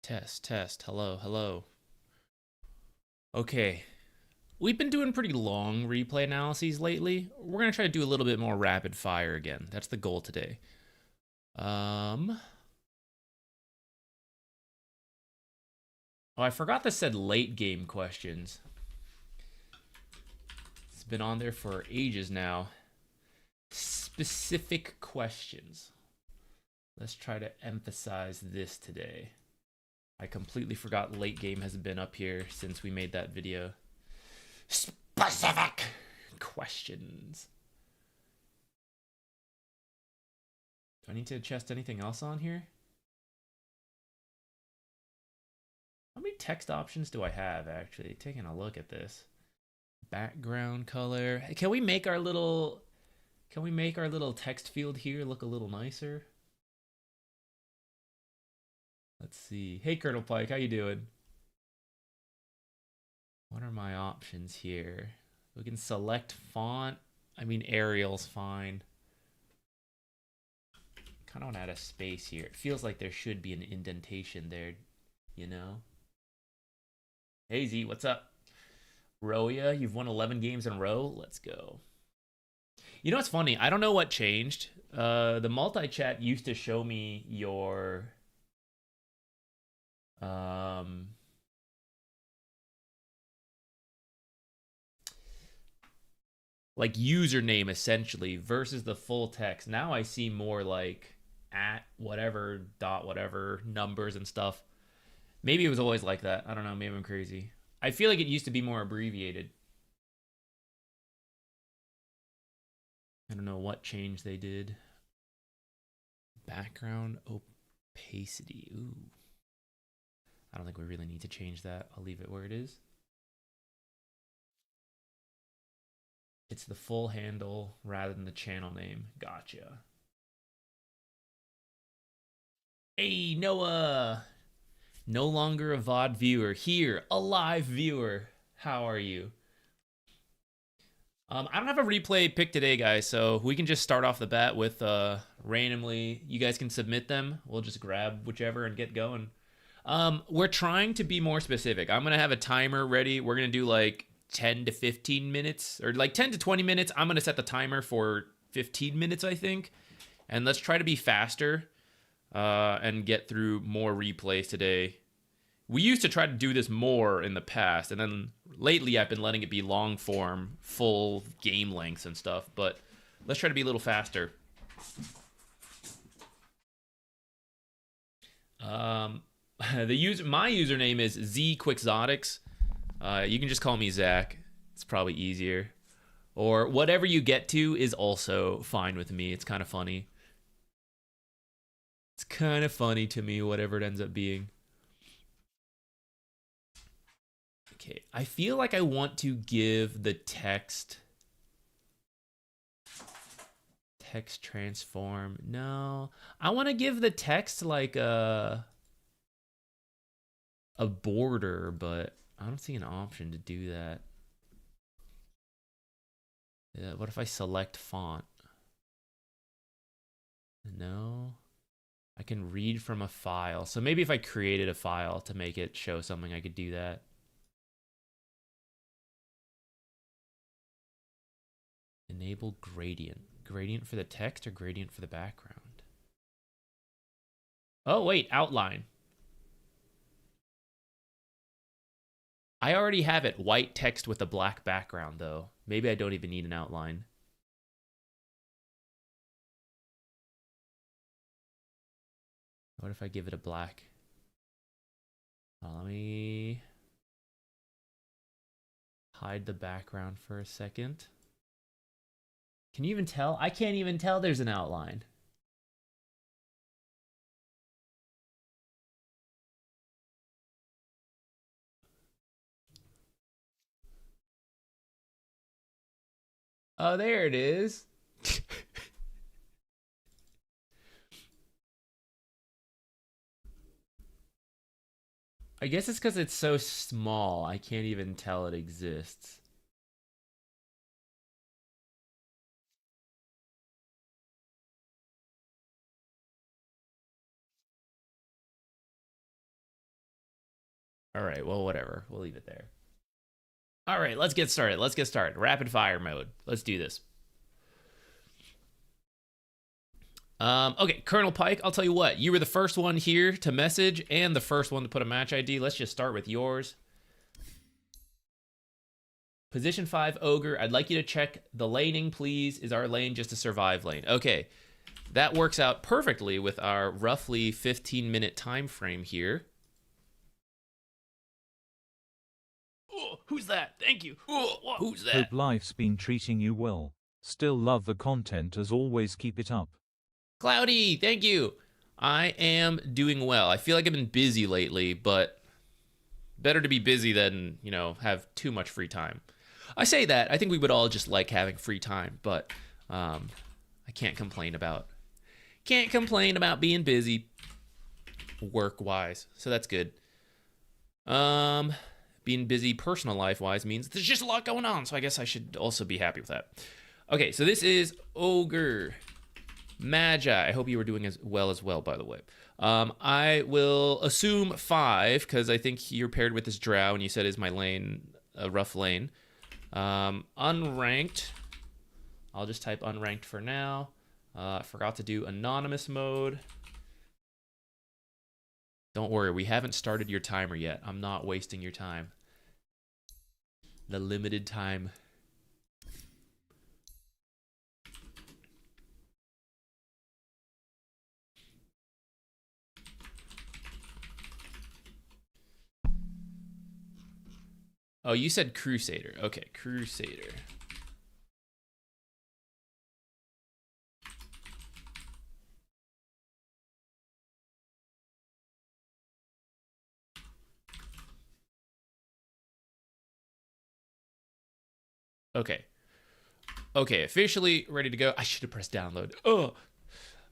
Test, test. Hello, hello. Okay. We've been doing pretty long replay analyses lately. We're going to try to do a little bit more rapid fire again. That's the goal today. Oh, I forgot this said late game questions. It's been on there for ages now. Specific questions. Let's try to emphasize this today. I completely forgot late game has been up here since we made that video. Specific questions. Do I need to chest anything else on here? How many text options do I have, actually? Taking a look at this. Background color. Can we make our little text field here look a little nicer? Let's see. Hey, Colonel Pike, how you doing? What are my options here? We can select font. I mean, Arial's fine. Kind of want to add a space here. It feels like there should be an indentation there, you know? Hey, Z, what's up? Roya, you've won 11 games in a row. Let's go. You know what's funny? I don't know what changed. The multi-chat used to show me your... like username essentially versus the full text. Now I see more like at whatever dot whatever numbers and stuff. Maybe it was always like that. I don't know. Maybe I'm crazy. I feel like it used to be more abbreviated. I don't know what change they did. Background opacity. Ooh. I don't think we really need to change that. I'll leave it where it is. It's the full handle rather than the channel name. Gotcha. Hey, Noah. No longer a VOD viewer. Here, a live viewer. How are you? I don't have a replay pick today, guys, so we can just start off the bat with randomly. You guys can submit them. We'll just grab whichever and get going. We're trying to be more specific. I'm going to have a timer ready. We're going to do like 10 to 15 minutes, or like 10 to 20 minutes. I'm going to set the timer for 15 minutes, I think. And let's try to be faster and get through more replays today. We used to try to do this more in the past, and then lately I've been letting it be long form, full game lengths and stuff, but let's try to be a little faster. My username is ZQuixotix. You can just call me Zach. It's probably easier. Or whatever you get to is also fine with me. It's kind of funny. It's kind of funny to me, whatever it ends up being. Okay, I feel like I want to give the text transform. No, I want to give the text like a border, but I don't see an option to do that. Yeah, what if I select font? No. I can read from a file. So maybe if I created a file to make it show something, I could do that. Enable gradient. Gradient for the text or gradient for the background? Oh, wait, outline. I already have it white text with a black background, though. Maybe I don't even need an outline. What if I give it a black? Oh, let me hide the background for a second. Can you even tell? I can't even tell there's an outline. Oh, there it is. I guess it's because it's so small, I can't even tell it exists. All right, well, whatever. We'll leave it there. All right, let's get started. Let's get started. Rapid fire mode. Let's do this. Okay, Colonel Pike, I'll tell you what. You were the first one here to message and the first one to put a match ID. Let's just start with yours. Position 5, Ogre. I'd like you to check the laning, please. Is our lane just a survive lane? Okay, that works out perfectly with our roughly 15-minute time frame here. Oh, who's that? Thank you. Oh, who's that? Hope life's been treating you well. Still love the content as always. Keep it up. Cloudy, thank you. I am doing well. I feel like I've been busy lately, but better to be busy than, you know, have too much free time. I say that. I think we would all just like having free time, but I can't complain about being busy work-wise. So that's good. Being busy personal life-wise means there's just a lot going on, so I guess I should also be happy with that. Okay, so this is Ogre. Magi. I hope you were doing as well, by the way. I will assume 5, because I think you're paired with this drow, and you said is my lane a rough lane. Unranked. I'll just type unranked for now. I forgot to do anonymous mode. Don't worry, we haven't started your timer yet. I'm not wasting your time. The limited time. Oh, you said Crusader. Okay, Crusader. Okay. Okay, officially ready to go. I should have pressed download. Oh.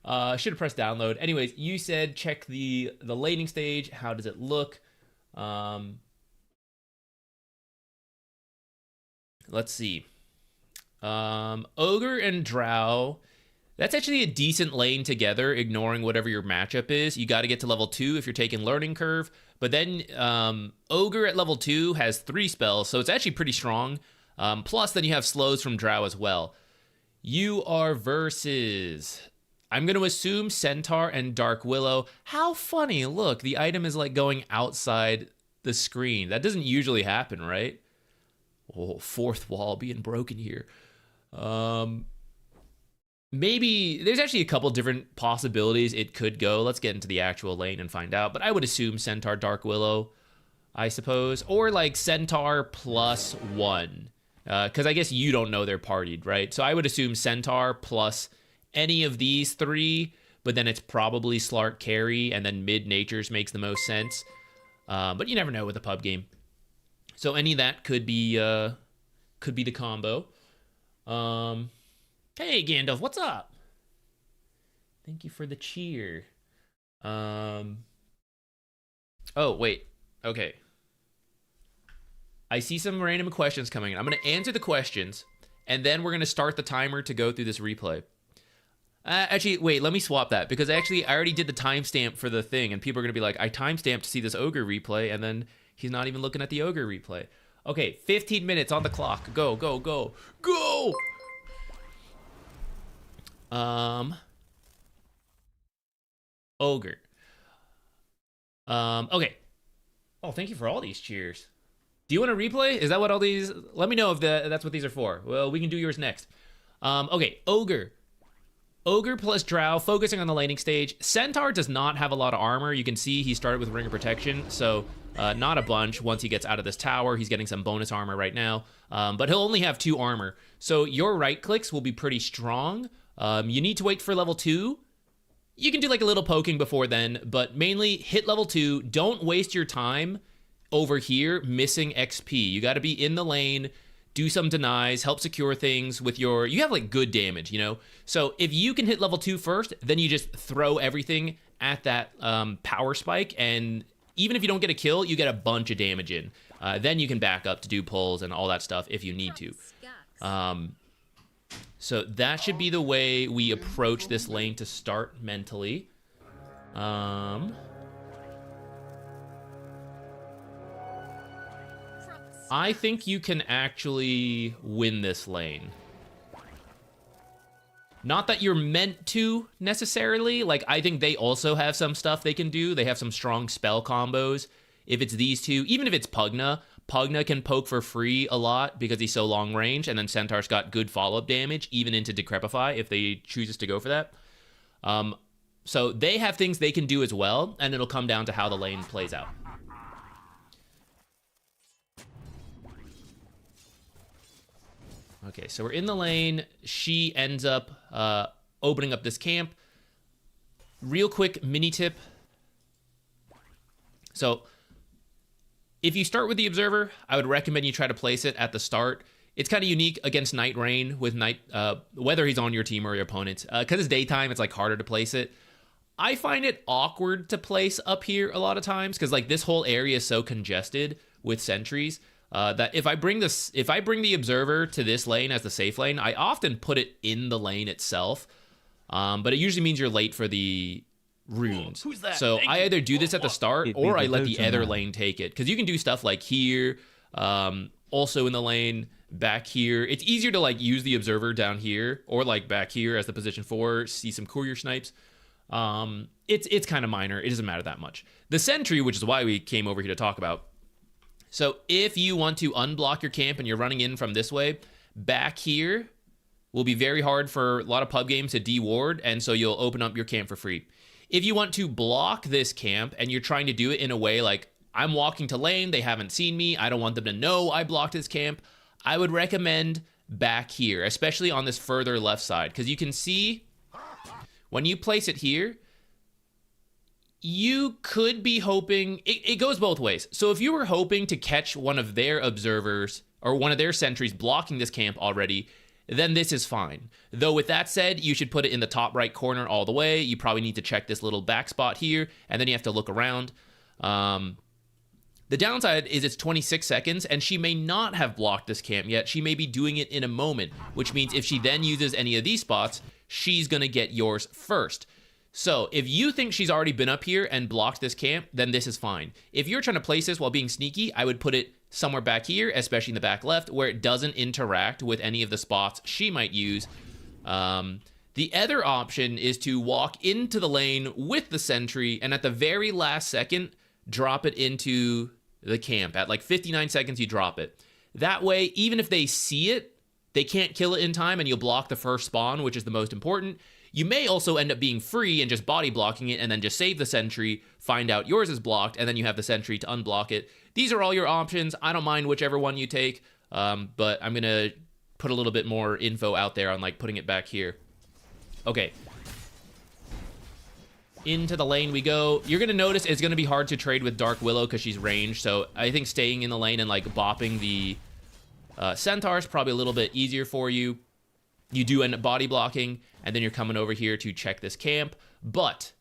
I should have pressed download. Anyways, you said check the laning stage. How does it look? Let's see. Ogre and Drow. That's actually a decent lane together, ignoring whatever your matchup is. You got to get to level 2 if you're taking Learning Curve. But then Ogre at level 2 has 3 spells, so it's actually pretty strong. Plus, then you have slows from Drow as well. You are versus... I'm going to assume Centaur and Dark Willow. How funny. Look, the item is like going outside the screen. That doesn't usually happen, right? Oh, fourth wall being broken here. Maybe there's actually a couple different possibilities it could go. Let's get into the actual lane and find out. But I would assume Centaur, Dark Willow, I suppose. Or like Centaur plus 1. Because I guess you don't know they're partied, right? So I would assume Centaur plus any of these 3. But then it's probably Slark carry. And then mid-natures makes the most sense. But you never know with a pub game. So any of that could be the combo. Hey Gandalf, what's up? Thank you for the cheer. Oh wait, okay. I see some random questions coming in. I'm gonna answer the questions, and then we're gonna start the timer to go through this replay. Actually, wait, let me swap that, because actually I already did the timestamp for the thing, and people are gonna be like, I timestamped to see this Ogre replay, and then he's not even looking at the Ogre replay. Okay, 15 minutes on the clock. Go, go, go, go! Ogre. Okay. Oh, thank you for all these cheers. Do you want a replay? Is that what all these... Let me know if that's what these are for. Well, we can do yours next. Okay, Ogre. Ogre plus Drow, focusing on the laning stage. Centaur does not have a lot of armor. You can see he started with Ring of Protection, so not a bunch. Once he gets out of this tower, he's getting some bonus armor right now, but he'll only have 2 armor. So your right clicks will be pretty strong. You need to wait for level 2. You can do like a little poking before then, but mainly hit level 2. Don't waste your time over here missing XP. You got to be in the lane, do some denies, help secure things with your... You have like good damage, you know? So if you can hit level 2 first, then you just throw everything at that power spike, and even if you don't get a kill, you get a bunch of damage in. Then you can back up to do pulls and all that stuff if you need to. So that should be the way we approach this lane to start mentally. I think you can actually win this lane. Not that you're meant to, necessarily. Like, I think they also have some stuff they can do. They have some strong spell combos. If it's these two, even if it's Pugna, Pugna can poke for free a lot because he's so long range, and then Centaur's got good follow-up damage, even into Decrepify, if they chooses to go for that. So they have things they can do as well, and it'll come down to how the lane plays out. Okay, so we're in the lane. She ends up opening up this camp. Real quick mini tip. So if you start with the Observer, I would recommend you try to place it at the start. It's kind of unique against Night Rain with whether he's on your team or your opponent. Because it's daytime, it's like harder to place it. I find it awkward to place up here a lot of times because like this whole area is so congested with sentries. That if I bring the Observer to this lane as the safe lane, I often put it in the lane itself. But it usually means you're late for the runes. Who's that? So I either do this at the start or I let the other lane take it. Because you can do stuff like here, also in the lane, back here. It's easier to like use the Observer down here or like back here as the position 4, see some courier snipes. It's kind of minor. It doesn't matter that much. The sentry, which is why we came over here to talk about. So if you want to unblock your camp and you're running in from this way, back here will be very hard for a lot of pub games to de-ward, and so you'll open up your camp for free. If you want to block this camp and you're trying to do it in a way like, I'm walking to lane, they haven't seen me, I don't want them to know I blocked this camp, I would recommend back here, especially on this further left side, because you can see when you place it here, you could be hoping, it goes both ways. So if you were hoping to catch one of their observers or one of their sentries blocking this camp already, then this is fine. Though with that said, you should put it in the top right corner all the way. You probably need to check this little back spot here, and then you have to look around. The downside is it's 26 seconds, and she may not have blocked this camp yet. She may be doing it in a moment, which means if she then uses any of these spots, she's going to get yours first. So if you think she's already been up here and blocked this camp, then this is fine. If you're trying to place this while being sneaky, I would put it somewhere back here, especially in the back left, where it doesn't interact with any of the spots she might use. The other option is to walk into the lane with the sentry, and at the very last second, drop it into the camp. At like 59 seconds, you drop it. That way, even if they see it, they can't kill it in time, and you'll block the first spawn, which is the most important. You may also end up being free and just body blocking it and then just save the sentry, find out yours is blocked, and then you have the sentry to unblock it. These are all your options. I don't mind whichever one you take, but I'm going to put a little bit more info out there on like putting it back here. Okay. Into the lane we go. You're going to notice it's going to be hard to trade with Dark Willow because she's ranged, so I think staying in the lane and like bopping the Centaur is probably a little bit easier for you. You do end up body blocking, and then you're coming over here to check this camp. But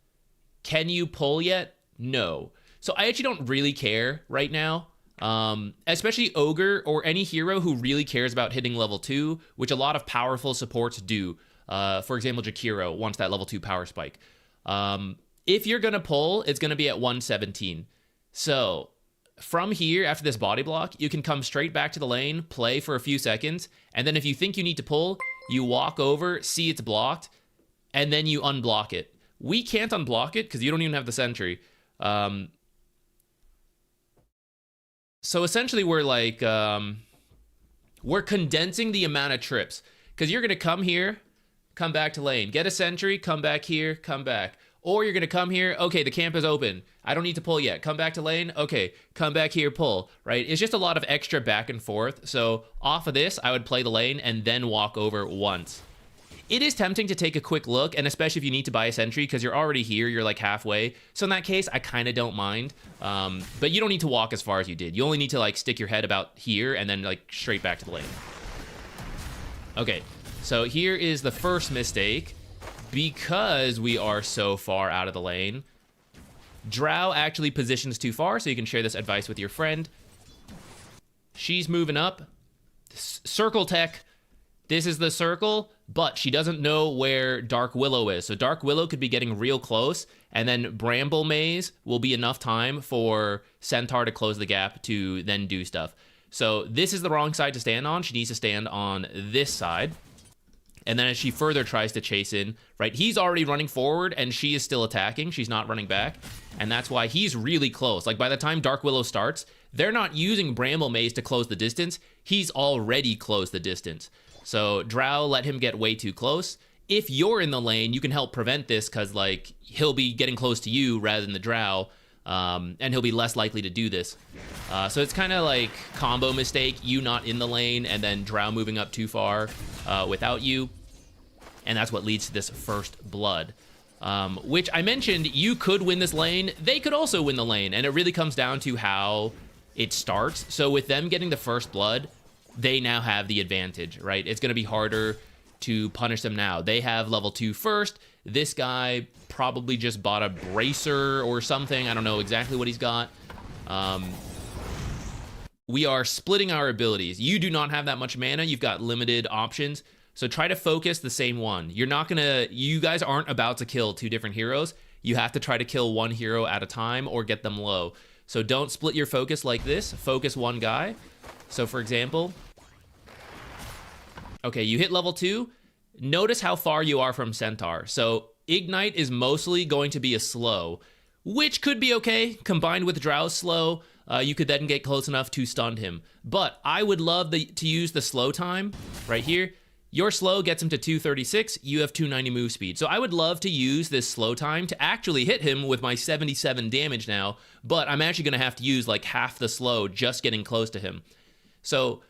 can you pull yet? No. So I actually don't really care right now, especially Ogre or any hero who really cares about hitting level 2, which a lot of powerful supports do. For example, Jakiro wants that level 2 power spike. If you're going to pull, it's going to be at 117. So from here, after this body block, you can come straight back to the lane, play for a few seconds, and then if you think you need to pull, you walk over, see it's blocked, and then you unblock it. We can't unblock it because you don't even have the sentry. So essentially we're like, we're condensing the amount of trips because you're going to come here, come back to lane, get a sentry, come back here, come back. Or you're going to come here, okay, the camp is open. I don't need to pull yet. Come back to lane, okay, come back here, pull, right? It's just a lot of extra back and forth. So off of this, I would play the lane and then walk over once. It is tempting to take a quick look, and especially if you need to buy a sentry because you're already here, you're like halfway. So in that case, I kind of don't mind. But you don't need to walk as far as you did. You only need to like stick your head about here and then like straight back to the lane. Okay, so here is the first mistake. Because we are so far out of the lane, Drow actually positions too far, so you can share this advice with your friend. She's moving up. Circle tech. This is the circle, but she doesn't know where Dark Willow is. So Dark Willow could be getting real close, and then Bramble Maze will be enough time for Centaur to close the gap to then do stuff. So this is the wrong side to stand on. She needs to stand on this side. And then as she further tries to chase in, right, he's already running forward and she is still attacking. She's not running back. And that's why he's really close. Like, by the time Dark Willow starts, they're not using Bramble Maze to close the distance. He's already closed the distance. So Drow let him get way too close. If you're in the lane, you can help prevent this because, like, he'll be getting close to you rather than the Drow. And he'll be less likely to do this. So it's kind of like combo mistake, you not in the lane and then Drow moving up too far without you. And that's what leads to this first blood. Which I mentioned, you could win this lane. They could also win the lane. And it really comes down to how it starts. So with them getting the first blood, they now have the advantage, right? It's going to be harder to punish them now. They have level 2 first. This guy probably just bought a bracer or something. I don't know exactly what he's got. We are splitting our abilities. You do not have that much mana. You've got limited options. So try to focus the same one. You guys aren't about to kill 2 different heroes. You have to try to kill 1 hero at a time or get them low. So don't split your focus like this. Focus one guy. So for example, okay, you hit level 2. Notice how far you are from Centaur. So Ignite is mostly going to be a slow, which could be okay. Combined with Drow's slow, you could then get close enough to stun him. But I would love to use the slow time right here. Your slow gets him to 236. You have 290 move speed. So I would love to use this slow time to actually hit him with my 77 damage now. But I'm actually going to have to use like half the slow just getting close to him. So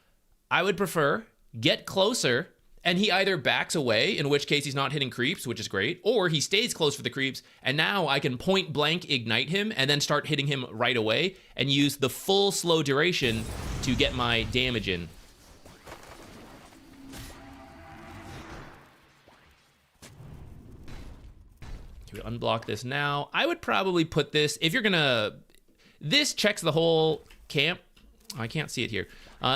I would prefer get closer and he either backs away, in which case he's not hitting creeps, which is great, or he stays close for the creeps, and now I can point blank ignite him and then start hitting him right away and use the full slow duration to get my damage in. We unblock this now. I would probably put this, if you're gonna, this checks the whole camp. I can't see it here.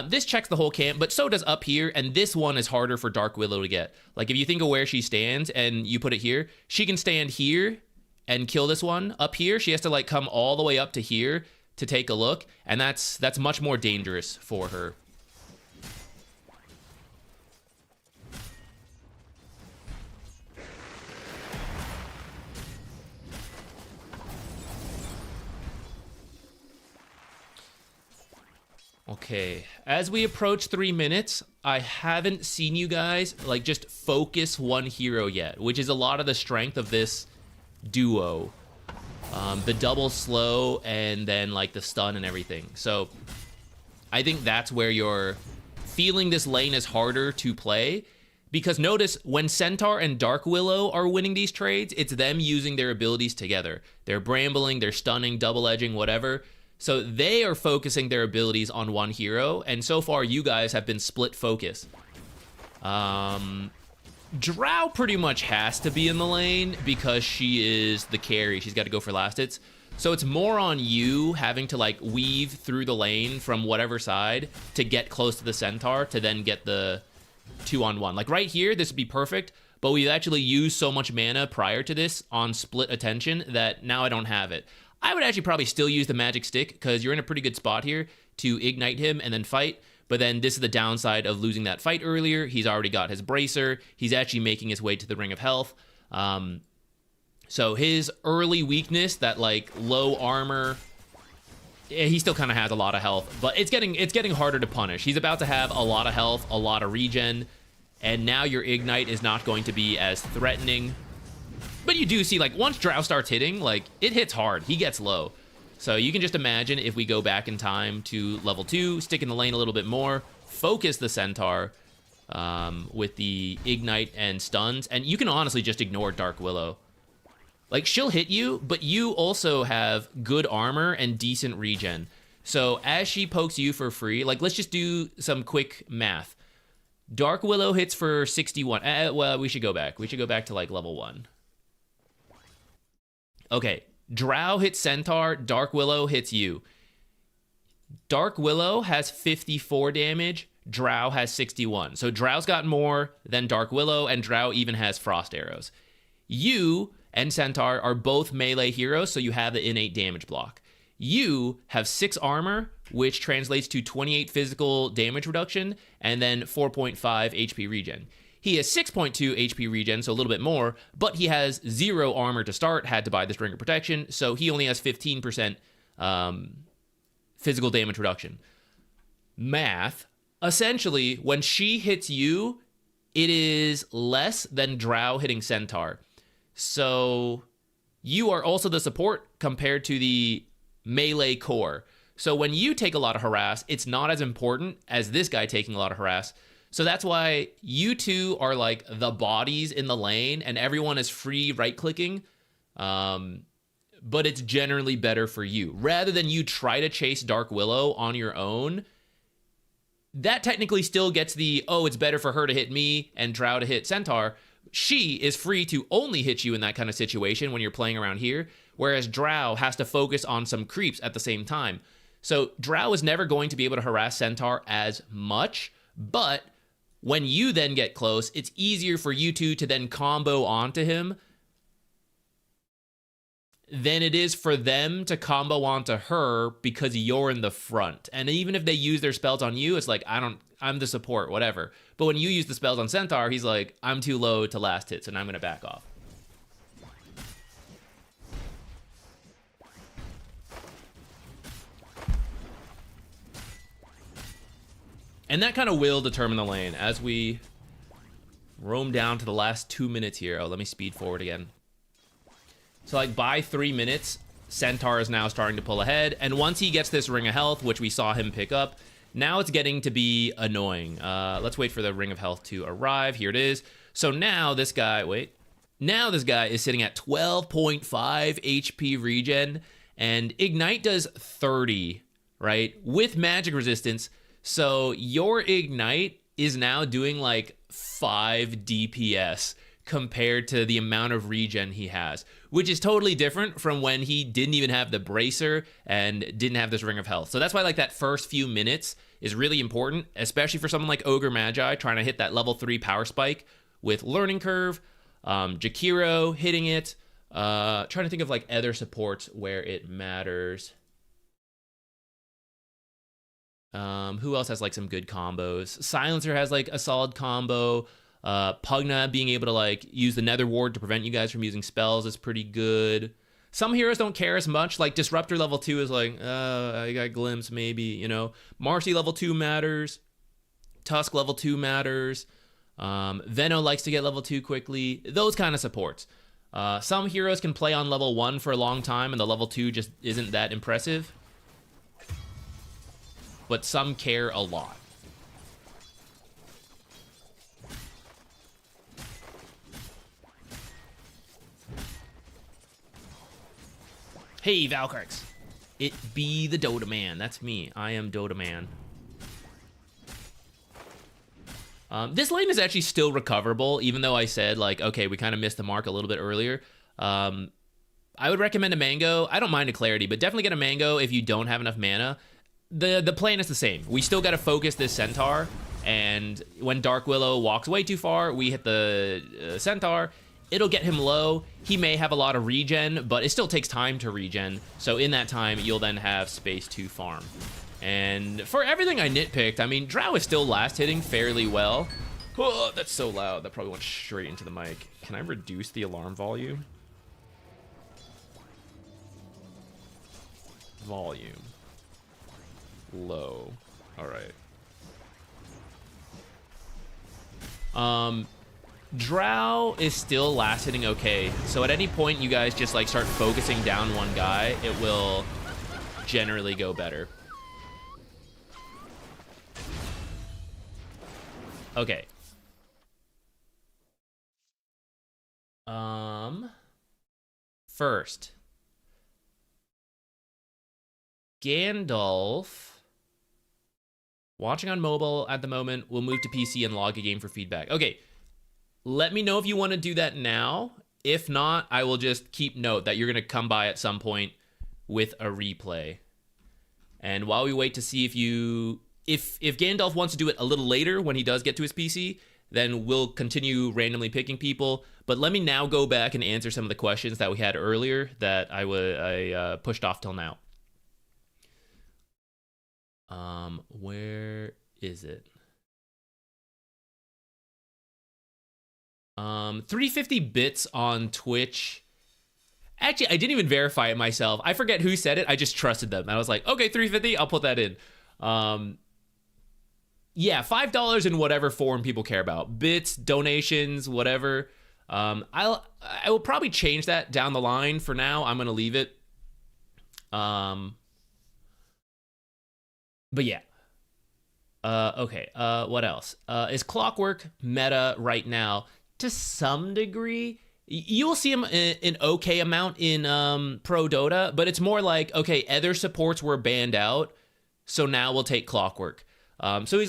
This checks the whole camp, but so does up here, and this one is harder for Dark Willow to get. Like, if you think of where she stands and you put it here, she can stand here and kill this one. Up here, she has to, like, come all the way up to here to take a look, and that's much more dangerous for her. Okay, as we approach 3 minutes, I haven't seen you guys, like, just focus one hero yet, which is a lot of the strength of this duo. The double slow and then, like, the stun and everything. So, I think that's where you're feeling this lane is harder to play. Because notice, when Centaur and Dark Willow are winning these trades, it's them using their abilities together. They're brambling, they're stunning, double edging, whatever. So they are focusing their abilities on one hero, and so far you guys have been split focus. Drow pretty much has to be in the lane because she is the carry. She's got to go for last hits. So it's more on you having to, like, weave through the lane from whatever side to get close to the Centaur to then get the 2-on-1. Like right here, this would be perfect, but we've actually used so much mana prior to this on split attention that now I don't have it. I would actually probably still use the magic stick because you're in a pretty good spot here to ignite him and then fight. But then this is the downside of losing that fight earlier. He's already got his bracer. He's actually making his way to the Ring of Health. So his early weakness, that like low armor, he still kind of has a lot of health, but it's getting harder to punish. He's about to have a lot of health, a lot of regen, and now your ignite is not going to be as threatening. But you do see, like, once Drow starts hitting, like, it hits hard. He gets low. So you can just imagine if we go back in time to level 2, stick in the lane a little bit more, focus the Centaur with the Ignite and stuns, and you can honestly just ignore Dark Willow. Like, she'll hit you, but you also have good armor and decent regen. So as she pokes you for free, like, let's just do some quick math. Dark Willow hits for 61. Well, we should go back. We should go back to, like, level 1. Okay, Drow hits Centaur, Dark Willow hits you. Dark Willow has 54 damage, Drow has 61. So Drow's got more than Dark Willow, and Drow even has frost arrows. You and Centaur are both melee heroes, so you have the innate damage block. You have 6 armor, which translates to 28 physical damage reduction, and then 4.5 HP regen. He has 6.2 HP regen, so a little bit more, but he has 0 armor to start, had to buy this Ring of Protection, so he only has 15% physical damage reduction. Math. Essentially, when she hits you, it is less than Drow hitting Centaur. So you are also the support compared to the melee core. So when you take a lot of harass, it's not as important as this guy taking a lot of harass. So that's why you two are like the bodies in the lane and everyone is free right-clicking. But it's generally better for you. Rather than you try to chase Dark Willow on your own, that technically still gets the, oh, it's better for her to hit me and Drow to hit Centaur. She is free to only hit you in that kind of situation when you're playing around here, whereas Drow has to focus on some creeps at the same time. So Drow is never going to be able to harass Centaur as much, but when you then get close, it's easier for you two to then combo onto him than it is for them to combo onto her because you're in the front. And even if they use their spells on you, it's like, I'm the support, whatever. But when you use the spells on Centaur, he's like, I'm too low to last hits, and I'm going to back off. And that kind of will determine the lane as we roam down to the last 2 minutes here. Oh, let me speed forward again. So like by 3 minutes, Centaur is now starting to pull ahead. And once he gets this Ring of Health, which we saw him pick up, now it's getting to be annoying. Let's wait for the Ring of Health to arrive. Here it is. So now this guy, now this guy is sitting at 12.5 HP regen, and Ignite does 30, right? With magic resistance. So your Ignite is now doing like 5 DPS compared to the amount of regen he has, which is totally different from when he didn't even have the bracer and didn't have this Ring of Health. So that's why like that first few minutes is really important, especially for someone like Ogre Magi trying to hit that level 3 power spike with Learning Curve, Jakiro hitting it, trying to think of like other supports where it matters. Who else has like some good combos? Silencer has like a solid combo. Pugna being able to like use the Nether Ward to prevent you guys from using spells is pretty good. Some heroes don't care as much. Like Disruptor level 2 is like, I got Glimpse maybe, you know. Marcy level 2 matters. Tusk level 2 matters. Venno likes to get level 2 quickly. Those kind of supports. Some heroes can play on level 1 for a long time and the level 2 just isn't that impressive. But some care a lot. Hey, Valkyrex. It be the Dota Man. That's me. I am Dota Man. This lane is actually still recoverable, even though I said, like, okay, we kind of missed the mark a little bit earlier. I would recommend a Mango. I don't mind a Clarity, but definitely get a Mango if you don't have enough mana. The plan is the same. We still got to focus this Centaur, and when Dark Willow walks way too far, we hit the Centaur. It'll get him low. He may have a lot of regen, but it still takes time to regen. So in that time, you'll then have space to farm. And for everything I nitpicked, I mean, Drow is still last hitting fairly well. Oh, that's so loud. That probably went straight into the mic. Can I reduce the alarm volume? Volume. Low. All right. Drow is still last hitting okay. So at any point you guys just like start focusing down one guy, it will generally go better. Okay. First. Gandalf. Watching on mobile at the moment. We'll move to PC and log a game for feedback. Okay. Let me know if you want to do that now. If not, I will just keep note that you're going to come by at some point with a replay. And while we wait to see if Gandalf wants to do it a little later when he does get to his PC, then we'll continue randomly picking people. But let me now go back and answer some of the questions that we had earlier that I pushed off till now. Where is it? 350 bits on Twitch. Actually, I didn't even verify it myself. I forget who said it. I just trusted them. I was like, okay, 350, I'll put that in. Yeah, $5 in whatever form people care about. Bits, donations, whatever. I will probably change that down the line. For now, I'm going to leave it. But yeah. Okay. What else? Is Clockwork meta right now? To some degree, you'll see him an okay amount in Pro Dota, but it's more like, okay, other supports were banned out, so now we'll take Clockwork. So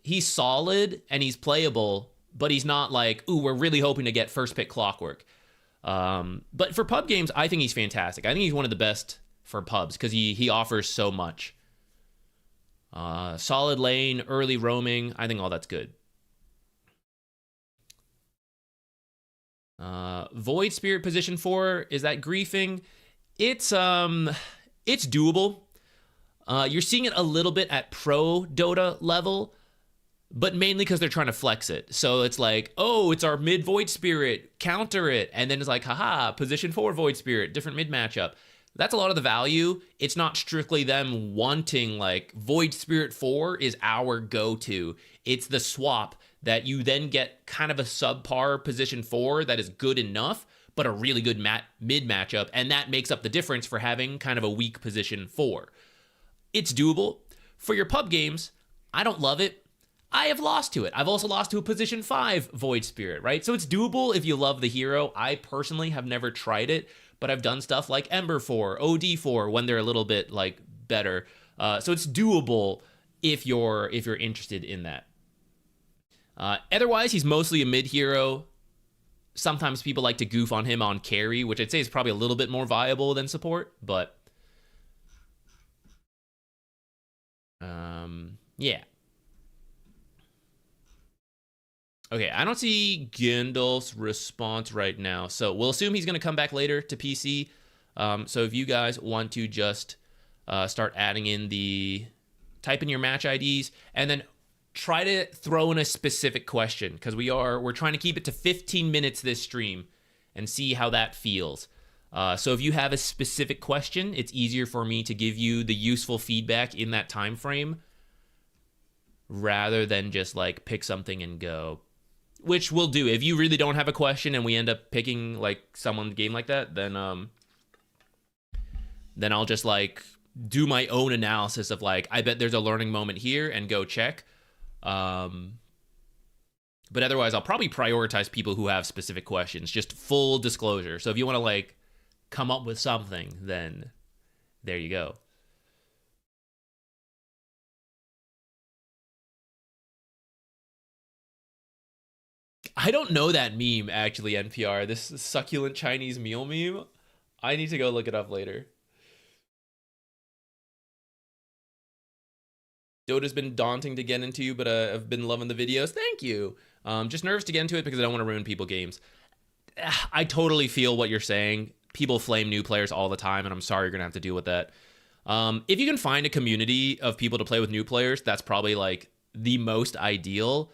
he's solid and he's playable, but he's not like, ooh, we're really hoping to get first pick Clockwork. But for pub games, I think he's fantastic. I think he's one of the best for pubs because he offers so much. Solid lane, early roaming. I think all that's good. Void Spirit position 4, is that griefing? It's doable. You're seeing it a little bit at pro Dota level, but mainly because they're trying to flex it. So it's like, oh, it's our mid Void Spirit, counter it, and then it's like, haha, position 4 Void Spirit, different mid matchup. That's a lot of the value. It's not strictly them wanting like Void Spirit 4 is our go-to. It's the swap that you then get kind of a subpar position 4 that is good enough, but a really good mid matchup, and that makes up the difference for having kind of a weak position 4. It's doable. For your pub games, I don't love it. I have lost to it. I've also lost to a position 5 Void Spirit, right? So it's doable if you love the hero. I personally have never tried it, but I've done stuff like Ember 4, OD 4 when they're a little bit like better. So it's doable if you're interested in that. Otherwise, he's mostly a mid hero. Sometimes people like to goof on him on carry, which I'd say is probably a little bit more viable than support, but yeah. Okay, I don't see Gandalf's response right now, so we'll assume he's going to come back later to PC. So if you guys want to just start adding in type in your match IDs, and then try to throw in a specific question, because we're trying to keep it to 15 minutes this stream and see how that feels. So if you have a specific question, it's easier for me to give you the useful feedback in that time frame rather than just like pick something and go, which we'll do. If you really don't have a question and we end up picking like someone's game like that, then I'll just like do my own analysis of like, I bet there's a learning moment here and go check. But otherwise I'll probably prioritize people who have specific questions, just full disclosure. So if you want to like come up with something, then there you go. I don't know that meme, actually, NPR. This succulent Chinese meal meme. I need to go look it up later. Dota's been daunting to get into, but I've been loving the videos. Thank you. Just nervous to get into it because I don't want to ruin people games. I totally feel what you're saying. People flame new players all the time, and I'm sorry you're going to have to deal with that. If you can find a community of people to play with new players, that's probably like the most ideal.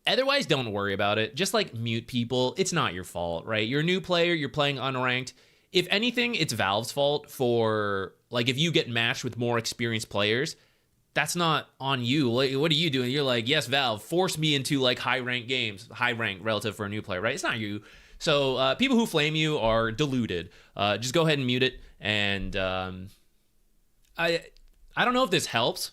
Otherwise, don't worry about it. Just like mute people. It's not your fault, right? You're a new player. You're playing unranked. If anything, it's Valve's fault for like if you get matched with more experienced players, that's not on you. Like, what are you doing? You're like, yes, Valve, force me into like high rank games, high rank relative for a new player, right? It's not you. So people who flame you are deluded. Just go ahead and mute it. And I don't know if this helps.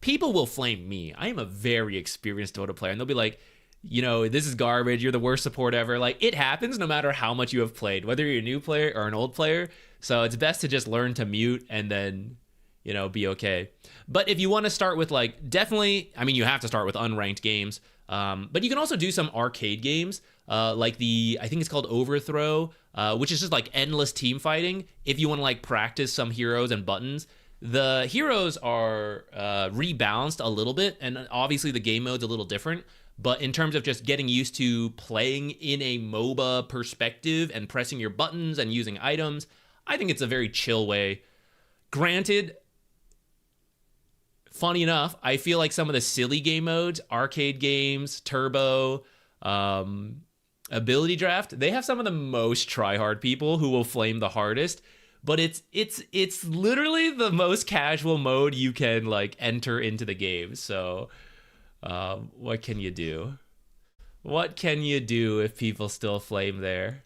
People will flame me. I am a very experienced Dota player, and they'll be like, you know, this is garbage. You're the worst support ever. Like, it happens no matter how much you have played, whether you're a new player or an old player. So it's best to just learn to mute and then, you know, be okay. But if you want to start with like, definitely, I mean, you have to start with unranked games. But you can also do some arcade games, like I think it's called Overthrow, which is just like endless team fighting. If you want to like practice some heroes and buttons, the heroes are rebalanced a little bit, and obviously the game mode's a little different. But in terms of just getting used to playing in a MOBA perspective and pressing your buttons and using items, I think it's a very chill way. Granted, funny enough, I feel like some of the silly game modes, arcade games, turbo, ability draft, they have some of the most try-hard people who will flame the hardest. But it's literally the most casual mode you can like enter into the game. So what can you do? What can you do if people still flame there?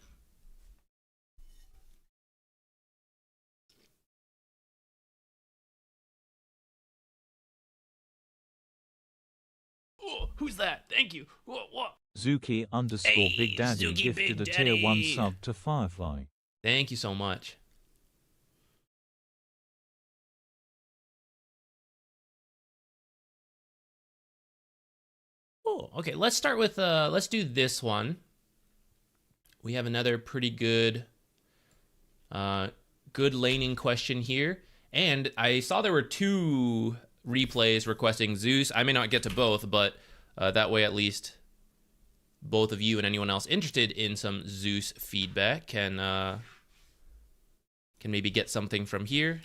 Oh, who's that? Thank you. What? Zuki _ Big Daddy Zuki gifted Big a tier 1 Daddy. sub to Firefly. Thank you so much. Oh, okay. Let's start with let's do this one. We have another pretty good good laning question here. And I saw there were 2 replays requesting Zeus. I may not get to both, but that way at least both of you and anyone else interested in some Zeus feedback can maybe get something from here.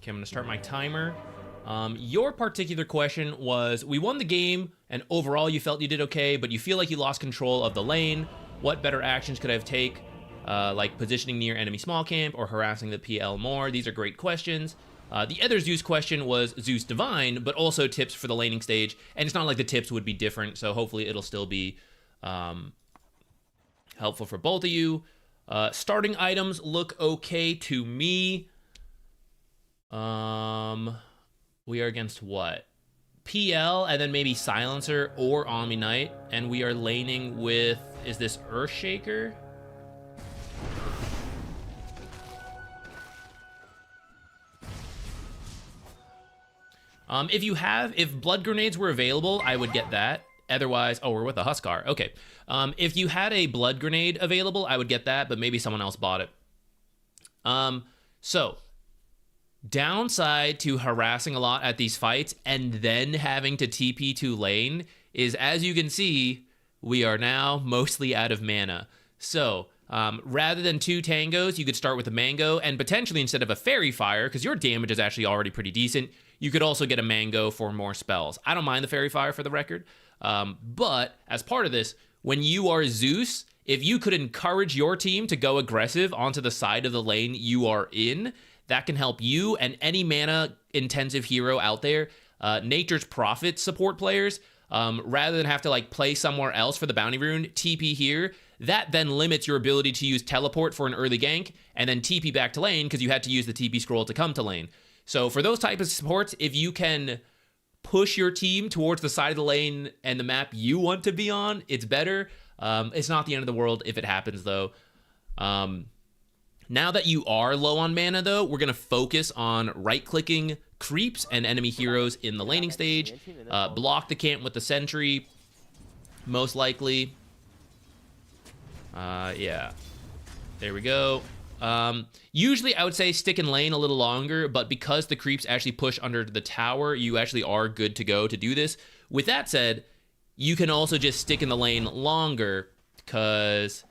Okay, I'm gonna start my timer. Your particular question was, we won the game, and overall you felt you did okay, but you feel like you lost control of the lane. What better actions could I have taken, like positioning near enemy small camp or harassing the PL more? These are great questions. The other Zeus question was Zeus Divine, but also tips for the laning stage, and it's not like the tips would be different, so hopefully it'll still be helpful for both of you. Starting items look okay to me. We are against what? PL, and then maybe Silencer or Omni Knight, and we are laning with, is this Earthshaker? If blood grenades were available, I would get that. Otherwise, oh, we're with a Huskar. Okay. If you had a blood grenade available, I would get that, but maybe someone else bought it. So, downside to harassing a lot at these fights and then having to TP to lane is, as you can see, we are now mostly out of mana. So, rather than 2 tangos, you could start with a mango, and potentially instead of a fairy fire, because your damage is actually already pretty decent, you could also get a mango for more spells. I don't mind the fairy fire for the record, but as part of this, when you are Zeus, if you could encourage your team to go aggressive onto the side of the lane you are in, that can help you and any mana-intensive hero out there. Nature's Prophet support players, rather than have to like play somewhere else for the bounty rune, TP here. That then limits your ability to use teleport for an early gank, and then TP back to lane because you had to use the TP scroll to come to lane. So for those type of supports, if you can push your team towards the side of the lane and the map you want to be on, it's better. It's not the end of the world if it happens, though. Now that you are low on mana, though, we're going to focus on right-clicking creeps and enemy heroes in the laning stage. Block the camp with the sentry, most likely. Yeah. There we go. Usually, I would say stick in lane a little longer, but because the creeps actually push under the tower, you actually are good to go to do this. With that said, you can also just stick in the lane longer, because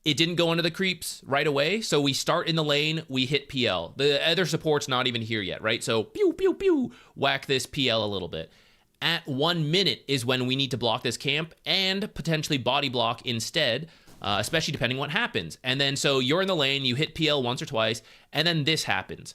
it didn't go into the creeps right away, so we start in the lane, we hit PL. The other support's not even here yet, right? So, pew, pew, pew, whack this PL a little bit. At 1 minute is when we need to block this camp, and potentially body block instead, especially depending what happens. And then, so you're in the lane, you hit PL once or twice, and then this happens.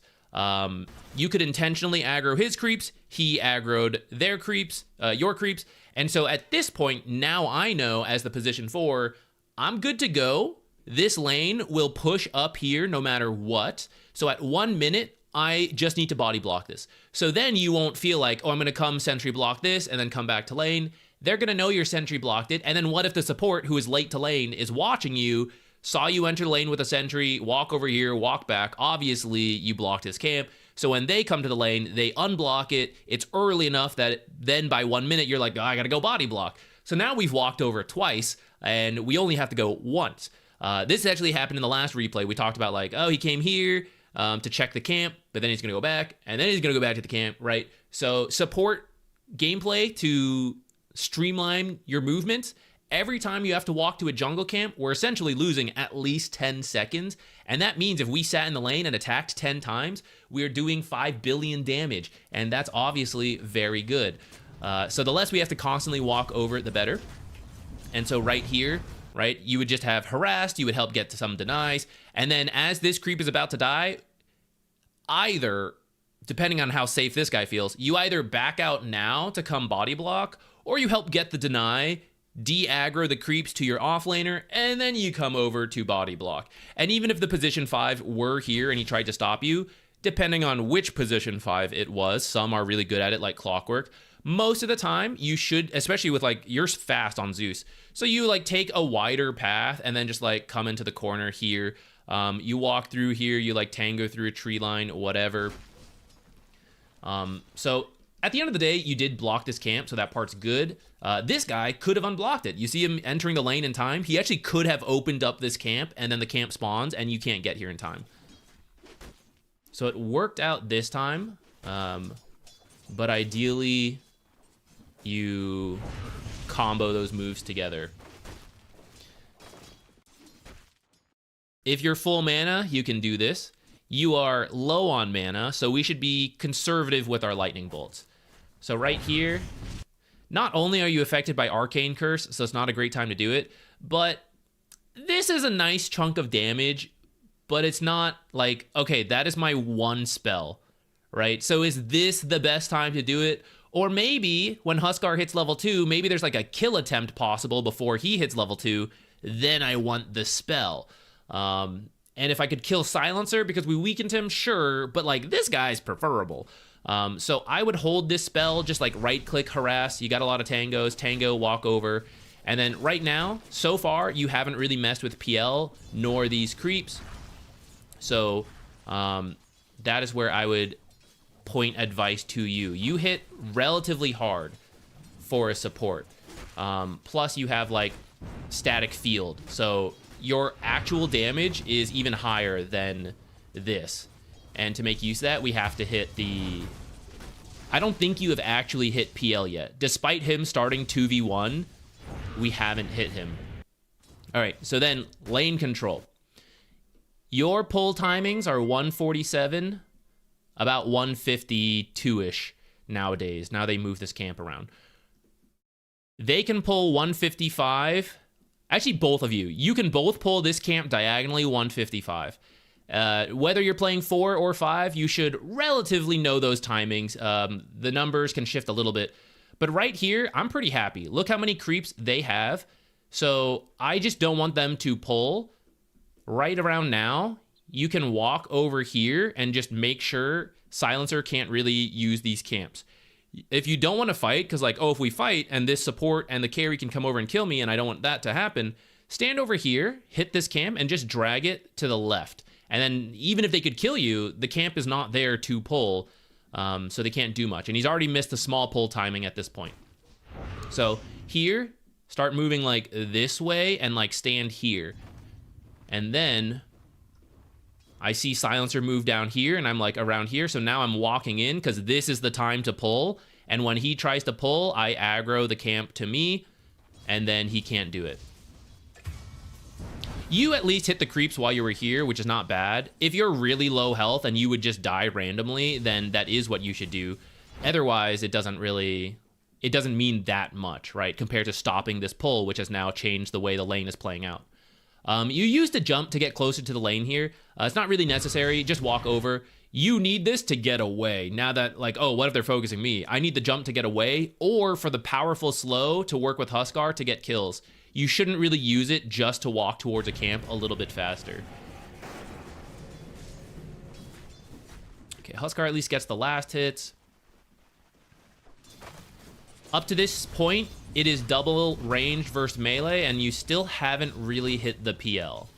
You could intentionally aggro his creeps, he aggroed their creeps, your creeps, and so at this point, now I know, as the position 4, I'm good to go. This lane will push up here no matter what. So at 1 minute, I just need to body block this. So then you won't feel like, oh, I'm going to come sentry block this and then come back to lane. They're going to know your sentry blocked it. And then what if the support who is late to lane is watching you, saw you enter lane with a sentry, walk over here, walk back. Obviously, you blocked his camp. So when they come to the lane, they unblock it. It's early enough that then by 1 minute, you're like, oh, I got to go body block. So now we've walked over twice, and we only have to go once. This actually happened in the last replay. We talked about like, oh, he came here to check the camp, but then he's going to go back, and then he's going to go back to the camp, right? So support gameplay to streamline your movements. Every time you have to walk to a jungle camp, we're essentially losing at least 10 seconds. And that means if we sat in the lane and attacked 10 times, we're doing 5 billion damage. And that's obviously very good. So the less we have to constantly walk over it, the better. And so right here, right, you would just have harassed, you would help get to some denies. And then as this creep is about to die, either, depending on how safe this guy feels, you either back out now to come body block, or you help get the deny, de-aggro the creeps to your offlaner, and then you come over to body block. And even if the position 5 were here and he tried to stop you, depending on which position 5 it was, some are really good at it like clockwork, most of the time you should, especially with like, you're fast on Zeus, so you like take a wider path and then just like come into the corner here. You walk through here, you like tango through a tree line, whatever. So at the end of the day, you did block this camp, so that part's good. This guy could have unblocked it. You see him entering the lane in time. He actually could have opened up this camp, and then the camp spawns, and you can't get here in time. So it worked out this time, but ideally, you combo those moves together. If you're full mana, you can do this. You are low on mana, so we should be conservative with our lightning bolts. So right here, not only are you affected by Arcane Curse, so it's not a great time to do it, but this is a nice chunk of damage, but it's not like, okay, that is my one spell, right? So is this the best time to do it? Or maybe when Huskar hits level 2, maybe there's like a kill attempt possible before he hits level 2, then I want the spell. And if I could kill Silencer because we weakened him, sure, but like this guy's preferable. So I would hold this spell, just like right click harass. You got a lot of tangos, tango, walk over. And then right now, so far, you haven't really messed with PL nor these creeps. So that is where I would point advice to you. You hit relatively hard for a support. Plus you have like static field. So your actual damage is even higher than this. And to make use of that, we have to hit the... I don't think you have actually hit PL yet. Despite him starting 2v1, we haven't hit him. All right, so then lane control. Your pull timings are 147, about 152-ish nowadays. Now they move this camp around. They can pull 155. Actually, both of you. You can both pull this camp diagonally 155. Whether you're playing 4 or 5, you should relatively know those timings. The numbers can shift a little bit. But right here, I'm pretty happy. Look how many creeps they have. So I just don't want them to pull. Right around now, you can walk over here and just make sure Silencer can't really use these camps. If you don't want to fight, because like, oh, if we fight and this support and the carry can come over and kill me and I don't want that to happen, stand over here, hit this camp, and just drag it to the left. And then even if they could kill you, the camp is not there to pull, so they can't do much. And he's already missed the small pull timing at this point. So here, start moving like this way and like stand here. And then I see Silencer move down here and I'm like around here. So now I'm walking in because this is the time to pull. And when he tries to pull, I aggro the camp to me and then he can't do it. You at least hit the creeps while you were here, which is not bad. If you're really low health and you would just die randomly, then that is what you should do. Otherwise, it doesn't mean that much, right? Compared to stopping this pull, which has now changed the way the lane is playing out. You use the jump to get closer to the lane here. It's not really necessary. Just walk over. You need this to get away. Now that, like, oh, what if they're focusing me? I need the jump to get away, or for the powerful slow to work with Huskar to get kills. You shouldn't really use it just to walk towards a camp a little bit faster. Okay, Huskar at least gets the last hits. Up to this point, it is double range versus melee, and you still haven't really hit the PL.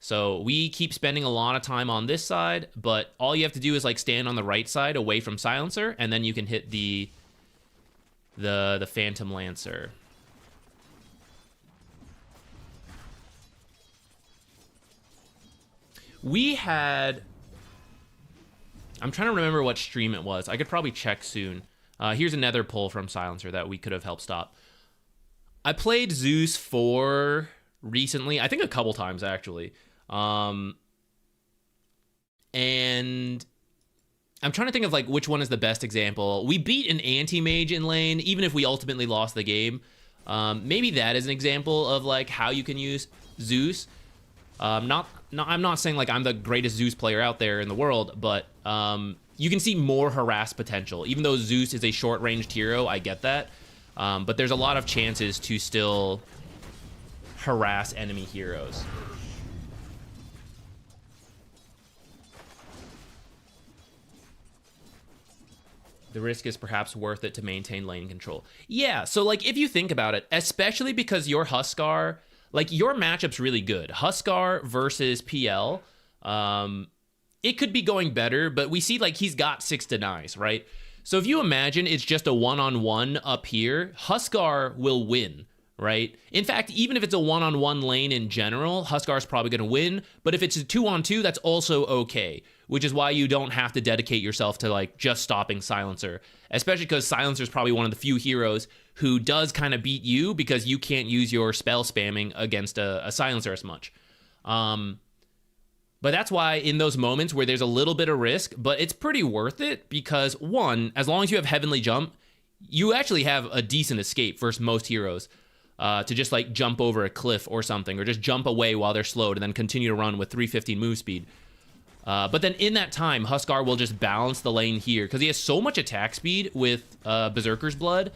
So we keep spending a lot of time on this side, but all you have to do is like stand on the right side away from Silencer, and then you can hit the Phantom Lancer. We had... I'm trying to remember what stream it was. I could probably check soon. Here's another pull from Silencer that we could have helped stop. I played Zeus 4 recently. I think a couple times, actually. And I'm trying to think of like which one is the best example. We beat an anti-mage in lane, even if we ultimately lost the game. Maybe that is an example of like how you can use Zeus. I'm not saying like I'm the greatest Zeus player out there in the world, but you can see more harass potential. Even though Zeus is a short-ranged hero, I get that. But there's a lot of chances to still harass enemy heroes. The risk is perhaps worth it to maintain lane control. Yeah, so like if you think about it, especially because your Huskar, like your matchup's really good. Huskar versus PL, it could be going better, but we see like he's got 6 denies, right? So if you imagine it's just a one-on-one up here, Huskar will win, right? In fact, even if it's a one-on-one lane in general, Huskar's probably going to win, but if it's a 2-on-2, that's also okay, which is why you don't have to dedicate yourself to like just stopping Silencer, especially because Silencer is probably one of the few heroes who does kind of beat you because you can't use your spell spamming against a Silencer as much. But that's why in those moments where there's a little bit of risk, but it's pretty worth it because, one, as long as you have Heavenly Jump, you actually have a decent escape versus most heroes to just like jump over a cliff or something, or just jump away while they're slowed and then continue to run with 315 move speed. But then in that time, Huskar will just balance the lane here because he has so much attack speed with Berserker's Blood.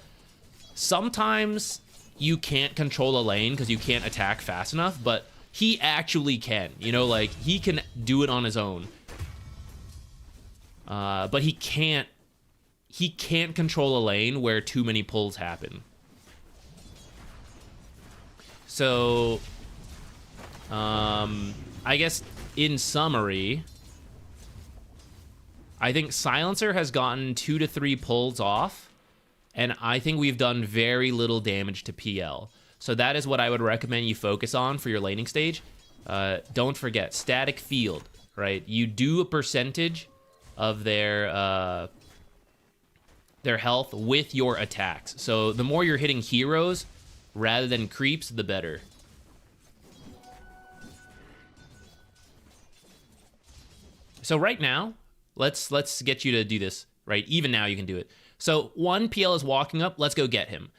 Sometimes you can't control a lane because you can't attack fast enough, but he actually can, you know, like he can do it on his own. But he can't control a lane where too many pulls happen. So, I guess in summary, I think Silencer has gotten 2 to 3 pulls off, and I think we've done very little damage to PL. So that is what I would recommend you focus on for your laning stage. Don't forget, static field, right? You do a percentage of their health with your attacks. So the more you're hitting heroes rather than creeps, the better. So right now, let's get you to do this, right? Even now you can do it. So one PL is walking up, let's go get him.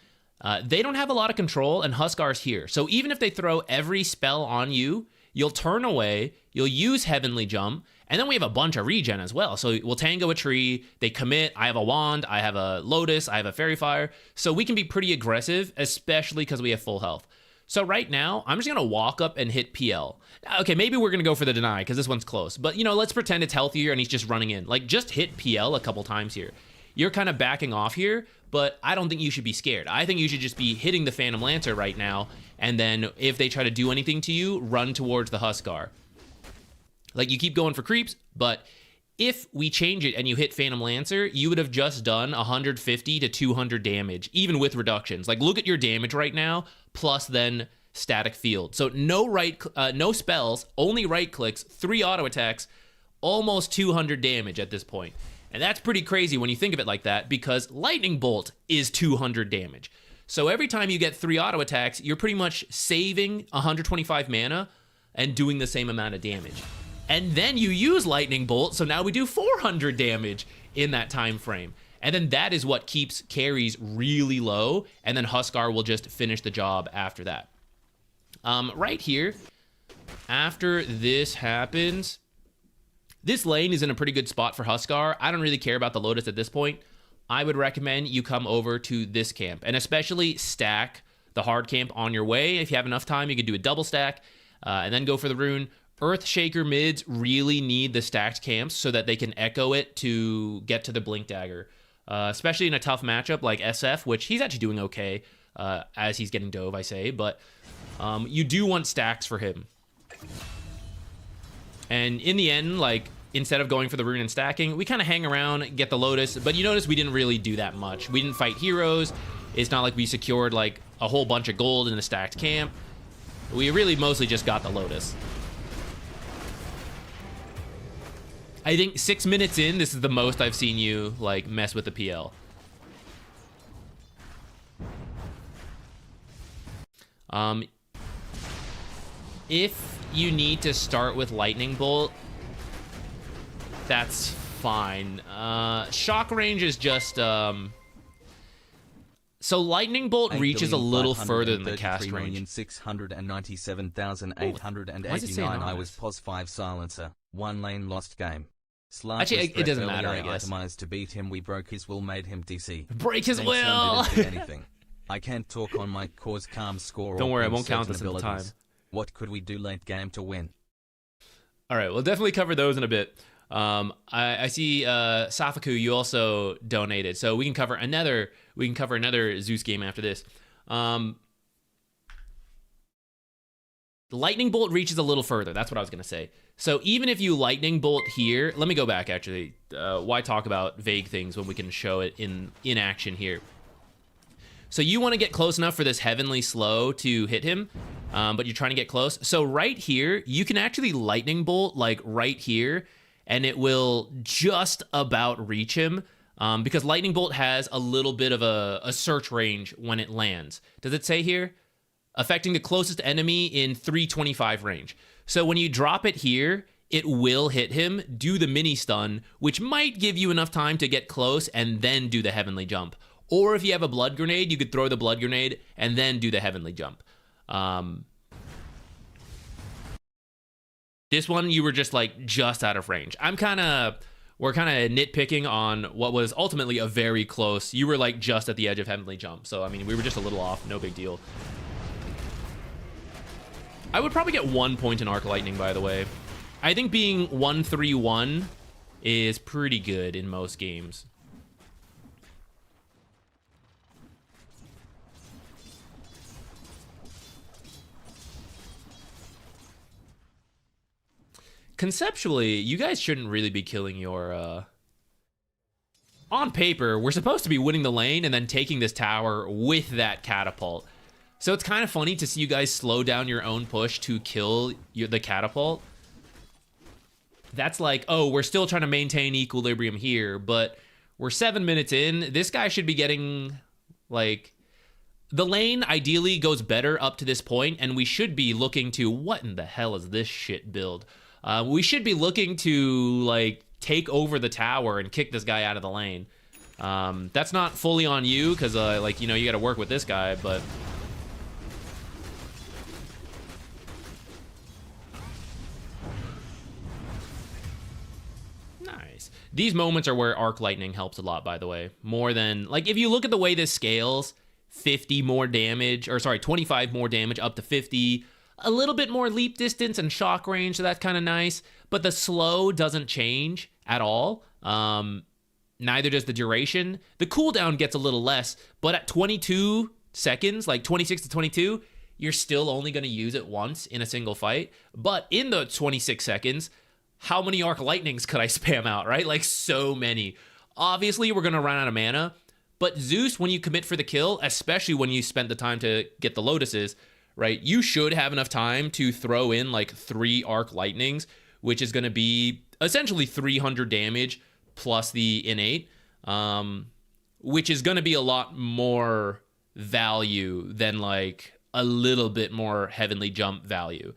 They don't have a lot of control, and Huskar's here. So even if they throw every spell on you, you'll turn away, you'll use Heavenly Jump, and then we have a bunch of regen as well. So we'll tango a tree, they commit, I have a wand, I have a Lotus, I have a Fairy Fire. So we can be pretty aggressive, especially because we have full health. So right now, I'm just going to walk up and hit PL. Okay, maybe we're going to go for the deny because this one's close. But, you know, let's pretend it's healthier and he's just running in. Like, just hit PL a couple times here. You're kind of backing off here, but I don't think you should be scared. I think you should just be hitting the Phantom Lancer right now, and then if they try to do anything to you, run towards the Huskar. Like, you keep going for creeps, but if we change it and you hit Phantom Lancer, you would have just done 150 to 200 damage, even with reductions. Like, look at your damage right now, plus then static field. So no spells, only right clicks, 3 auto attacks, almost 200 damage at this point. And that's pretty crazy when you think of it like that, because Lightning Bolt is 200 damage. So every time you get 3 auto attacks, you're pretty much saving 125 mana and doing the same amount of damage. And then you use Lightning Bolt, so now we do 400 damage in that time frame. And then that is what keeps carries really low, and then Huskar will just finish the job after that. Right here, after this happens, this lane is in a pretty good spot for Huskar. I don't really care about the Lotus at this point. I would recommend you come over to this camp, and especially stack the hard camp on your way. If you have enough time, you could do a double stack, and then go for the rune. Earthshaker mids really need the stacked camps so that they can echo it to get to the Blink Dagger. Especially in a tough matchup like SF, which he's actually doing okay as he's getting dove, I say. But you do want stacks for him. And in the end, like, instead of going for the rune and stacking, we kind of hang around, get the Lotus. But you notice we didn't really do that much. We didn't fight heroes. It's not like we secured, like, a whole bunch of gold in a stacked camp. We really mostly just got the Lotus. I think 6 minutes in, this is the most I've seen you, like, mess with the PL. If you need to start with Lightning Bolt, that's fine. Shock range is just, so Lightning Bolt reaches a little further than the cast range. 697,889. I was pos 5 silencer. 1 lane lost game. Actually, it doesn't matter, I guess. Itemized to beat him, we broke his will, made him DC. Break his will! Anything. I can't talk on my cause calm score. Don't worry, I won't count this at the time. What could we do late game to win? All right, we'll definitely cover those in a bit. I see Safaku, you also donated, so we can cover another Zeus game after this. Lightning Bolt reaches a little further. That's what I was gonna say. So even if you Lightning Bolt here, let me go back actually. Why talk about vague things when we can show it in action here? So you want to get close enough for this Heavenly Slow to hit him, but you're trying to get close. So right here, you can actually Lightning Bolt, like right here, and it will just about reach him, because Lightning Bolt has a little bit of a search range when it lands. Does it say here? Affecting the closest enemy in 325 range. So when you drop it here, it will hit him, do the mini stun, which might give you enough time to get close and then do the Heavenly Jump. Or if you have a blood grenade, you could throw the blood grenade and then do the Heavenly Jump. This one, you were just like just out of range. We're kind of nitpicking on what was ultimately a very close. You were like just at the edge of Heavenly Jump. So, I mean, we were just a little off. No big deal. I would probably get 1 point in Arc Lightning, by the way. I think being 1-3-1 is pretty good in most games. Conceptually, you guys shouldn't really be killing your, on paper, we're supposed to be winning the lane and then taking this tower with that catapult. So it's kind of funny to see you guys slow down your own push to kill the catapult. That's like, oh, we're still trying to maintain equilibrium here, but we're 7 minutes in. This guy should be getting, like... The lane ideally goes better up to this point, and we should be looking to... What in the hell is this shit build? We should be looking to, like, take over the tower and kick this guy out of the lane. That's not fully on you, because, like, you know, you got to work with this guy, but... Nice. These moments are where Arc Lightning helps a lot, by the way. More than... Like, if you look at the way this scales, 50 more damage, or sorry, 25 more damage up to 50... A little bit more leap distance and shock range, so that's kind of nice. But the slow doesn't change at all. Neither does the duration. The cooldown gets a little less, but at 22 seconds, like 26 to 22, you're still only going to use it once in a single fight. But in the 26 seconds, how many Arc Lightnings could I spam out, right? Like, so many. Obviously, we're going to run out of mana. But Zeus, when you commit for the kill, especially when you spent the time to get the Lotuses... Right, you should have enough time to throw in like 3 Arc Lightnings, which is going to be essentially 300 damage plus the innate, which is going to be a lot more value than like a little bit more Heavenly Jump value.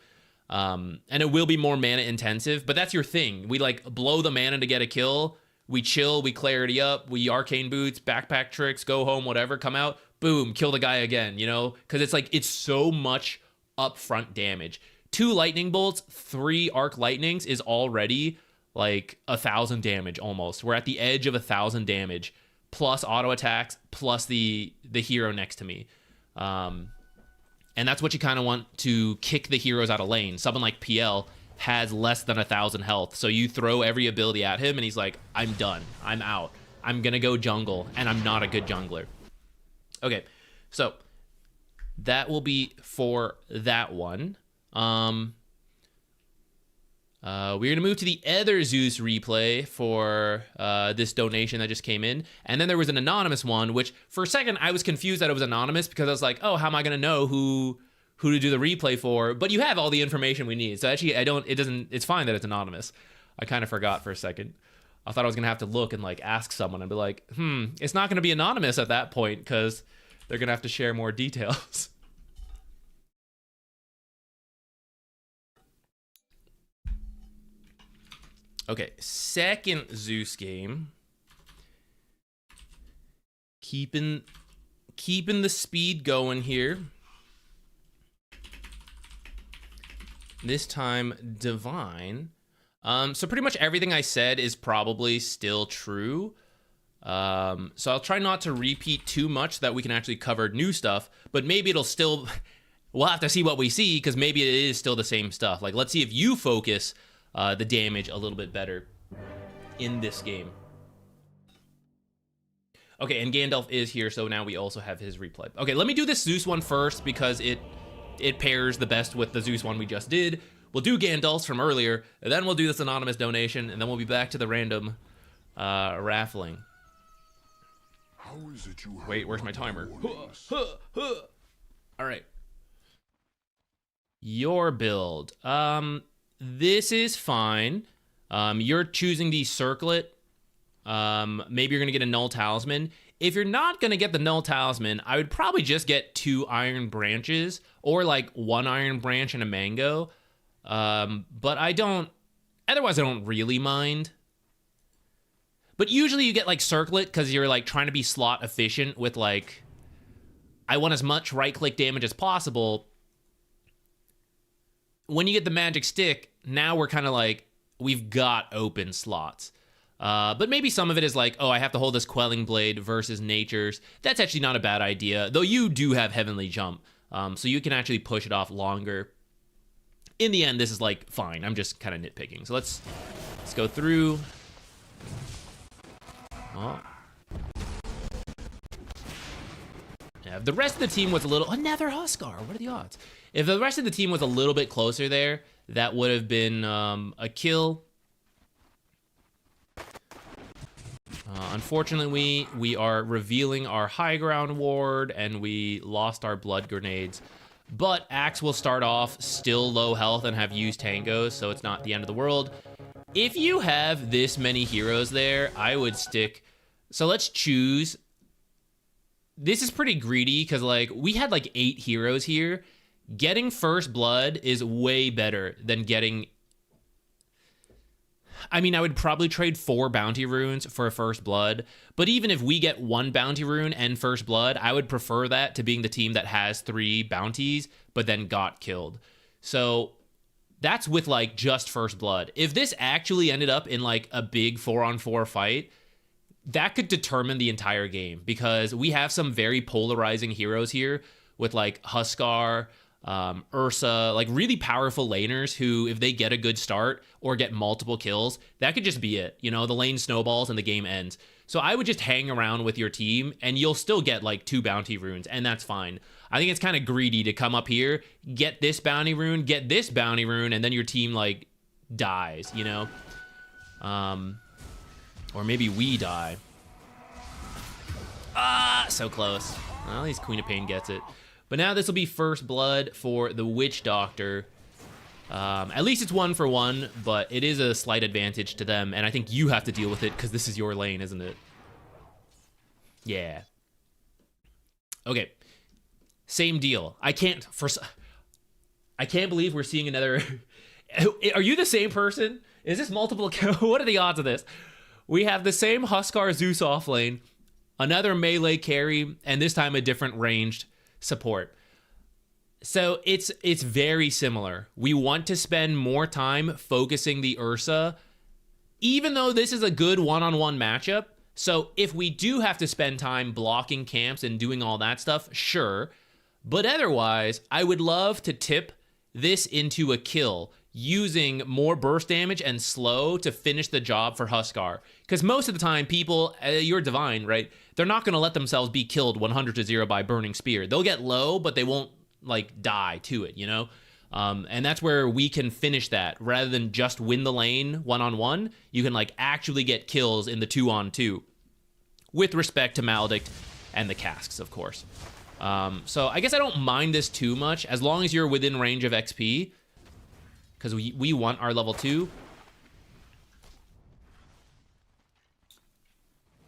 And it will be more mana intensive, but that's your thing. We like blow the mana to get a kill. We chill, we clarity up, we arcane boots, backpack tricks, go home, whatever, come out. Boom, kill the guy again, you know? Because it's like, it's so much upfront damage. 2 lightning bolts, 3 arc lightnings is already like 1,000 damage almost. We're at the edge of 1,000 damage, plus auto attacks, plus the hero next to me. And that's what you kind of want to kick the heroes out of lane. Someone like PL has less than 1,000 health. So you throw every ability at him and he's like, I'm done, I'm out. I'm gonna go jungle, and I'm not a good jungler. Okay, so that will be for that one. We're going to move to the other Zeus replay for this donation that just came in. And then there was an anonymous one, which for a second I was confused that it was anonymous because I was like, oh, how am I going to know who to do the replay for? But you have all the information we need. So actually, it's fine that it's anonymous. I kind of forgot for a second. I thought I was going to have to look and like ask someone and be like, it's not going to be anonymous at that point because they're going to have to share more details. Okay, second Zeus game. Keeping the speed going here. This time, Divine. So pretty much everything I said is probably still true. So I'll try not to repeat too much so that we can actually cover new stuff, but maybe it'll still... We'll have to see what we see, because maybe it is still the same stuff. Like, let's see if you focus the damage a little bit better in this game. Okay, and Gandalf is here, so now we also have his replay. Okay, let me do this Zeus one first, because it pairs the best with the Zeus one we just did. We'll do Gandalf's from earlier, and then we'll do this anonymous donation, and then we'll be back to the random raffling. How is it you Wait, where's my timer? All right. Your build. This is fine. You're choosing the circlet. Maybe you're gonna get a null talisman. If you're not gonna get the null talisman, I would probably just get 2 iron branches, or like 1 iron branch and a mango. But otherwise I don't really mind. But usually you get like circlet because you're like trying to be slot efficient with like, I want as much right click damage as possible. When you get the magic stick, now we're kind of like, we've got open slots. But maybe some of it is like, oh, I have to hold this Quelling Blade versus Nature's. That's actually not a bad idea, though you do have Heavenly Jump, so you can actually push it off longer. In the end, this is like, fine, I'm just kind of nitpicking. So let's go through. Oh. Yeah, if the rest of the team was a little... Another Huskar, what are the odds? If the rest of the team was a little bit closer there, that would have been a kill. Unfortunately, we are revealing our high ground ward, and we lost our blood grenades. But Axe will start off still low health and have used tangos, so it's not the end of the world. If you have this many heroes there, I would stick... So let's choose... This is pretty greedy, because like we had like 8 heroes here. Getting first blood is way better than getting... I mean, I would probably trade 4 bounty runes for a first blood, but even if we get 1 bounty rune and first blood, I would prefer that to being the team that has 3 bounties, but then got killed. So that's with like just first blood. If this actually ended up in like a big 4-on-4 fight, that could determine the entire game, because we have some very polarizing heroes here with like Huskar, Ursa, like really powerful laners who, if they get a good start or get multiple kills, that could just be it. You know, the lane snowballs and the game ends. So I would just hang around with your team and you'll still get like 2 bounty runes, and that's fine. I think it's kind of greedy to come up here, get this bounty rune, get this bounty rune, and then your team like dies, you know? Or maybe we die. Ah, so close. Well, at least Queen of Pain gets it. But now this will be first blood for the Witch Doctor. At least it's 1 for 1, but it is a slight advantage to them, and I think you have to deal with it because this is your lane, isn't it? Yeah. Okay. Same deal. I can't believe we're seeing another... Are you the same person? Is this multiple... What are the odds of this? We have the same Huskar Zeus off lane, another melee carry, and this time a different ranged support. So it's very similar. We want to spend more time focusing the Ursa, even though this is a good one-on-one matchup. So if we do have to spend time blocking camps and doing all that stuff, sure. But otherwise, I would love to tip this into a kill, using more burst damage and slow to finish the job for Huskar. Because most of the time, people, you're Divine, right? They're not going to let themselves be killed 100-0 by Burning Spear. They'll get low, but they won't, like, die to it, you know? And that's where we can finish that. Rather than just win the lane one-on-one, you can like actually get kills in the 2-on-2. With respect to Maledict and the casks, of course. So I guess I don't mind this too much, as long as you're within range of XP. Because we want our level 2.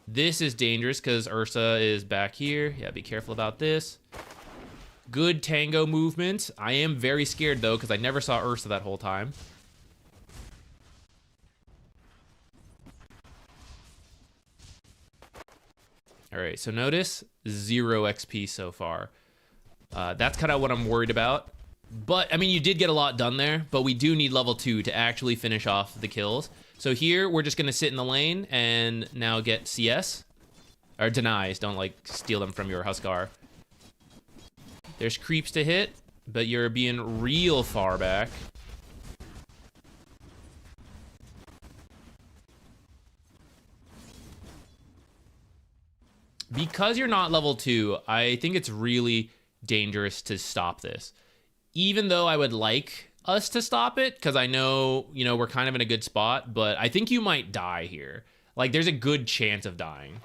This is dangerous because Ursa is back here. Yeah, be careful about this. Good tango movement. I am very scared, though, because I never saw Ursa that whole time. All right, so notice 0 XP so far. That's kind of what I'm worried about. But, I mean, you did get a lot done there, but we do need level 2 to actually finish off the kills. So here, we're just going to sit in the lane and now get CS. Or denies, don't, like, steal them from your Huskar. There's creeps to hit, but you're being real far back. Because you're not level 2, I think it's really dangerous to stop this. Even though I would like us to stop it, because I know, you know, we're kind of in a good spot, but I think you might die here. Like, there's a good chance of dying.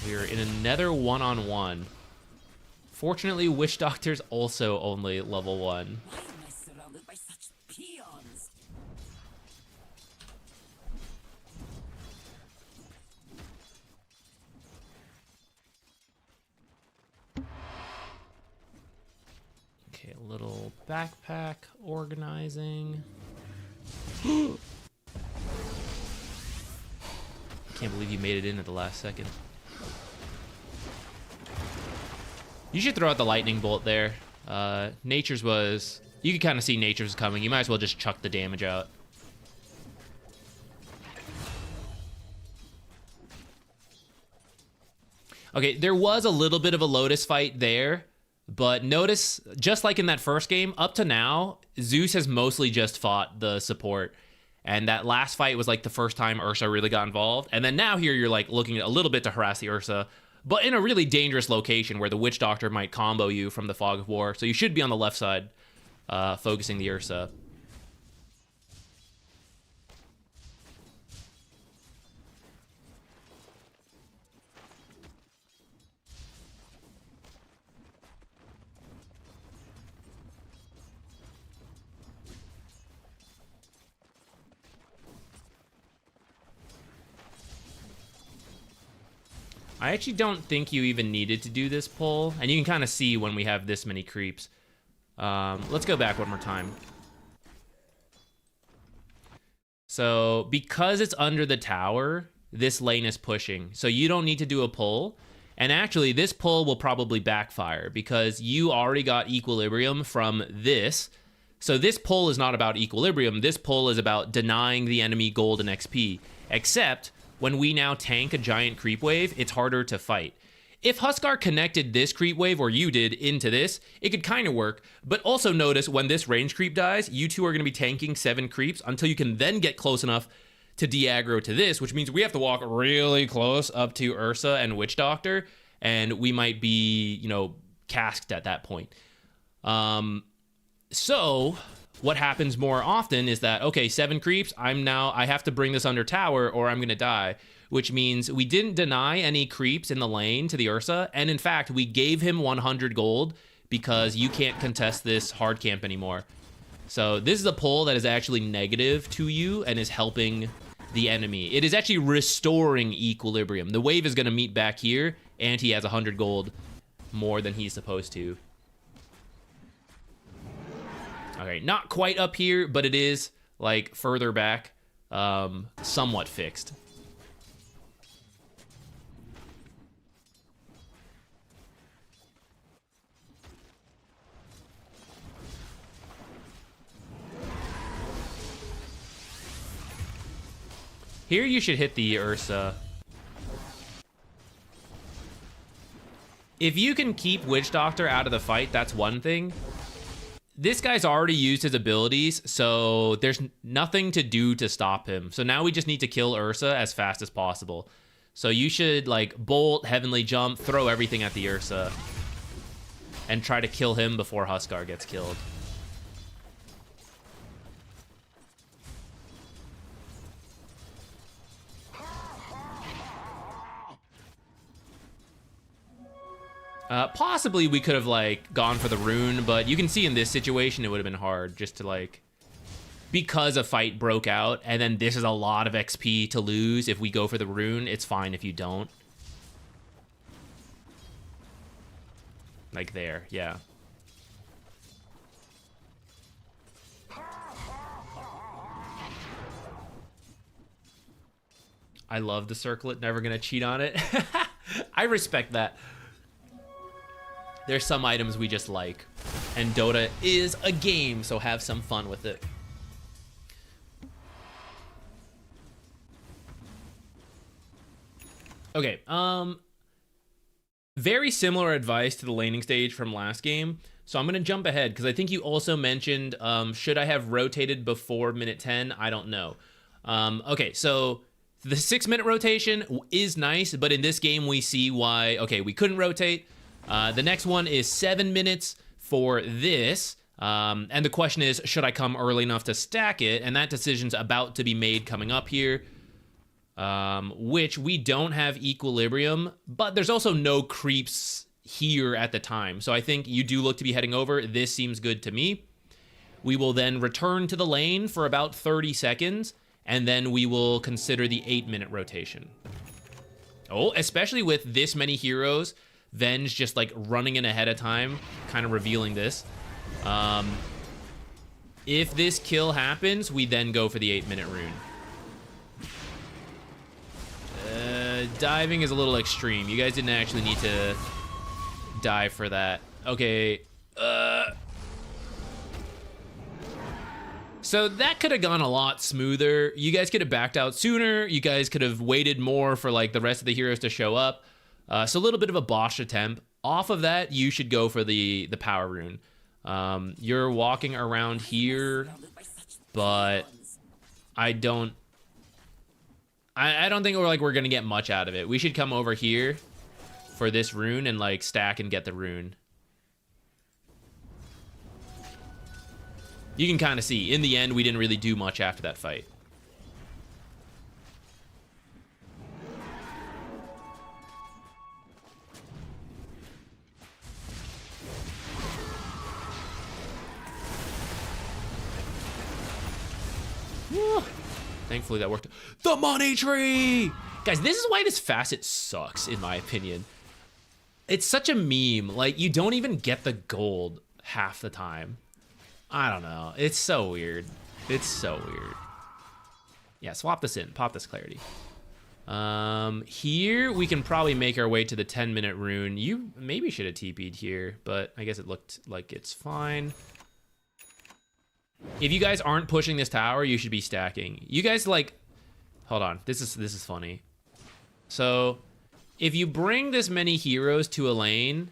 We're in another one-on-one. Fortunately, Witch Doctor's also only level 1. Why am I surrounded by such peons? Okay, a little backpack organizing. Can't believe you made it in at the last second. You should throw out the lightning bolt there. Nature's was... You could kind of see Nature's coming. You might as well just chuck the damage out. Okay, there was a little bit of a Lotus fight there. But notice, just like in that first game, up to now, Zeus has mostly just fought the support. And that last fight was like the first time Ursa really got involved. And then now here you're like looking at a little bit to harass the Ursa, but in a really dangerous location where the Witch Doctor might combo you from the Fog of War. So you should be on the left side, focusing the Ursa. I actually don't think you even needed to do this pull, and you can kind of see when we have this many creeps. Let's go back one more time. So, because it's under the tower, this lane is pushing. So you don't need to do a pull. And actually, this pull will probably backfire, because you already got equilibrium from this. So this pull is not about equilibrium. This pull is about denying the enemy gold and XP. Except... when we now tank a giant creep wave, it's harder to fight. If Huskar connected this creep wave, or you did, into this, it could kind of work, but also notice when this range creep dies, you two are going to be tanking 7 creeps until you can then get close enough to de-aggro to this, which means we have to walk really close up to Ursa and Witch Doctor, and we might be, you know, casked at that point. So... what happens more often is that, okay, 7 creeps, I have to bring this under tower or I'm gonna die, which means we didn't deny any creeps in the lane to the Ursa, and in fact, we gave him 100 gold because you can't contest this hard camp anymore. So this is a pull that is actually negative to you and is helping the enemy. It is actually restoring equilibrium. The wave is gonna meet back here, and he has 100 gold more than he's supposed to. Okay, not quite up here, but it is, like, further back, somewhat fixed. Here you should hit the Ursa. If you can keep Witch Doctor out of the fight, that's one thing. This guy's already used his abilities, so there's nothing to do to stop him. So now we just need to kill Ursa as fast as possible. So you should like bolt, heavenly jump, throw everything at the Ursa, and try to kill him before Huskar gets killed. Possibly we could have like gone for the rune, but you can see in this situation it would have been hard just to like, because a fight broke out and then this is a lot of XP to lose. If we go for the rune, it's fine if you don't. Like there, yeah. I love the circlet, never gonna cheat on it. I respect that. There's some items we just like, and Dota is a game, so have some fun with it. Okay, very similar advice to the laning stage from last game, so I'm gonna jump ahead because I think you also mentioned, should I have rotated before minute 10? I don't know. Okay, so the 6-minute rotation is nice, but in this game we see why, okay, we couldn't rotate. The next one is 7 minutes for this, and the question is, should I come early enough to stack it? And that decision's about to be made coming up here, which we don't have equilibrium, but there's also no creeps here at the time. So I think you do look to be heading over. This seems good to me. We will then return to the lane for about 30 seconds, and then we will consider the 8-minute rotation. Oh, especially with this many heroes, Venge just like running in ahead of time, kind of revealing this. If this kill happens, we then go for the 8-minute rune. Diving is a little extreme. You guys didn't actually need to dive for that. Okay. So that could have gone a lot smoother. You guys could have backed out sooner. You guys could have waited more for like the rest of the heroes to show up. So a little bit of a botched attempt. Off of that, you should go for the power rune. You're walking around here, but I don't think we're gonna get much out of it. We should come over here for this rune and like stack and get the rune. You can kind of see in the end we didn't really do much after that fight. Thankfully that worked. The money tree! Guys, this is why this facet sucks, in my opinion. It's such a meme. Like, you don't even get the gold half the time. I don't know. It's so weird. It's so weird. Yeah, swap this in. Pop this clarity. Here, we can probably make our way to the 10-minute rune. You maybe should have TP'd here, but I guess it looked like it's fine. If you guys aren't pushing this tower, you should be stacking. You guys like, hold on, this is funny. So, if you bring this many heroes to a lane,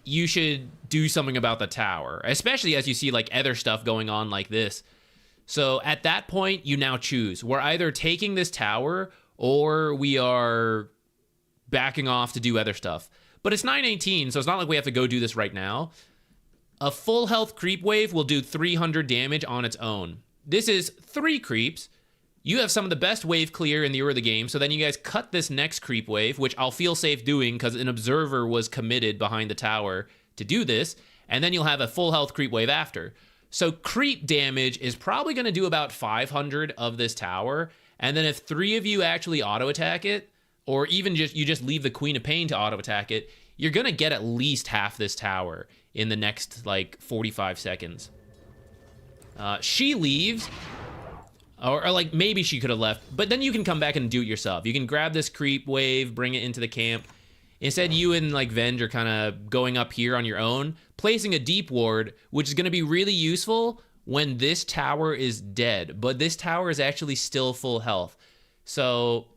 you should do something about the tower, especially as you see like other stuff going on like this. So at that point, you now choose. We're either taking this tower or we are backing off to do other stuff. But it's 9:18, so it's not like we have to go do this right now. A full health creep wave will do 300 damage on its own. This is 3 creeps. You have some of the best wave clear in the early game, so then you guys cut this next creep wave, which I'll feel safe doing because an observer was committed behind the tower to do this, and then you'll have a full health creep wave after. So creep damage is probably going to do about 500 of this tower, and then if 3 of you actually auto-attack it, or even you just leave the Queen of Pain to auto-attack it, you're going to get at least half this tower in the next, like, 45 seconds. She leaves, or like, maybe she could have left, but then you can come back and do it yourself. You can grab this creep wave, bring it into the camp. Instead, you and, like, Venge are kind of going up here on your own, placing a deep ward, which is going to be really useful when this tower is dead, but this tower is actually still full health. So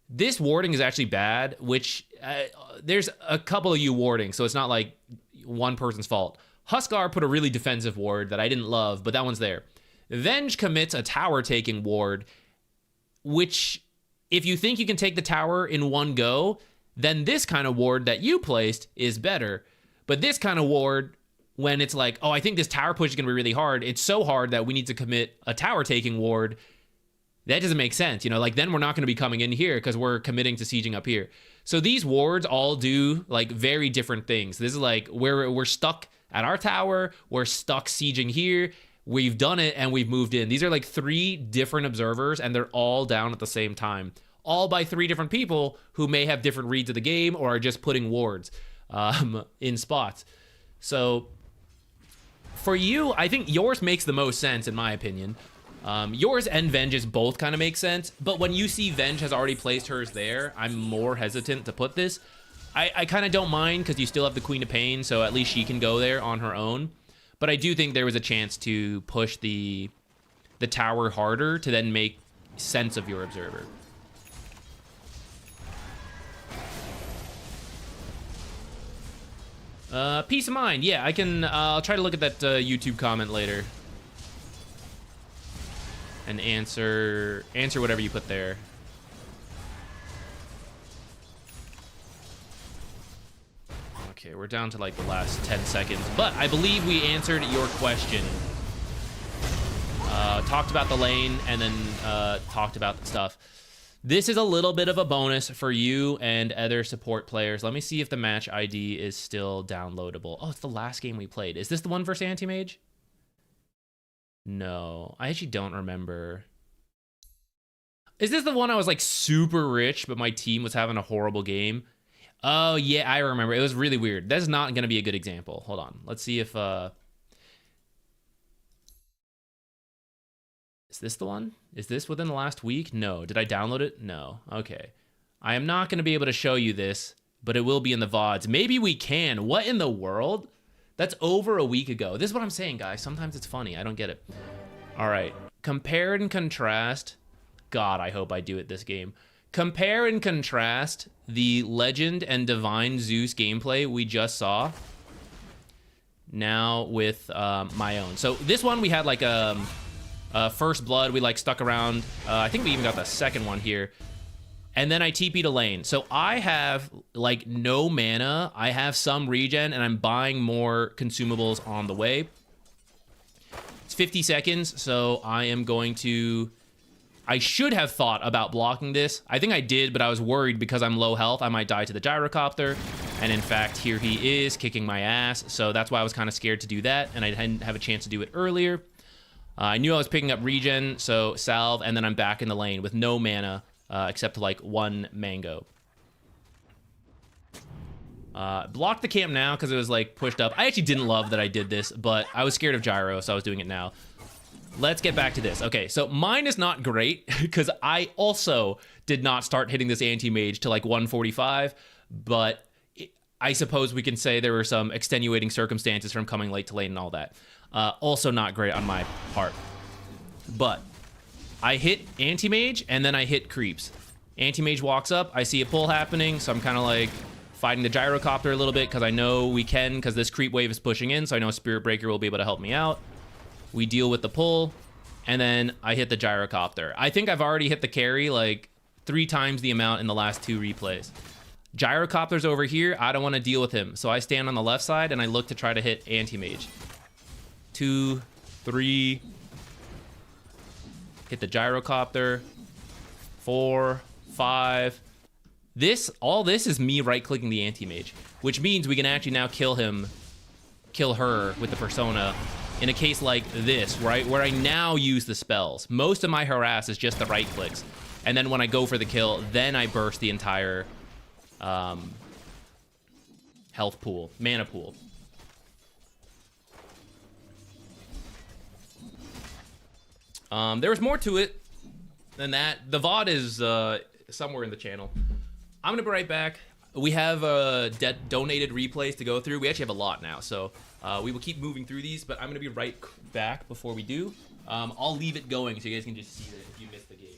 this warding is actually bad, which there's a couple of you warding, so it's not like one person's fault. Huskar put a really defensive ward that I didn't love, but that one's there. Venge commits a tower taking ward, which If you think you can take the tower in one go, then this kind of ward that you placed is better. But this kind of ward, when it's like, oh, I think this tower push is going to be really hard. It's so hard that we need to commit a tower taking ward. That doesn't make sense. You know, like then we're not going to be coming in here because we're committing to sieging up here. So these wards all do like very different things. This is like where we're stuck at our tower. We're stuck sieging here. We've done it and we've moved in. These are like 3 different observers and they're all down at the same time. All by 3 different people who may have different reads of the game or are just putting wards in spots. So for you, I think yours makes the most sense in my opinion. Yours and Venge's both kind of make sense, but when you see Venge has already placed hers there, I'm more hesitant to put this. I kind of don't mind because you still have the Queen of Pain, so at least she can go there on her own. But I do think there was a chance to push the tower harder to then make sense of your observer. Peace of mind. Yeah, I can. I'll try to look at that YouTube comment later and answer whatever you put there. Okay, we're down to like the last 10 seconds, but I believe we answered your question. Talked about the lane and then talked about the stuff. This is a little bit of a bonus for you and other support players. Let me see if the match ID is still downloadable. Oh, it's the last game we played. Is this the one versus Anti-Mage? No, I actually don't remember. Is this the one I was like super rich, but my team was having a horrible game? Oh, yeah, I remember. It was really weird. That's not going to be a good example. Hold on. Let's see if... Is this the one? Is this within the last week? No. Did I download it? No. Okay. I am not going to be able to show you this, but it will be in the VODs. Maybe we can. What in the world? That's over a week ago. This is what I'm saying, guys. Sometimes it's funny. I don't get it. All right. Compare and contrast. God, I hope I do it this game. Compare and contrast the Legend and Divine Zeus gameplay we just saw now with my own. So this one we had like First Blood. We like stuck around. I think we even got the second one here. And then I TP'd a lane. So I have like no mana. I have some regen and I'm buying more consumables on the way. It's 50 seconds. So I am going to... I should have thought about blocking this. I think I did, but I was worried because I'm low health. I might die to the gyrocopter. And in fact, here he is kicking my ass. So that's why I was kind of scared to do that. And I didn't have a chance to do it earlier. I knew I was picking up regen, so salve, and then I'm back in the lane with no mana, except like 1 mango. Blocked the camp now because it was like pushed up. I actually didn't love that I did this, but I was scared of gyro, so I was doing it now. Let's get back to this. Okay, so mine is not great because I also did not start hitting this anti-mage to like 145, but I suppose we can say there were some extenuating circumstances from coming late to lane and all that. Also not great on my part. But I hit anti-mage and then I hit creeps. Anti-mage walks up, I see a pull happening, so I'm kind of like fighting the gyrocopter a little bit because I know we can because this creep wave is pushing in, so I know Spirit Breaker will be able to help me out. We deal with the pull, and then I hit the gyrocopter. I think I've already hit the carry like 3 times the amount in the last 2 replays. Gyrocopter's over here. I don't want to deal with him, so I stand on the left side and I look to try to hit anti-mage. 2, 3. Hit the gyrocopter. 4, 5. All this is me right-clicking the anti-mage, which means we can actually now kill her with the persona in a case like this, right, where I now use the spells. Most of my harass is just the right clicks, and then when I go for the kill, then I burst the entire health pool, mana pool. There was more to it than that. The VOD is somewhere in the channel. I'm gonna be right back. We have donated replays to go through. We actually have a lot now, so we will keep moving through these, but I'm gonna be right back before we do. I'll leave it going so you guys can just see that if you missed the game.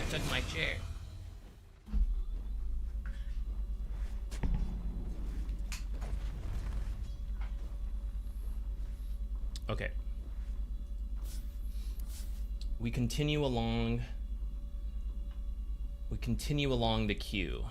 took my chair. Okay. We continue along the queue.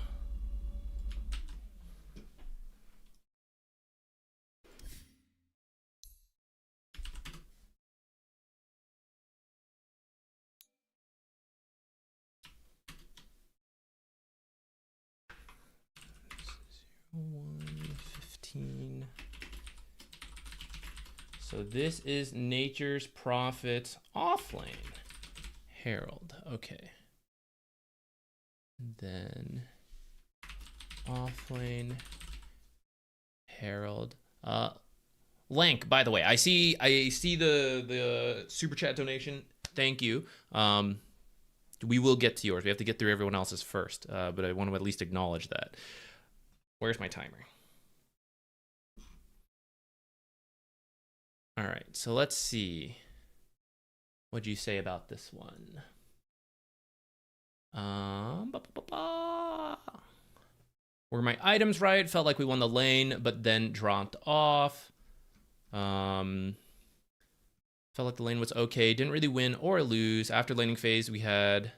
So this is Nature's Prophet offlane. Herald, okay. Then offlane Herald. Lank, by the way, I see the super chat donation. Thank you. We will get to yours. We have to get through everyone else's first, but I want to at least acknowledge that. Where's my timer? All right, so let's see. What'd you say about this one? Were my items right? Felt like we won the lane, but then dropped off. Felt like the lane was okay. Didn't really win or lose. After laning phase, we had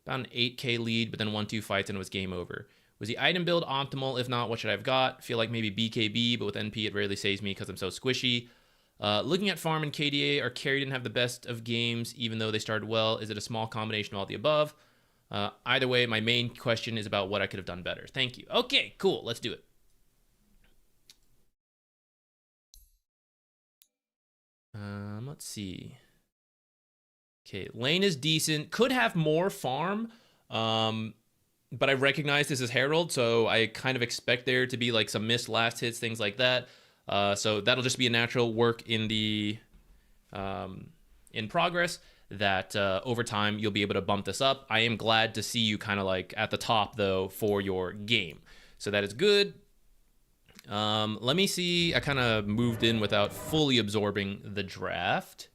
about an 8k lead, but then 1-2 fights and it was game over. Was the item build optimal? If not, what should I have got? Feel like maybe BKB, but with NP, it rarely saves me because I'm so squishy. Looking at farm and KDA, our carry didn't have the best of games, even though they started well. Is it a small combination of all the above? Either way, my main question is about what I could have done better. Thank you. Okay, cool. Let's do it. Let's see. Okay, lane is decent. Could have more farm, but I recognize this is Herald, so I kind of expect there to be like some missed last hits, things like that. So that'll just be a natural work in the in progress that over time you'll be able to bump this up. I am glad to see you kind of like at the top though for your game. So that is good. Let me see. I kind of moved in without fully absorbing the draft.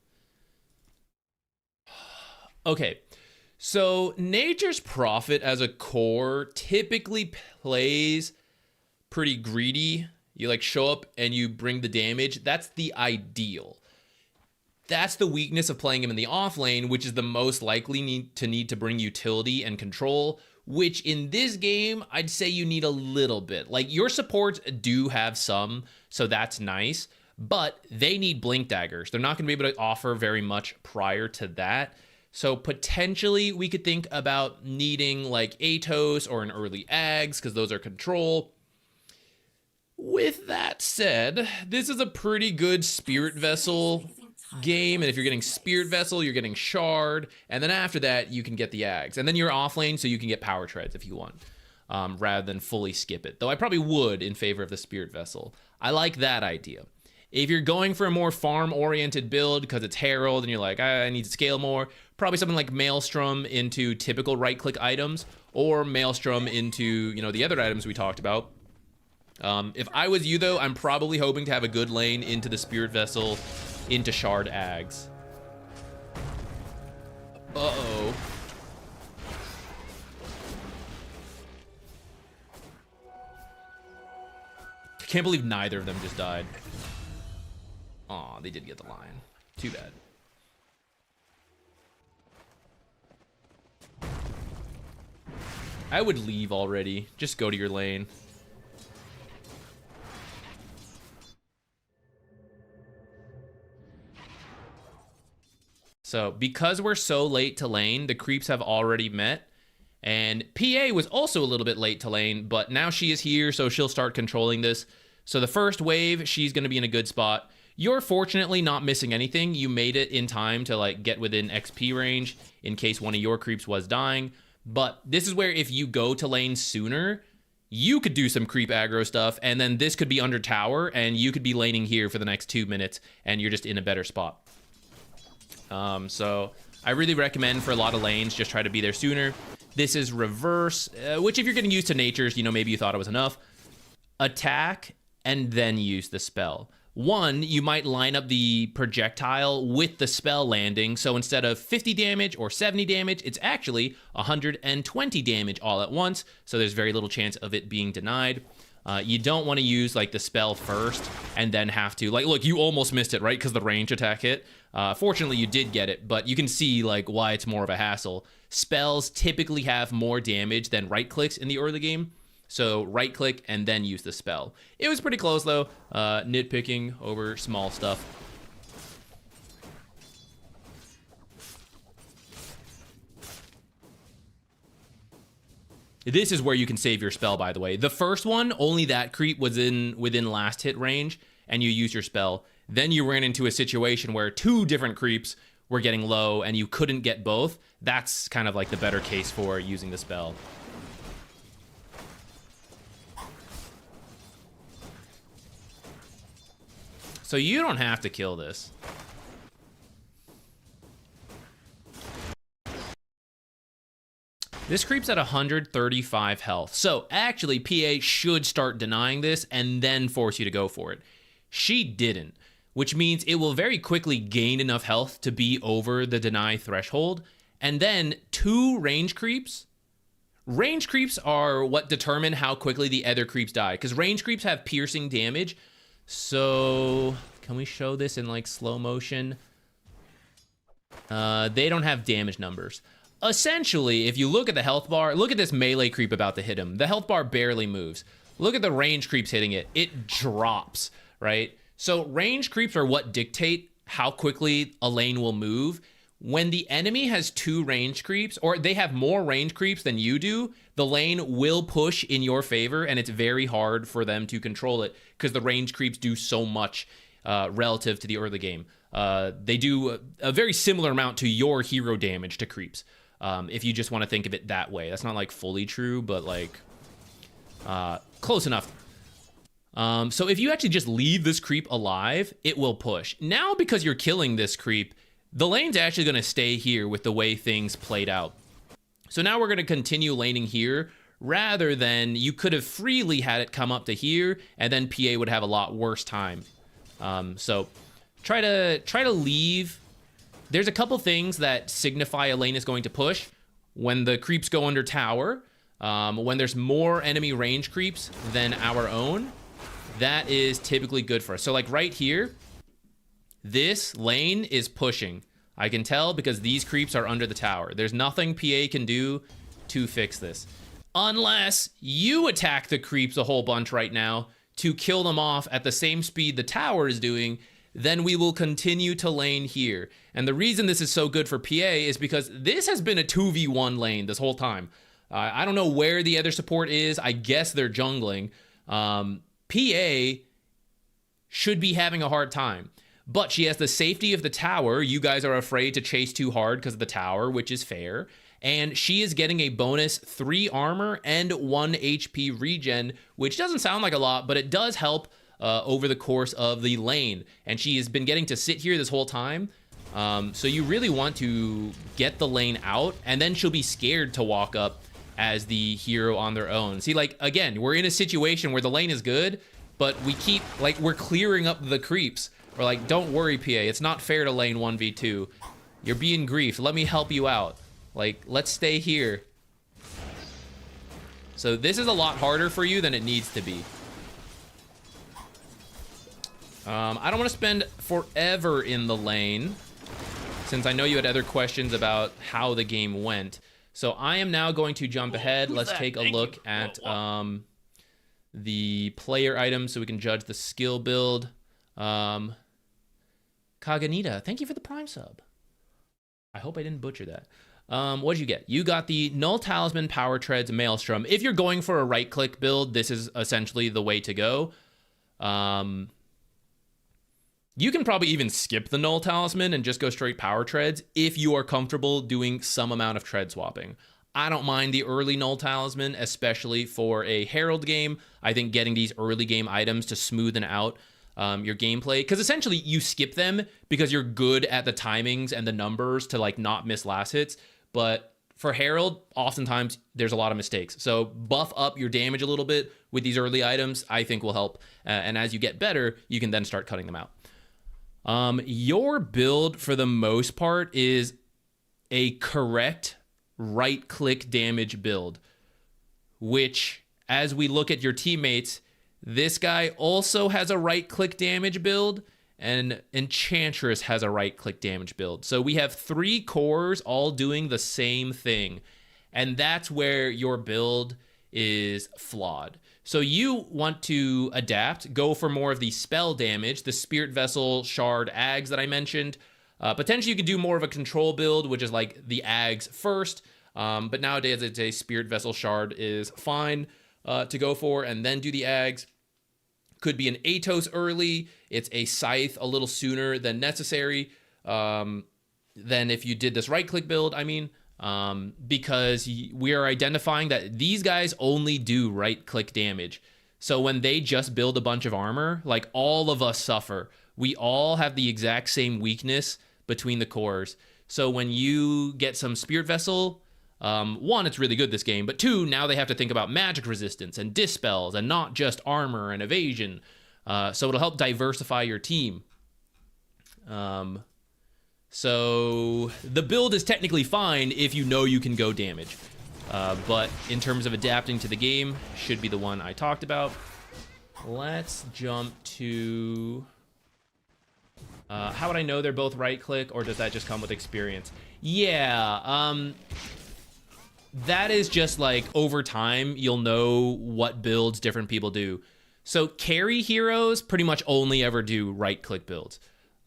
Okay. So Nature's Prophet as a core typically plays pretty greedy. You like show up and you bring the damage. That's the ideal. That's the weakness of playing him in the off lane, which is the most likely need to bring utility and control, which in this game, I'd say you need a little bit. Like your supports do have some, so that's nice, but they need blink daggers. They're not gonna be able to offer very much prior to that. So potentially we could think about needing like Atos or an early Ags, because those are control. With that said, this is a pretty good Spirit Vessel game, and if you're getting Spirit Vessel, you're getting Shard, and then after that, you can get the Ags. And then you're off lane, so you can get Power Treads if you want, rather than fully skip it. Though I probably would in favor of the Spirit Vessel. I like that idea. If you're going for a more farm-oriented build, because it's Herald, and you're like, I need to scale more, probably something like Maelstrom into typical right-click items, or Maelstrom into, you know, the other items we talked about. If I was you, though, I'm probably hoping to have a good lane into the Spirit Vessel, into Shard Ags. Uh-oh. I can't believe neither of them just died. Aw, they did get the line. Too bad. I would leave already. Just go to your lane. So, because we're so late to lane, the creeps have already met. And PA was also a little bit late to lane, but now she is here, so she'll start controlling this. So the first wave, she's going to be in a good spot. You're fortunately not missing anything. You made it in time to like get within XP range in case one of your creeps was dying. But this is where if you go to lane sooner, you could do some creep aggro stuff, and then this could be under tower, and you could be laning here for the next 2 minutes, and you're just in a better spot. So I really recommend for a lot of lanes, just try to be there sooner. This is reverse, which if you're getting used to natures, you know, maybe you thought it was enough. Attack and then use the spell. One, you might line up the projectile with the spell landing, so instead of 50 damage or 70 damage, it's actually 120 damage all at once, so there's very little chance of it being denied. You don't want to use like the spell first and then have to, like, look, you almost missed it, right? Because the range attack hit. Fortunately, you did get it, but you can see like why it's more of a hassle. Spells typically have more damage than right clicks in the early game. So right click and then use the spell. It was pretty close though, nitpicking over small stuff. This is where you can save your spell, by the way. The first one, only that creep was within last hit range, and you use your spell. Then you ran into a situation where 2 different creeps were getting low, and you couldn't get both. That's kind of like the better case for using the spell. So you don't have to kill this. This creep's at 135 health. So actually, PA should start denying this and then force you to go for it. She didn't, which means it will very quickly gain enough health to be over the deny threshold. And then 2 range creeps. Range creeps are what determine how quickly the other creeps die, because range creeps have piercing damage. So can we show this in like slow motion? They don't have damage numbers. Essentially, if you look at the health bar, look at this melee creep about to hit him. The health bar barely moves. Look at the range creeps hitting it. It drops, right? So range creeps are what dictate how quickly a lane will move. When the enemy has 2 range creeps, or they have more range creeps than you do, the lane will push in your favor, and it's very hard for them to control it because the range creeps do so much relative to the early game. They do a very similar amount to your hero damage to creeps. If you just want to think of it that way. That's not like fully true, but like close enough. So if you actually just leave this creep alive, it will push. Now, because you're killing this creep, the lane's actually going to stay here with the way things played out. So now we're going to continue laning here, rather than you could have freely had it come up to here, and then PA would have a lot worse time. So try to leave. There's a couple things that signify a lane is going to push. When the creeps go under tower, when there's more enemy range creeps than our own, that is typically good for us. So like right here, this lane is pushing. I can tell because these creeps are under the tower. There's nothing PA can do to fix this. Unless you attack the creeps a whole bunch right now to kill them off at the same speed the tower is doing, then we will continue to lane here. And the reason this is so good for PA is because this has been a 2v1 lane this whole time. I don't know where the other support is. I guess they're jungling. PA should be having a hard time. But she has the safety of the tower. You guys are afraid to chase too hard because of the tower, which is fair. And she is getting a bonus 3 armor and 1 HP regen, which doesn't sound like a lot, but it does help over the course of the lane. And she has been getting to sit here this whole time. So you really want to get the lane out, and then she'll be scared to walk up as the hero on their own. See, like, again, we're in a situation where the lane is good, but we keep, like, we're clearing up the creeps. We're like, don't worry, PA. It's not fair to lane 1v2. You're being griefed. Let me help you out. Like, let's stay here. So this is a lot harder for you than it needs to be. I don't want to spend forever in the lane, since I know you had other questions about how the game went. So I am now going to jump ahead. Let's take a look at the player items so we can judge the skill build. Kaganita, thank you for the Prime sub. I hope I didn't butcher that. What did you get? You got the Null Talisman, Power Treads, Maelstrom. If you're going for a right-click build, this is essentially the way to go. You can probably even skip the Null Talisman and just go straight Power Treads if you are comfortable doing some amount of tread swapping. I don't mind the early Null Talisman, especially for a Herald game. I think getting these early game items to smoothen out your gameplay, because essentially you skip them because you're good at the timings and the numbers to like not miss last hits. But For Herald, oftentimes there's a lot of mistakes. So buff up your damage a little bit with these early items, I think will help. And as you get better, you can then start cutting them out. Your build, for the most part, is a correct right-click damage build, which, as we look at your teammates, this guy also has a right-click damage build, and Enchantress has a right-click damage build. So we have 3 cores all doing the same thing, and that's where your build is flawed. So you want to adapt, go for more of the spell damage, the Spirit Vessel, Shard, Ags that I mentioned. Potentially you could do more of a control build, which is like the Ags first, but nowadays I'd say Spirit Vessel, Shard is fine to go for, and then do the Ags. Could be an Atos early. It's a Scythe a little sooner than necessary. Than if you did this right-click build, I mean, because we are identifying that these guys only do right-click damage. So when they just build a bunch of armor, like all of us suffer. We all have the exact same weakness between the cores. So when you get some Spirit Vessel, 1, it's really good this game, but 2, now they have to think about magic resistance and dispels and not just armor and evasion. So it'll help diversify your team. So the build is technically fine if you know you can go damage. But in terms of adapting to the game, should be the one I talked about. Let's jump to... how would I know they're both right-click, or does that just come with experience? Yeah, that is just like over time, you'll know what builds different people do. So carry heroes pretty much only ever do right-click builds.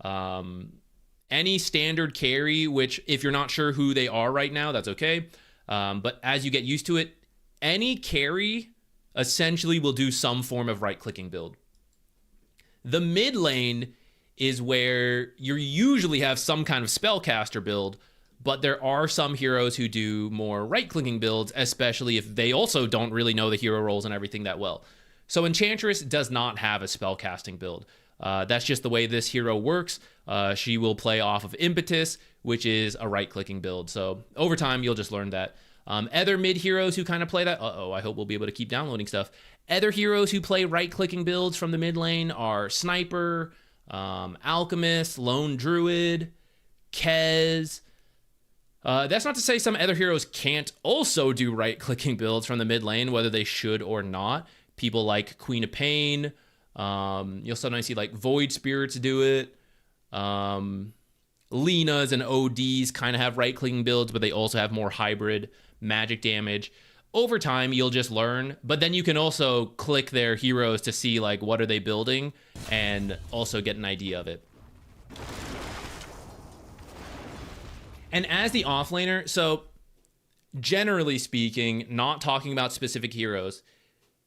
Any standard carry, which if you're not sure who they are right now, that's okay. But as you get used to it, any carry essentially will do some form of right-clicking build. The mid lane is where you usually have some kind of spellcaster build, but there are some heroes who do more right-clicking builds, especially if they also don't really know the hero roles and everything that well. So Enchantress does not have a spellcasting build. That's just the way this hero works. She will play off of Impetus, which is a right-clicking build. So over time, you'll just learn that. Other mid heroes who kind of play that, I hope we'll be able to keep downloading stuff. Other heroes who play right-clicking builds from the mid lane are Sniper, Alchemist, Lone Druid, Kez. That's not to say some other heroes can't also do right-clicking builds from the mid lane, whether they should or not. People like Queen of Pain. You'll sometimes see like Void Spirits do it. Lena's and ODs kind of have right-clicking builds, but they also have more hybrid magic damage. Over time, you'll just learn, but then you can also click their heroes to see like what are they building and also get an idea of it. And as the offlaner, so generally speaking, not talking about specific heroes,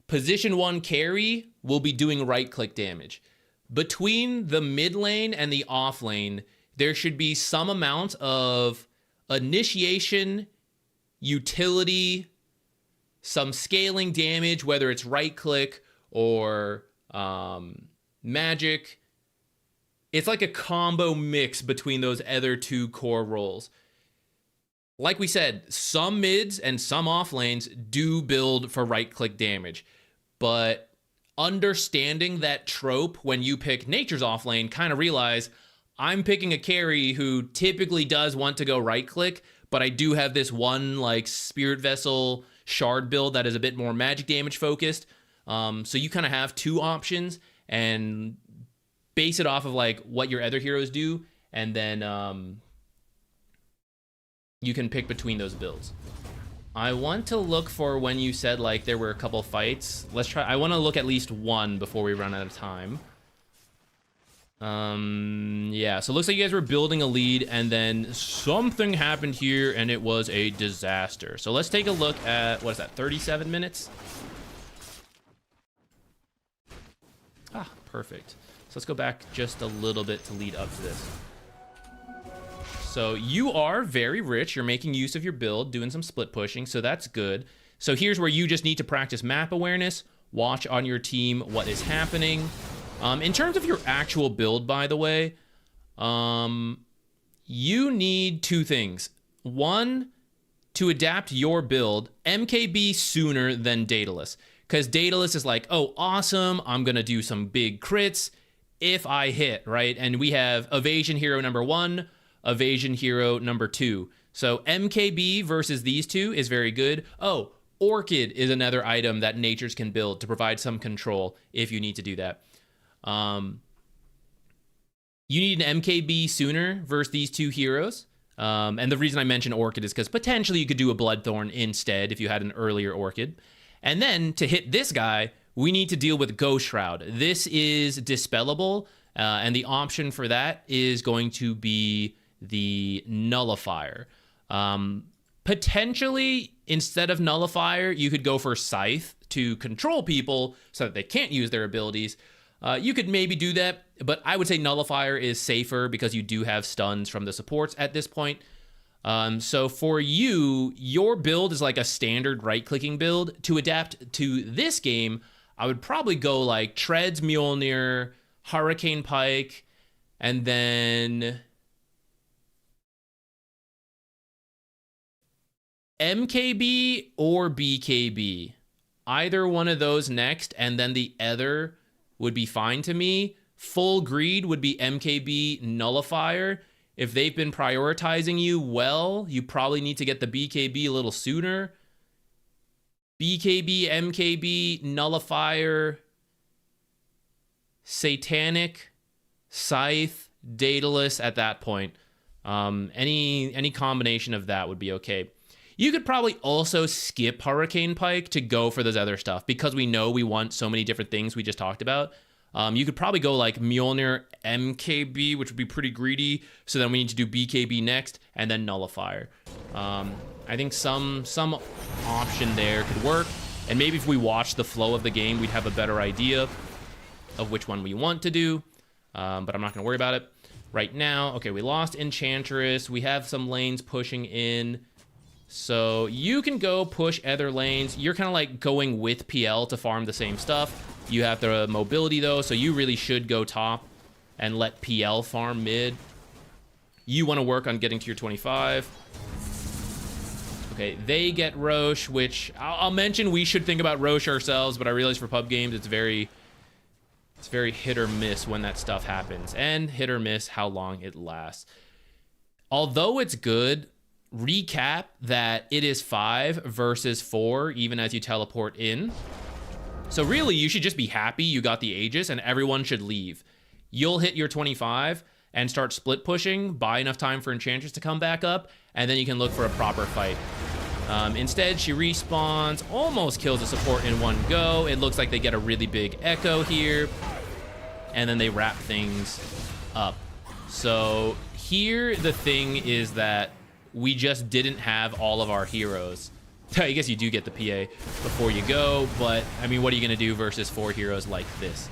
position 1 carry will be doing right-click damage. Between the mid lane and the off lane, there should be some amount of initiation, utility, some scaling damage, whether it's right-click or magic. It's like a combo mix between those other 2 core roles. Like we said, some mids and some off lanes do build for right-click damage, but understanding that trope when you pick Nature's off lane, kind of realize I'm picking a carry who typically does want to go right-click, but I do have this one like Spirit Vessel Shard build that is a bit more magic damage focused. So you kind of have 2 options and base it off of like what your other heroes do, and then you can pick between those builds. I want to look for when you said like there were a couple fights. Let's try. I want to look at least one before we run out of time. Yeah, so it looks like you guys were building a lead and then something happened here and it was a disaster. So let's take a look at, what is that, 37 minutes? Ah, perfect. So let's go back just a little bit to lead up to this. So you are very rich. You're making use of your build, doing some split pushing, so that's good. So here's where you just need to practice map awareness, watch on your team what is happening. In terms of your actual build, by the way, you need 2 things. 1, to adapt your build, MKB sooner than Daedalus. Because Daedalus is like, oh, awesome, I'm going to do some big crits if I hit, right? And we have Evasion Hero number 1, Evasion Hero number 2. So MKB versus these two is very good. Oh, Orchid is another item that natures can build to provide some control if you need to do that. You need an MKB sooner versus these two heroes. And the reason I mention Orchid is because potentially you could do a Bloodthorn instead if you had an earlier Orchid. And then to hit this guy, we need to deal with Ghost Shroud. This is dispellable, and the option for that is going to be the Nullifier. Potentially, instead of Nullifier, you could go for Scythe to control people so that they can't use their abilities. You could maybe do that, but I would say Nullifier is safer because you do have stuns from the supports at this point. So for you, your build is like a standard right-clicking build. To adapt to this game, I would probably go like Treads, Mjolnir, Hurricane Pike, and then MKB or BKB. Either one of those next, and then the other would be fine to me. Full Greed would be MKB Nullifier. If they've been prioritizing you well, you probably need to get the BKB a little sooner. BKB, MKB, Nullifier, Satanic, Scythe, Daedalus at that point. Any combination of that would be okay. You could probably also skip Hurricane Pike to go for those other stuff because we know we want so many different things we just talked about. You could probably go like Mjolnir MKB, which would be pretty greedy. So then we need to do BKB next and then Nullifier. I think some option there could work. And maybe if we watch the flow of the game, we'd have a better idea of which one we want to do. But I'm not going to worry about it right now. Okay, we lost Enchantress. We have some lanes pushing in. So you can go push other lanes. You're kind of like going with PL to farm the same stuff. You have the mobility though, so you really should go top and let PL farm mid. You want to work on getting to your 25. Okay, they get Roche, which I'll mention we should think about Roche ourselves, but I realize for pub games it's very hit or miss when that stuff happens, and hit or miss how long it lasts. Although it's good, recap that it is 5 versus 4 even as you teleport in. So really you should just be happy you got the Aegis and everyone should leave. You'll hit your 25 and start split pushing, buy enough time for Enchantress to come back up, and then you can look for a proper fight. Instead she respawns, almost kills the support in one go. It looks like they get a really big echo here, and then they wrap things up. So here the thing is that we just didn't have all of our heroes. I guess you do get the PA before you go, but I mean, what are you gonna do versus 4 heroes like this?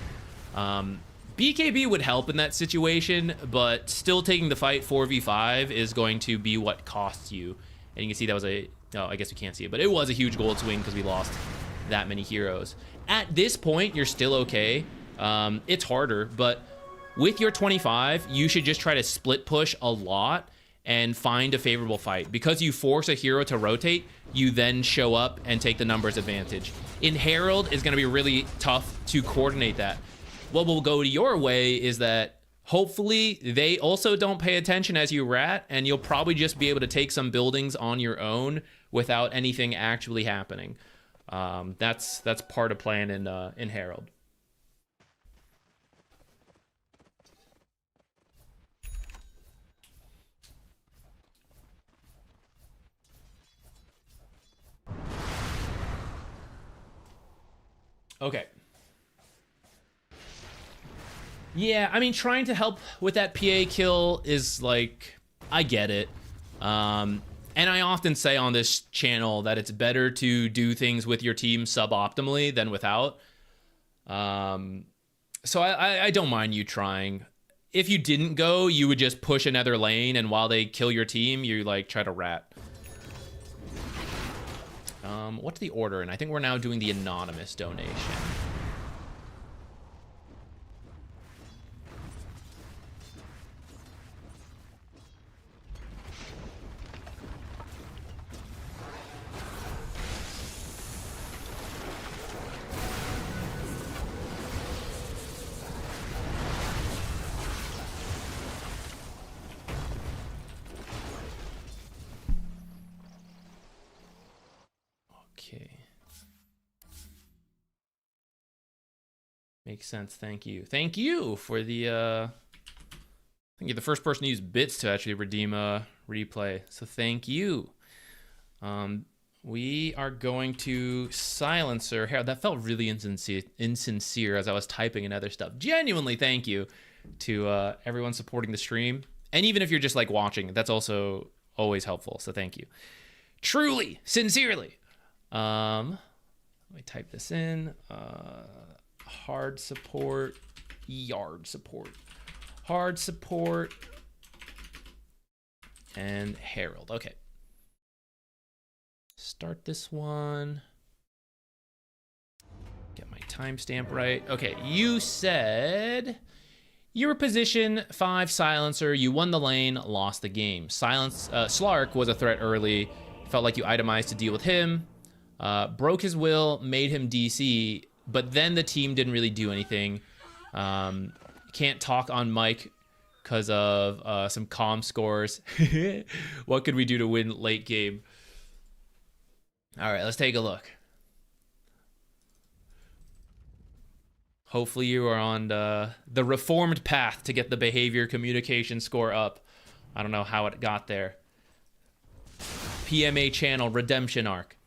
BKB would help in that situation, but still taking the fight 4v5 is going to be what costs you. And you can see that was no, I guess we can't see it, but it was a huge gold swing because we lost that many heroes. At this point, you're still okay. It's harder, but with your 25, you should just try to split push a lot and find a favorable fight. Because you force a hero to rotate, you then show up and take the numbers advantage. In Herald, it's going to be really tough to coordinate that. What will go to your way is that hopefully they also don't pay attention as you rat, and you'll probably just be able to take some buildings on your own without anything actually happening. That's part of playing in Herald. Okay. Yeah, I mean, trying to help with that PA kill is like, I get it. And I often say on this channel that it's better to do things with your team suboptimally than without. So I don't mind you trying. If you didn't go, you would just push another lane, and while they kill your team, you like try to rat. What's the order? And I think we're now doing the anonymous donation. Okay. Makes sense. Thank you. Thank you for the I think you're the first person to use bits to actually redeem a replay. So thank you. We are going to Silencer. Herald, that felt really insincere as I was typing and other stuff. Genuinely thank you to everyone supporting the stream. And even if you're just like watching, that's also always helpful. So thank you. Truly, sincerely. Let me type this in. Hard support, yard support, hard support, and Herald. Okay. Start this one. Get my timestamp right. Okay, you said you were position 5 Silencer. You won the lane, lost the game. Slark was a threat early. Felt like you itemized to deal with him. Broke his will, made him DC. But then the team didn't really do anything. Can't talk on mic because of some comm scores. What could we do to win late game? All right, let's take a look. Hopefully you are on the reformed path to get the behavior communication score up. I don't know how it got there. PMA channel redemption arc.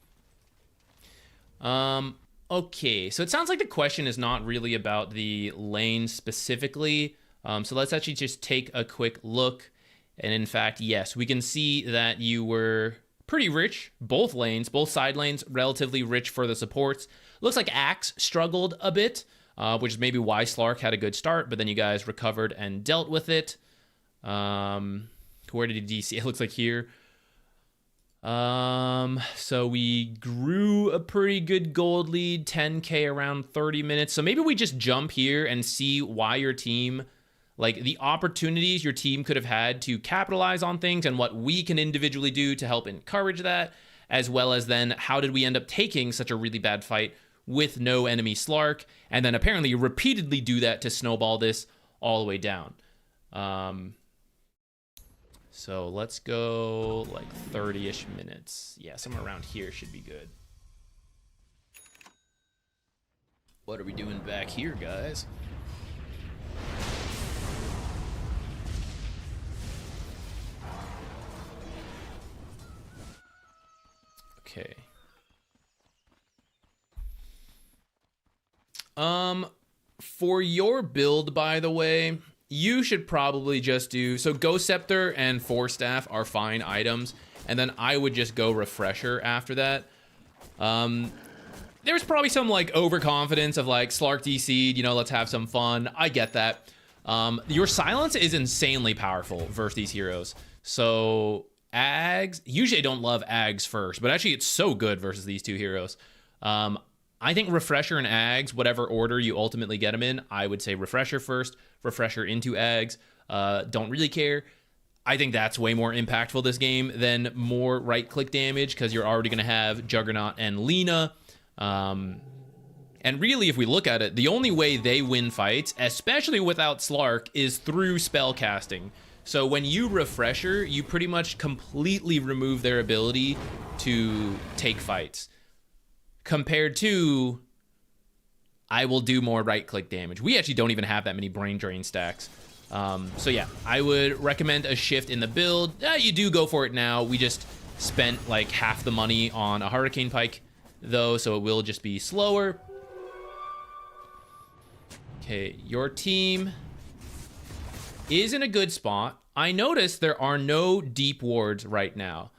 Okay, so it sounds like the question is not really about the lane specifically. So let's actually just take a quick look. And in fact, yes, we can see that you were pretty rich. Both lanes, both side lanes, relatively rich for the supports. Looks like Axe struggled a bit, which is maybe why Slark had a good start, but then you guys recovered and dealt with it. Where did he DC? It looks like here. So we grew a pretty good gold lead, 10k around 30 minutes. So maybe we just jump here and see why your team, like the opportunities your team could have had to capitalize on things and what we can individually do to help encourage that, as well as then how did we end up taking such a really bad fight with no enemy Slark, and then apparently repeatedly do that to snowball this all the way down. So let's go like 30-ish minutes. Yeah, somewhere around here should be good. What are we doing back here, guys? Okay. For your build, by the way, you should probably just do, so Ghost Scepter and Force Staff are fine items, and then I would just go Refresher after that. There's probably some like overconfidence of like Slark DC'd, you know, let's have some fun. I get that. Your silence is insanely powerful versus these heroes. So Ags, usually I don't love Ags first, but actually it's so good versus these two heroes. I think Refresher and Ags, whatever order you ultimately get them in, I would say Refresher first, Refresher into Ags. Don't really care. I think that's way more impactful this game than more right-click damage because you're already going to have Juggernaut and Lena. And really, if we look at it, the only way they win fights, especially without Slark, is through spell casting. So when you Refresher, you pretty much completely remove their ability to take fights. Compared to, I will do more right-click damage. We actually don't even have that many brain drain stacks. So yeah, I would recommend a shift in the build. You do go for it now. We just spent like half the money on a Hurricane Pike, though, so it will just be slower. Okay, your team is in a good spot. I noticed there are no deep wards right now.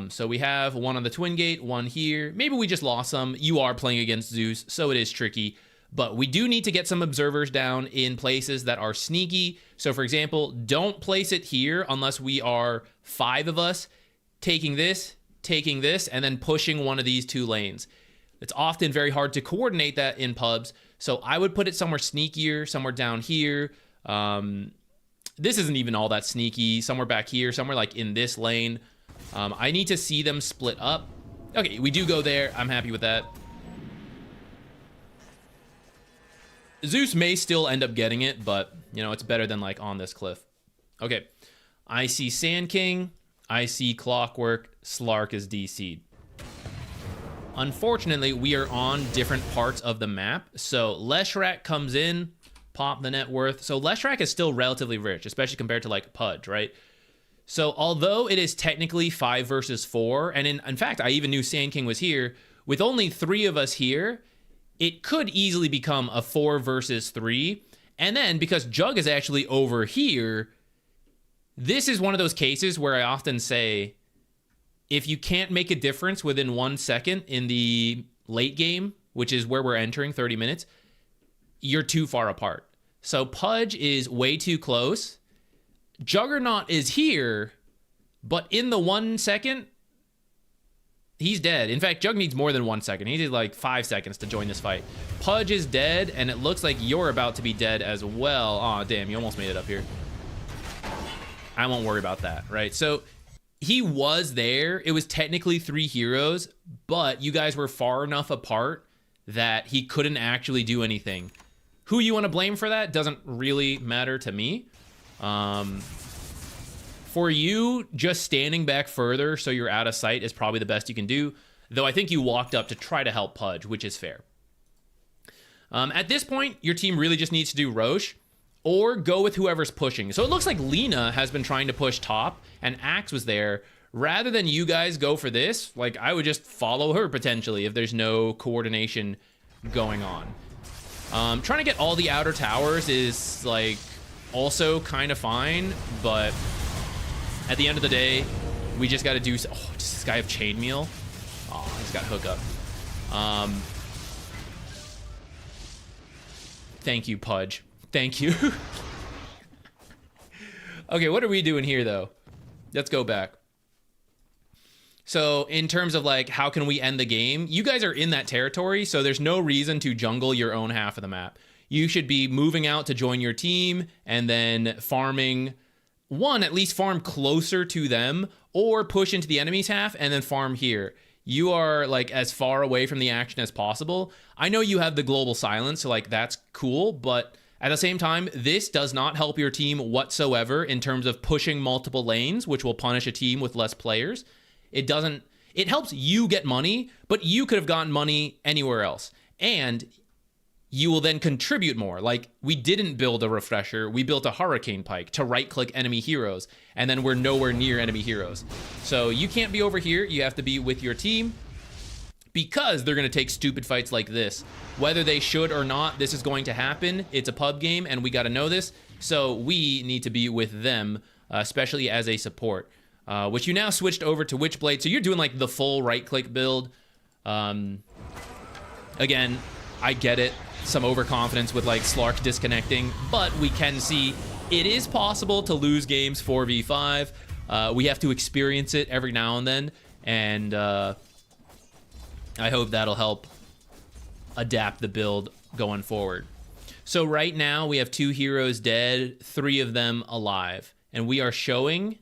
So we have one on the Twin Gate, one here. Maybe we just lost some. You are playing against Zeus, so it is tricky. But we do need to get some observers down in places that are sneaky. So for example, don't place it here unless we are 5 of us taking this, and then pushing one of these 2 lanes. It's often very hard to coordinate that in pubs. So I would put it somewhere sneakier, somewhere down here. This isn't even all that sneaky. Somewhere back here, somewhere like in this lane. I need to see them split up. Okay, we do go there. I'm happy with that. Zeus may still end up getting it, but, you know, it's better than, like, on this cliff. Okay. I see Sand King. I see Clockwork. Slark is DC'd. Unfortunately, we are on different parts of the map. So Leshrac comes in, pop the net worth. So Leshrac is still relatively rich, especially compared to like Pudge, right? So although it is technically 5 versus 4, and in fact, I even knew Sand King was here, with only 3 of us here, it could easily become a 4 versus 3. And then because Jug is actually over here, this is one of those cases where I often say, if you can't make a difference within 1 second in the late game, which is where we're entering 30 minutes, you're too far apart. So Pudge is way too close. Juggernaut is here, but in the 1 second, he's dead. In fact, Jug needs more than 1 second. He needed like 5 seconds to join this fight. Pudge is dead, and it looks like you're about to be dead as well. Aw, damn, you almost made it up here. I won't worry about that, right? So he was there. It was technically 3 heroes, but you guys were far enough apart that he couldn't actually do anything. Who you want to blame for that doesn't really matter to me. For you, just standing back further so you're out of sight is probably the best you can do, though I think you walked up to try to help Pudge, which is fair. At this point, your team really just needs to do Roche or go with whoever's pushing. So it looks like Lena has been trying to push top and Axe was there. Rather than you guys go for this, like I would just follow her potentially if there's no coordination going on. Trying to get all the outer towers is like also kind of fine, but at the end of the day, we just got to do. Oh, does this guy have chainmail? Oh, he's got hookup. Thank you, Pudge. Thank you. Okay, what are we doing here though? Let's go back. So in terms of like, how can we end the game? You guys are in that territory, so there's no reason to jungle your own half of the map. You should be moving out to join your team and then farming. One, at least farm closer to them or push into the enemy's half and then farm here. You are like as far away from the action as possible. I know you have the global silence, so like that's cool, but at the same time, this does not help your team whatsoever in terms of pushing multiple lanes, which will punish a team with less players. It helps you get money, but you could have gotten money anywhere else. And you will then contribute more. Like, we didn't build a refresher, we built a hurricane pike to right-click enemy heroes, and then we're nowhere near enemy heroes. So you can't be over here, you have to be with your team, because they're going to take stupid fights like this. Whether they should or not, this is going to happen. It's a pub game, and we got to know this, so we need to be with them, especially as a support. Which you now switched over to Witchblade, so you're doing like the full right-click build. Again, I get it. Some overconfidence with like Slark disconnecting, but we can see it is possible to lose games 4v5. We have to experience it every now and then, and I hope that'll help adapt the build going forward. So right now we have 2 heroes dead, 3 of them alive, and we are showing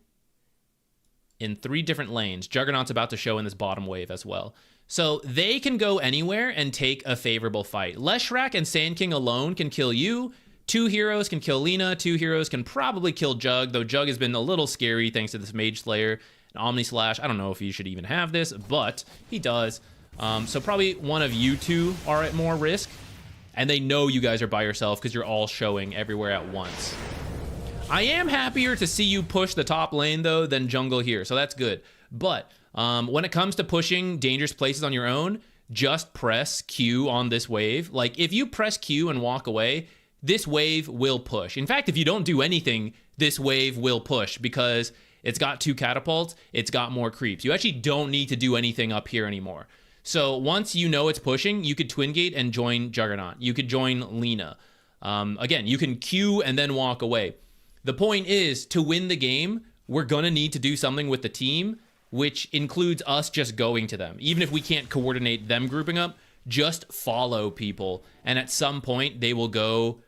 in 3 different lanes. Juggernaut's about to show in this bottom wave as well. So they can go anywhere and take a favorable fight. Leshrac and Sand King alone can kill you. 2 heroes can kill Lena. 2 heroes can probably kill Jug, though Jug has been a little scary thanks to this Mage Slayer and Omni Slash. I don't know if you should even have this, but he does. So probably one of you 2 are at more risk. And they know you guys are by yourself because you're all showing everywhere at once. I am happier to see you push the top lane, though, than jungle here, so that's good. But when it comes to pushing dangerous places on your own, just press Q on this wave. Like, if you press Q and walk away, this wave will push. In fact, if you don't do anything, this wave will push because it's got 2 catapults, it's got more creeps. You actually don't need to do anything up here anymore. So once you know it's pushing, you could Twin Gate and join Juggernaut. You could join Lena. Again, you can Q and then walk away. The point is, to win the game, we're going to need to do something with the team, which includes us just going to them. Even if we can't coordinate them grouping up, just follow people. And at some point, they will go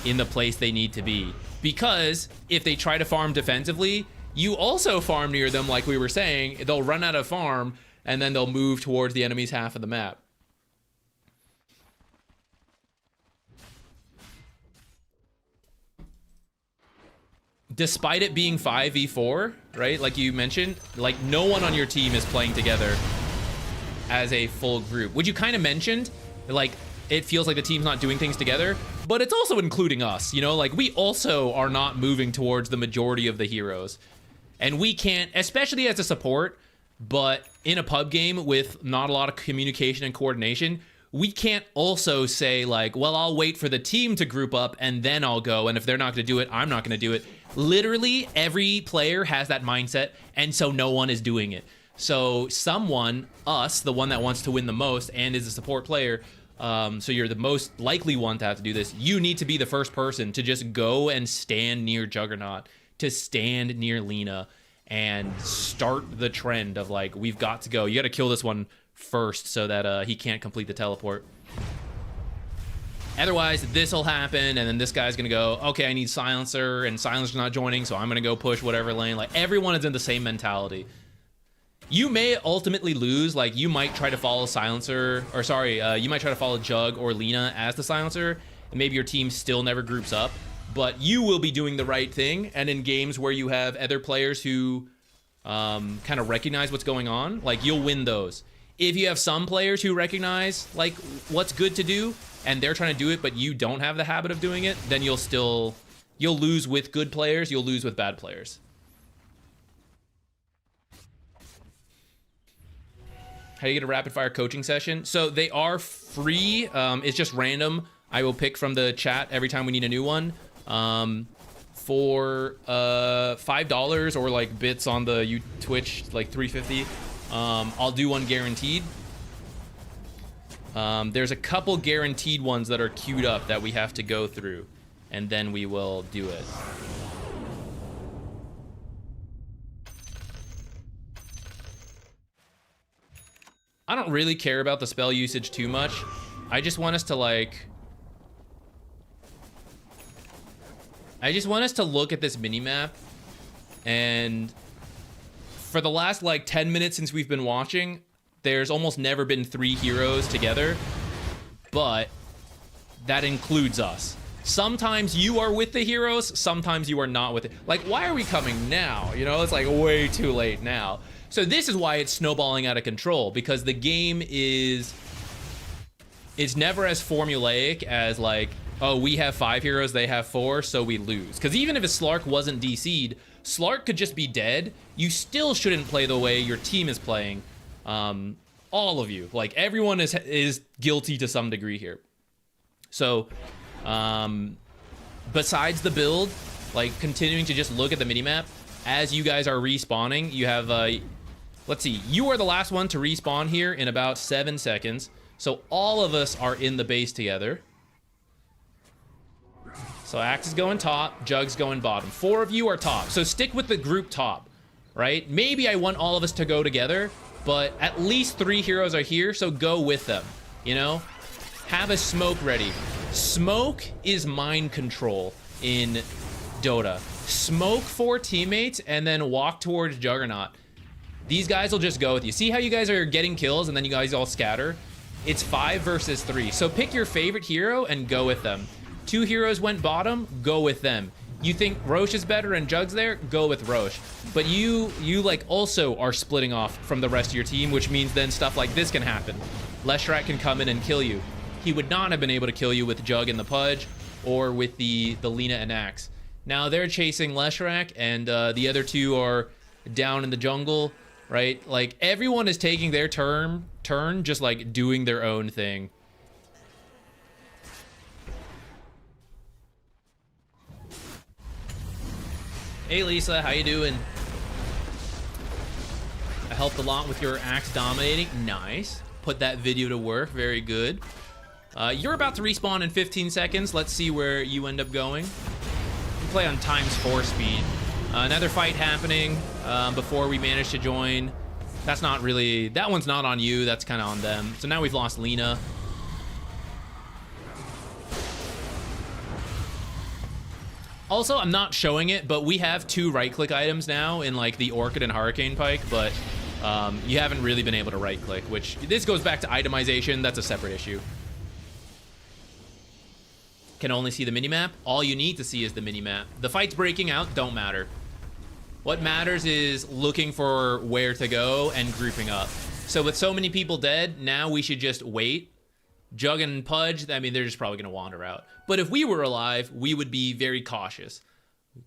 in the place they need to be. Because if they try to farm defensively, you also farm near them, like we were saying. They'll run out of farm, and then they'll move towards the enemy's half of the map. Despite it being 5v4, right? Like you mentioned, like no one on your team is playing together. as a full group, which you kind of mentioned. Like, it feels like the team's not doing things together, but it's also including us, you know? Like, we also are not moving towards the majority of the heroes. And we can't, especially as a support, but in a pub game with not a lot of communication and coordination, we can't also say like, well, I'll wait for the team to group up and then I'll go. And if they're not going to do it, I'm not going to do it. Literally every player has that mindset, and so no one is doing it. So someone, us, the one that wants to win the most and is a support player, so you're the most likely one to have to do this, you need to be the first person to just go and stand near Juggernaut, to stand near Lina, and start the trend of like, we've got to go. You got to kill this one first so that he can't complete the teleport. Otherwise, this will happen, and then this guy's gonna go, okay, I need Silencer, and Silencer's not joining, so I'm gonna go push whatever lane. Like, everyone is in the same mentality. You may ultimately lose, like, you might try to follow Silencer, or sorry, you might try to follow Jug or Lina as the Silencer, and maybe your team still never groups up, but you will be doing the right thing. And in games where you have other players who kind of recognize what's going on, like, you'll win those. If you have some players who recognize like what's good to do and they're trying to do it, but you don't have the habit of doing it, then you'll lose with good players, you'll lose with bad players. How do you get a rapid fire coaching session? So they are free. It's just random. I will pick from the chat every time we need a new one. For $5 or like bits on the Twitch, like $3.50. I'll do one guaranteed. There's a couple guaranteed ones that are queued up that we have to go through, and then we will do it. I don't really care about the spell usage too much. I just want us to like... I just want us to look at this minimap, and for the last like 10 minutes since we've been watching, there's almost never been 3 heroes together, but that includes us. Sometimes you are with the heroes, sometimes you are not with it. Like, why are we coming now? You know, it's like way too late now. So this is why it's snowballing out of control, because the game is never as formulaic as like, oh, we have 5 heroes, they have 4, so we lose. Because even if a Slark wasn't DC'd, Slark could just be dead. You still shouldn't play the way your team is playing. All of you, like, everyone is guilty to some degree here. So, besides the build, like, continuing to just look at the minimap, as you guys are respawning, you have, let's see, you are the last one to respawn here in about 7 seconds. So all of us are in the base together. So Axe is going top, Jug's going bottom. 4 of you are top, so stick with the group top, right? Maybe I want all of us to go together, but at least 3 heroes are here, so go with them, you know? Have a smoke ready. Smoke is mind control in Dota. Smoke 4 teammates and then walk towards Juggernaut. These guys will just go with you. See how you guys are getting kills and then you guys all scatter? It's 5 versus 3, so pick your favorite hero and go with them. 2 heroes went bottom, go with them. You think Roche is better and Jug's there, go with Roche. But you like also are splitting off from the rest of your team, which means then stuff like this can happen. Leshrac can come in and kill you. He would not have been able to kill you with Jug and the Pudge or with the Lina and Axe. Now they're chasing Leshrac and the other 2 are down in the jungle, right? Like, everyone is taking their turn, just like doing their own thing. Hey Lisa, how you doing? I helped a lot with your Axe dominating. Nice. Put that video to work. Very good. You're about to respawn in 15 seconds. Let's see where you end up going. You play on ×4 speed. Another fight happening before we manage to join. That's not really... That one's not on you. That's kind of on them. So now we've lost Lina. Also, I'm not showing it, but we have 2 right-click items now in, like, the Orchid and Hurricane Pike, but you haven't really been able to right-click, which... This goes back to itemization. That's a separate issue. Can only see the minimap. All you need to see is the minimap. The fights breaking out don't matter. What matters is looking for where to go and grouping up. So with so many people dead, now we should just wait. Jug and Pudge, I mean, they're just probably going to wander out. But if we were alive, we would be very cautious.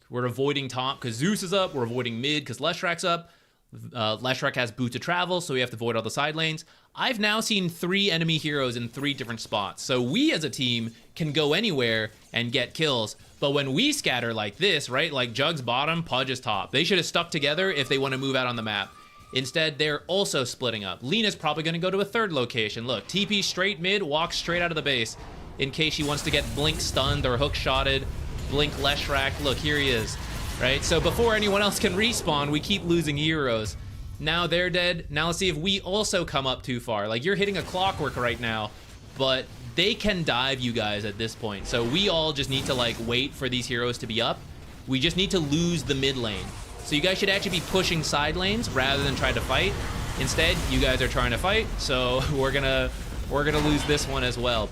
We're avoiding top because Zeus is up. We're avoiding mid because Leshrak's up. Leshrak has Boots of Travel, so we have to avoid all the side lanes. I've now seen 3 enemy heroes in 3 different spots. So we as a team can go anywhere and get kills. But when we scatter like this, right, like Jug's bottom, Pudge is top. They should have stuck together if they want to move out on the map. Instead, they're also splitting up. Lena's probably going to go to a 3rd location. Look, TP straight mid, walks straight out of the base in case she wants to get Blink stunned or hook shotted. Blink Leshrak. Look, here he is. Right? So before anyone else can respawn, we keep losing heroes. Now they're dead. Now let's see if we also come up too far. Like, you're hitting a clockwork right now, but they can dive you guys at this point. So we all just need to, like, wait for these heroes to be up. We just need to lose the mid lane. So you guys should actually be pushing side lanes rather than try to fight. Instead, you guys are trying to fight, so we're gonna lose this one as well.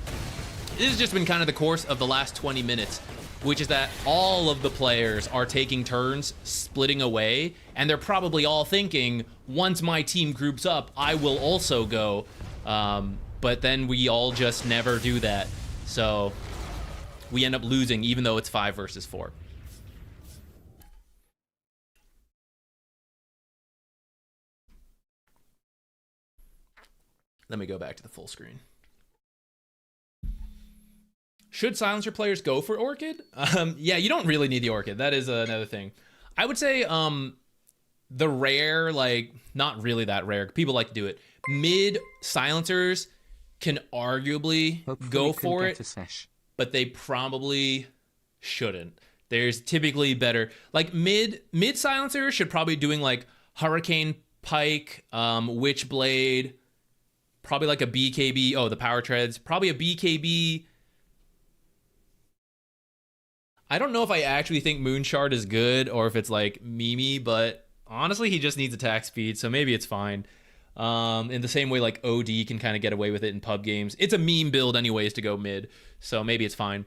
This has just been kind of the course of the last 20 minutes, which is that all of the players are taking turns splitting away, and they're probably all thinking, once my team groups up, I will also go. But then we all just never do that. So we end up losing, even though it's 5 versus 4. Let me go back to the full screen. Should silencer players go for Orchid? Yeah, you don't really need the Orchid. That is another thing. I would say the rare, like, not really that rare. People like to do it. Mid silencers can arguably go for it, but they probably shouldn't. There's typically better, like mid silencer should probably doing like Hurricane Pike, Witchblade, probably like a BKB. Oh, the Power Treads, probably a BKB. I don't know if I actually think Moonshard is good or if it's like Mimi, but honestly, he just needs attack speed, so maybe it's fine. In the same way like OD can kind of get away with it in pub games. It's a meme build anyways to go mid, so maybe it's fine.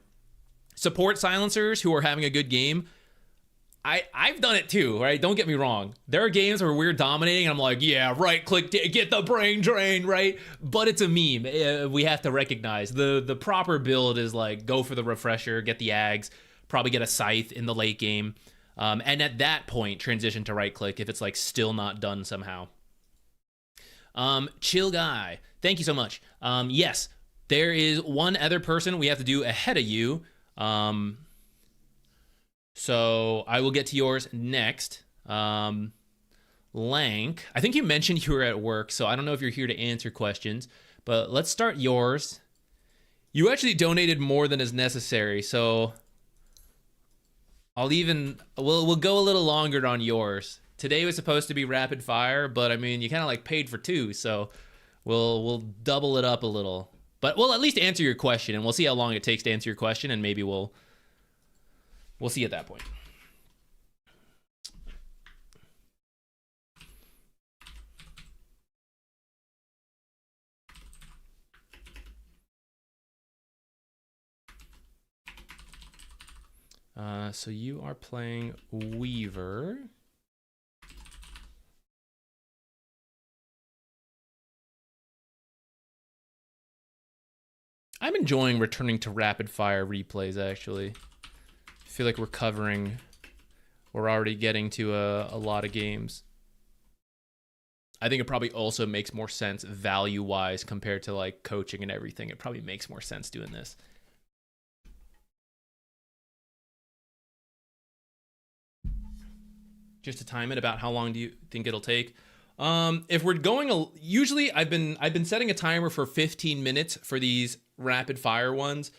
Support silencers who are having a good game. I've done it too, right? Don't get me wrong. There are games where we're dominating and I'm like, yeah, right click, get the brain drain, right? But it's a meme. We have to recognize the proper build is like go for the refresher, get the Ags, probably get a Scythe in the late game. And at that point, transition to right click if it's like still not done somehow. Chill Guy, thank you so much. Yes, there is one other person we have to do ahead of you. So I will get to yours next. Lank, I think you mentioned you were at work, so I don't know if you're here to answer questions, but let's start yours. You actually donated more than is necessary, so we'll go a little longer on yours. Today was supposed to be rapid fire, but I mean, you kind of like paid for 2, so we'll double it up a little. But we'll at least answer your question, and we'll see how long it takes to answer your question, and maybe we'll see at that point. So you are playing Weaver. I'm enjoying returning to rapid fire replays, actually. I feel like we're already getting to a lot of games. I think it probably also makes more sense value-wise compared to like coaching and everything. It probably makes more sense doing this. Just to time it, about how long do you think it'll take? If we're going, usually I've been setting a timer for 15 minutes for these rapid fire ones.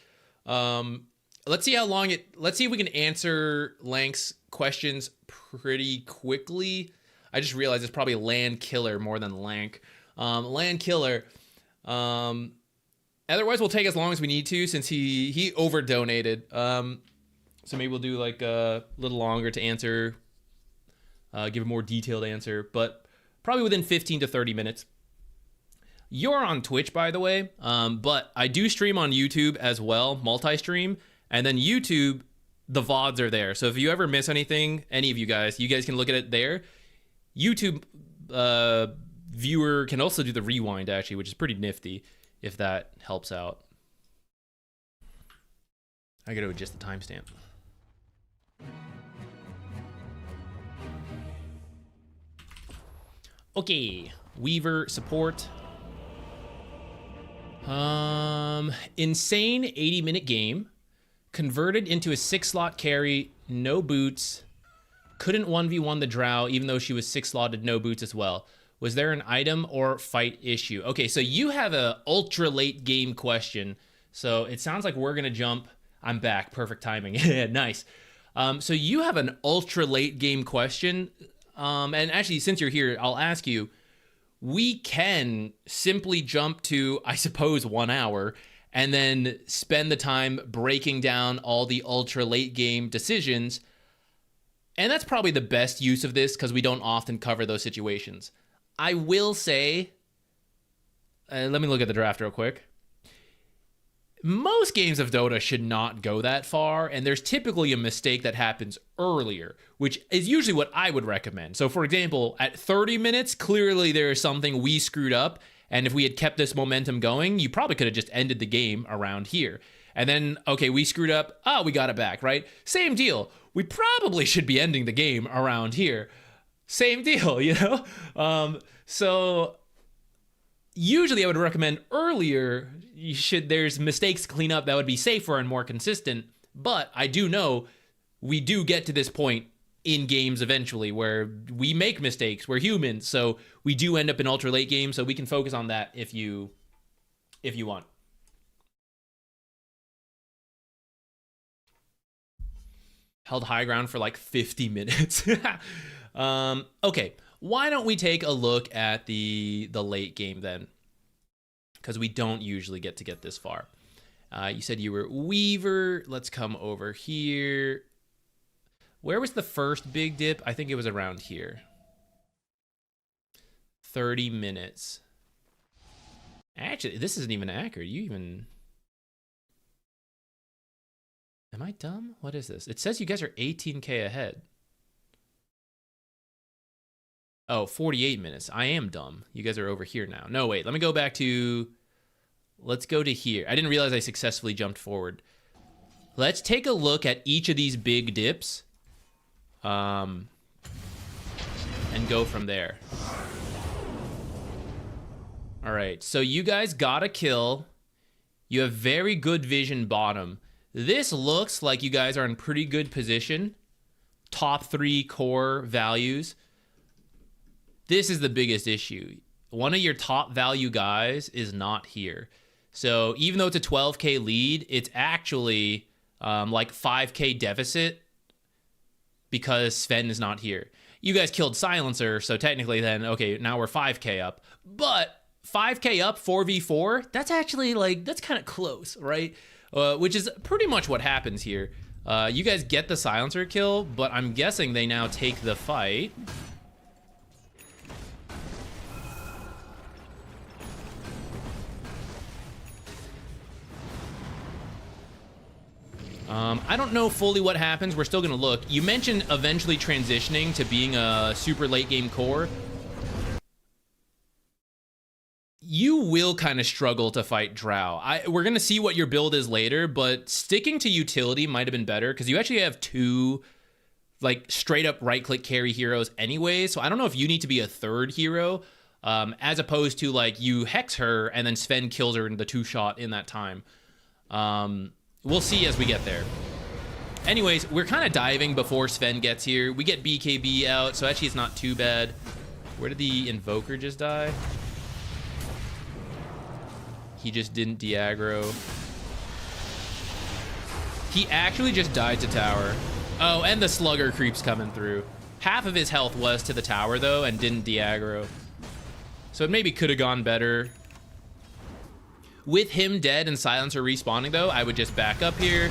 Let's see how long let's see if we can answer Lank's questions pretty quickly. I just realized it's probably Land Killer more than Lank. Land Killer. Otherwise we'll take as long as we need to since he over donated. So maybe we'll do like a little longer to answer, give a more detailed answer, but probably within 15 to 30 minutes. You're on Twitch, by the way, but I do stream on YouTube as well, multi-stream, and then YouTube, the VODs are there. So if you ever miss anything, any of you guys can look at it there. YouTube, viewer can also do the rewind, actually, which is pretty nifty, if that helps out. I gotta adjust the timestamp. Okay, Weaver support. Insane 80-minute game. Converted into a 6-slot carry, no boots. Couldn't 1v1 the drow, even though she was 6-slotted, no boots as well. Was there an item or fight issue? Okay, so you have a ultra late game question. So it sounds like we're gonna jump. I'm back, perfect timing. Yeah, nice. So you have an ultra late game question. And actually, since you're here, I'll ask you, we can simply jump to, I suppose, 1 hour and then spend the time breaking down all the ultra late game decisions. And that's probably the best use of this because we don't often cover those situations. I will say, let me look at the draft real quick. Most games of Dota should not go that far, and there's typically a mistake that happens earlier, which is usually what I would recommend. So for example, at 30 minutes, clearly there is something we screwed up, and if we had kept this momentum going, you probably could have just ended the game around here. And then, okay, we screwed up, we got it back, right? Same deal. We probably should be ending the game around here. Same deal, you know? So usually I would recommend earlier, there's mistakes to clean up that would be safer and more consistent, but I do know we do get to this point in games eventually where we make mistakes. We're humans, so we do end up in ultra late games, so we can focus on that if you want. Held high ground for like 50 minutes. Okay, why don't we take a look at the late game then? Because we don't usually get this far. You said you were Weaver. Let's come over here. Where was the first big dip? I think it was around here. 30 minutes. Actually, this isn't even accurate. Am I dumb? What is this? It says you guys are 18K ahead. Oh, 48 minutes. I am dumb. You guys are over here now. No, wait. Let me go back to... Let's go to here. I didn't realize I successfully jumped forward. Let's take a look at each of these big dips. And go from there. All right. So you guys got a kill. You have very good vision bottom. This looks like you guys are in pretty good position. Top 3 core values. This is the biggest issue. One of your top value guys is not here. So even though it's a 12K lead, it's actually like 5K deficit because Sven is not here. You guys killed Silencer, so technically then, okay, now we're 5K up. But 5K up 4v4, that's actually like, that's kind of close, right? Which is pretty much what happens here. You guys get the Silencer kill, but I'm guessing they now take the fight. I don't know fully what happens. We're still going to look. You mentioned eventually transitioning to being a super late game core. You will kind of struggle to fight Drow. We're going to see what your build is later, but sticking to utility might have been better because you actually have 2 like straight up right click carry heroes anyway. So I don't know if you need to be a 3rd hero as opposed to like you hex her and then Sven kills her in the 2-shot in that time. We'll see as we get there. Anyways, we're kind of diving before Sven gets here. We get BKB out, so actually it's not too bad. Where did the Invoker just die? He just didn't de-aggro. He actually just died to tower. Oh, and the Slugger creeps coming through. Half of his health was to the tower, though, and didn't de-aggro. So it maybe could have gone better. With him dead and Silencer respawning, though, I would just back up here.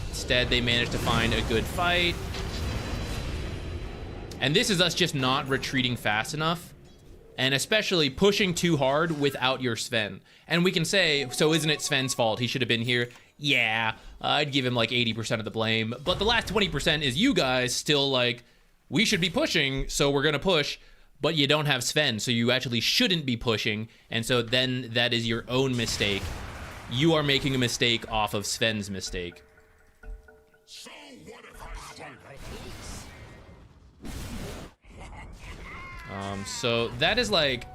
Instead, they managed to find a good fight. And this is us just not retreating fast enough. And especially pushing too hard without your Sven. And we can say, so isn't it Sven's fault? He should have been here. Yeah, I'd give him like 80% of the blame. But the last 20% is you guys still like, we should be pushing, so we're going to push. but you don't have Sven, so you actually shouldn't be pushing, and so then that is your own mistake. You are making a mistake off of Sven's mistake. So what if I So that is like,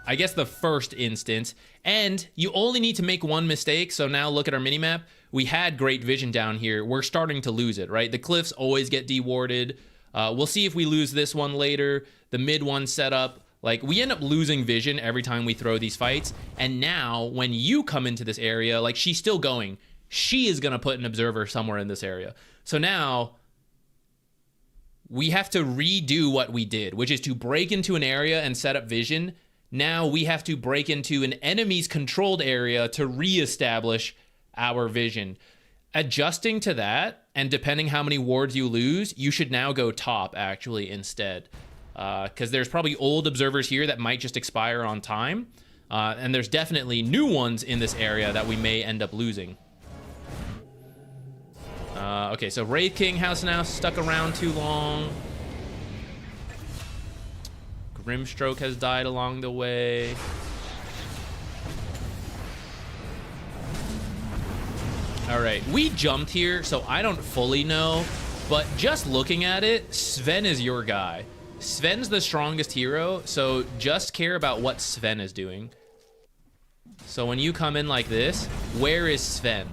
I guess, the first instance, and you only need to make one mistake. So now look at our minimap. We had great vision down here. We're starting to lose it, right? The cliffs always get dewarded. We'll see if we lose this one later. The mid one setup, like, we end up losing vision every time we throw these fights. And now when you come into this area, like, she's still going. She is going to put an observer somewhere in this area. So now we have to redo what we did, which is to break into an area and set up vision. Now we have to break into an enemy's controlled area to reestablish our vision. Adjusting to that, and depending how many wards you lose, you should now go top, actually, instead. Because there's probably old observers here that might just expire on time. And there's definitely new ones in this area that we may end up losing. Okay, so Wraith King House now stuck around too long. Grimstroke has died along the way. All right, we jumped here, so I don't fully know, but just looking at it, Sven is your guy. Sven's the strongest hero, so just care about what Sven is doing. So when you come in like this, where is Sven?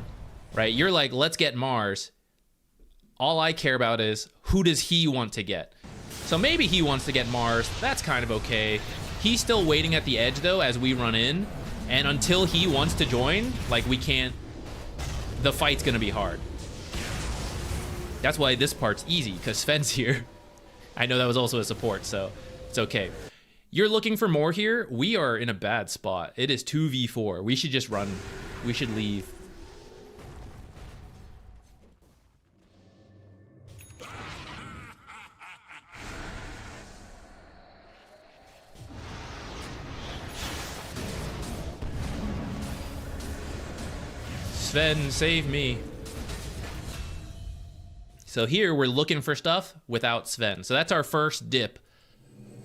Right? You're like, let's get Mars. All I care about is, who does he want to get? So maybe he wants to get Mars. That's kind of okay. He's still waiting at the edge, though, as we run in. And until he wants to join, like, we can't... The fight's gonna be hard. That's why this part's easy, because Sven's here. I know that was also a support, so it's okay. You're looking for more here? We are in a bad spot. It is 2v4. We should just run. We should leave. Sven, save me. So here we're looking for stuff without Sven. So that's our first dip.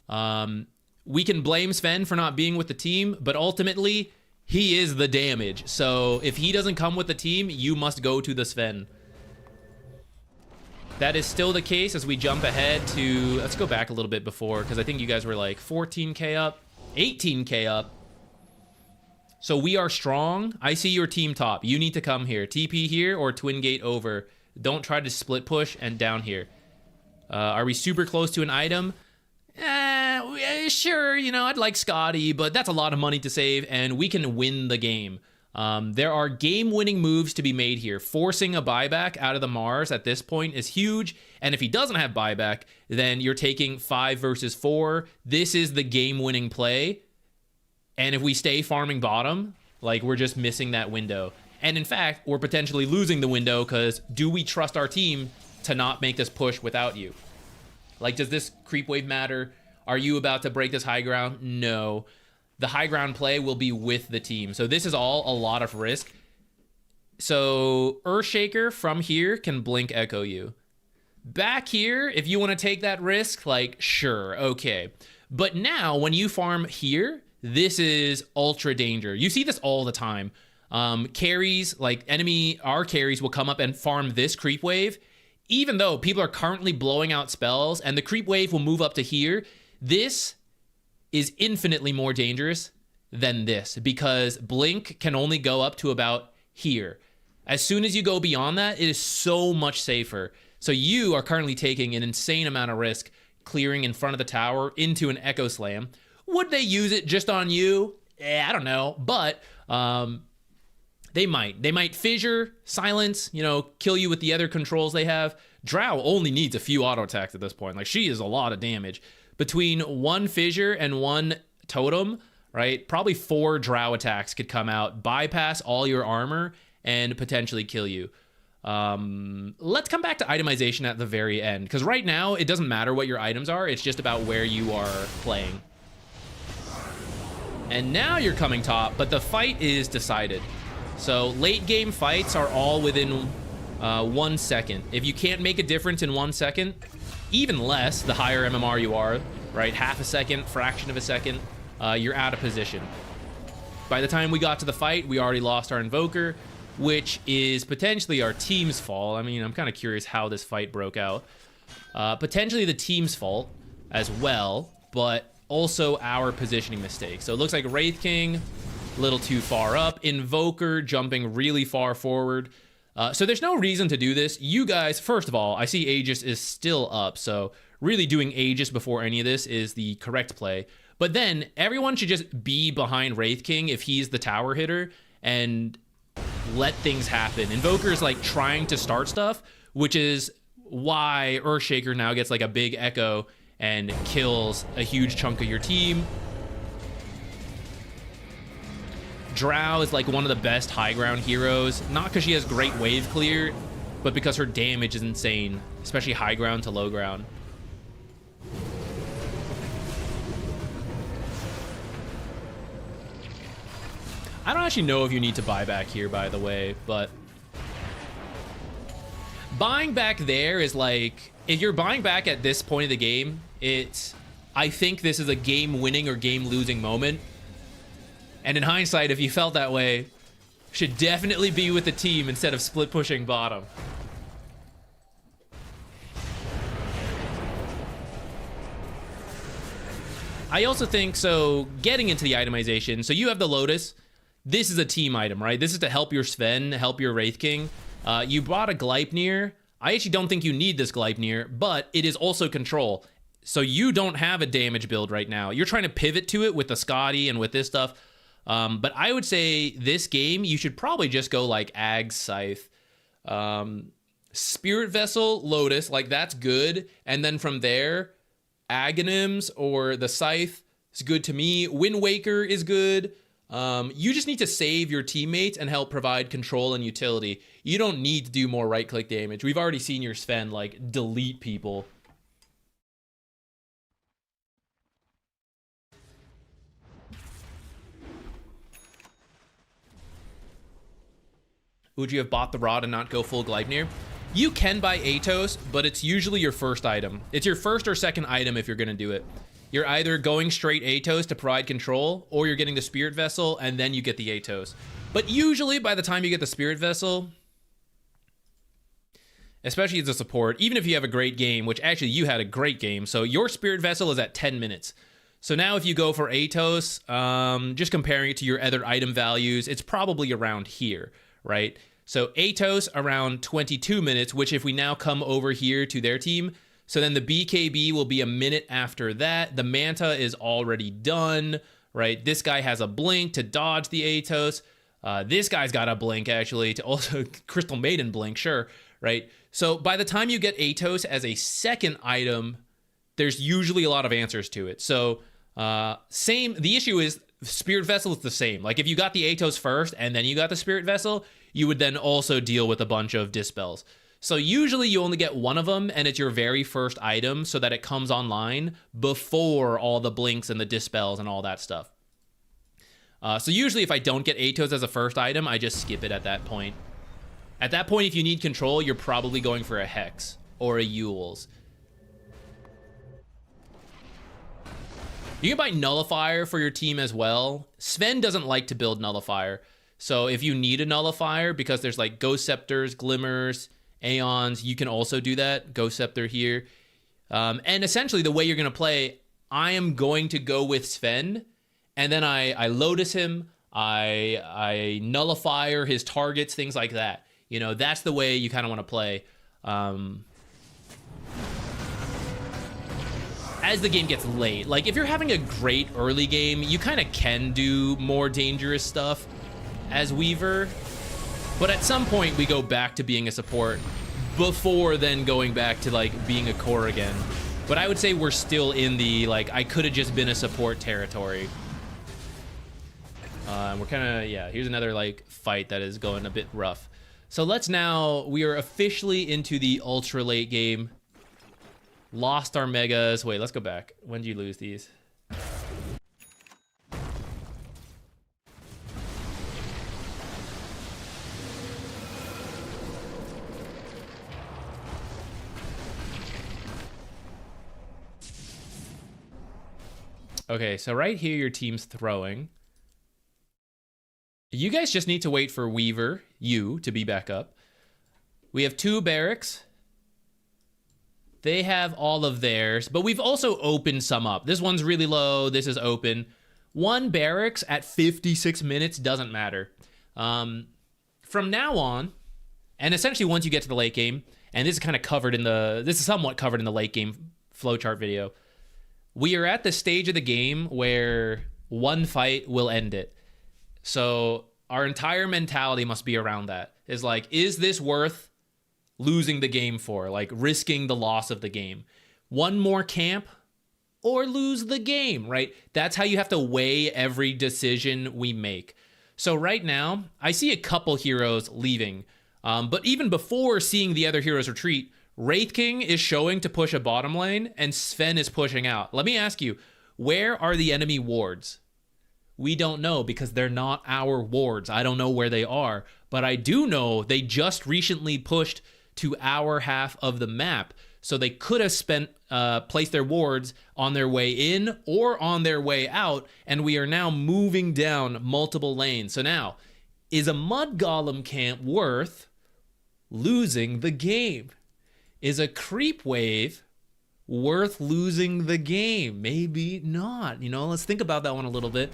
We can blame Sven for not being with the team, but ultimately he is the damage. So if he doesn't come with the team, you must go to the Sven. That is still the case as we jump ahead to, let's go back a little bit before, because I think you guys were like 14k up, 18k up. So we are strong. I see your team top. You need to come here. TP here or twin gate over. Don't try to split push and down here. Are we super close to an item? Sure, you know, I'd like Scotty, but that's a lot of money to save, and we can win the game. There are game-winning moves to be made here. Forcing a buyback out of the Mars at this point is huge, and if he doesn't have buyback, then you're taking 5 versus 4. This is the game-winning play. And if we stay farming bottom, like, we're just missing that window. And in fact, we're potentially losing the window because do we trust our team to not make this push without you? Like, does this creep wave matter? Are you about to break this high ground? No. The high ground play will be with the team. So this is all a lot of risk. So Earthshaker from here can blink echo you. Back here, if you want to take that risk, like, sure, okay. But now when you farm here, this is ultra danger. You see this all the time. Carries, like our carries will come up and farm this creep wave. Even though people are currently blowing out spells and the creep wave will move up to here, this is infinitely more dangerous than this because blink can only go up to about here. As soon as you go beyond that, it is so much safer. So you are currently taking an insane amount of risk clearing in front of the tower into an Echo Slam. Would they use it just on you? I don't know, but they might. They might fissure, silence, you know, kill you with the other controls they have. Drow only needs a few auto attacks at this point. Like, she is a lot of damage. Between one fissure and one totem, right? Probably 4 Drow attacks could come out, bypass all your armor, and potentially kill you. Let's come back to itemization at the very end, because right now it doesn't matter what your items are. It's just about where you are playing. And now you're coming top, but the fight is decided. So late game fights are all within 1 second. If you can't make a difference in 1 second, even less the higher MMR you are, right? Half a second, fraction of a second, you're out of position. By the time we got to the fight, we already lost our Invoker, which is potentially our team's fault. I mean, I'm kind of curious how this fight broke out. Potentially the team's fault as well, but also our positioning mistake. So it looks like Wraith King, a little too far up. Invoker jumping really far forward. So there's no reason to do this. You guys, first of all, I see Aegis is still up, so really doing Aegis before any of this is the correct play. But then everyone should just be behind Wraith King if he's the tower hitter and let things happen. Invoker is like trying to start stuff, which is why Earthshaker now gets like a big echo and kills a huge chunk of your team. Drow is like one of the best high ground heroes, not because she has great wave clear, but because her damage is insane, especially high ground to low ground. I don't actually know if you need to buy back here, by the way, but buying back there is like, if you're buying back at this point of the game, I think this is a game winning or game losing moment. And in hindsight, if you felt that way, should definitely be with the team instead of split pushing bottom. I also think, so getting into the itemization, so you have the Lotus. This is a team item, right? This is to help your Sven, help your Wraith King. You bought a Gleipnir. I actually don't think you need this Gleipnir, but it is also control. So you don't have a damage build right now. You're trying to pivot to it with the Scotty and with this stuff. But I would say this game, you should probably just go like Ag Scythe. Spirit Vessel, Lotus, like that's good. And then from there, Aghanims or the Scythe is good to me. Wind Waker is good. You just need to save your teammates and help provide control and utility. You don't need to do more right-click damage. We've already seen your Sven like delete people. Would you have bought the rod and not go full Gleipnir? You can buy Atos, but it's usually your first item. It's your first or second item if you're going to do it. You're either going straight Atos to provide control, or you're getting the Spirit Vessel, and then you get the Atos. But usually, by the time you get the Spirit Vessel, especially as a support, even if you have a great game, which actually you had a great game, so your Spirit Vessel is at 10 minutes. So now if you go for Atos, just comparing it to your other item values, it's probably around here, right? So Atos around 22 minutes, which if we now come over here to their team, so then the BKB will be a minute after that. The Manta is already done, right? This guy has a blink to dodge the Atos. This guy's got a blink, actually, to also Crystal Maiden blink, sure, right? So by the time you get Atos as a second item, there's usually a lot of answers to it. So the issue is Spirit Vessel is the same. Like if you got the Atos first and then you got the Spirit Vessel, you would then also deal with a bunch of dispels. So usually you only get one of them and it's your very first item so that it comes online before all the blinks and the dispels and all that stuff. So usually if I don't get Atos as a first item, I just skip it at that point. At that point, if you need control, you're probably going for a Hex or a Yule's. You can buy Nullifier for your team as well. Sven doesn't like to build Nullifier. So if you need a Nullifier, because there's like Ghost Scepters, Glimmers, Aeons, you can also do that. Ghost Scepter here. And essentially the way you're going to play, I am going to go with Sven, and then I Lotus him, I Nullifier his targets, things like that. You know, that's the way you kind of want to play. As the game gets late, like if you're having a great early game, you kind of can do more dangerous stuff as Weaver. But at some point we go back to being a support before then going back to like being a core again. But I would say we're still in the like I could have just been a support territory. We're kind of, yeah, here's another like fight that is going a bit rough. So we are officially into the ultra late game. Lost our megas. Wait, let's go back. When did you lose these? Okay, so right here, your team's throwing. You guys just need to wait for Weaver, to be back up. We have 2 barracks. They have all of theirs, but we've also opened some up. This one's really low. This is open. 1 barracks at 56 minutes doesn't matter. From now on, and essentially once you get to the late game, and this is kind of covered in this is somewhat covered in the late game flowchart video. We are at the stage of the game where 1 fight will end it. So our entire mentality must be around that. Is like, is this worth losing the game for? Like risking the loss of the game. 1 more camp or lose the game, right? That's how you have to weigh every decision we make. So right now, I see a couple heroes leaving. But even before seeing the other heroes retreat, Wraith King is showing to push a bottom lane and Sven is pushing out. Let me ask you, where are the enemy wards? We don't know because they're not our wards. I don't know where they are, but I do know they just recently pushed to our half of the map. So they could have placed their wards on their way in or on their way out, and we are now moving down multiple lanes. So now, is a Mud Golem camp worth losing the game? Is a creep wave worth losing the game? Maybe not. You know, let's think about that one a little bit.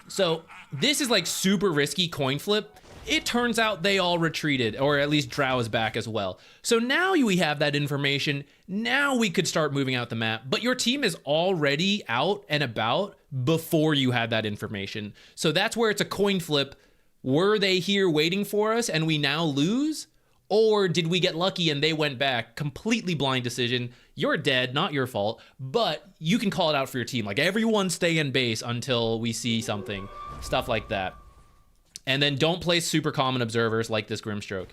So this is like super risky coin flip. It turns out they all retreated, or at least Drow is back as well. So now we have that information. Now we could start moving out the map, but your team is already out and about before you had that information. So that's where it's a coin flip. Were they here waiting for us and we now lose? Or did we get lucky and they went back? Completely blind decision. You're dead, not your fault, but you can call it out for your team. Like, everyone stay in base until we see something, stuff like that. And then don't place super common observers like this Grimstroke.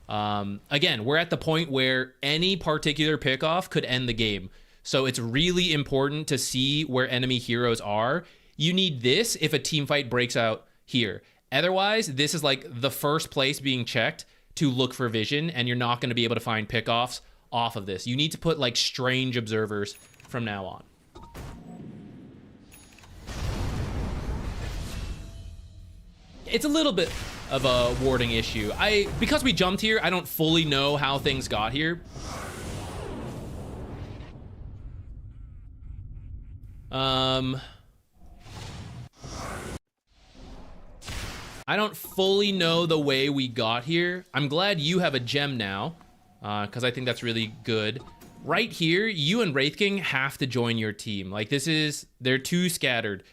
Again, we're at the point where any particular pickoff could end the game. So it's really important to see where enemy heroes are. You need this if a team fight breaks out here. Otherwise, this is like the first place being checked to look for vision, and you're not going to be able to find pickoffs off of this. You need to put like strange observers from now on. It's a little bit of a warding issue. Because we jumped here, I don't fully know how things got here. I don't fully know the way we got here. I'm glad you have a gem now, because I think that's really good. Right here, you and Wraith King have to join your team. Like, they're too scattered.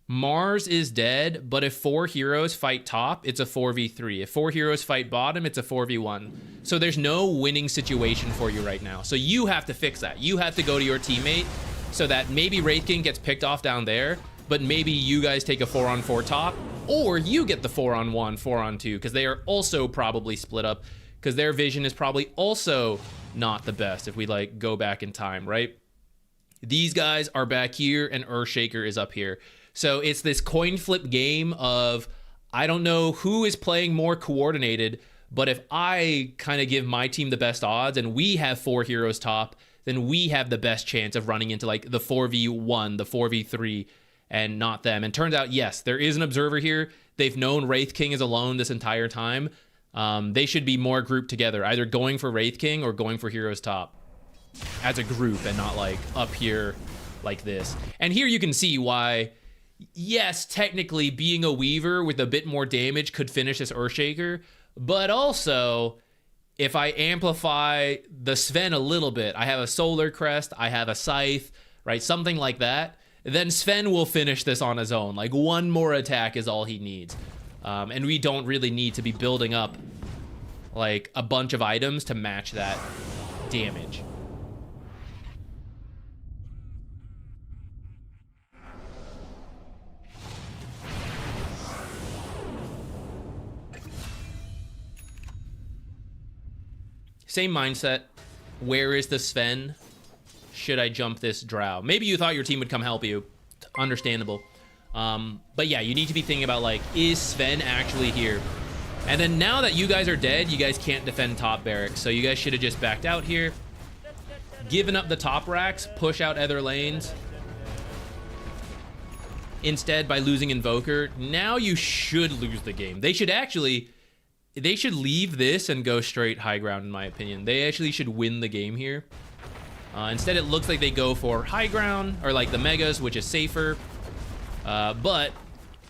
Mars is dead, but if 4 heroes fight top, it's a 4v3. If 4 heroes fight bottom, it's a 4v1. So there's no winning situation for you right now. So you have to fix that. You have to go to your teammate so that maybe Wraith King gets picked off down there, but maybe you guys take a 4-on-4 top, or you get the 4-on-1, 4-on-2, because they are also probably split up, because their vision is probably also not the best if we like go back in time, right? These guys are back here and Earthshaker is up here. So it's this coin flip game of, I don't know who is playing more coordinated, but if I kind of give my team the best odds and we have 4 heroes top, then we have the best chance of running into like the 4v1, the 4v3, and not them. And turns out, yes, there is an observer here. They've known Wraith King is alone this entire time. They should be more grouped together, either going for Wraith King or going for heroes top as a group and not like up here like this. And here you can see why, yes, technically being a Weaver with a bit more damage could finish this Earthshaker, but also if I amplify the Sven a little bit, I have a Solar Crest, I have a Scythe, right? Something like that. Then Sven will finish this on his own. Like, 1 more attack is all he needs. And we don't really need to be building up like a bunch of items to match that damage. Same mindset. Where is the Sven? Should I jump this Drow? Maybe you thought your team would come help you. Understandable. But yeah, you need to be thinking about like, is Sven actually here? And then now that you guys are dead, you guys can't defend top barracks. So you guys should have just backed out here, given up the top racks, push out other lanes, instead by losing Invoker, now you should lose the game. They should leave this and go straight high ground, in my opinion. They actually should win the game here. Instead, it looks like they go for high ground, or like the Megas, which is safer. But,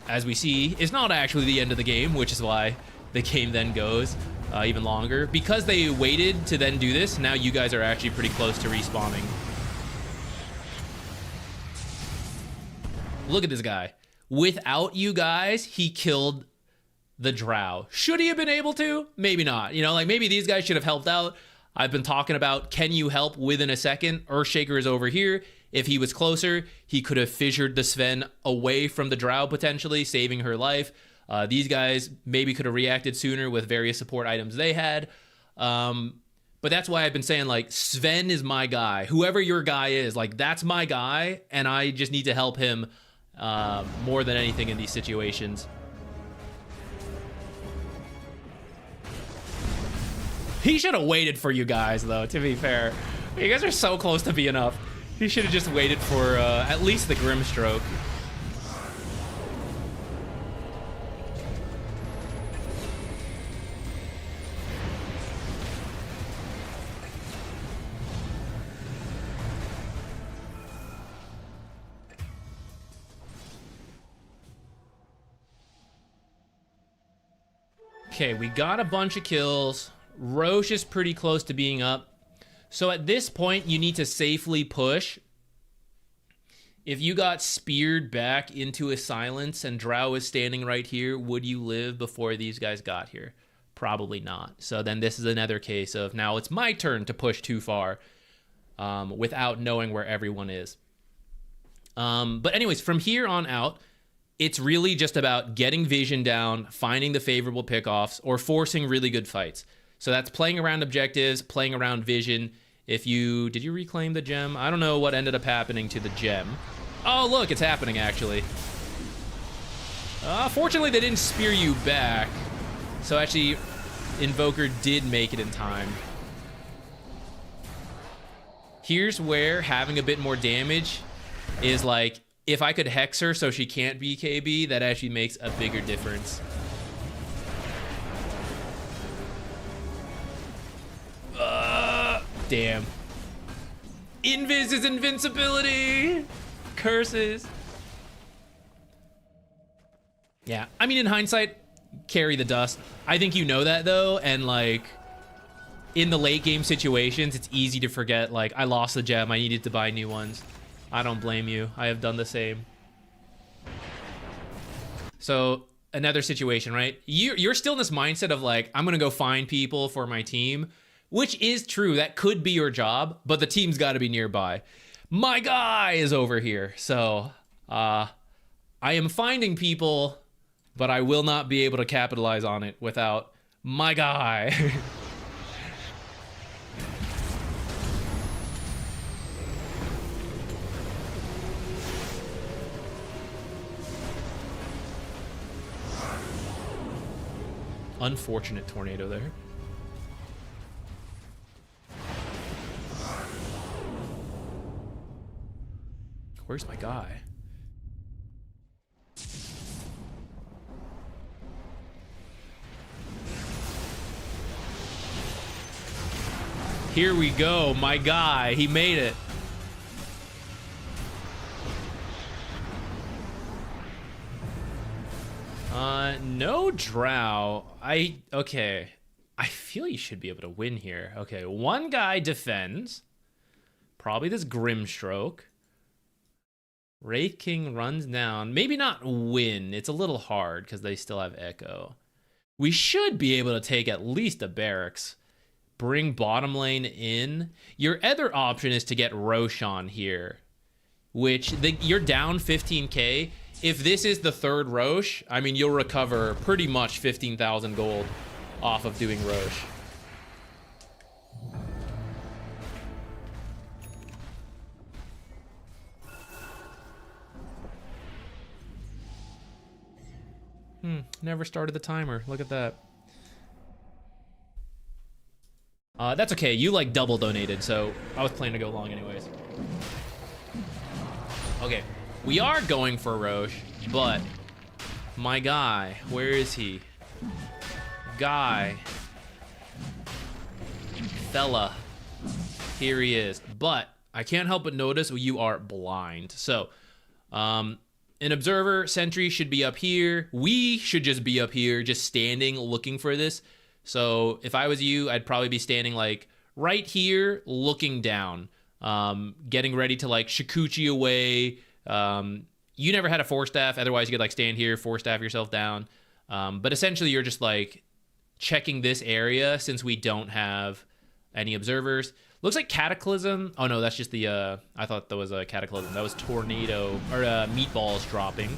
as we see, it's not actually the end of the game, which is why the game then goes even longer. Because they waited to then do this, now you guys are actually pretty close to respawning. Look at this guy. Without you guys, he killed the Drow. Should he have been able to? Maybe not. You know, like maybe these guys should have helped out. I've been talking about, can you help within a second? Earthshaker is over here. If he was closer, he could have fissured the Sven away from the Drow, potentially, saving her life. These guys maybe could have reacted sooner with various support items they had. But that's why I've been saying, like, Sven is my guy. Whoever your guy is, like, that's my guy, and I just need to help him more than anything in these situations. He should have waited for you guys, though, to be fair. You guys are so close to being up. He should have just waited for at least the Grimstroke. Okay, we got a bunch of kills. Roche is pretty close to being up. So at this point, you need to safely push. If you got speared back into a silence and Drow is standing right here, would you live before these guys got here? Probably not. So then this is another case of now it's my turn to push too far without knowing where everyone is. But anyways, from here on out, it's really just about getting vision down, finding the favorable pickoffs, or forcing really good fights. So that's playing around objectives, playing around vision. Did you reclaim the gem? I don't know what ended up happening to the gem. Oh, look, it's happening, actually. Fortunately, they didn't spear you back. So actually, Invoker did make it in time. Here's where having a bit more damage is like, if I could hex her so she can't BKB, that actually makes a bigger difference. Damn. Invis is invincibility! Curses. Yeah, I mean, in hindsight, carry the dust. I think you know that, though, and, like, in the late game situations, it's easy to forget, like, I lost the gem, I needed to buy new ones. I don't blame you. I have done the same. So, another situation, right? You're still in this mindset of, like, I'm gonna go find people for my team, which is true. That could be your job, but the team's got to be nearby. My guy is over here. So, I am finding people, but I will not be able to capitalize on it without my guy. Unfortunate tornado there. Where's my guy? Here we go, my guy. He made it. No Drow. Okay. I feel you should be able to win here. Okay, one guy defends. Probably this Grimstroke. Wraith King runs down. Maybe not win. It's a little hard because they still have Echo. We should be able to take at least a barracks. Bring bottom lane in. Your other option is to get Roshan here, which you're down 15k. If this is the third Roche, I mean, you'll recover pretty much 15,000 gold off of doing Roche. Never started the timer. Look at that. That's okay. You like double donated, so I was planning to go long anyways. Okay. We are going for Roche, but my guy, where is he? Guy. Fella. Here he is. But I can't help but notice you are blind. So, an observer sentry should be up here. We should just be up here, just standing, looking for this. So if I was you, I'd probably be standing like right here, looking down, getting ready to like Shikuchi away. You never had a 4-staff, otherwise you could like stand here, 4-staff yourself down. But essentially you're just like checking this area since we don't have any observers. Looks like Cataclysm. Oh no, that's just the, I thought that was a Cataclysm. That was Tornado, or Meatballs dropping.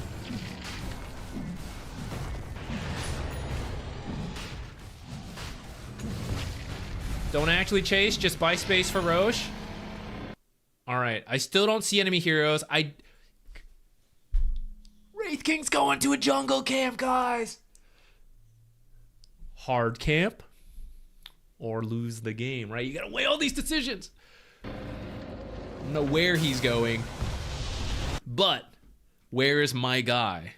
Don't actually chase, just buy space for Roche. All right, I still don't see enemy heroes. Wraith King's going to a jungle camp, guys. Hard camp or lose the game, right? You gotta weigh all these decisions. I don't know where he's going, but where is my guy?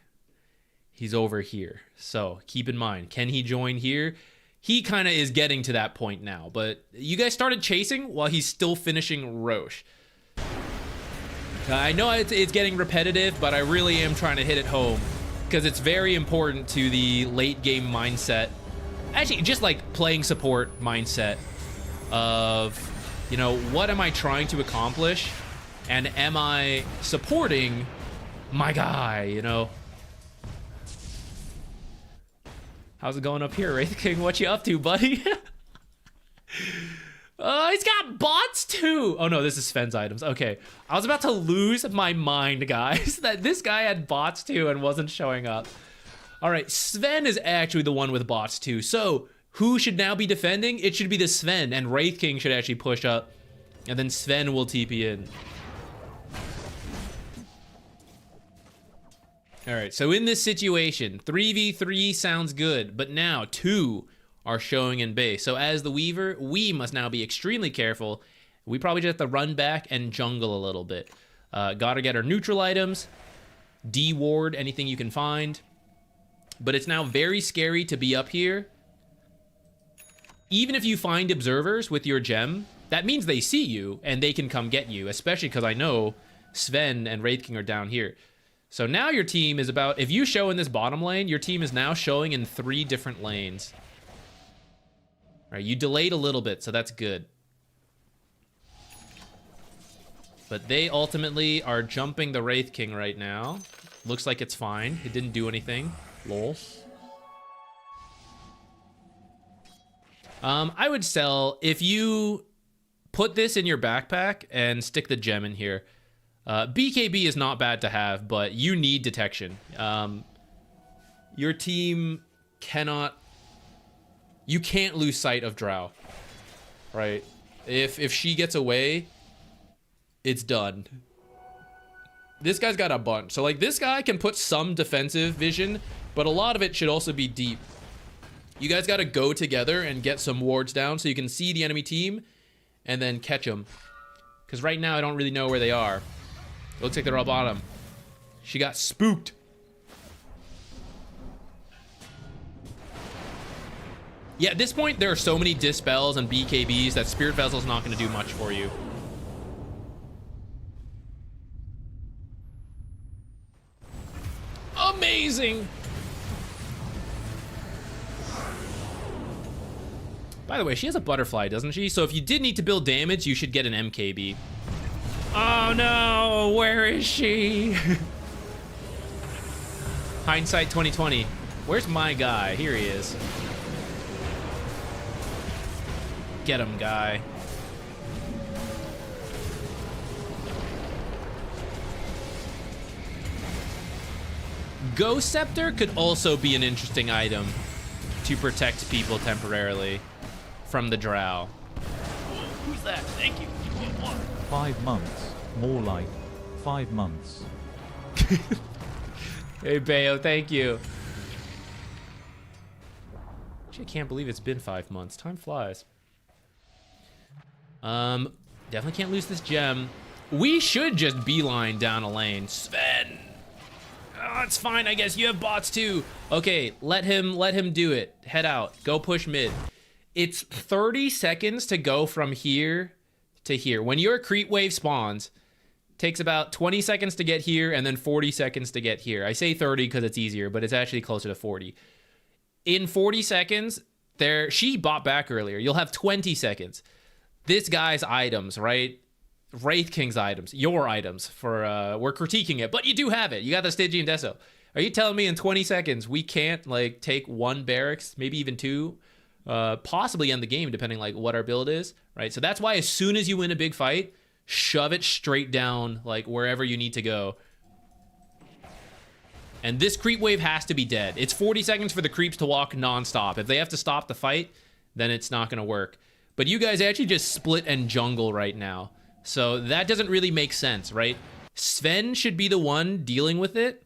He's over here. So keep in mind, can he join here? He kind of is getting to that point now, but you guys started chasing while he's still finishing Roche. I know it's getting repetitive, but I really am trying to hit it home because it's very important to the late game mindset. Actually, just like playing support mindset of, you know, what am I trying to accomplish? And am I supporting my guy, you know? How's it going up here, Wraith King? What you up to, buddy? He's got bots too. Oh no, this is Sven's items. Okay, I was about to lose my mind, guys, that this guy had bots too and wasn't showing up. All right, Sven is actually the one with bots too. So who should now be defending? It should be the Sven, and Wraith King should actually push up, and then Sven will TP in. All right, so in this situation, 3v3 sounds good, but now 2 are showing in base. So as the Weaver, we must now be extremely careful. We probably just have to run back and jungle a little bit. Gotta get our neutral items, de-ward anything you can find. But it's now very scary to be up here. Even if you find observers with your gem, that means they see you and they can come get you, especially because I know Sven and Wraith King are down here. So now your team is about, if you show in this bottom lane, your team is now showing in 3 different lanes. All right, you delayed a little bit, so that's good. But they ultimately are jumping the Wraith King right now. Looks like it's fine. It didn't do anything. Lol. I would sell, if you put this in your backpack and stick the gem in here. BKB is not bad to have, but you need detection. Your team cannot... You can't lose sight of Drow, right? If she gets away, it's done. This guy's got a bunch. So, like, this guy can put some defensive vision, but a lot of it should also be deep. You guys got to go together and get some wards down so you can see the enemy team and then catch them. Because right now, I don't really know where they are. Looks like they're all bottom. She got spooked. Yeah, at this point, there are so many Dispels and BKBs that Spirit Vessel's not going to do much for you. Amazing! By the way, she has a butterfly, doesn't she? So if you did need to build damage, you should get an MKB. Oh no, where is she? Hindsight 2020. Where's my guy? Here he is. Get him, guy. Ghost Scepter could also be an interesting item to protect people temporarily from the Drow. Who's that? Thank you. 5 months. More like 5 months. Hey, Bayo, thank you. Actually, I can't believe it's been 5 months. Time flies. Definitely can't lose this gem. we should just beeline down a lane. Sven! Oh, it's fine, I guess. You have bots too. Okay, let him do it. Head out. Go push mid. It's 30 seconds to go from here to here. When your creep wave spawns, takes about 20 seconds to get here and then 40 seconds to get here. I say 30 because it's easier, but it's actually closer to 40. In 40 seconds, she bought back earlier. You'll have 20 seconds. This guy's items, right? Wraith King's items, your items for we're critiquing it, but you do have it. You got the Stygian Deso. Are you telling me in 20 seconds we can't like take one barracks, maybe even two, possibly end the game depending like what our build is, right? So that's why as soon as you win a big fight, shove it straight down like wherever you need to go. And this creep wave has to be dead. It's 40 seconds for the creeps to walk nonstop. If they have to stop the fight, then it's not going to work. But you guys actually just split and jungle right now. So that doesn't really make sense, right? Sven should be the one dealing with it.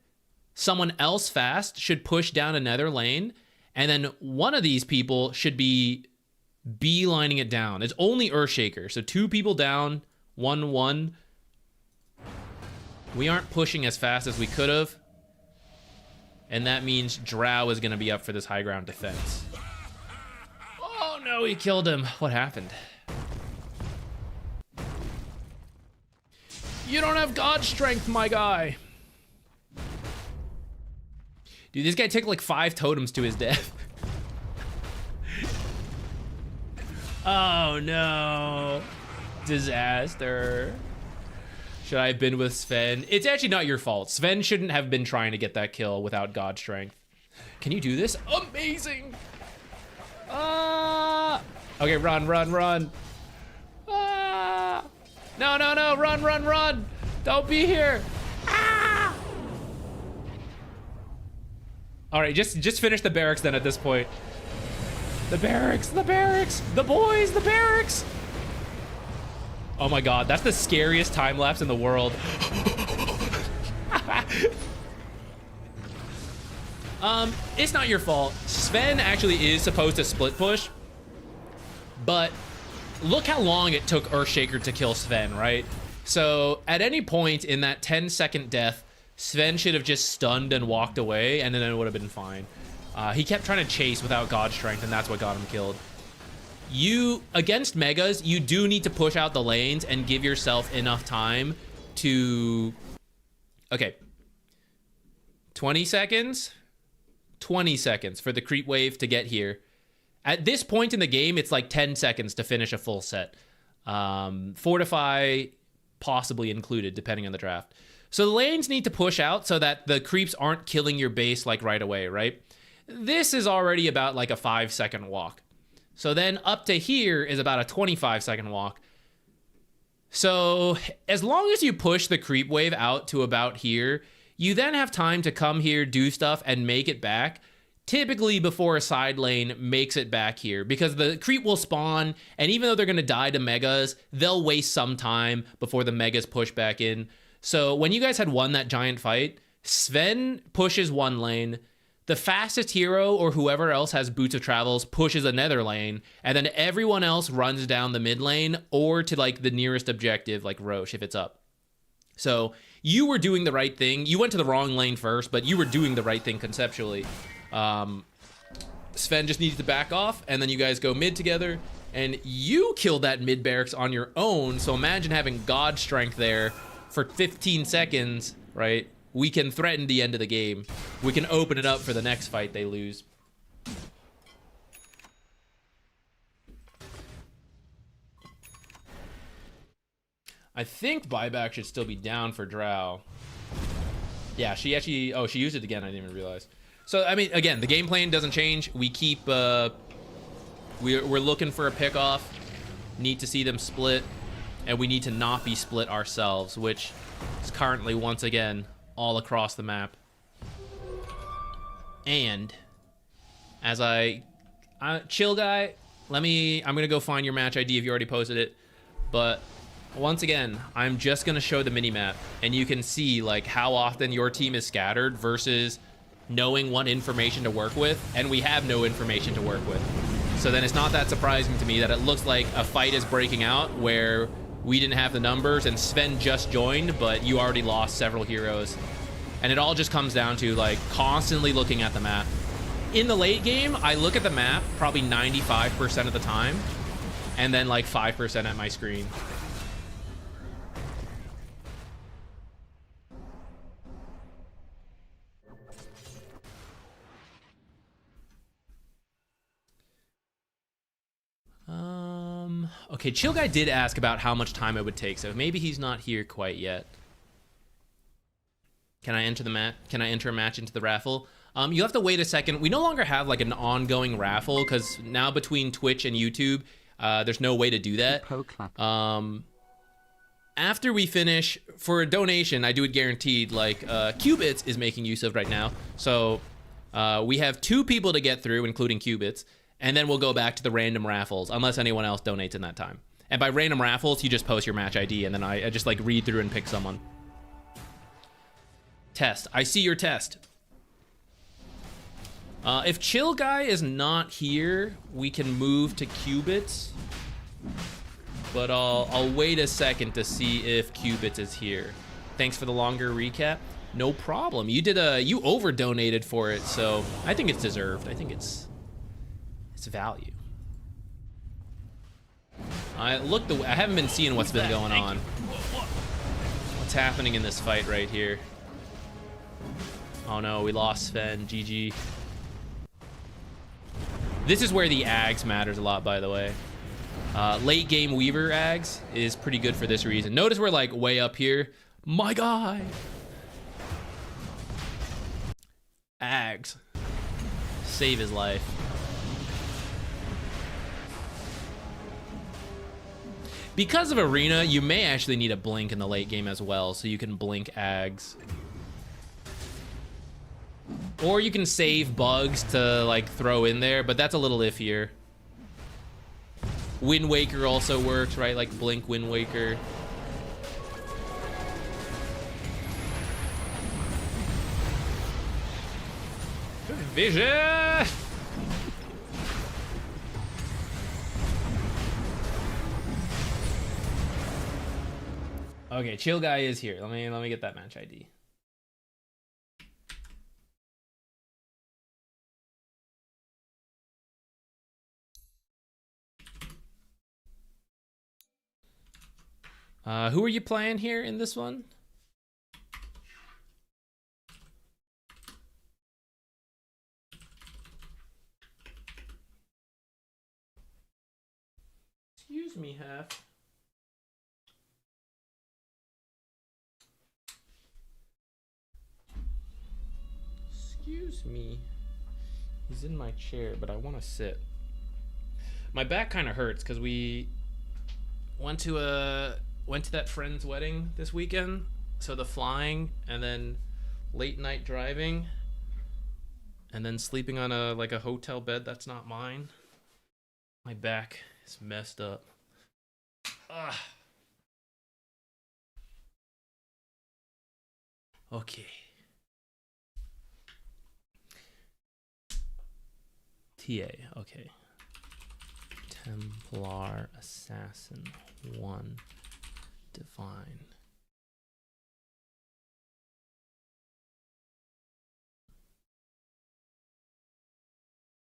Someone else fast should push down another lane. And then one of these people should be beelining it down. It's only Earthshaker. So 2 people down, 1-1. We aren't pushing as fast as we could have. And that means Drow is going to be up for this high ground defense. Oh no, he killed him. What happened? You don't have God strength, my guy. Dude, this guy took like 5 totems to his death. Oh no. Disaster. Should I have been with Sven? It's actually not your fault. Sven shouldn't have been trying to get that kill without God strength. Can you do this? Amazing. Okay, run. No, run. Don't be here. All right, just finish the barracks then at this point. The barracks, the boys, the barracks. Oh my God, that's the scariest time lapse in the world. It's not your fault. Sven actually is supposed to split push, but look how long it took Earthshaker to kill Sven, right? So at any point in that 10-second death, Sven should have just stunned and walked away, and then it would have been fine. He kept trying to chase without God strength, and that's what got him killed. You, against Megas, you do need to push out the lanes and give yourself enough time to... Okay. 20 seconds? 20 seconds for the creep wave to get here. At this point in the game, it's like 10 seconds to finish a full set. Fortify possibly included, depending on the draft. So the lanes need to push out so that the creeps aren't killing your base like right away, right? This is already about like a 5-second walk. So then up to here is about a 25-second walk. So as long as you push the creep wave out to about here, you then have time to come here, do stuff, and make it back. Typically before a side lane makes it back here, because the creep will spawn, and even though they're going to die to megas, they'll waste some time before the megas push back in. So when you guys had won that giant fight, Sven pushes one lane, the fastest hero or whoever else has Boots of Travels pushes another lane, and then everyone else runs down the mid lane or to like the nearest objective, like Roche if it's up. So you were doing the right thing. You went to the wrong lane first, but you were doing the right thing conceptually. Sven just needs to back off, and then you guys go mid together, and you kill that mid barracks on your own. So imagine having God strength there for 15 seconds, right? We can threaten the end of the game. We can open it up for the next fight they lose. I think buyback should still be down for Drow. Yeah, she actually... Oh, she used it again. I didn't even realize. So, I mean, again, the game plan doesn't change. We keep... We're looking for a pick-off. Need to see them split. And we need to not be split ourselves, which is currently, once again, all across the map. And as chill guy, I'm gonna go find your match ID if you already posted it. But once again, I'm just gonna show the mini-map, and you can see like how often your team is scattered versus knowing what information to work with, and we have no information to work with. So then it's not that surprising to me that it looks like a fight is breaking out where we didn't have the numbers, and Sven just joined, but you already lost several heroes. And it all just comes down to like constantly looking at the map. In the late game, I look at the map probably 95% of the time, and then like 5% at my screen. Okay, Chill Guy did ask about how much time it would take, so maybe he's not here quite yet. Can I enter the match? Can I enter a match into the raffle? You have to wait a second. We no longer have like an ongoing raffle because now between Twitch and YouTube, there's no way to do that. After we finish, for a donation, I do it guaranteed. Like Qubits is making use of right now, so we have 2 people to get through, including Qubits. And then we'll go back to the random raffles, unless anyone else donates in that time. And by random raffles, you just post your match ID, and then I just like read through and pick someone. Test. I see your test. If Chill Guy is not here, we can move to Qubits. But I'll wait a second to see if Qubits is here. Thanks for the longer recap. No problem. You over donated for it, so I think it's deserved. I think it's value. I haven't been seeing what's been going on. What's happening in this fight right here? Oh no, we lost Sven. GG. This is where the Ags matters a lot, by the way. Late game Weaver Ags is pretty good for this reason. Notice we're like way up here. My guy. Ags. Save his life. Because of Arena, you may actually need a blink in the late game as well, so you can blink Ags. Or you can save bugs to like throw in there, but that's a little iffier. Wind Waker also works, right? Like blink Wind Waker. Vision! Okay, Chill Guy is here. Let me get that match ID. Who are you playing here in this one? Excuse me, Half. Excuse me. He's in my chair, but I want to sit. My back kind of hurts because we went to that friend's wedding this weekend. So the flying and then late night driving and then sleeping on a hotel bed that's not mine. My back is messed up. Ugh. Okay. TA, okay. Templar Assassin 1 Divine.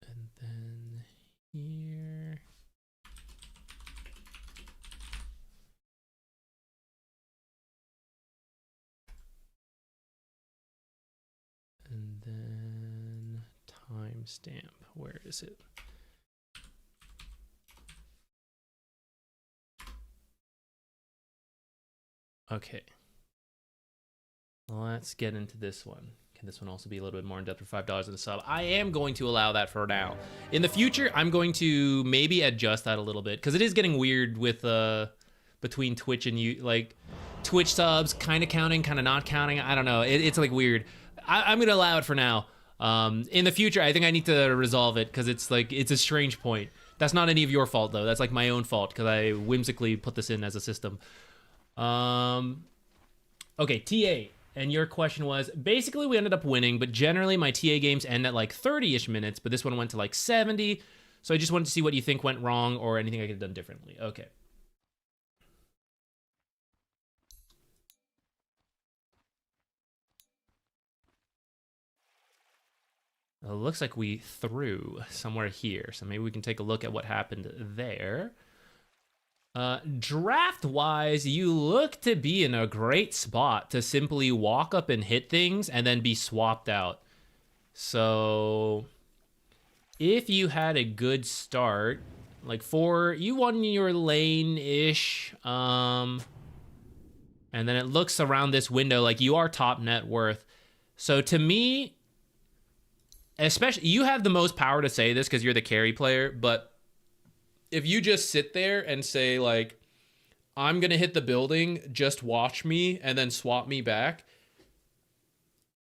And then here. And then timestamp. Where is it? Okay. Let's get into this one. Can this one also be a little bit more in depth for $5 in a sub? I am going to allow that for now. In the future, I'm going to maybe adjust that a little bit because it is getting weird with between Twitch and you, like Twitch subs kind of counting, kind of not counting. I don't know. It's like weird. I'm going to allow it for now. In the future, I think I need to resolve it because it's a strange point. That's not any of your fault though. That's like my own fault because I whimsically put this in as a system. Okay, TA. And your question was, basically we ended up winning, but generally my TA games end at like 30-ish minutes, but this one went to like 70. So I just wanted to see what you think went wrong or anything I could have done differently. Okay. It looks like we threw somewhere here, so maybe we can take a look at what happened there. Draft-wise, you look to be in a great spot to simply walk up and hit things and then be swapped out. So, if you had a good start, like you won your lane-ish, and then it looks around this window like you are top net worth. So to me, especially, you have the most power to say this because you're the carry player, but if you just sit there and say, like, I'm going to hit the building, just watch me, and then swap me back,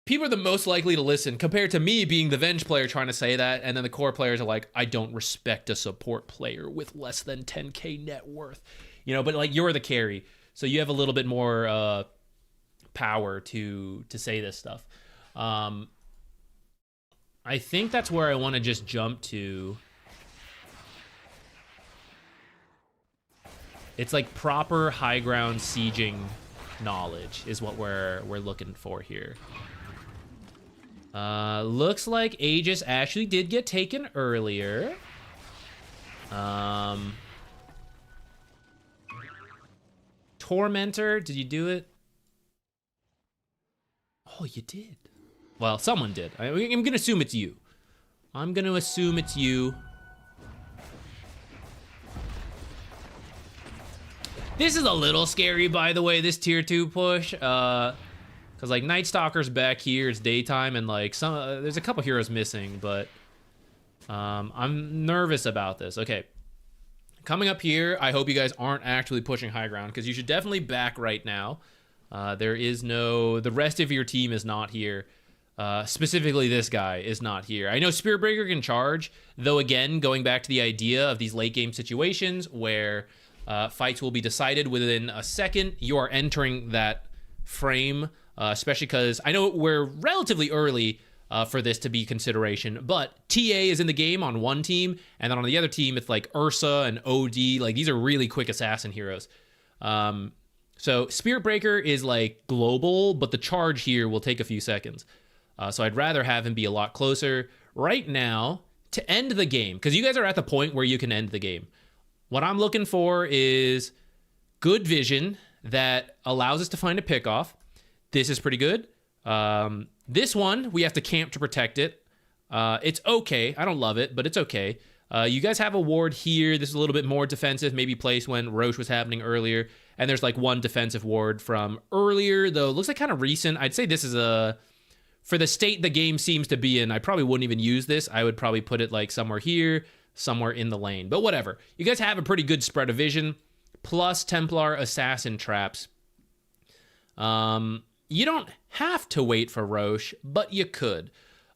people are the most likely to listen compared to me being the Venge player trying to say that, and then the core players are like, I don't respect a support player with less than 10k net worth. You know, but, like, you're the carry, so you have a little bit more power to say this stuff. I think that's where I want to just jump to. It's like proper high ground sieging knowledge is what we're looking for here. Looks like Aegis actually did get taken earlier. Tormentor, did you do it? Oh, you did. Well, someone did. I'm gonna assume it's you. I'm gonna assume it's you. This is a little scary, by the way, this tier 2 push. Because, like, Nightstalker's back here, it's daytime, and, like, there's a couple heroes missing, but I'm nervous about this. Okay. Coming up here, I hope you guys aren't actually pushing high ground, because you should definitely back right now. The rest of your team is not here. Specifically, this guy is not here. I know Spiritbreaker can charge, though, again, going back to the idea of these late game situations where fights will be decided within a second, you are entering that frame, especially because I know we're relatively early for this to be consideration, but TA is in the game on one team, and then on the other team, it's like Ursa and OD. Like, these are really quick assassin heroes. So Spiritbreaker is, like, global, but the charge here will take a few seconds. So I'd rather have him be a lot closer right now to end the game, because you guys are at the point where you can end the game. What I'm looking for is good vision that allows us to find a pickoff. This is pretty good. This one, we have to camp to protect it. It's okay. I don't love it, but it's okay. You guys have a ward here. This is a little bit more defensive, maybe placed when Roche was happening earlier. And there's like one defensive ward from earlier, though it looks like kind of recent. I'd say this is for the state the game seems to be in, I probably wouldn't even use this. I would probably put it like somewhere here, somewhere in the lane, but whatever. You guys have a pretty good spread of vision, plus Templar assassin traps. You don't have to wait for Roche, but you could.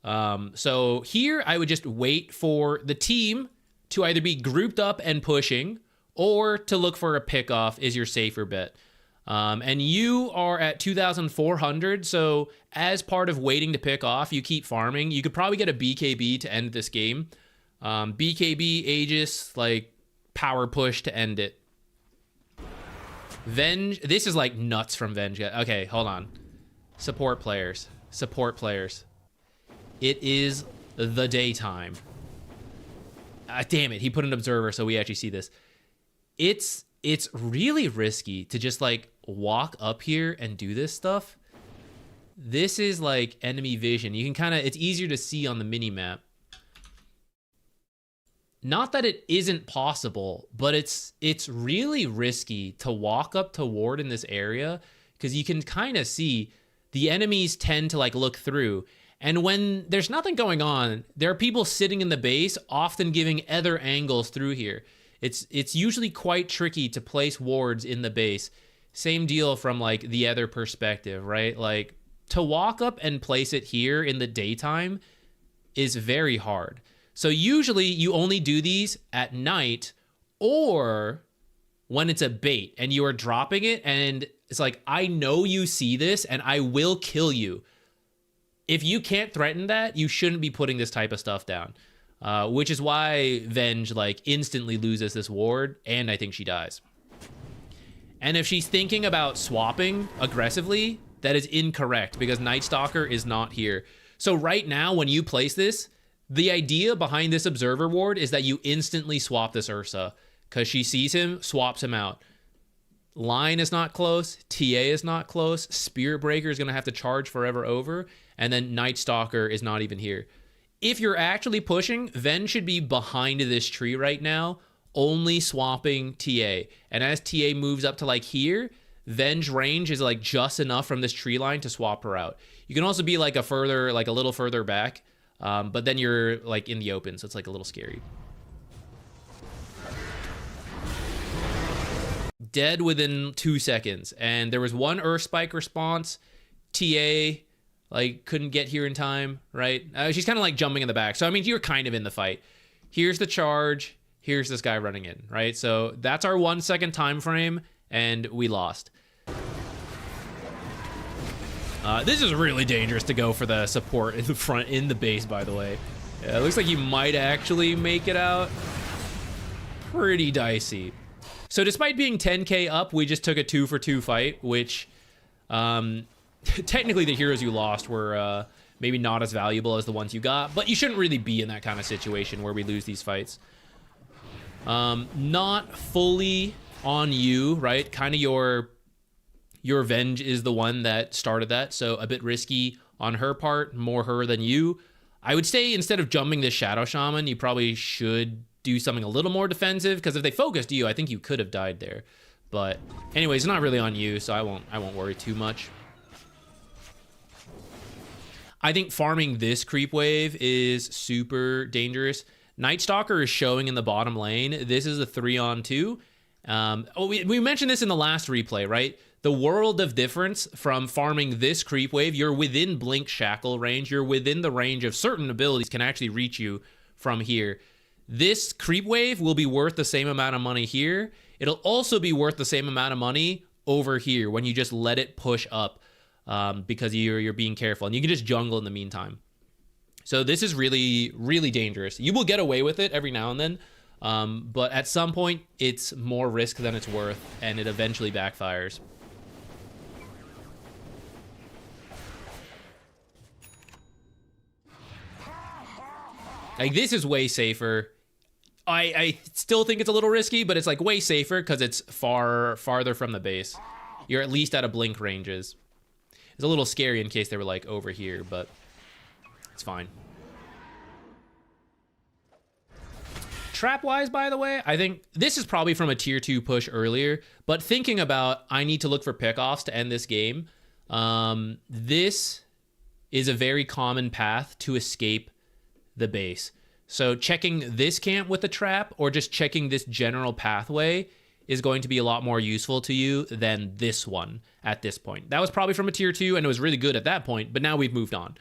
So here I would just wait for the team to either be grouped up and pushing, or to look for a pickoff is your safer bet. And you are at 2,400, so as part of waiting to pick off, you keep farming. You could probably get a BKB to end this game. BKB, Aegis, like, power push to end it. Venge, this is like nuts from Venge. Okay, hold on. Support players. It is the daytime. Damn it, he put an observer so we actually see this. It's really risky to just, like, walk up here and do this stuff. This is like enemy vision. You can kind of, it's easier to see on the mini-map. Not that it isn't possible, but it's really risky to walk up to ward in this area, because you can kind of see the enemies tend to, like, look through. And when there's nothing going on, there are people sitting in the base, often giving other angles through here. It's usually quite tricky to place wards in the base. Same deal from, like, the other perspective, right? Like, to walk up and place it here in the daytime is very hard. So usually you only do these at night, or when it's a bait and you are dropping it and it's like, I know you see this and I will kill you. If you can't threaten that, you shouldn't be putting this type of stuff down. Which is why Venge, like, instantly loses this ward, and I think she dies. And if she's thinking about swapping aggressively, that is incorrect, because Nightstalker is not here. So right now, when you place this, the idea behind this Observer Ward is that you instantly swap this Ursa, because she sees him, swaps him out. Line is not close, TA is not close, Spirit Breaker is going to have to charge forever over, and then Nightstalker is not even here. If you're actually pushing, Ven should be behind this tree right now, only swapping TA. And as TA moves up to like here, Ven's range is like just enough from this tree line to swap her out. You can also be like a little further back, but then you're like in the open, so it's like a little scary. Dead within 2 seconds, and there was one Earth Spike response. TA like couldn't get here in time, right? She's kind of like jumping in the back, so I mean you're kind of in the fight. Here's the charge, here's this guy running in, right? So that's our 1 second time frame, and we lost. This is really dangerous to go for the support in the front, in the base, by the way. It looks like you might actually make it out. Pretty dicey. So despite being 10k up, we just took a 2-for-2 fight, which technically the heroes you lost were maybe not as valuable as the ones you got, but you shouldn't really be in that kind of situation where we lose these fights. Not fully on you, right? Kind of your Venge is the one that started that, so a bit risky on her part, more her than you. I would say instead of jumping this Shadow Shaman, you probably should do something a little more defensive, because if they focused you, I think you could have died there. But anyways, it's not really on you, so I won't worry too much. I think farming this creep wave is super dangerous. Nightstalker is showing in the bottom lane. This is a 3-on-2. We mentioned this in the last replay, right? The world of difference from farming this creep wave. You're within Blink Shackle range. You're within the range of certain abilities can actually reach you from here. This creep wave will be worth the same amount of money here. It'll also be worth the same amount of money over here when you just let it push up, because you're being careful, and you can just jungle in the meantime. So this is really, really dangerous. You will get away with it every now and then, but at some point it's more risk than it's worth, and it eventually backfires. Like, this is way safer. I still think it's a little risky, but it's like way safer because it's farther from the base. You're at least out of blink ranges. It's a little scary in case they were like over here, but it's fine. Trap-wise, by the way, I think this is probably from a tier 2 push earlier, but thinking about I need to look for pickoffs to end this game, this is a very common path to escape the base. So checking this camp with a trap or just checking this general pathway is going to be a lot more useful to you than this one at this point. That was probably from a tier 2 and it was really good at that point, but now we've moved on.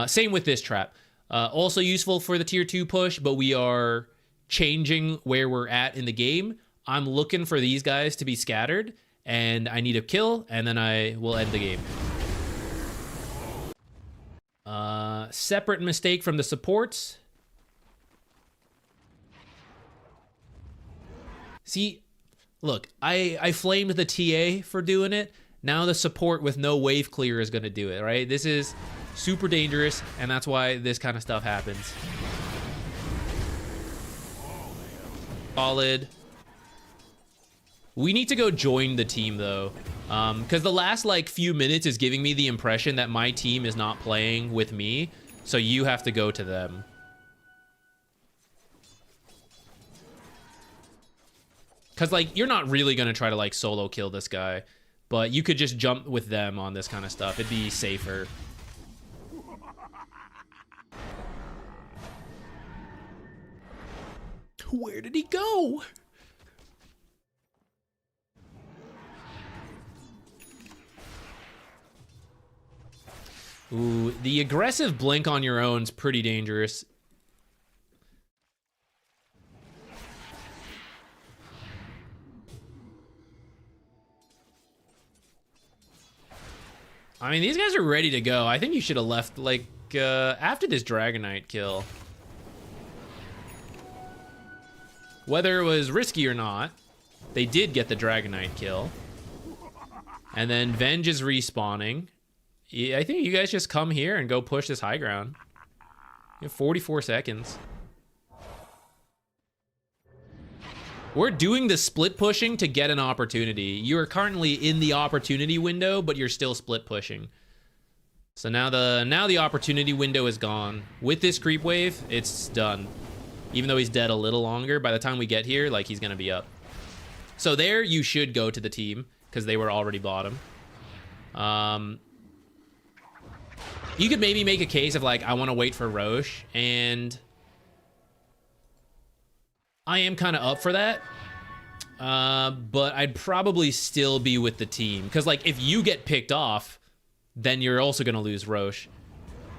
Same with this trap. Also useful for the tier 2 push, but we are changing where we're at in the game. I'm looking for these guys to be scattered and I need a kill and then I will end the game. Separate mistake from the supports. See, look, I flamed the TA for doing it. Now the support with no wave clear is going to do it, right? This is super dangerous, and that's why this kind of stuff happens. Solid. We need to go join the team, though, because the last, like, few minutes is giving me the impression that my team is not playing with me, so you have to go to them. Because, like, you're not really going to try to, like, solo kill this guy. But you could just jump with them on this kind of stuff. It'd be safer. Where did he go? Ooh, the aggressive blink on your own is pretty dangerous. I mean, these guys are ready to go. I think you should have left, like, after this Dragonite kill. Whether it was risky or not, they did get the Dragonite kill. And then Venge is respawning. Yeah, I think you guys just come here and go push this high ground. You have 44 seconds. We're doing the split pushing to get an opportunity. You are currently in the opportunity window, but you're still split pushing. So now the opportunity window is gone. With this creep wave, it's done. Even though he's dead a little longer, by the time we get here, like, he's gonna be up. So there, you should go to the team, because they were already bottom. You could maybe make a case of, like, I want to wait for Roche, and I am kind of up for that. But I'd probably still be with the team. Because, like, if you get picked off, then you're also going to lose Roche.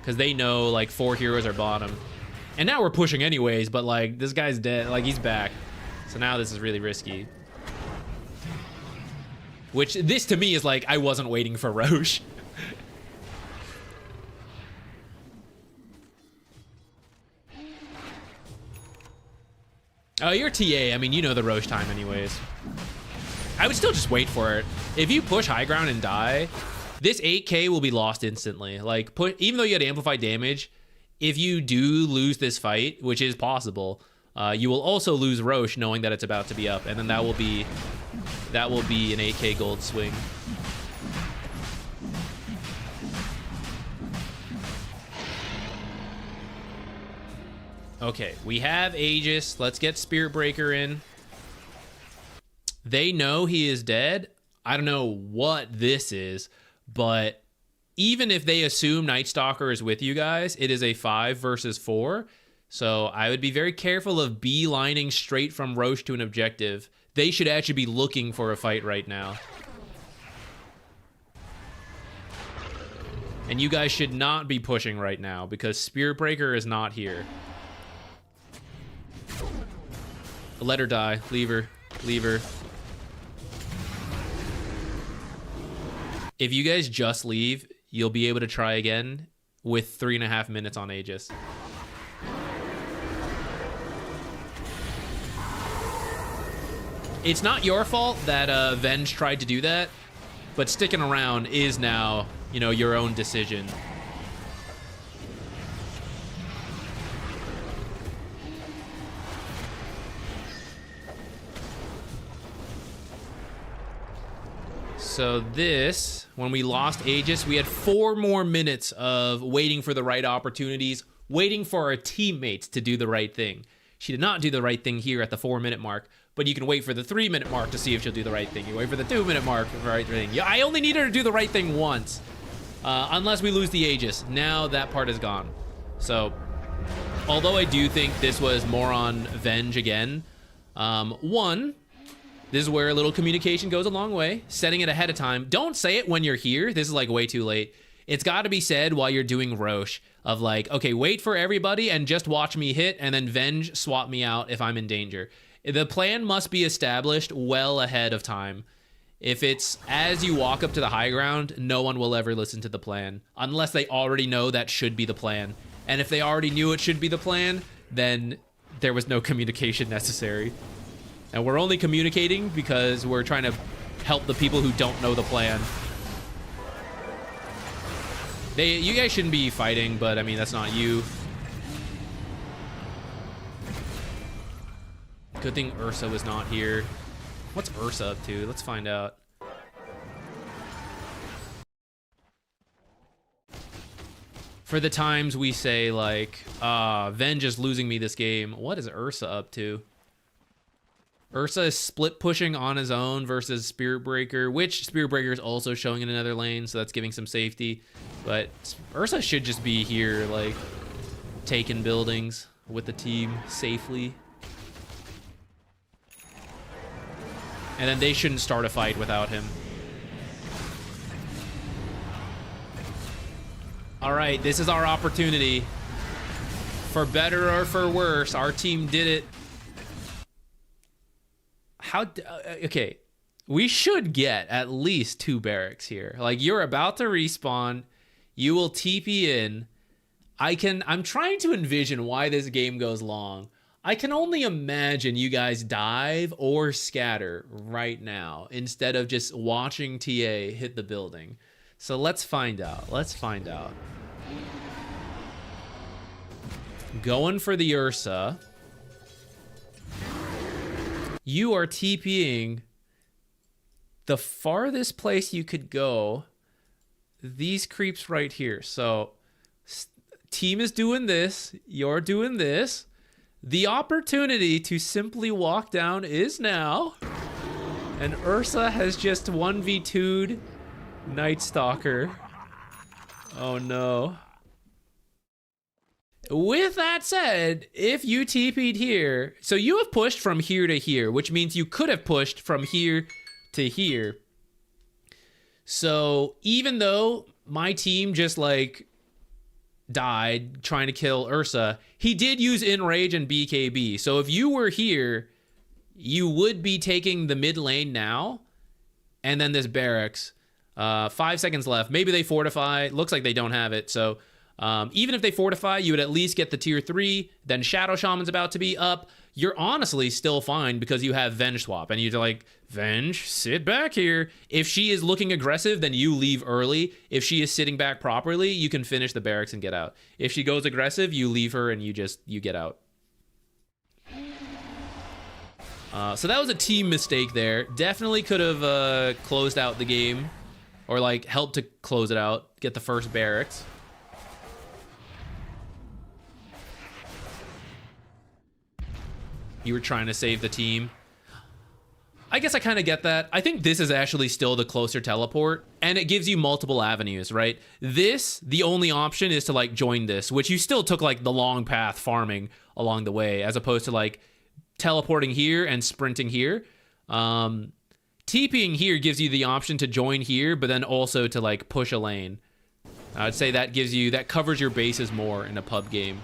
Because they know, like, 4 heroes are bottom. And now we're pushing anyways, but, like, this guy's dead. Like, he's back. So now this is really risky. Which, this to me is like, I wasn't waiting for Roche. Oh, you're TA. I mean, you know the Roche time anyways. I would still just wait for it. If you push high ground and die, this 8k will be lost instantly. Like, even though you had amplified damage, if you do lose this fight, which is possible, you will also lose Roche knowing that it's about to be up, and then that will be an 8k gold swing. Okay, we have Aegis. Let's get Spirit Breaker in. They know he is dead. I don't know what this is, but even if they assume Nightstalker is with you guys, it is a 5 versus 4. So I would be very careful of beelining straight from Roche to an objective. They should actually be looking for a fight right now. And you guys should not be pushing right now because Spirit Breaker is not here. Let her die. Leave her. Leave her. If you guys just leave, you'll be able to try again with 3.5 minutes on Aegis. It's not your fault that Venge tried to do that, but sticking around is now, you know, your own decision. So this, when we lost Aegis, we had 4 more minutes of waiting for the right opportunities, waiting for our teammates to do the right thing. She did not do the right thing here at the 4-minute mark, but you can wait for the 3-minute mark to see if she'll do the right thing. You wait for the 2-minute mark for the right thing. Yeah, I only need her to do the right thing once, unless we lose the Aegis. Now that part is gone. So, although I do think this was more on Venge again, one, this is where a little communication goes a long way. Setting it ahead of time. Don't say it when you're here. This is like way too late. It's got to be said while you're doing Roche of like, okay, wait for everybody and just watch me hit and then Venge swap me out if I'm in danger. The plan must be established well ahead of time. If it's as you walk up to the high ground, no one will ever listen to the plan unless they already know that should be the plan. And if they already knew it should be the plan, then there was no communication necessary. And we're only communicating because we're trying to help the people who don't know the plan. You guys shouldn't be fighting, but I mean, that's not you. Good thing Ursa was not here. What's Ursa up to? Let's find out. For the times we say like, Venge is losing me this game. What is Ursa up to? Ursa is split pushing on his own versus Spirit Breaker, which Spirit Breaker is also showing in another lane, so that's giving some safety. But Ursa should just be here, like, taking buildings with the team safely. And then they shouldn't start a fight without him. All right, this is our opportunity. For better or for worse, our team did it. Okay, we should get at least 2 barracks here. Like, you're about to respawn, you will TP in. I'm trying to envision why this game goes long. I can only imagine you guys dive or scatter right now instead of just watching TA hit the building. So let's find out. Let's find out. Going for the Ursa. You are TPing the farthest place you could go. These creeps right here. So team is doing this. You're doing this. The opportunity to simply walk down is now. And Ursa has just 1v2'd Nightstalker. Oh no. With that said, if you TP'd here, so you have pushed from here to here, which means you could have pushed from here to here. So even though my team just like died trying to kill Ursa, he did use Enrage and BKB. So if you were here, you would be taking the mid lane now, and then this barracks. 5 seconds left. Maybe they fortify. Looks like they don't have it. So even if they fortify, you would at least get the tier 3. Then Shadow Shaman's about to be up. You're honestly still fine because you have Venge swap. And you're like, Venge, sit back here. If she is looking aggressive, then you leave early. If she is sitting back properly, you can finish the barracks and get out. If she goes aggressive, you leave her and you get out. So that was a team mistake there. Definitely could have closed out the game. Or like helped to close it out. Get the first barracks. You were trying to save the team. I guess I kind of get that. I think this is actually still the closer teleport, and it gives you multiple avenues, right? This, the only option is to like join this, which you still took like the long path farming along the way, as opposed to like teleporting here and sprinting here. TPing here gives you the option to join here, but then also to like push a lane. I'd say that gives you, that covers your bases more in a pub game.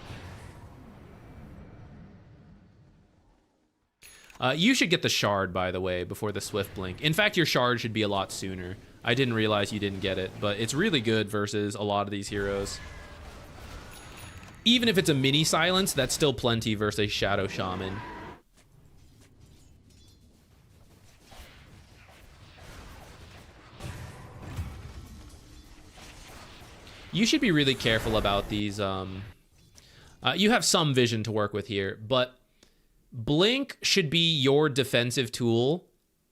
You should get the shard, by the way, before the swift blink. In fact, your shard should be a lot sooner. I didn't realize you didn't get it, but it's really good versus a lot of these heroes. Even if it's a mini silence, that's still plenty versus a Shadow Shaman. You should be really careful about these. You have some vision to work with here, but Blink should be your defensive tool,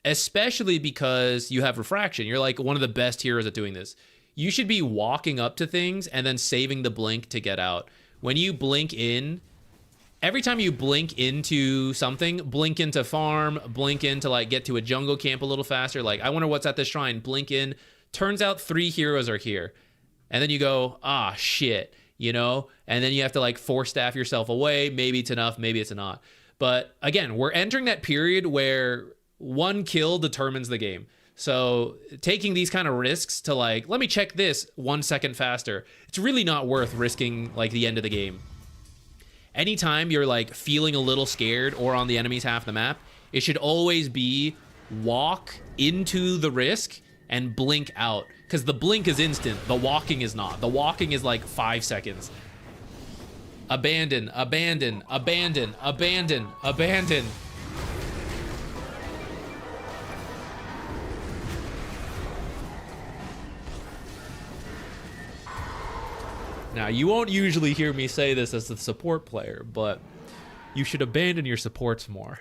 especially because you have Refraction. You're like one of the best heroes at doing this. You should be walking up to things and then saving the blink to get out. When you blink in, every time you blink into something, blink into farm, blink in to like get to a jungle camp a little faster. Like, I wonder what's at this shrine. Blink in. Turns out 3 heroes are here. And then you go, ah, shit, you know? And then you have to like force staff yourself away. Maybe it's enough, maybe it's not. But again, we're entering that period where 1 kill determines the game. So taking these kind of risks to like, let me check this 1 second faster. It's really not worth risking like the end of the game. Anytime you're like feeling a little scared or on the enemy's half of the map, it should always be walk into the risk and blink out. Because the blink is instant, the walking is not. The walking is like 5 seconds. Abandon, abandon, abandon, abandon, abandon. Now, you won't usually hear me say this as a support player, but you should abandon your supports more.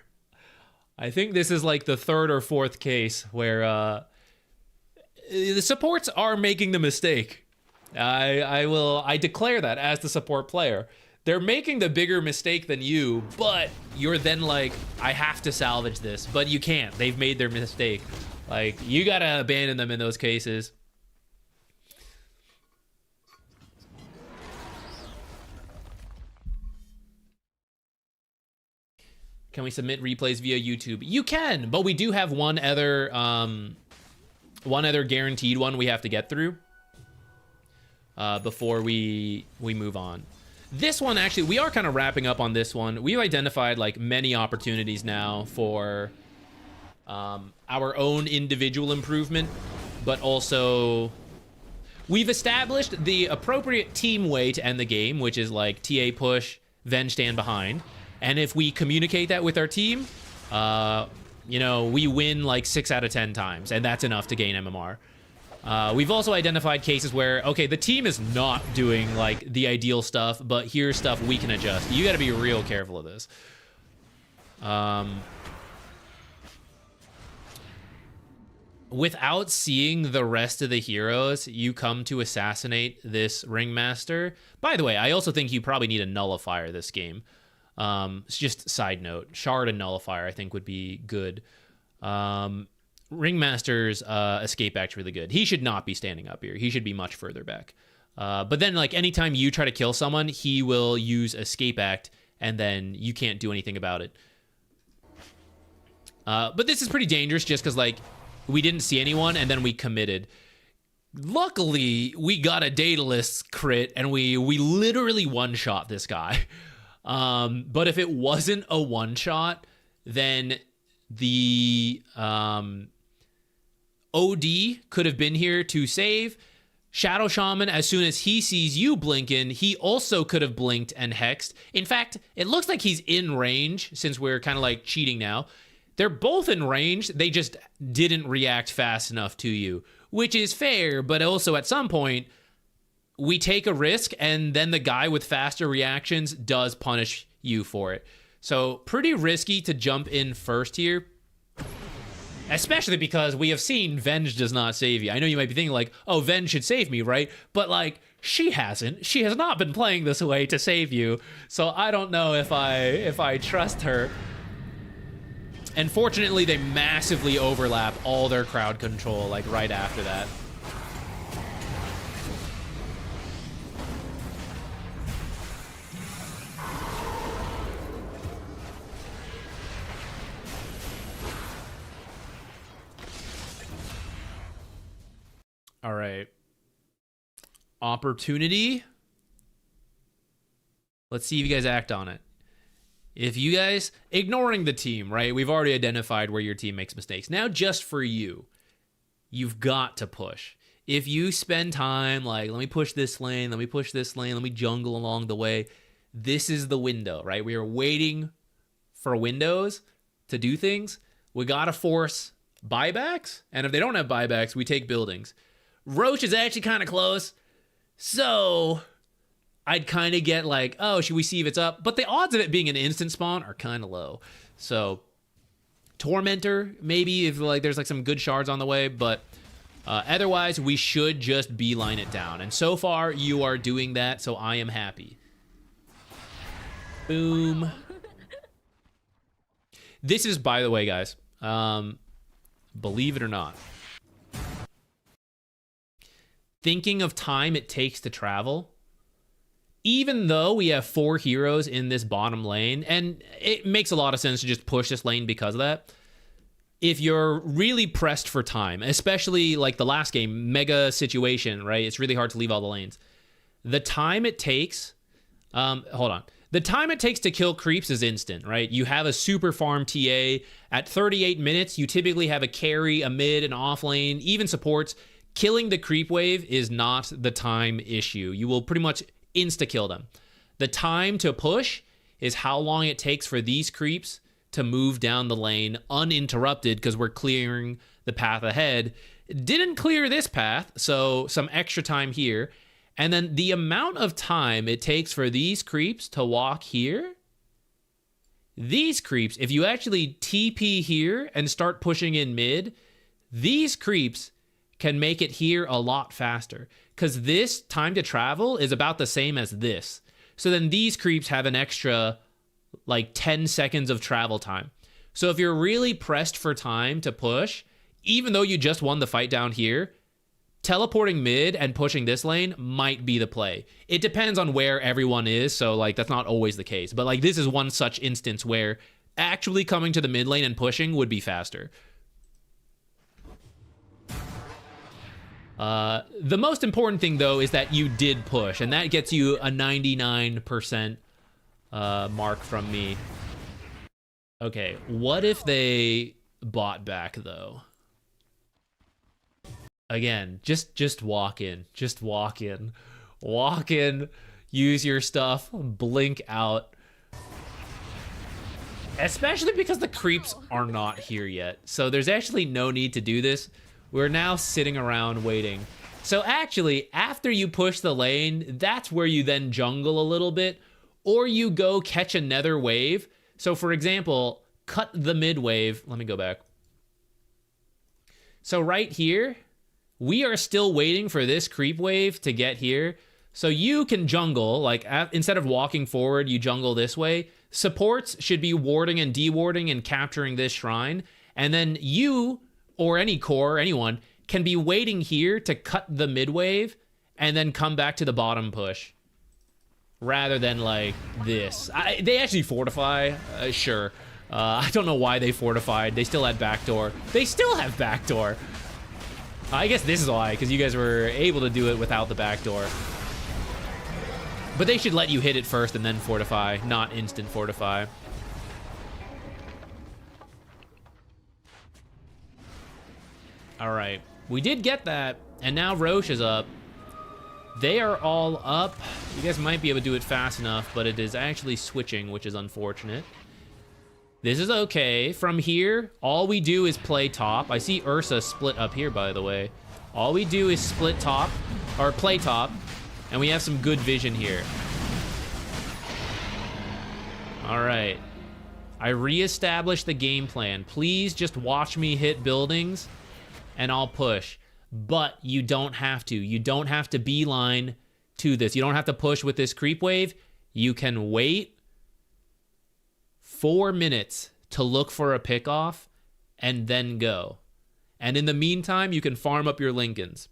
I think this is like the 3rd or 4th case where the supports are making the mistake. I declare that as the support player. They're making the bigger mistake than you, but you're then like, I have to salvage this, but you can't. They've made their mistake. Like, you gotta abandon them in those cases. Can we submit replays via YouTube? You can, but we do have one other guaranteed one we have to get through before we move on. This one, actually, we are kind of wrapping up on this one. We've identified like many opportunities now for our own individual improvement, but also we've established the appropriate team way to end the game, which is like TA push, Venge stand behind. And if we communicate that with our team, you know, we win like 6 out of 10 times, and that's enough to gain MMR. We've also identified cases where, okay, the team is not doing like the ideal stuff, but here's stuff we can adjust. You got to be real careful of this. Without seeing the rest of the heroes, you come to assassinate this Ringmaster. By the way, I also think you probably need a nullifier this game. It's just side note. Shard and nullifier, I think, would be good. Ringmaster's escape act's really good. He should not be standing up here. He should be much further back. But then, like, anytime you try to kill someone, he will use escape act, and then you can't do anything about it. But this is pretty dangerous just because, like, we didn't see anyone, and then we committed. Luckily, we got a Daedalus crit, and we literally one-shot this guy. But if it wasn't a one-shot, then the OD could have been here to save. Shadow Shaman, as soon as he sees you blinking, he also could have blinked and hexed. In fact, it looks like he's in range, since we're kind of like cheating now. They're both in range, they just didn't react fast enough to you, which is fair, but also at some point, we take a risk, and then the guy with faster reactions does punish you for it. So pretty risky to jump in first here, especially because we have seen Venge does not save you. I know you might be thinking like, oh, Venge should save me, right? But like, she hasn't. She has not been playing this way to save you. So I don't know if I trust her. And fortunately, they massively overlap all their crowd control, like, right after that. All right. Opportunity. Let's see if you guys act on it. If you guys, ignoring the team, right? We've already identified where your team makes mistakes. Now, just for you, you've got to push. If you spend time, like, let me push this lane, let me push this lane, let me jungle along the way, this is the window, right? We are waiting for windows to do things. We got to force buybacks, and if they don't have buybacks, we take buildings. Roche is actually kind of close, so I'd kind of get like, oh, should we see if it's up? But the odds of it being an instant spawn are kind of low. So Tormentor, maybe if like there's like some good shards on the way, but otherwise we should just beeline it down. And so far you are doing that, so I am happy. Boom. This is, by the way, guys, believe it or not, thinking of time it takes to travel. Even though we have 4 heroes in this bottom lane, and it makes a lot of sense to just push this lane because of that, if you're really pressed for time, especially like the last game, mega situation, right? It's really hard to leave all the lanes. The time it takes, the time it takes to kill creeps is instant, right? You have a super farm TA. At 38 minutes, you typically have a carry, a mid, an off lane, even supports. Killing the creep wave is not the time issue. You will pretty much insta-kill them. The time to push is how long it takes for these creeps to move down the lane uninterrupted because we're clearing the path ahead. Didn't clear this path, so some extra time here. And then the amount of time it takes for these creeps to walk here, these creeps, if you actually TP here and start pushing in mid, these creeps can make it here a lot faster because this time to travel is about the same as this. So then these creeps have an extra like 10 seconds of travel time. So if you're really pressed for time to push, even though you just won the fight down here, teleporting mid and pushing this lane might be the play. It depends on where everyone is, so like that's not always the case. But like this is one such instance where actually coming to the mid lane and pushing would be faster. The most important thing, though, is that you did push, and that gets you a 99% mark from me. Okay, what if they bought back, though? Again, just walk in. Just walk in. Walk in, use your stuff, blink out. Especially because the creeps are not here yet. So there's actually no need to do this. We're now sitting around waiting. So actually, after you push the lane, that's where you then jungle a little bit, or you go catch a nether wave. So for example, cut the mid wave. Let me go back. So right here, we are still waiting for this creep wave to get here. So you can jungle, like instead of walking forward, you jungle this way. Supports should be warding and dewarding and capturing this shrine. And then you, or any core, anyone, can be waiting here to cut the mid wave and then come back to the bottom push. Rather than like this. They actually fortify, sure. I don't know why they fortified. They still had backdoor. They still have backdoor. I guess this is why, because you guys were able to do it without the backdoor. But they should let you hit it first and then fortify, not instant fortify. All right, we did get that, and now Roche is up. They are all up. You guys might be able to do it fast enough, but it is actually switching, which is unfortunate. This is okay. From here, all we do is play top. I see Ursa split up here, by the way. All we do is split top, or play top, and we have some good vision here. All right. I reestablished the game plan. Please just watch me hit buildings, and I'll push. But you don't have to. You don't have to beeline to this. You don't have to push with this creep wave. You can wait 4 minutes to look for a pickoff and then go. And in the meantime, you can farm up your Lincolns.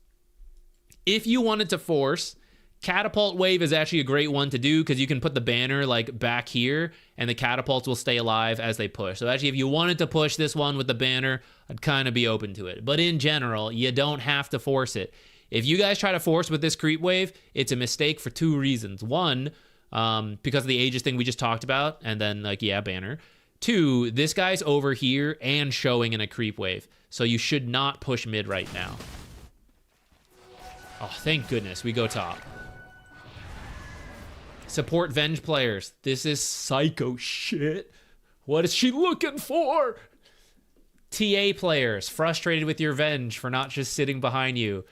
If you wanted to force, catapult wave is actually a great one to do because you can put the banner like back here and the catapults will stay alive as they push. So actually, if you wanted to push this one with the banner, I'd kind of be open to it. But in general, you don't have to force it. If you guys try to force with this creep wave, it's a mistake for 2 reasons. One, because of the Aegis thing we just talked about, and then like, yeah, banner. 2, this guy's over here and showing in a creep wave. So you should not push mid right now. Oh, thank goodness, we go top. Support Venge players. This is psycho shit. What is she looking for? TA players, frustrated with your Venge for not just sitting behind you.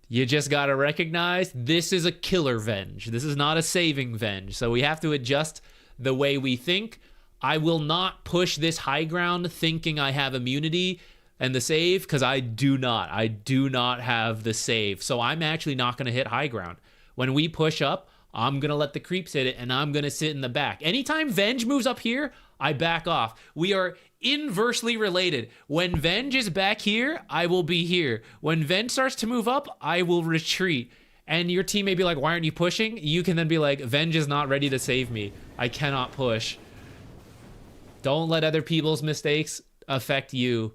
You just gotta recognize this is a killer Venge. This is not a saving Venge. So we have to adjust the way we think. I will not push this high ground thinking I have immunity and the save, because I do not. I do not have the save. So I'm actually not gonna hit high ground. When we push up, I'm gonna let the creeps hit it and I'm gonna sit in the back. Anytime Venge moves up here, I back off. We are inversely related. When Venge is back here, I will be here. When Venge starts to move up, I will retreat. And your team may be like, why aren't you pushing? You can then be like, Venge is not ready to save me. I cannot push. Don't let other people's mistakes affect you.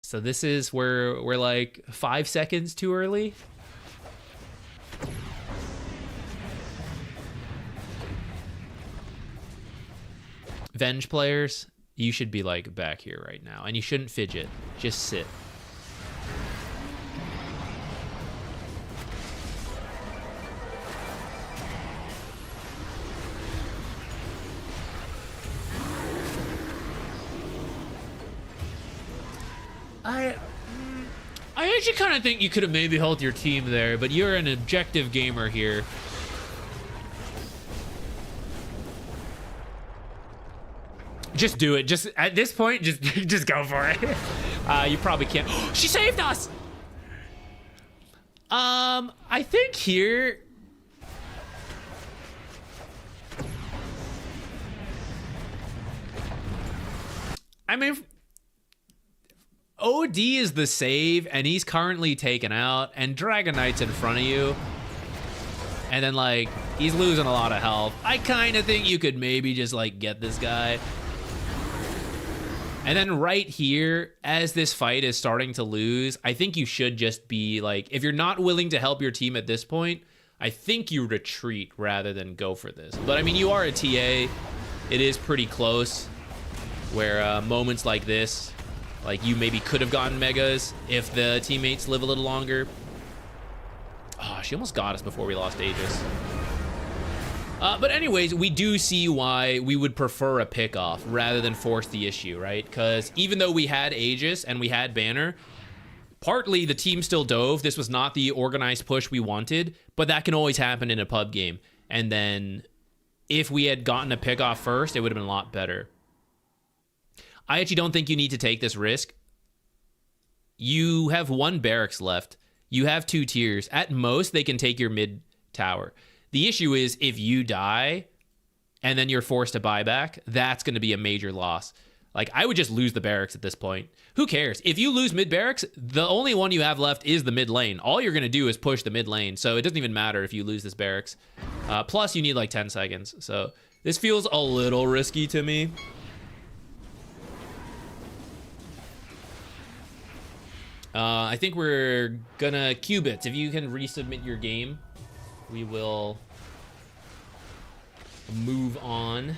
So this is where we're like 5 seconds too early. Venge players, you should be like back here right now, and you shouldn't fidget. Just sit. I actually kind of think you could have maybe held your team there, but you're an objective gamer here. Just do it. Just at this point, just go for it. You probably can't. She saved us. I think here. I mean, OD is the save, and he's currently taken out, and Dragon Knight's in front of you. And then, like, he's losing a lot of health. I kind of think you could maybe just, like, get this guy. And then right here, as this fight is starting to lose, I think you should just be, like, if you're not willing to help your team at this point, I think you retreat rather than go for this. But, I mean, you are a TA. It is pretty close, where moments like this, like, you maybe could have gotten megas if the teammates live a little longer. Oh, she almost got us before we lost Aegis. But anyways, we do see why we would prefer a pick-off rather than force the issue, right? Because even though we had Aegis and we had Banner, partly the team still dove. This was not the organized push we wanted, but that can always happen in a pub game. And then if we had gotten a pick-off first, it would have been a lot better. I actually don't think you need to take this risk. You have 1 barracks left. You have 2 tiers. At most, they can take your mid tower. The issue is if you die and then you're forced to buy back, that's going to be a major loss. Like, I would just lose the barracks at this point. Who cares? If you lose mid barracks, the only one you have left is the mid lane. All you're going to do is push the mid lane. So it doesn't even matter if you lose this barracks. Plus, you need like 10 seconds. So this feels a little risky to me. I think we're gonna Qubits. If you can resubmit your game, we will move on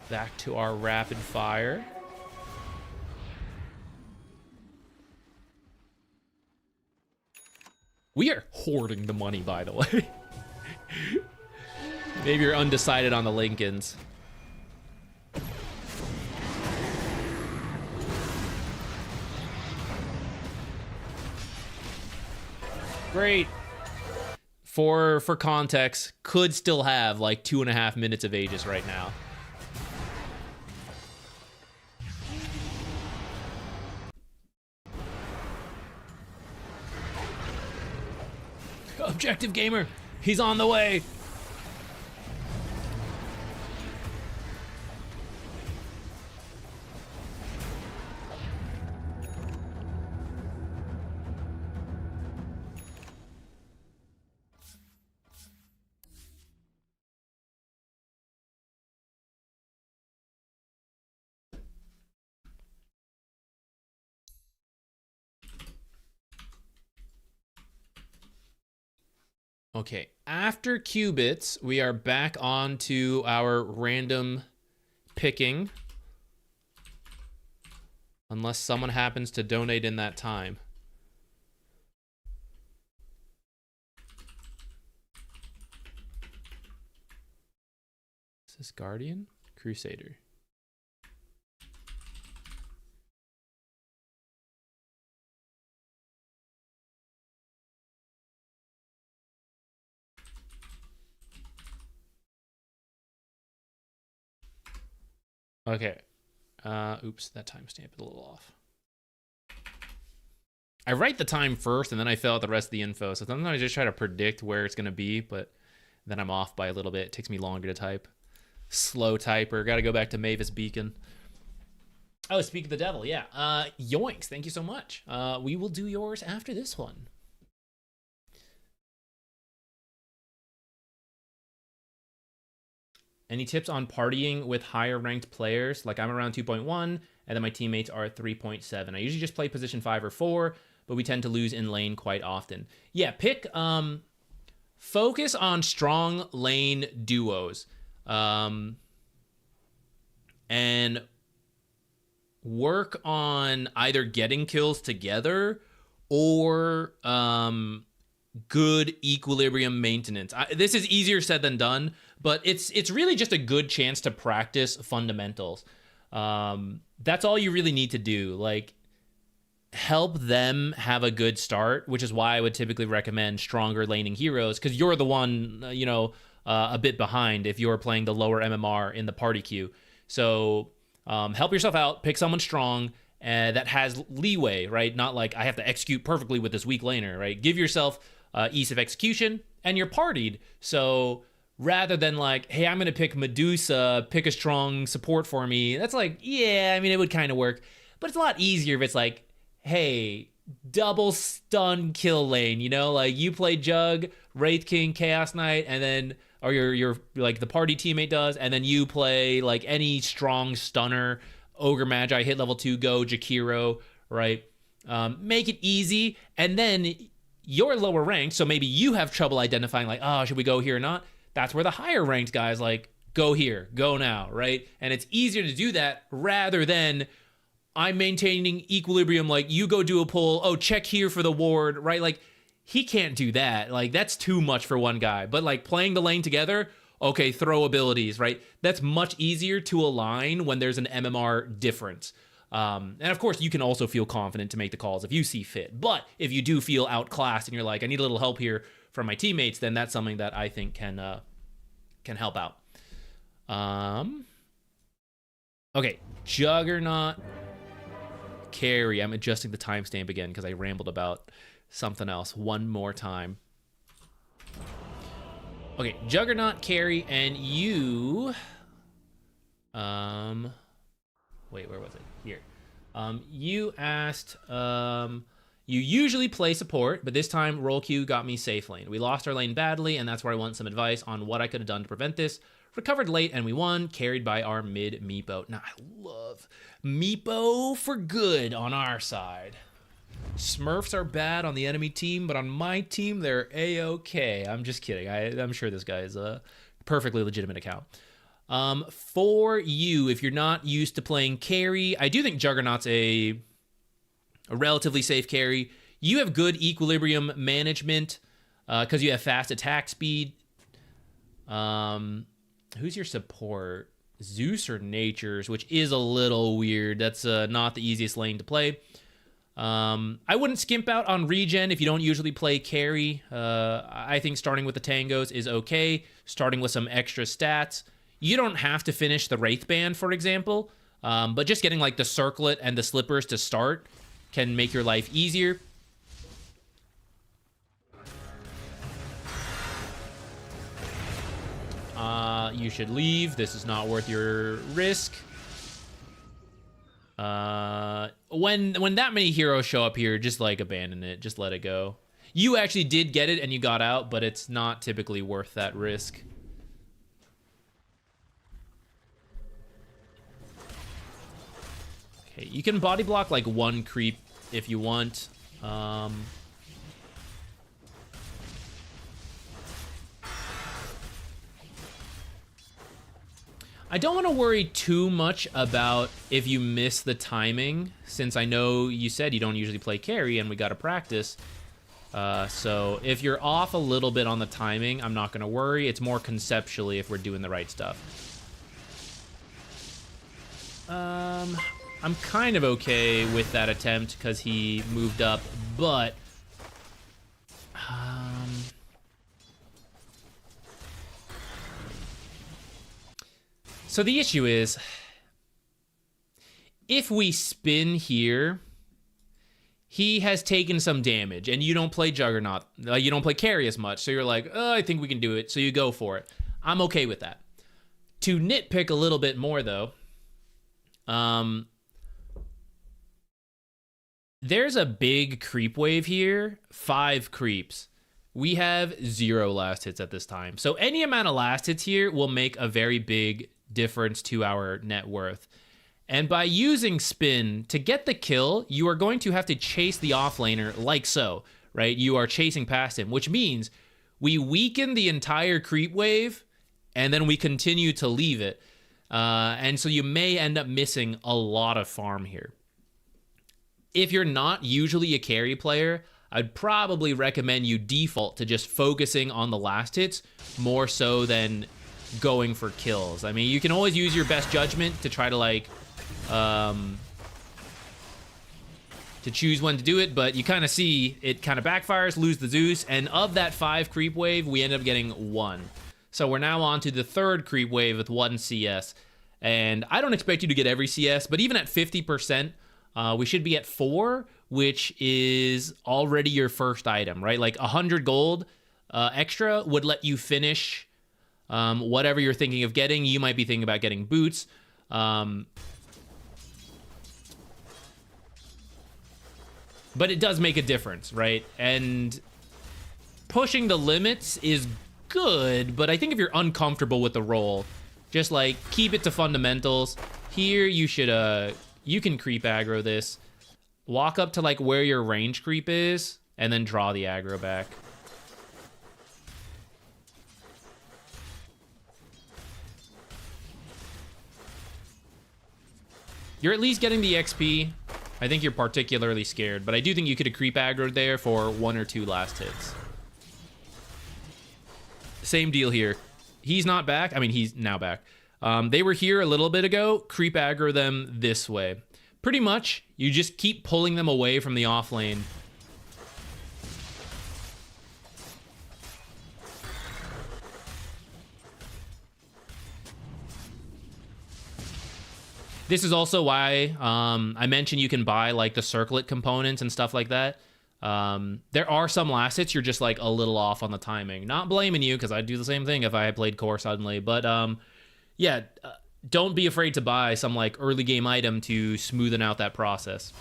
back to our rapid fire. We are hoarding the money, by the way. Maybe you're undecided on the Lincolns. Great. For context, could still have like 2.5 minutes of Aegis right now. Objective Gamer, he's on the way. Okay, after Qubits, we are back on to our random picking. Unless someone happens to donate in that time. Is this Guardian? Crusader. Okay. Oops, that timestamp is a little off. I write the time first, and then I fill out the rest of the info. So sometimes I just try to predict where it's going to be, but then I'm off by a little bit. It takes me longer to type. Slow typer. Got to go back to Mavis Beacon. Oh, speak of the devil. Yeah. Yoinks. Thank you so much. We will do yours after this one. Any tips on partying with higher ranked players? Like, I'm around 2.1, and then my teammates are 3.7. I usually just play position 5 or 4, but we tend to lose in lane quite often. Yeah, pick, focus on strong lane duos. And work on either getting kills together or good equilibrium maintenance. This is easier said than done, but it's really just a good chance to practice fundamentals. That's all you really need to do. Like, help them have a good start, which is why I would typically recommend stronger laning heroes, because you're the one, a bit behind if you're playing the lower MMR in the party queue. So help yourself out, pick someone strong that has leeway, right? Not like I have to execute perfectly with this weak laner, right? Give yourself ease of execution, and you're partied. So rather than like, hey, I'm going to pick Medusa, pick a strong support for me, that's like, yeah, I mean, it would kind of work. But it's a lot easier if it's like, hey, double stun kill lane, like you play Jug, Wraith King, Chaos Knight, and then, or your like the party teammate does, and then you play like any strong stunner, Ogre Magi, hit level 2, go, Jakiro, right? Make it easy, and then you're lower ranked, so maybe you have trouble identifying like, oh, should we go here or not? That's where the higher ranked guys like, go here, go now, right? And it's easier to do that rather than I'm maintaining equilibrium, like you go do a pull, oh, check here for the ward, right? Like, he can't do that. Like, that's too much for one guy. But like playing the lane together, okay, throw abilities, right? That's much easier to align when there's an MMR difference. And of course, you can also feel confident to make the calls if you see fit. But if you do feel outclassed and you're like, I need a little help here from my teammates, then that's something that I think can help out. Okay, Juggernaut carry. I'm adjusting the timestamp again because I rambled about something else one more time. Okay, Juggernaut carry, and you... Wait, where was it? Here. You asked... You usually play support, but this time roll Q got me safe lane. We lost our lane badly, and that's where I want some advice on what I could have done to prevent this. Recovered late, and we won, carried by our mid Meepo. Now, I love Meepo for good on our side. Smurfs are bad on the enemy team, but on my team, they're A-okay. I'm just kidding. I'm sure this guy is a perfectly legitimate account. For you, if you're not used to playing carry, I do think Juggernaut's a relatively safe carry. You have good equilibrium management because you have fast attack speed. Who's your support? Zeus or Natures, which is a little weird. That's not the easiest lane to play. I wouldn't skimp out on regen if you don't usually play carry. I think starting with the tangos is okay. Starting with some extra stats. You don't have to finish the Wraith Band, for example, but just getting like the Circlet and the Slippers to start can make your life easier. You should leave. This is not worth your risk. When that many heroes show up here, just like abandon it. Just let it go. You actually did get it and you got out, but it's not typically worth that risk. Okay, you can body block like one creep if you want. I don't want to worry too much about if you miss the timing, since I know you said you don't usually play carry and we got to practice. So if you're off a little bit on the timing, I'm not going to worry. It's more conceptually if we're doing the right stuff. I'm kind of okay with that attempt because he moved up, but... So the issue is, if we spin here, he has taken some damage, and you don't play Juggernaut. You don't play carry as much, so you're like, oh, I think we can do it, so you go for it. I'm okay with that. To nitpick a little bit more, though, there's a big creep wave here, 5 creeps. We have 0 last hits at this time. So any amount of last hits here will make a very big difference to our net worth. And by using spin to get the kill, you are going to have to chase the offlaner like so, right? You are chasing past him, which means we weaken the entire creep wave and then we continue to leave it. And so you may end up missing a lot of farm here. If you're not usually a carry player, I'd probably recommend you default to just focusing on the last hits more so than going for kills. I mean, you can always use your best judgment to try to like to choose when to do it, but you kind of see it kind of backfires, lose the Zeus, and of that 5 creep wave, we end up getting 1. So we're now on to the 3rd creep wave with 1 CS, and I don't expect you to get every CS, but even at 50%, we should be at 4, which is already your first item, right? Like 100 gold extra would let you finish whatever you're thinking of getting. You might be thinking about getting boots. But it does make a difference, right? And pushing the limits is good, but I think if you're uncomfortable with the role, just like keep it to fundamentals. Here you should you can creep aggro this. Walk up to like where your range creep is and then draw the aggro back. You're at least getting the XP. I think you're particularly scared, but I do think you could have creep aggroed there for 1 or 2 last hits. Same deal here. He's not back. I mean, he's now back. They were here a little bit ago. Creep aggro them this way. Pretty much, you just keep pulling them away from the off lane. This is also why I mentioned you can buy like the circlet components and stuff like that. There are some last hits you're just like a little off on the timing. Not blaming you, because I'd do the same thing if I had played core suddenly. But yeah, don't be afraid to buy some like early game item to smoothen out that process,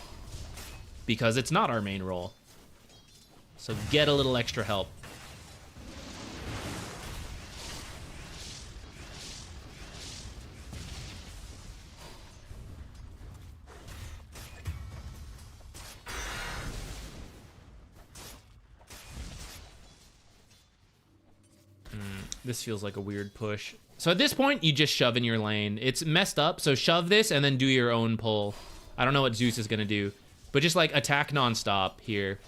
because it's not our main role. So get a little extra help. This feels like a weird push. So at this point, you just shove in your lane. It's messed up, so shove this and then do your own pull. I don't know what Zeus is going to do, but just like attack nonstop here.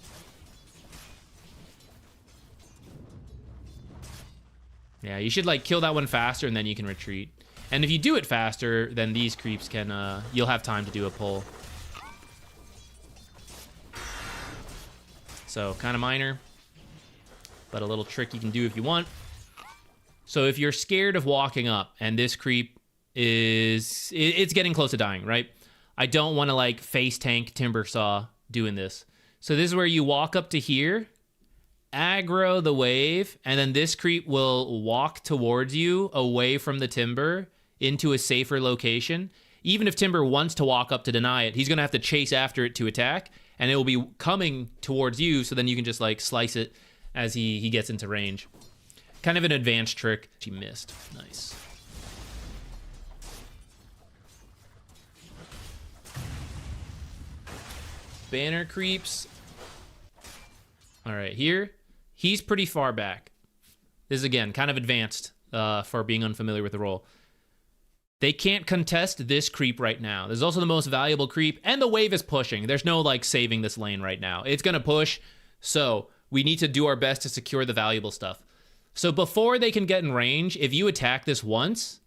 Yeah, you should like kill that one faster and then you can retreat. And if you do it faster, then these creeps can, you'll have time to do a pull. So kind of minor, but a little trick you can do if you want. So if you're scared of walking up and this creep it's getting close to dying, right? I don't want to like face tank Timber Saw doing this. So this is where you walk up to here, aggro the wave, and then this creep will walk towards you away from the Timber into a safer location. Even if Timber wants to walk up to deny it, he's going to have to chase after it to attack, and it will be coming towards you, so then you can just like slice it as he gets into range. Kind of an advanced trick. She missed. Nice. Banner creeps. All right, here. He's pretty far back. This is, again, kind of advanced for being unfamiliar with the role. They can't contest this creep right now. This is also the most valuable creep, and the wave is pushing. There's no, like, saving this lane right now. It's going to push, so we need to do our best to secure the valuable stuff. So before they can get in range, if you attack this once,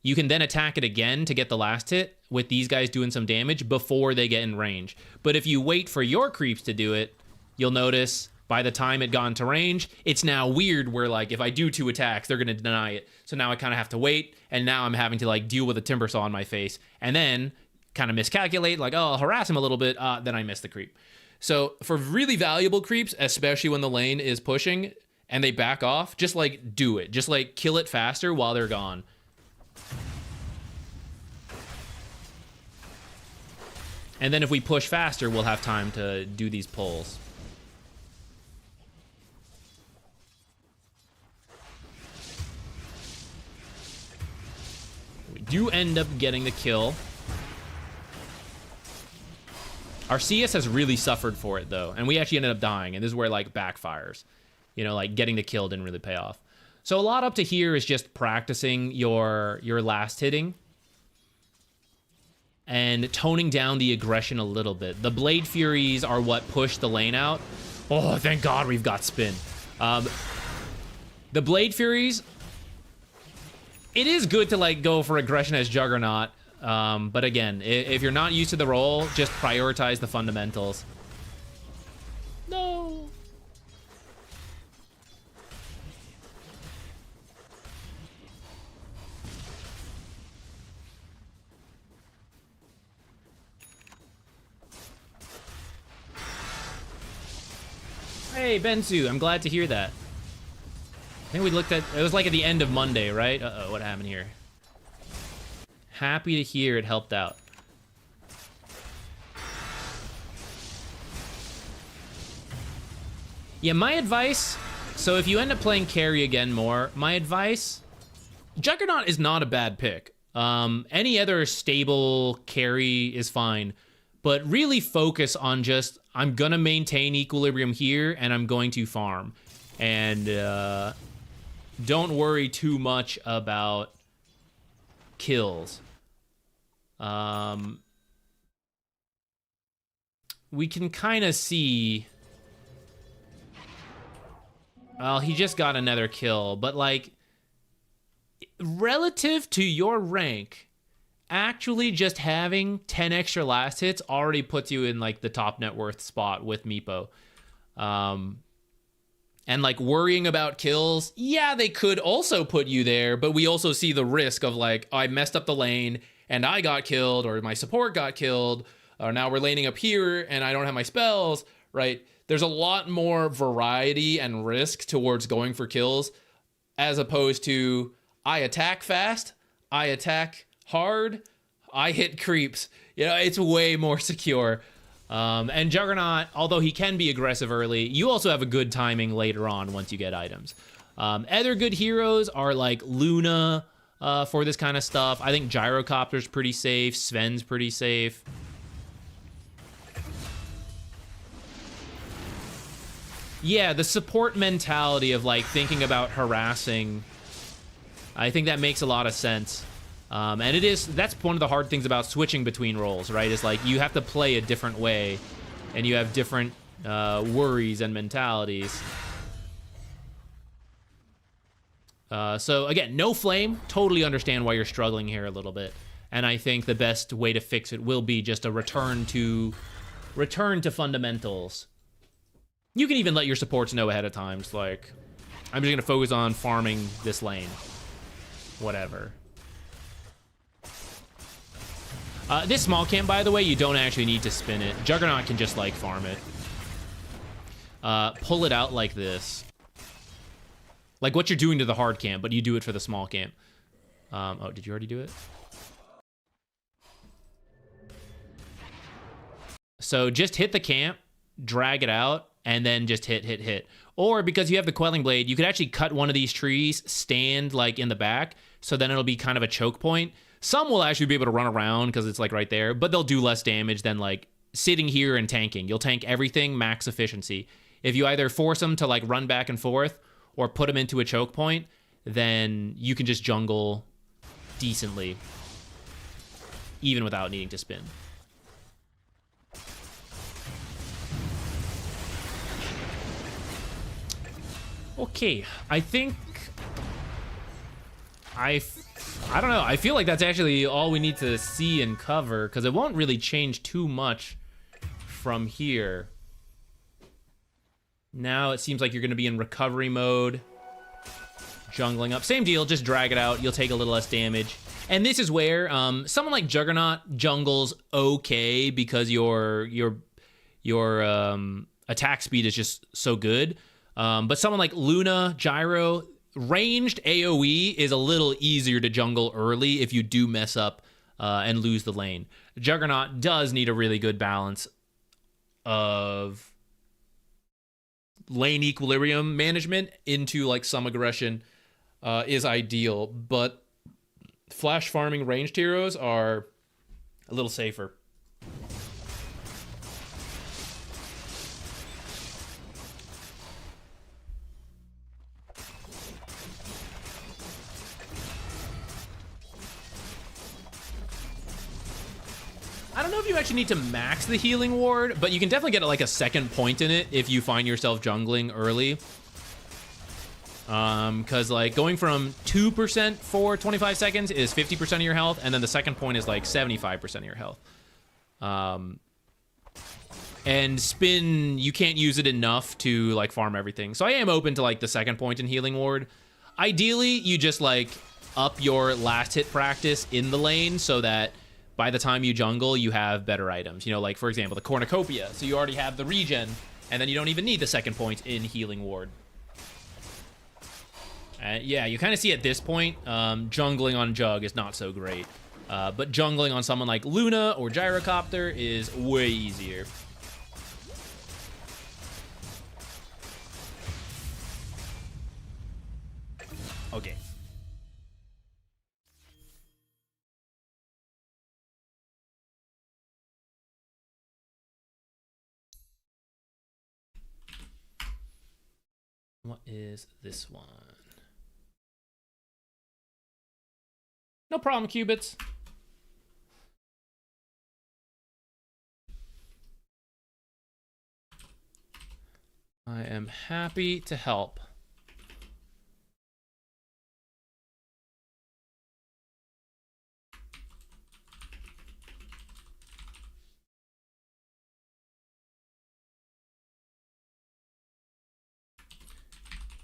you can then attack it again to get the last hit with these guys doing some damage before they get in range. But if you wait for your creeps to do it, you'll notice by the time it got into range, it's now weird where like if I do 2 attacks, they're going to deny it. So now I kind of have to wait, and now I'm having to like deal with a Timber Saw in my face and then kind of miscalculate, like, oh, I'll harass him a little bit, then I miss the creep. So for really valuable creeps, especially when the lane is pushing and they back off, just like do it. Just like kill it faster while they're gone. And then if we push faster, we'll have time to do these pulls. We do end up getting the kill. Our CS has really suffered for it, though, and we actually ended up dying, and this is where, like, backfires. You know, like, getting the kill didn't really pay off. So a lot up to here is just practicing your last hitting and toning down the aggression a little bit. The Blade Furies are what push the lane out. Oh, thank God we've got spin. The Blade Furies, it is good to, like, go for aggression as Juggernaut. But again, if you're not used to the role, just prioritize the fundamentals. No. Hey, Bensu, I'm glad to hear that. I think we looked at, it was like at the end of Monday, right? Uh-oh, what happened here? Happy to hear it helped out. Yeah, my advice, so if you end up playing carry again more, my advice, Juggernaut is not a bad pick. Any other stable carry is fine, but really focus on just, I'm gonna maintain equilibrium here and I'm going to farm. And don't worry too much about kills. we can kind of see... Well, he just got another kill, but like, relative to your rank, actually just having 10 extra last hits already puts you in like the top net worth spot with Meepo. And like worrying about kills, yeah, they could also put you there, but we also see the risk of like, I messed up the lane and I got killed, or my support got killed, or now we're laning up here and I don't have my spells, right? There's a lot more variety and risk towards going for kills as opposed to I attack fast, I attack hard, I hit creeps. You know, it's way more secure. And Juggernaut, although he can be aggressive early, you also have a good timing later on once you get items. Other good heroes are like Luna for this kind of stuff. I think Gyrocopter's pretty safe. Sven's pretty safe. Yeah, the support mentality of like thinking about harassing, I think that makes a lot of sense. And that's one of the hard things about switching between roles, right? Is like you have to play a different way and you have different worries and mentalities. So again, no flame, totally understand why you're struggling here a little bit. And I think the best way to fix it will be just a return to fundamentals. You can even let your supports know ahead of time. It's like, I'm just gonna focus on farming this lane. Whatever. This small camp, by the way, you don't actually need to spin it. Juggernaut can just, like, farm it. Pull it out like this. Like what you're doing to the hard camp, but you do it for the small camp. Oh, did you already do it? So just hit the camp, drag it out, and then just hit. Or because you have the Quelling Blade, you could actually cut one of these trees, stand, like, in the back, so then it'll be kind of a choke point. Some will actually be able to run around because it's like right there, but they'll do less damage than like sitting here and tanking. You'll tank everything, max efficiency. If you either force them to like run back and forth or put them into a choke point, then you can just jungle decently, even without needing to spin. Okay, I think I don't know. I feel like that's actually all we need to see and cover because it won't really change too much from here. Now it seems like you're going to be in recovery mode. Jungling up. Same deal, just drag it out. You'll take a little less damage. And this is where someone like Juggernaut jungles okay because your attack speed is just so good. But someone like Luna, Gyro, ranged AoE is a little easier to jungle early if you do mess up and lose the lane. Juggernaut does need a really good balance of lane equilibrium management into like some aggression is ideal, but flash farming ranged heroes are a little safer. I don't know if you actually need to max the healing ward, but you can definitely get like a second point in it if you find yourself jungling early. Because like going from 2% for 25 seconds is 50% of your health, and then the second point is like 75% of your health. And spin, you can't use it enough to like farm everything. So I am open to like the second point in healing ward. Ideally, you just like up your last hit practice in the lane so that by the time you jungle, you have better items. You know, like, for example, the Cornucopia. So you already have the regen, and then you don't even need the second point in healing ward. Yeah, you kind of see at this point, jungling on Jug is not so great. But jungling on someone like Luna or Gyrocopter is way easier. Okay. What is this one? No problem, Cubits. I am happy to help.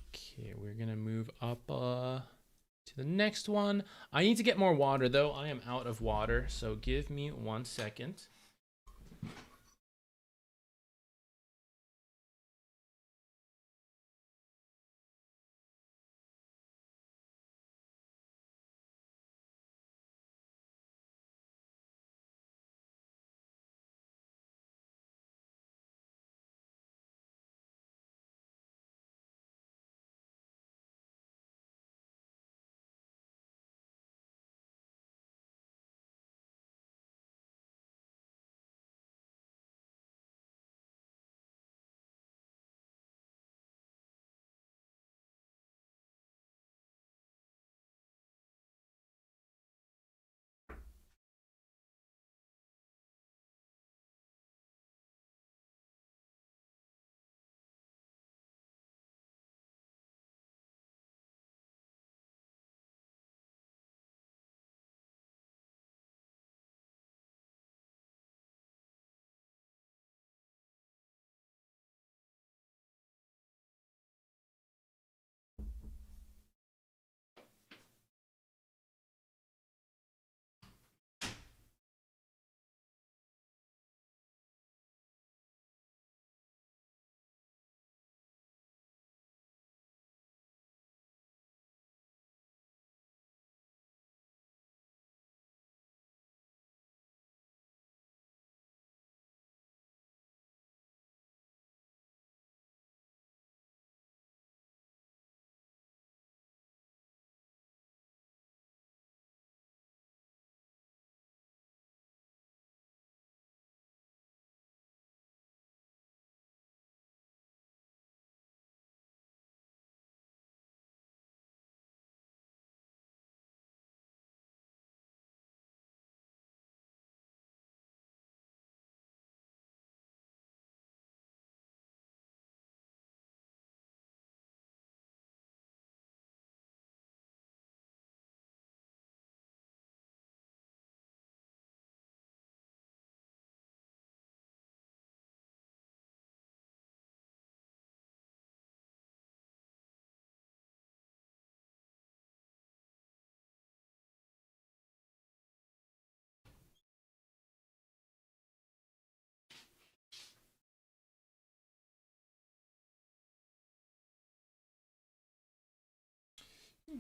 Okay, we're gonna move up to the next one. I need to get more water though. I am out of water, so give me 1 second.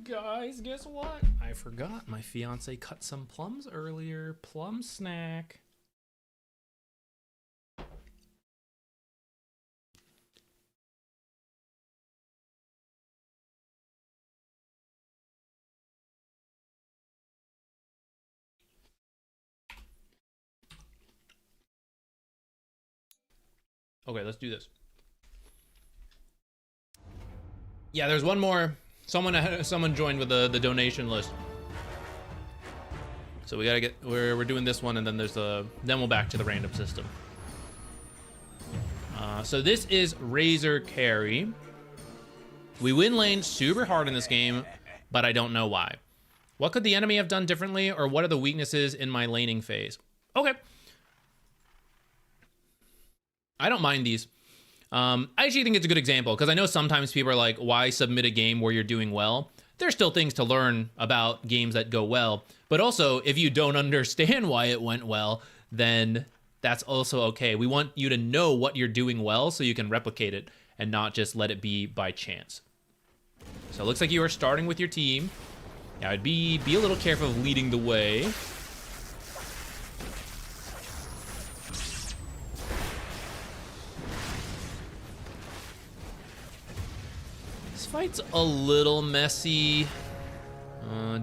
Guys, guess what? I forgot my fiance cut some plums earlier. Plum snack. Okay, let's do this. Yeah, there's one more. Someone joined with the donation list. So we gotta get we're doing this one, and then there's then we'll back to the random system. So this is Razor Carry. We win lane super hard in this game, but I don't know why. What could the enemy have done differently, or what are the weaknesses in my laning phase? Okay. I don't mind these. I actually think it's a good example, because I know sometimes people are like, why submit a game where you're doing well? There's still things to learn about games that go well, but also if you don't understand why it went well, then that's also okay. We want you to know what you're doing well so you can replicate it and not just let it be by chance. So it looks like you are starting with your team. Yeah, I'd be a little careful of leading the way. Fight's a little messy.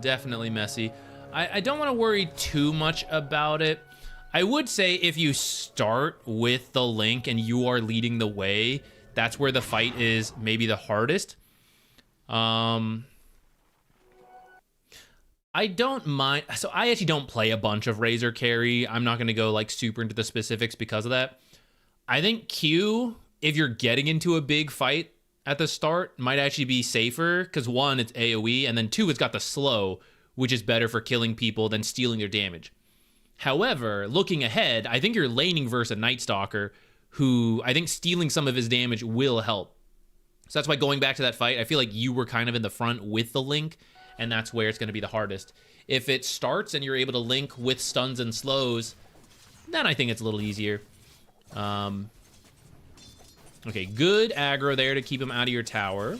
Definitely messy. I don't want to worry too much about it. I would say if you start with the Link and you are leading the way, that's where the fight is maybe the hardest. I don't mind. So I actually don't play a bunch of Razor Carry. I'm not going to go like super into the specifics because of that. I think Q if you're getting into a big fight at the start, might actually be safer, because 1, it's AoE, and then 2, it's got the slow, which is better for killing people than stealing their damage. However, looking ahead, I think you're laning versus a Nightstalker, who I think stealing some of his damage will help. So that's why going back to that fight, I feel like you were kind of in the front with the link, and that's where it's going to be the hardest. If it starts and you're able to link with stuns and slows, then I think it's a little easier. Okay, good aggro there to keep him out of your tower.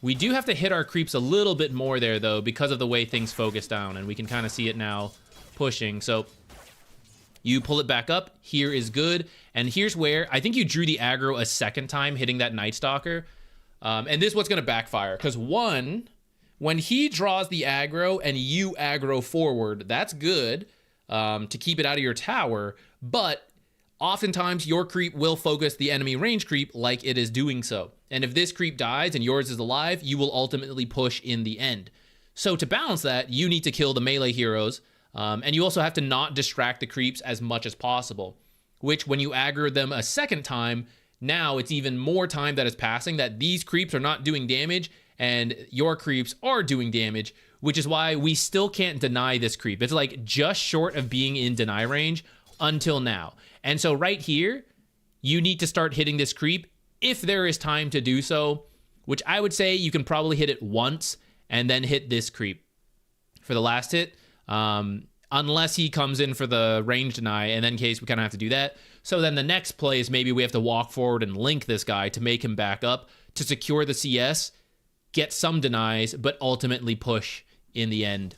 We do have to hit our creeps a little bit more there, though, because of the way things focus down, and we can kind of see it now pushing. So you pull it back up. Here is good. And here's where I think you drew the aggro a second time, hitting that Nightstalker. And this is what's going to backfire. Because 1, when he draws the aggro and you aggro forward, that's good to keep it out of your tower. But oftentimes your creep will focus the enemy range creep like it is doing so. And if this creep dies and yours is alive, you will ultimately push in the end. So to balance that, you need to kill the melee heroes. And you also have to not distract the creeps as much as possible, which when you aggro them a second time, now it's even more time that is passing that these creeps are not doing damage and your creeps are doing damage, which is why we still can't deny this creep. It's like just short of being in deny range until now. And so right here, you need to start hitting this creep if there is time to do so, which I would say you can probably hit it once and then hit this creep for the last hit. Unless he comes in for the range deny, and then in case we kind of have to do that. So then the next play is maybe we have to walk forward and link this guy to make him back up to secure the CS, get some denies, but ultimately push in the end.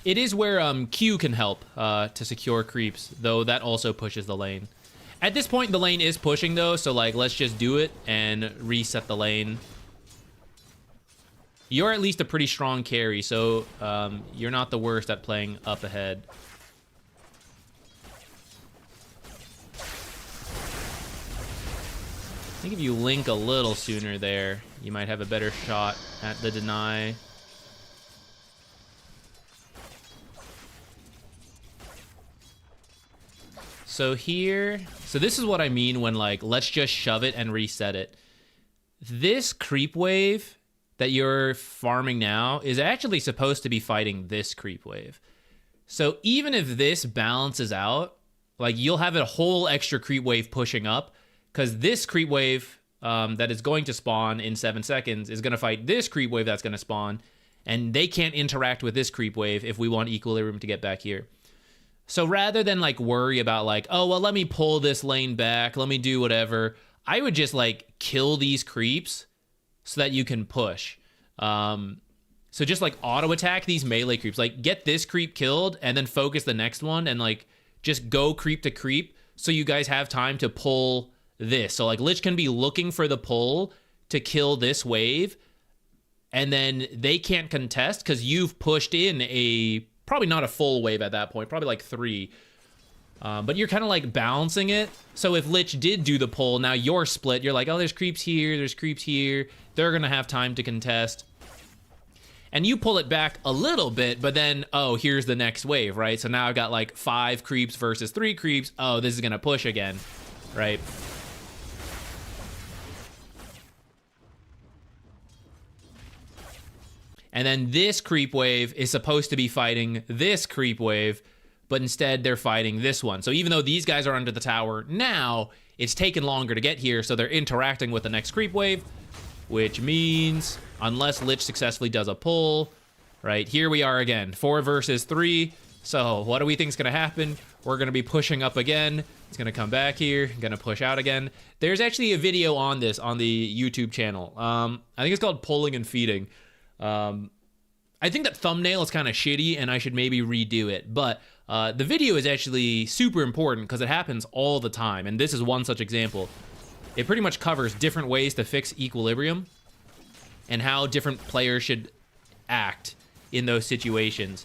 It is where Q can help to secure creeps, though that also pushes the lane. At this point, the lane is pushing, though, so, like, let's just do it and reset the lane. You're at least a pretty strong carry, so you're not the worst at playing up ahead. I think if you link a little sooner there, you might have a better shot at the deny. So here, so this is what I mean when, like, let's just shove it and reset it. This creep wave that you're farming now is actually supposed to be fighting this creep wave. So even if this balances out, like, you'll have a whole extra creep wave pushing up, because this creep wave that is going to spawn in 7 seconds is going to fight this creep wave that's going to spawn, and they can't interact with this creep wave if we want equilibrium to get back here. So rather than, like, worry about, like, oh, well, let me pull this lane back, let me do whatever, I would just, like, kill these creeps so that you can push. So just, like, auto-attack these melee creeps. Like, get this creep killed and then focus the next one and, like, just go creep to creep so you guys have time to pull this. So, like, Lich can be looking for the pull to kill this wave, and then they can't contest because you've pushed in a... probably not a full wave at that point, probably like 3. But you're kind of like balancing it. So if Lich did do the pull, now you're split. You're like, oh, there's creeps here, there's creeps here. They're going to have time to contest. And you pull it back a little bit, but then, oh, here's the next wave, right? So now I've got like 5 creeps versus 3 creeps. Oh, this is going to push again, right? And then this creep wave is supposed to be fighting this creep wave, but instead they're fighting this one. So even though these guys are under the tower now, it's taken longer to get here, so they're interacting with the next creep wave, which means unless Lich successfully does a pull, right, here we are again, 4 versus 3. So what do we think is going to happen? We're going to be pushing up again. It's going to come back here, going to push out again. There's actually a video on this on the YouTube channel. I think it's called Pulling and Feeding. I think that thumbnail is kind of shitty and I should maybe redo it, but the video is actually super important because it happens all the time, and this is one such example. It pretty much covers different ways to fix equilibrium and how different players should act in those situations.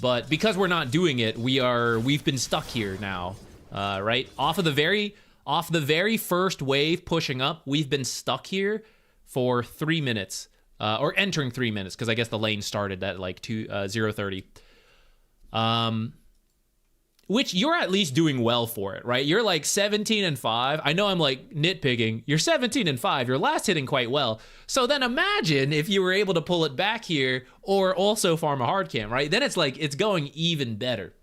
But because we're not doing it, we've been stuck here now, right? Off the very first wave pushing up, we've been stuck here for 3 minutes. or entering 3 minutes, because I guess the lane started at like 0:30. Which you're at least doing well for it, right? You're like 17-5. I know I'm like nitpicking. You're 17-5. You're last hitting quite well. So then imagine if you were able to pull it back here or also farm a hard camp, right? Then it's like it's going even better.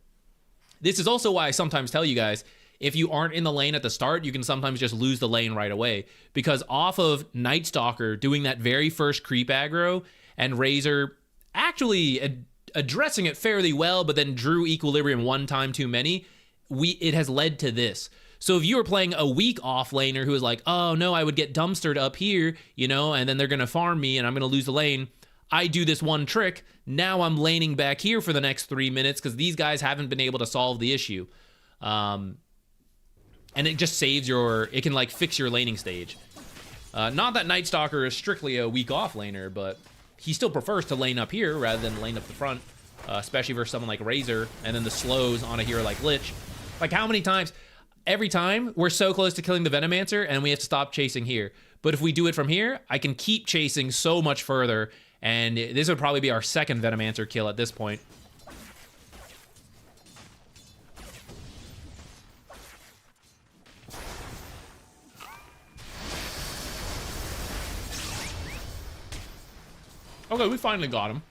This is also why I sometimes tell you guys, if you aren't in the lane at the start, you can sometimes just lose the lane right away. Because off of Nightstalker doing that very first creep aggro and Razor actually addressing it fairly well, but then drew Equilibrium one time too many, it has led to this. So if you were playing a weak off laner who was like, oh no, I would get dumpstered up here, you know, and then they're going to farm me and I'm going to lose the lane. I do this one trick. Now I'm laning back here for the next 3 minutes because these guys haven't been able to solve the issue. And it just saves it can like fix your laning stage. Not that Nightstalker is strictly a weak off laner, but he still prefers to lane up here rather than lane up the front, especially versus someone like Razor, and then the slows on a hero like Lich. Like how many times, every time we're so close to killing the Venomancer and we have to stop chasing here. But if we do it from here, I can keep chasing so much further, and this would probably be our second Venomancer kill at this point. Okay, we finally got him.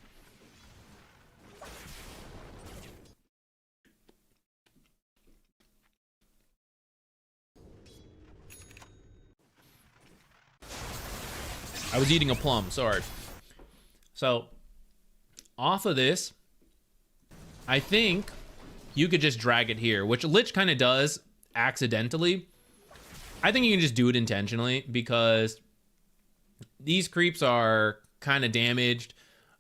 I was eating a plum, sorry. So, off of this, I think you could just drag it here, which Lich kind of does accidentally. I think you can just do it intentionally because these creeps are kind of damaged.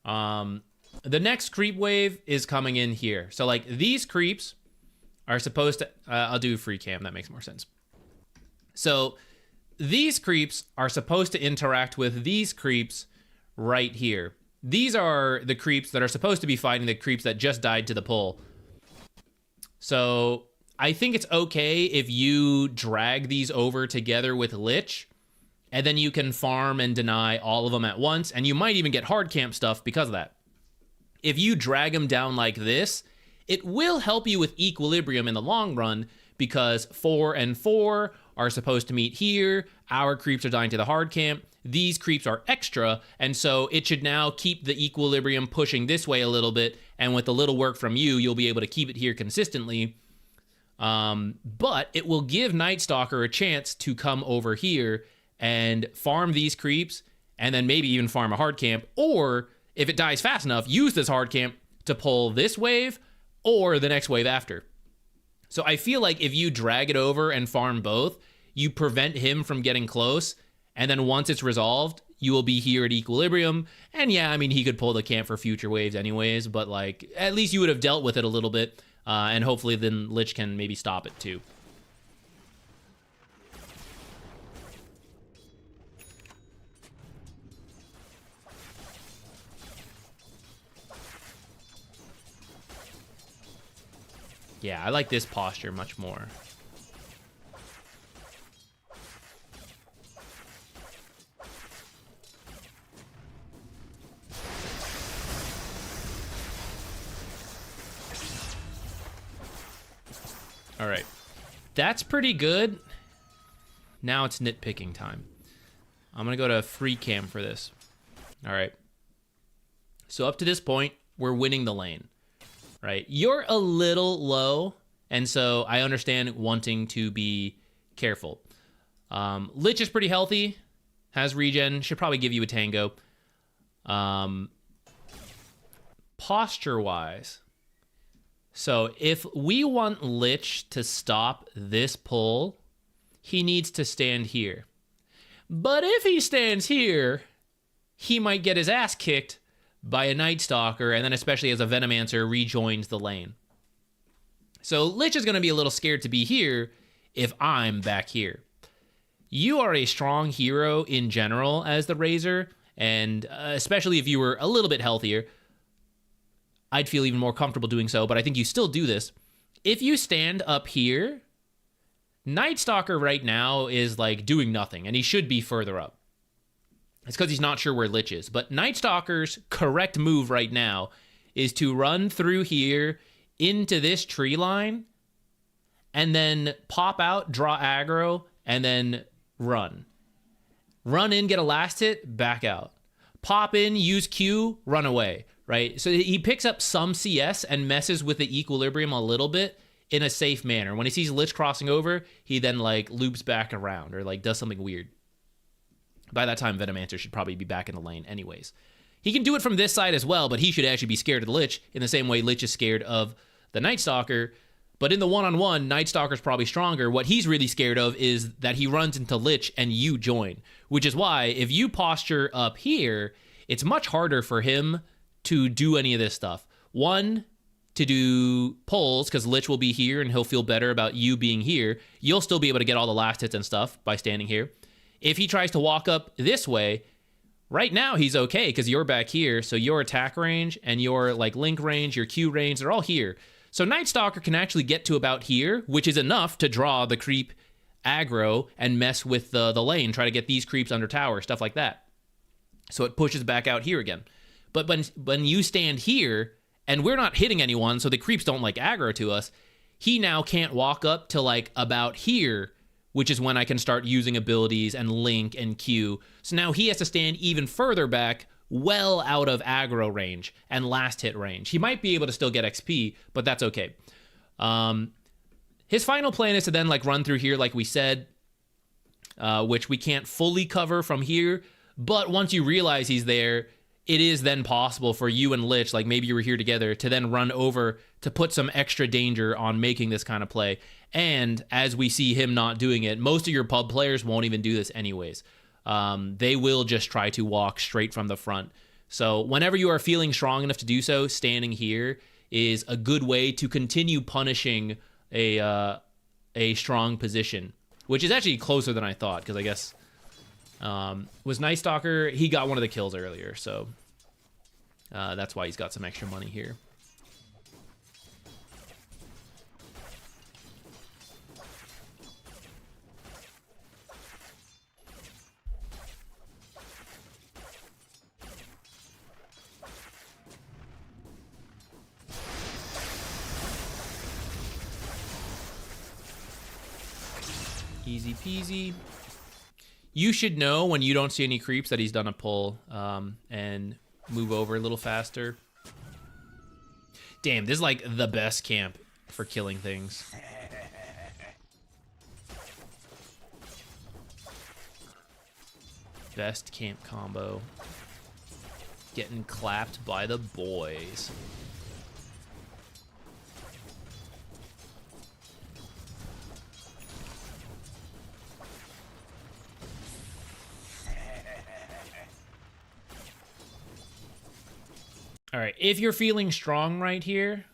The next creep wave is coming in here. So like these creeps are supposed to, I'll do free cam, that makes more sense. So these creeps are supposed to interact with these creeps right here. These are the creeps that are supposed to be fighting the creeps that just died to the pull. So I think it's okay if you drag these over together with Lich, and then you can farm and deny all of them at once, and you might even get hard camp stuff because of that. If you drag them down like this, it will help you with equilibrium in the long run, because 4 and 4 are supposed to meet here. Our creeps are dying to the hard camp. These creeps are extra, and so it should now keep the equilibrium pushing this way a little bit, and with a little work from you, you'll be able to keep it here consistently. But it will give Nightstalker a chance to come over here and farm these creeps, and then maybe even farm a hard camp, or if it dies fast enough, use this hard camp to pull this wave or the next wave after. So I feel like if you drag it over and farm both, you prevent him from getting close, and then once it's resolved, you will be here at equilibrium. And yeah, I mean, he could pull the camp for future waves anyways, but like, at least you would have dealt with it a little bit, and hopefully then Lich can maybe stop it too. Yeah, I like this posture much more. All right, that's pretty good. Now it's nitpicking time. I'm gonna go to free cam for this. All right. So up to this point, we're winning the lane, right? You're a little low, and so I understand wanting to be careful. Lich is pretty healthy, has regen, should probably give you a tango. Posture-wise, so if we want Lich to stop this pull, he needs to stand here. But if he stands here, he might get his ass kicked by a Nightstalker, and then especially as a Venomancer rejoins the lane. So Lich is going to be a little scared to be here if I'm back here. You are a strong hero in general as the Razor, and especially if you were a little bit healthier, I'd feel even more comfortable doing so, but I think you still do this. If you stand up here, Nightstalker right now is like doing nothing, and he should be further up. It's because he's not sure where Lich is. But Nightstalker's correct move right now is to run through here into this tree line and then pop out, draw aggro, and then run. Run in, get a last hit, back out. Pop in, use Q, run away, right? So he picks up some CS and messes with the equilibrium a little bit in a safe manner. When he sees Lich crossing over, he then like loops back around or like does something weird. By that time, Venomancer should probably be back in the lane anyways. He can do it from this side as well, but he should actually be scared of the Lich in the same way Lich is scared of the Nightstalker. But in the one-on-one, Nightstalker's probably stronger. What he's really scared of is that he runs into Lich and you join, which is why if you posture up here, it's much harder for him to do any of this stuff. One, to do pulls, because Lich will be here and he'll feel better about you being here. You'll still be able to get all the last hits and stuff by standing here. If he tries to walk up this way, right now he's okay because you're back here, so your attack range and your like link range, your Q range, they're all here. So Nightstalker can actually get to about here, which is enough to draw the creep aggro and mess with the lane, try to get these creeps under tower, stuff like that. So it pushes back out here again. But when you stand here, and we're not hitting anyone, so the creeps don't like aggro to us, he now can't walk up to like about here, which is when I can start using abilities and link and Q. So now he has to stand even further back, well out of aggro range and last hit range. He might be able to still get XP, but that's okay. His final plan is to then like run through here like we said, which we can't fully cover from here, but once you realize he's there, it is then possible for you and Lich, like maybe you were here together, to then run over to put some extra danger on making this kind of play. And as we see him not doing it, most of your pub players won't even do this anyways. They will just try to walk straight from the front. So whenever you are feeling strong enough to do so, standing here is a good way to continue punishing a strong position, which is actually closer than I thought, because I guess was Nightstalker, he got one of the kills earlier, so that's why he's got some extra money here. Easy peasy. You should know when you don't see any creeps that he's done a pull and move over a little faster. Damn, this is like the best camp for killing things. Best camp combo. Getting clapped by the boys. All right, if you're feeling strong right here,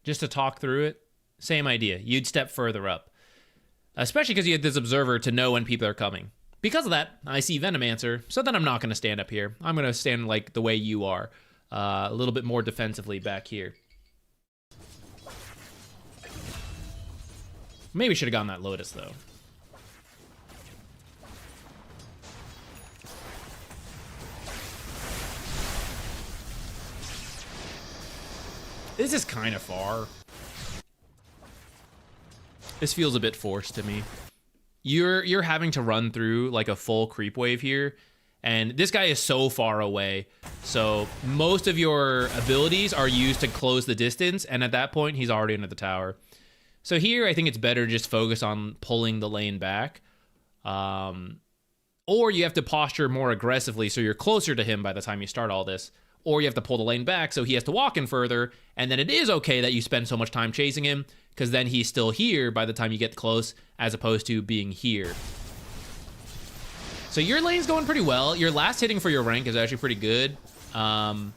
just to talk through it, same idea. You'd step further up, especially because you have this observer to know when people are coming. Because of that, I see Venomancer, so then I'm not going to stand up here. I'm going to stand like the way you are, a little bit more defensively back here. Maybe should have gotten that Lotus, though. This is kind of far. This feels a bit forced to me. You're having to run through like a full creep wave here, and this guy is so far away. So most of your abilities are used to close the distance, and at that point, he's already into the tower. So here, I think it's better to just focus on pulling the lane back. Or you have to posture more aggressively so you're closer to him by the time you start all this. Or you have to pull the lane back so he has to walk in further, and then it is okay that you spend so much time chasing him, because then he's still here by the time you get close, as opposed to being here. So your lane's going pretty well. Your last hitting for your rank is actually pretty good. And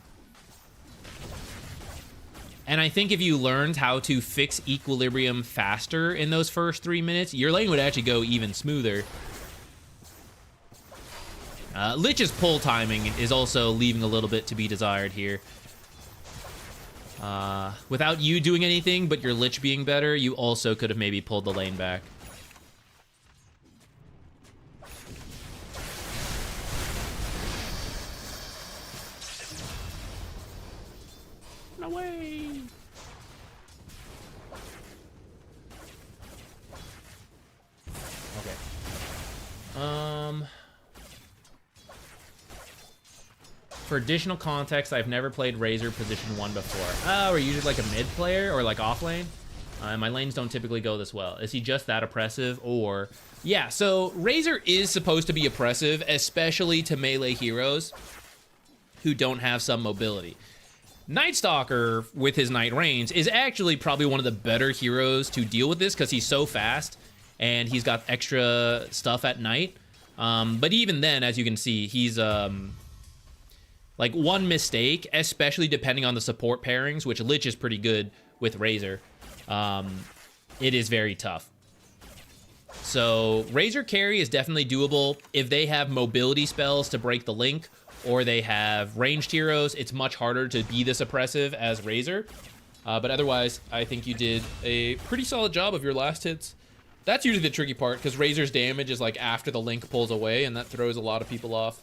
I think if you learned how to fix equilibrium faster in those first 3 minutes, your lane would actually go even smoother. Lich's pull timing is also leaving a little bit to be desired here. Without you doing anything, but your Lich being better, you also could have maybe pulled the lane back. No way. Okay. For additional context, I've never played Razor position 1 before. Oh, are you just like a mid player or like off lane? My lanes don't typically go this well. Is he just that oppressive or... Yeah, so Razor is supposed to be oppressive, especially to melee heroes who don't have some mobility. Nightstalker, with his Night Reigns, is actually probably one of the better heroes to deal with this because he's so fast and he's got extra stuff at night. But even then, as you can see, he's... like one mistake, especially depending on the support pairings, which Lich is pretty good with Razor, it is very tough. So Razor carry is definitely doable. If they have mobility spells to break the link, or they have ranged heroes, it's much harder to be this oppressive as Razor. But otherwise, I think you did a pretty solid job of your last hits. That's usually the tricky part, because Razor's damage is like after the link pulls away, and that throws a lot of people off.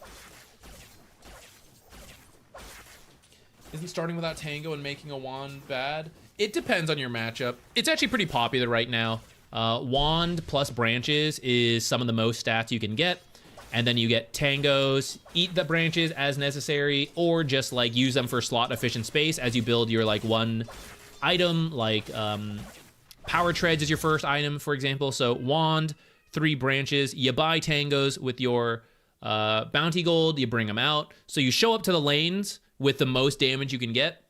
Isn't starting without Tango and making a wand bad? It depends on your matchup. It's actually pretty popular right now. Wand plus branches is some of the most stats you can get. And then you get Tangos, eat the branches as necessary, or just like use them for slot efficient space as you build your like one item, like Power Treads is your first item, for example. So Wand, 3 branches, you buy Tangos with your bounty gold, you bring them out. So you show up to the lanes with the most damage you can get.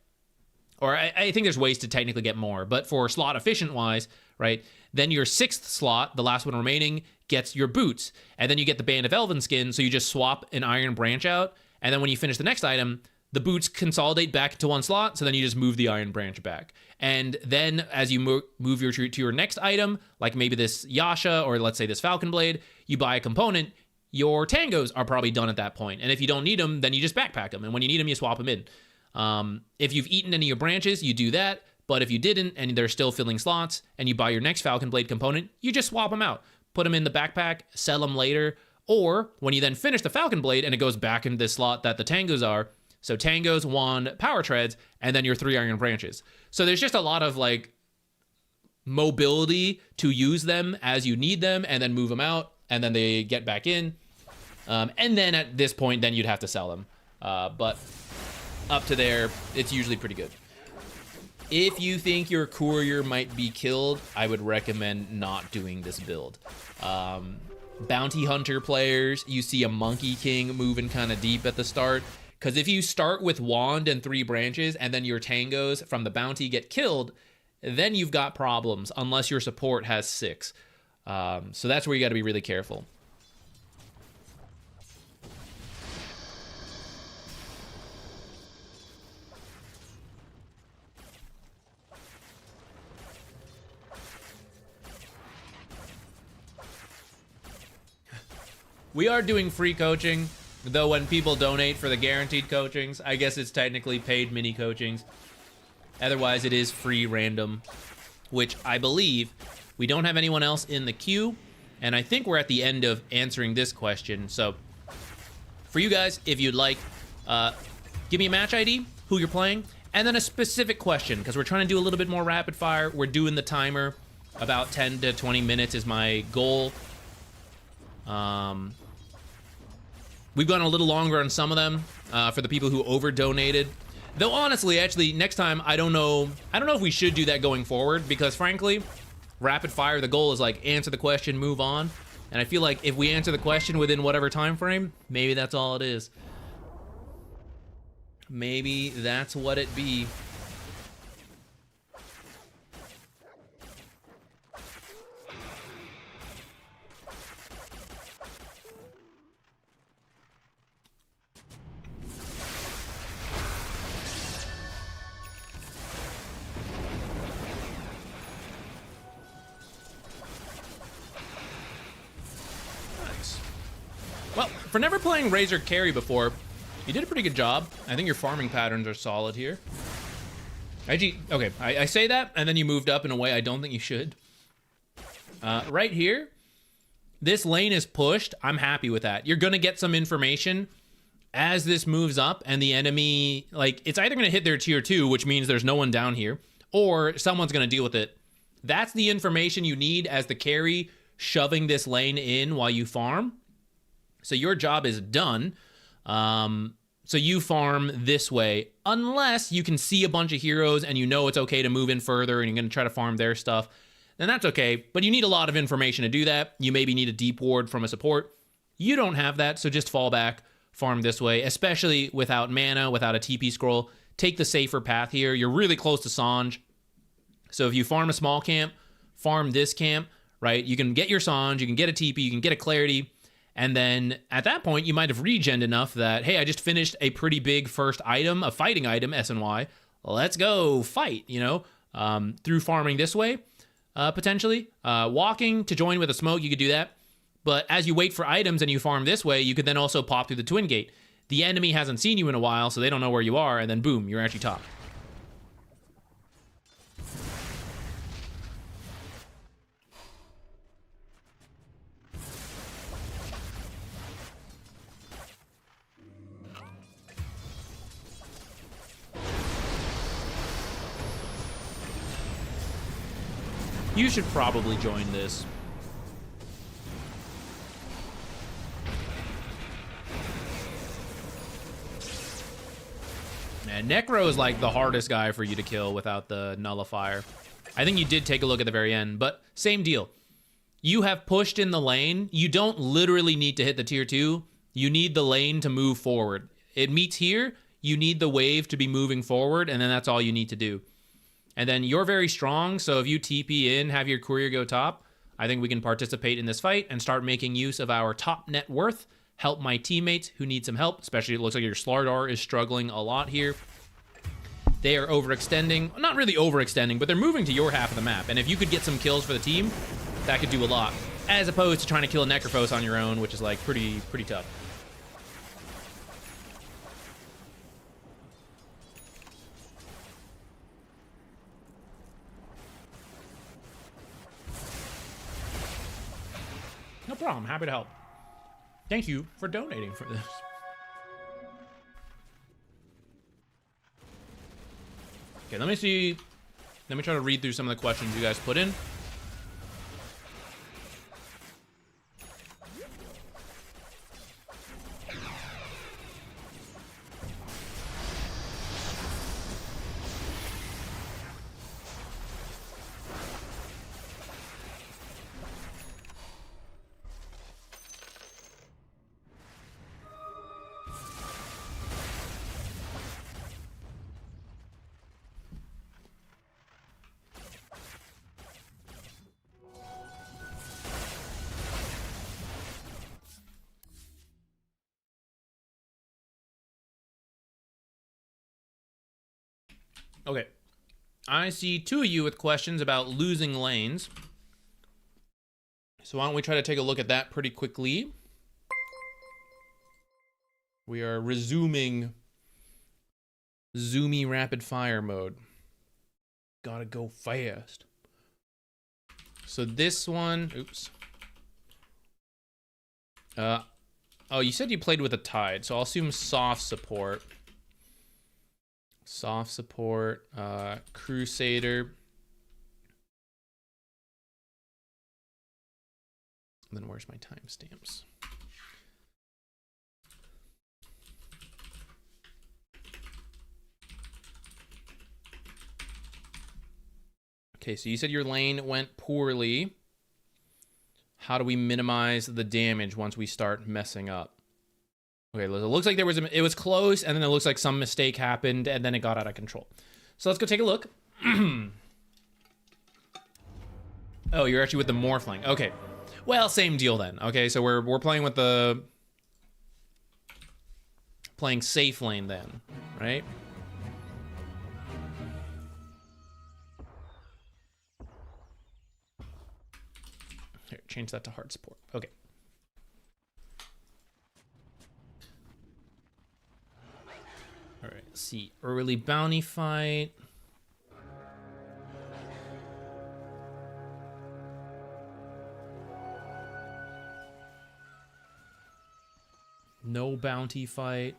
Or I think there's ways to technically get more, but for slot efficient wise, right, then your 6th slot, the last one remaining, gets your boots. And then you get the Band of Elven Skin, so you just swap an Iron Branch out, and then when you finish the next item, the boots consolidate back into one slot, so then you just move the Iron Branch back. And then as you move to your next item, like maybe this Yasha, or let's say this Falcon Blade, you buy a component, your Tangos are probably done at that point. And if you don't need them, then you just backpack them. And when you need them, you swap them in. If you've eaten any of your branches, you do that. But if you didn't, and they're still filling slots, and you buy your next Falcon Blade component, you just swap them out. Put them in the backpack, sell them later. Or when you then finish the Falcon Blade, and it goes back into this slot that the Tangos are. So Tangos, Wand, Power Treads, and then your 3 Iron Branches. So there's just a lot of like mobility to use them as you need them, and then move them out, and then they get back in. And then at this point, then you'd have to sell them. But up to there, it's usually pretty good. If you think your courier might be killed, I would recommend not doing this build. Bounty Hunter players, you see a Monkey King moving kind of deep at the start. Because if you start with Wand and 3 branches, and then your Tangos from the Bounty get killed, then you've got problems, unless your support has 6. So that's where you got to be really careful. We are doing free coaching, though when people donate for the guaranteed coachings, I guess it's technically paid mini coachings. Otherwise, it is free random, which I believe we don't have anyone else in the queue. And I think we're at the end of answering this question. So for you guys, if you'd like, give me a match ID, who you're playing, and then a specific question, because we're trying to do a little bit more rapid fire. We're doing the timer. About 10 to 20 minutes is my goal. We've gone a little longer on some of them for the people who over donated. Though honestly, actually, next time I don't know if we should do that going forward, because frankly, rapid fire, the goal is like answer the question, move on. And I feel like if we answer the question within whatever time frame, maybe that's all it is. Maybe that's what it be. Well, for never playing Razor carry before, you did a pretty good job. I think your farming patterns are solid here. Actually, okay, I say that, and then you moved up in a way I don't think you should. Right here, this lane is pushed. I'm happy with that. You're going to get some information as this moves up and the enemy, like, it's either going to hit their tier 2, which means there's no one down here, or someone's going to deal with it. That's the information you need as the carry shoving this lane in while you farm. So your job is done. So you farm this way, unless you can see a bunch of heroes and you know it's okay to move in further and you're going to try to farm their stuff, then that's okay. But you need a lot of information to do that. You maybe need a deep ward from a support. You don't have that, so just fall back, farm this way, especially without mana, without a TP scroll. Take the safer path here. You're really close to Sange. So if you farm a small camp, farm this camp, right? You can get your Sange, you can get a TP, you can get a Clarity. And then at that point, you might have regened enough that, hey, I just finished a pretty big first item, a fighting item, SNY. Let's go fight, you know, through farming this way, potentially. Walking to join with a smoke, you could do that. But as you wait for items and you farm this way, you could then also pop through the Twin Gate. The enemy hasn't seen you in a while, so they don't know where you are, and then boom, you're actually top. You should probably join this. Man, Necro is like the hardest guy for you to kill without the nullifier. I think you did take a look at the very end, but same deal. You have pushed in the lane. You don't literally need to hit the tier 2. You need the lane to move forward. It meets here. You need the wave to be moving forward, and then that's all you need to do. And then you're very strong, so if you TP in, have your courier go top, I think we can participate in this fight and start making use of our top net worth, help my teammates who need some help, especially it looks like your Slardar is struggling a lot here. They are overextending, not really overextending, but they're moving to your half of the map, and if you could get some kills for the team, that could do a lot, as opposed to trying to kill a Necrophos on your own, which is like pretty tough. No problem. Happy to help. Thank you for donating for this. Okay, let me see. Let me try to read through some of the questions you guys put in. Okay, I see two of you with questions about losing lanes. So why don't we try to take a look at that pretty quickly. We are resuming zoomy rapid fire mode. Gotta go fast. So this one, oops. Oh, you said you played with a Tide, so I'll assume soft support. Soft support, Crusader. And then where's my timestamps? Okay, so you said your lane went poorly. How do we minimize the damage once we start messing up? Okay, it looks like it was close, and then it looks like some mistake happened, and then it got out of control. So let's go take a look. Oh, you're actually with the Morphling. Okay, well, same deal then. Okay, so we're playing with the safe lane then, right? Here, change that to hard support. Okay. All right, let's see. Early bounty fight. No bounty fight.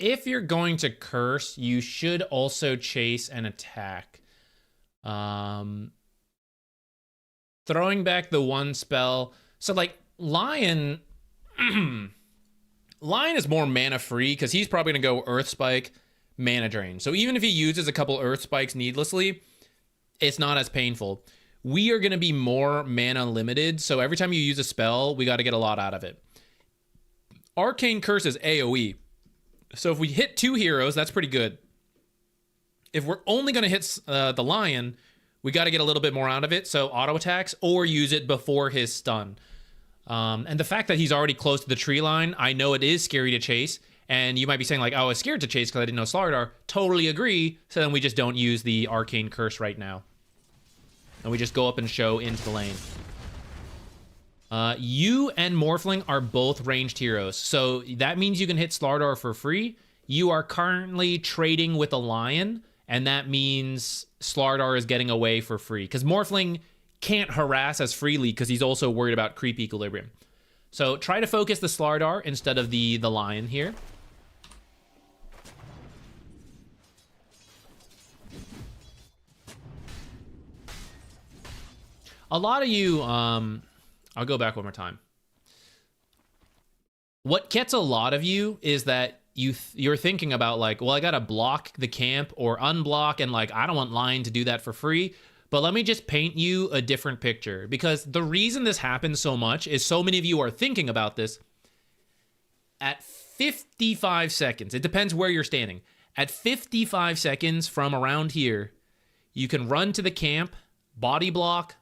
if you're going to curse, you should also chase and attack. Throwing back the one spell. So like Lion, Lion is more mana free because he's probably gonna go Earth Spike, mana drain. So even if he uses a couple Earth Spikes needlessly, it's not as painful. We are gonna be more mana limited, so every time you use a spell, we got to get a lot out of it. Arcane Curse is AoE. So if we hit 2 heroes, that's pretty good. If we're only going to hit the Lion, we got to get a little bit more out of it. So auto attacks or use it before his stun. And the fact that he's already close to the tree line, I know it is scary to chase. And you might be saying like, oh, I was scared to chase because I didn't know Slardar. Totally agree. So then we just don't use the Arcane Curse right now. And we just go up and show into the lane. You and Morphling are both ranged heroes, so that means you can hit Slardar for free. You are currently trading with a Lion, and that means Slardar is getting away for free, because Morphling can't harass as freely because he's also worried about creep equilibrium. So try to focus the Slardar instead of the Lion here. A lot of you, I'll go back one more time. What gets a lot of you is that you're thinking about like, well, I gotta block the camp or unblock, and like, I don't want Lion to do that for free. But let me just paint you a different picture, because the reason this happens so much is so many of you are thinking about this. At 55 seconds, it depends where you're standing. At 55 seconds from around here, you can run to the camp, body block,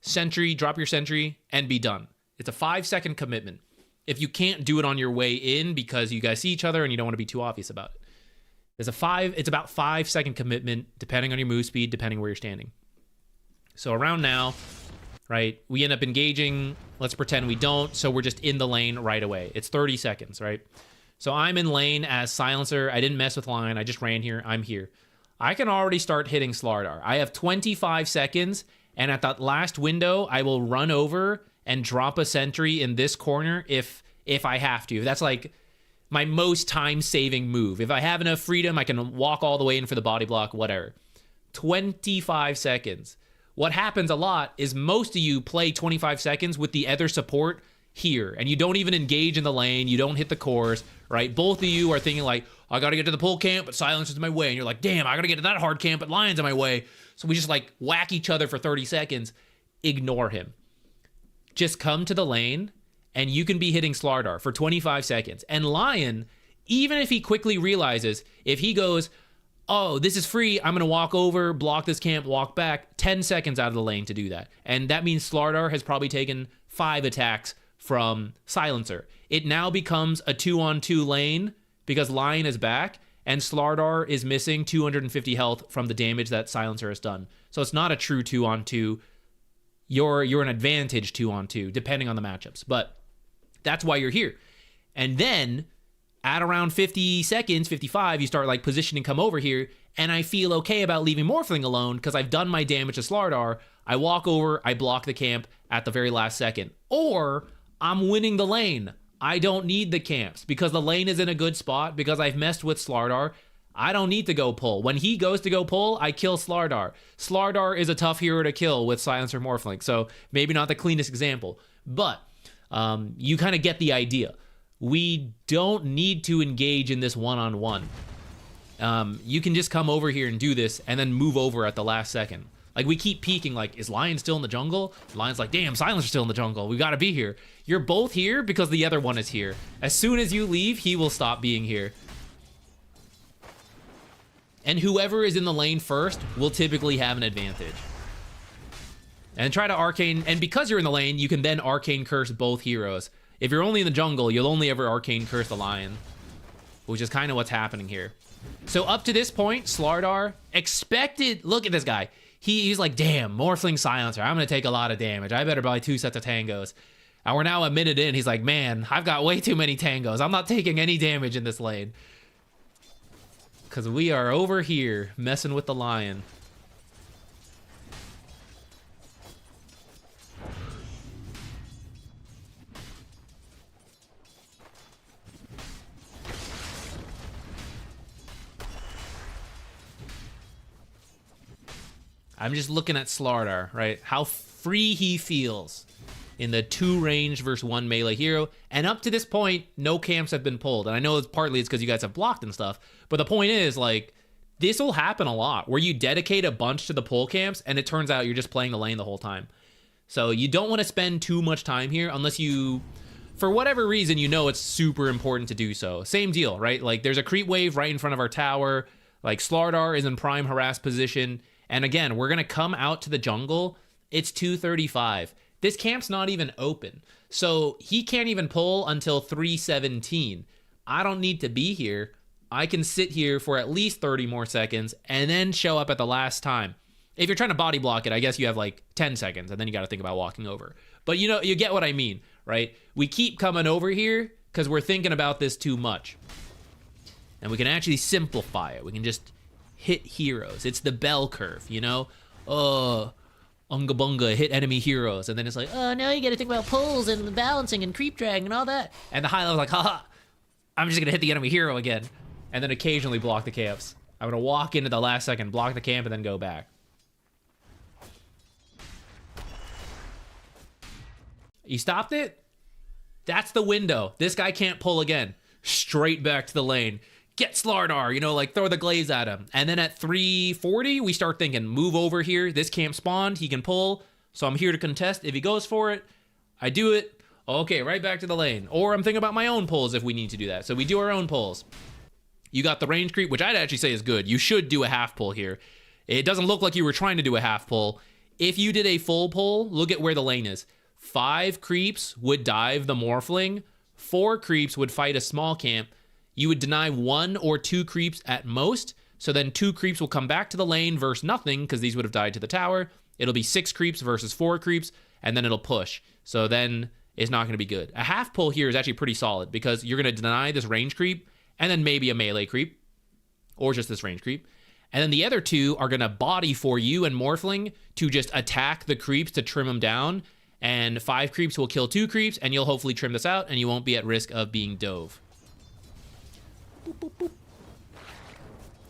sentry, drop your sentry, and be done. It's a 5-second commitment. If you can't do it on your way in because you guys see each other and you don't want to be too obvious about it. It's about 5-second commitment, depending on your move speed, depending where you're standing. So around now, right, we end up engaging. Let's pretend we don't, so we're just in the lane right away. It's 30 seconds, right? So I'm in lane as Silencer. I didn't mess with Lion. I just ran here. I'm here. I can already start hitting Slardar. I have 25 seconds, and at that last window, I will run over and drop a sentry in this corner if I have to. That's like my most time-saving move. If I have enough freedom, I can walk all the way in for the body block, whatever. 25 seconds. What happens a lot is most of you play 25 seconds with the other support here, and you don't even engage in the lane. You don't hit the cores, right? Both of you are thinking like, I got to get to the pole camp, but Silence is in my way. And you're like, damn, I got to get to that hard camp, but Lion's in my way. So we just like whack each other for 30 seconds. Ignore him. Just come to the lane, and you can be hitting Slardar for 25 seconds. And Lion, even if he quickly realizes, if he goes, oh, this is free, I'm going to walk over, block this camp, walk back, 10 seconds out of the lane to do that. And that means Slardar has probably taken 5 attacks from Silencer. It now becomes a 2-on-2 lane because Lion is back, and Slardar is missing 250 health from the damage that Silencer has done. So it's not a true 2-on-2. You're an advantage 2-on-2, depending on the matchups. But that's why you're here. And then at around 50 seconds, 55, you start like positioning, come over here, and I feel okay about leaving Morphling alone because I've done my damage to Slardar. I walk over, I block the camp at the very last second. Or I'm winning the lane. I don't need the camps because the lane is in a good spot because I've messed with Slardar. I don't need to go pull. When he goes to go pull, I kill Slardar. Slardar is a tough hero to kill with Silencer Morphling, so maybe not the cleanest example, but you kind of get the idea. We don't need to engage in this one-on-one. You can just come over here and do this and then move over at the last second. Like, we keep peeking, like, is Lion still in the jungle? Lion's like, damn, Silencer's still in the jungle. We gotta be here. You're both here because the other one is here. As soon as you leave, he will stop being here. And whoever is in the lane first will typically have an advantage. And try to arcane, and because you're in the lane, you can then arcane curse both heroes. If you're only in the jungle, you'll only ever arcane curse the Lion, which is kind of what's happening here. So up to this point, Slardar expected, look at this guy. He's like, damn, Morphling Silencer, I'm gonna take a lot of damage. I better buy 2 sets of tangos. And we're now a minute in, he's like, man, I've got way too many tangos. I'm not taking any damage in this lane. Because we are over here messing with the Lion. I'm just looking at Slardar, right? How free he feels in the 2 range versus 1 melee hero. And up to this point, no camps have been pulled. And I know it's partly because you guys have blocked and stuff. But the point is, like, this will happen a lot where you dedicate a bunch to the pull camps and it turns out you're just playing the lane the whole time. So you don't want to spend too much time here unless you, for whatever reason, you know it's super important to do so. Same deal, right? Like, there's a creep wave right in front of our tower. Like, Slardar is in prime harass position. And again, we're going to come out to the jungle. It's 2:35. This camp's not even open. So he can't even pull until 3:17. I don't need to be here. I can sit here for at least 30 more seconds and then show up at the last time. If you're trying to body block it, I guess you have like 10 seconds and then you got to think about walking over. But you know, you get what I mean, right? We keep coming over here because we're thinking about this too much. And we can actually simplify it. We can just hit heroes. It's the bell curve, you know? Oh, unga bunga, hit enemy heroes. And then it's like, oh, now you got to think about pulls and balancing and creep drag and all that. And the high level's like, haha, I'm just going to hit the enemy hero again. And then occasionally block the camps. I'm going to walk into the last second, block the camp, and then go back. You stopped it? That's the window. This guy can't pull again. Straight back to the lane. Get Slardar, you know, like throw the glaze at him. And then at 3:40, we start thinking, move over here. This camp spawned. He can pull. So I'm here to contest. If he goes for it, I do it. Okay, right back to the lane. Or I'm thinking about my own pulls if we need to do that. So we do our own pulls. You got the range creep, which I'd actually say is good. You should do a half pull here. It doesn't look like you were trying to do a half pull. If you did a full pull, look at where the lane is. 5 creeps would dive the Morphling. 4 creeps would fight a small camp. You would deny 1 or 2 creeps at most. So then 2 creeps will come back to the lane versus nothing because these would have died to the tower. It'll be 6 creeps versus 4 creeps, and then it'll push. So then it's not going to be good. A half pull here is actually pretty solid because you're going to deny this range creep and then maybe a melee creep or just this range creep. And then the other 2 are going to body for you and Morphling to just attack the creeps to trim them down. And 5 creeps will kill 2 creeps, and you'll hopefully trim this out, and you won't be at risk of being dove. Boop, boop, boop.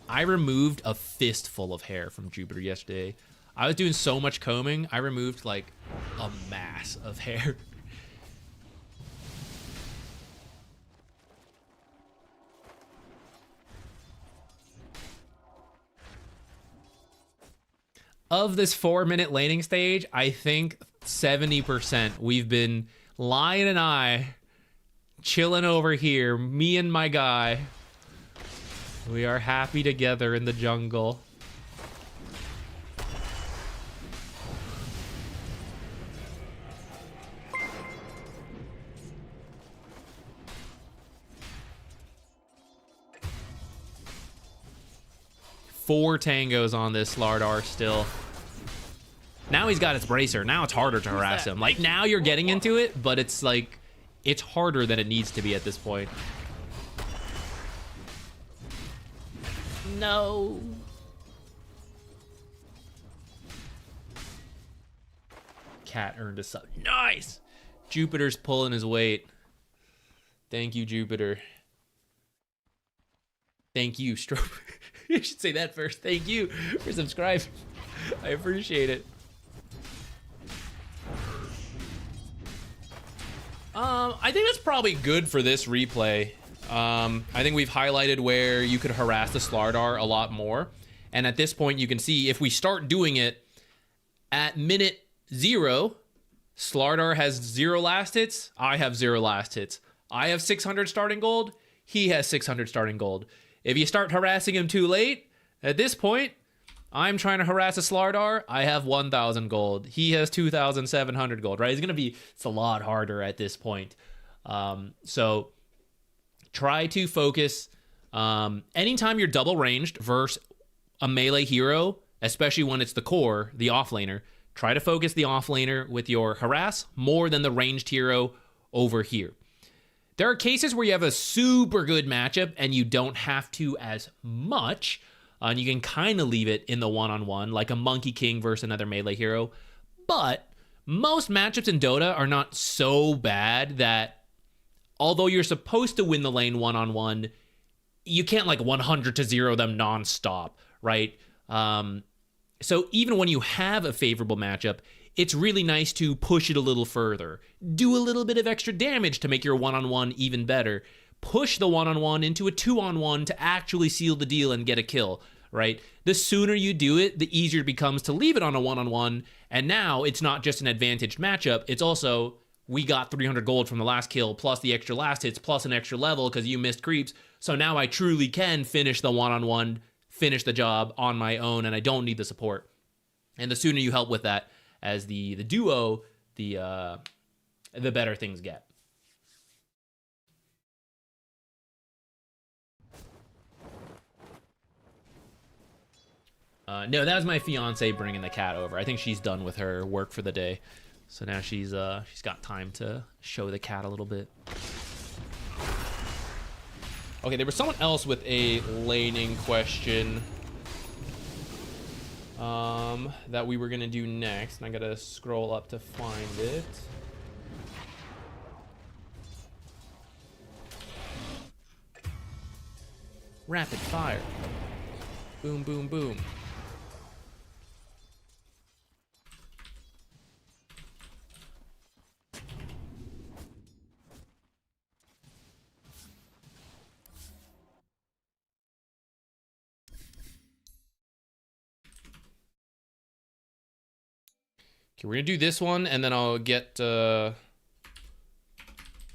I removed a fistful of hair from Jupiter yesterday. I was doing so much combing, I removed like a mass of hair. Of this 4-minute laning stage, I think 70% we've been Lion and I chilling over here, me and my guy. We are happy together in the jungle. Four tangos on this Slardar still. Now he's got his bracer. Now it's harder to harass him. Like, now you're getting into it, but it's like, it's harder than it needs to be at this point. No. Cat earned a sub. Nice! Jupiter's pulling his weight. Thank you, Jupiter. Thank you, Strobe. You should say that first. Thank you for subscribing. I appreciate it. I think that's probably good for this replay. I think we've highlighted where you could harass the Slardar a lot more. And at this point, you can see if we start doing it at minute 0, Slardar has 0 last hits. I have 0 last hits. I have 600 starting gold. He has 600 starting gold. If you start harassing him too late, at this point, I'm trying to harass a Slardar. I have 1,000 gold. He has 2,700 gold, right? It's a lot harder at this point. So try to focus. Anytime you're double ranged versus a melee hero, especially when it's the core, the offlaner, try to focus the offlaner with your harass more than the ranged hero over here. There are cases where you have a super good matchup and you don't have to as much, and you can kind of leave it in the one-on-one, like a Monkey King versus another melee hero. But most matchups in Dota are not so bad that, although you're supposed to win the lane one-on-one, you can't like 100-0 them non-stop, right? So even when you have a favorable matchup, it's really nice to push it a little further. Do a little bit of extra damage to make your one-on-one even better. Push the one-on-one into a two-on-one to actually seal the deal and get a kill, right? The sooner you do it, the easier it becomes to leave it on a one-on-one. And now it's not just an advantaged matchup. It's also, we got 300 gold from the last kill, plus the extra last hits, plus an extra level because you missed creeps. So now I truly can finish the one-on-one, finish the job on my own, and I don't need the support. And the sooner you help with that as the duo, the better things get. No, that was my fiance bringing the cat over. I think she's done with her work for the day, so now she's got time to show the cat a little bit. Okay, there was someone else with a laning question that we were gonna do next, and I gotta scroll up to find it. Rapid fire. Boom, boom, boom. Okay, we're gonna do this one, and then I'll get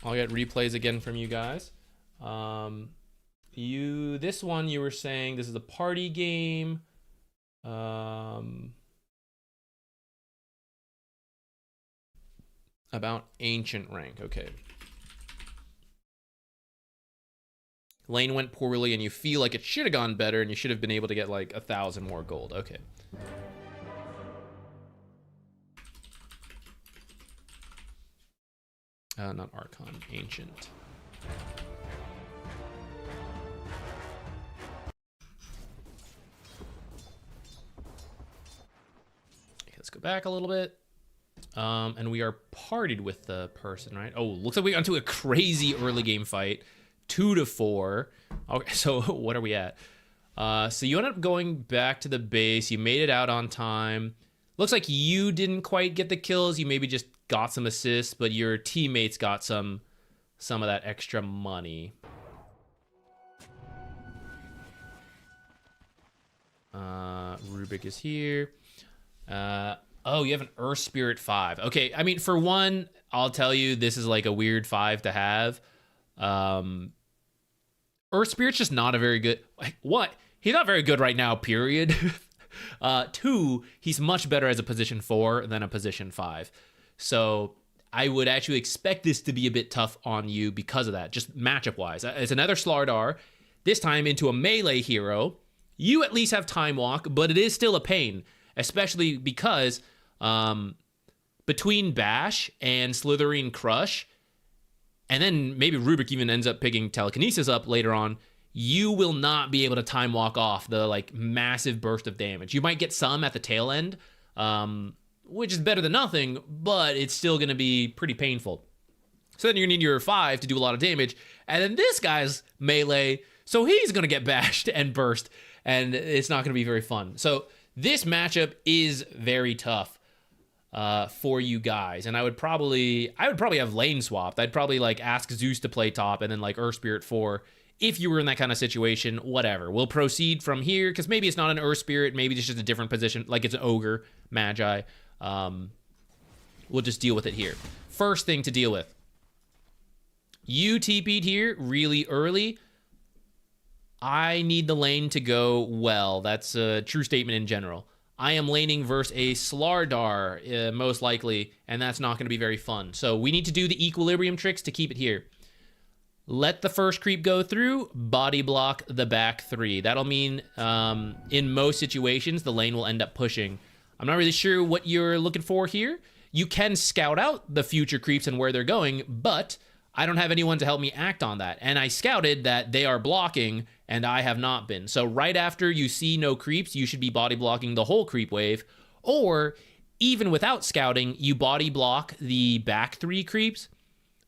replays again from you guys. This one you were saying this is a party game. About ancient rank. Okay. Lane went poorly, and you feel like it should have gone better, and you should have been able to get like 1,000 more gold. Okay. Not Archon, Ancient. Okay, let's go back a little bit. And we are partied with the person, right? Oh, looks like we got into a crazy early game fight. 2-4. Okay, so what are we at? So you end up going back to the base. You made it out on time. Looks like you didn't quite get the kills. You maybe just got some assists, but your teammates got some of that extra money. Rubik is here. Oh, you have an Earth Spirit 5. Okay, I mean, for one, I'll tell you, this is like a weird 5 to have. Earth Spirit's just not a very good... What? He's not very good right now, period. 2, he's much better as a position 4 than a position 5. So I would actually expect this to be a bit tough on you because of that, just matchup-wise. It's another Slardar, this time into a melee hero. You at least have Time Walk, but it is still a pain, especially because between Bash and Slitherine Crush, and then maybe Rubik even ends up picking Telekinesis up later on, you will not be able to Time Walk off the like massive burst of damage. You might get some at the tail end, which is better than nothing, but it's still going to be pretty painful. So then you're going to need your 5 to do a lot of damage, and then this guy's melee, so he's going to get bashed and burst, and it's not going to be very fun. So this matchup is very tough for you guys, and I would probably have lane swapped. I'd probably like ask Zeus to play top, and then like Earth Spirit 4 if you were in that kind of situation. Whatever, we'll proceed from here, because maybe it's not an Earth Spirit, maybe it's just a different position, like it's an Ogre, Magi. We'll just deal with it here. First thing to deal with. You TP'd here really early. I need the lane to go well. That's a true statement in general. I am laning versus a Slardar, most likely, and that's not going to be very fun. So we need to do the equilibrium tricks to keep it here. Let the first creep go through, body block the back 3. That'll mean, in most situations, the lane will end up pushing. I'm not really sure what you're looking for here. You can scout out the future creeps and where they're going, but I don't have anyone to help me act on that. And I scouted that they are blocking, and I have not been. So right after you see no creeps, you should be body blocking the whole creep wave. Or, even without scouting, you body block the back 3 creeps.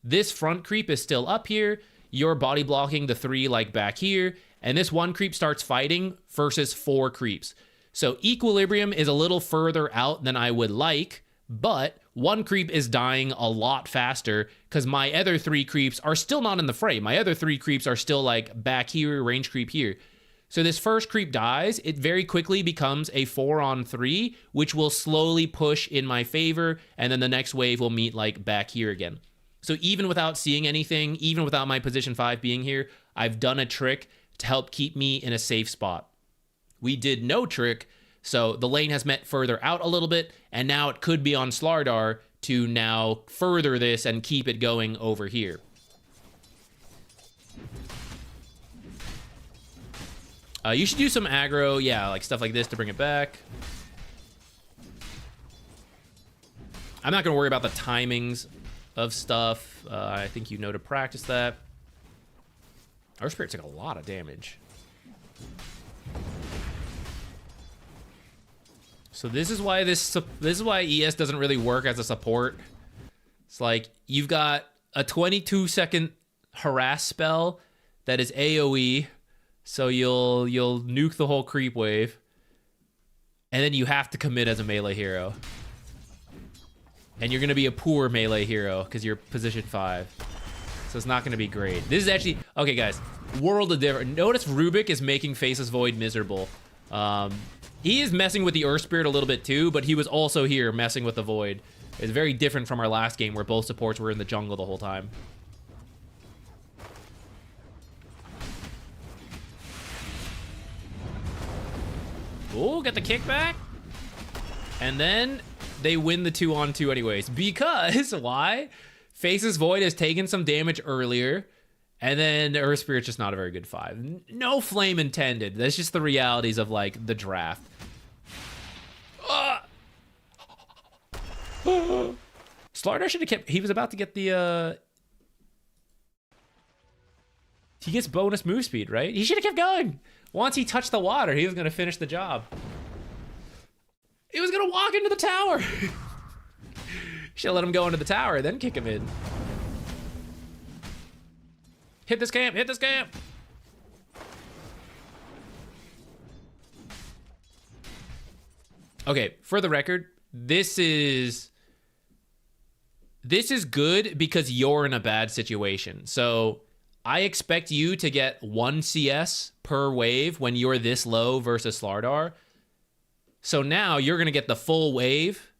This front creep is still up here. You're body blocking the 3 like back here. And this one creep starts fighting versus 4 creeps. So Equilibrium is a little further out than I would like, but one creep is dying a lot faster because my other 3 creeps are still not in the fray. My other 3 creeps are still like back here, range creep here. So this first creep dies, it very quickly becomes a 4-on-3, which will slowly push in my favor, and then the next wave will meet like back here again. So even without seeing anything, even without my position 5 being here, I've done a trick to help keep me in a safe spot. We did no trick, so the lane has met further out a little bit, and now it could be on Slardar to now further this and keep it going over here. You should do some aggro, yeah, like stuff like this to bring it back. I'm not going to worry about the timings of stuff. I think you know to practice that. Our Spirit took a lot of damage. So this is why ES doesn't really work as a support. It's like you've got a 22-second harass spell that is AoE. So you'll nuke the whole creep wave, and then you have to commit as a melee hero, and you're gonna be a poor melee hero because you're position 5, so it's not gonna be great. This is actually okay, guys. World of difference. Notice Rubik is making Faceless Void miserable. He is messing with the Earth Spirit a little bit too, but he was also here messing with the Void. It's very different from our last game where both supports were in the jungle the whole time. Oh, get the kickback. And then they win the 2-on-2 anyways. Because, why? Faceless Void has taken some damage earlier. And then Earth Spirit's just not a very good 5. No flame intended. That's just the realities of, like, the draft. Slardar should have kept... He was about to get the, He gets bonus move speed, right? He should have kept going. Once he touched the water, he was going to finish the job. He was going to walk into the tower. Should have let him go into the tower, then kick him in. Hit this camp, hit this camp. Okay, for the record, this is good because you're in a bad situation. So I expect you to get 1 CS per wave when you're this low versus Slardar. So now you're going to get the full wave.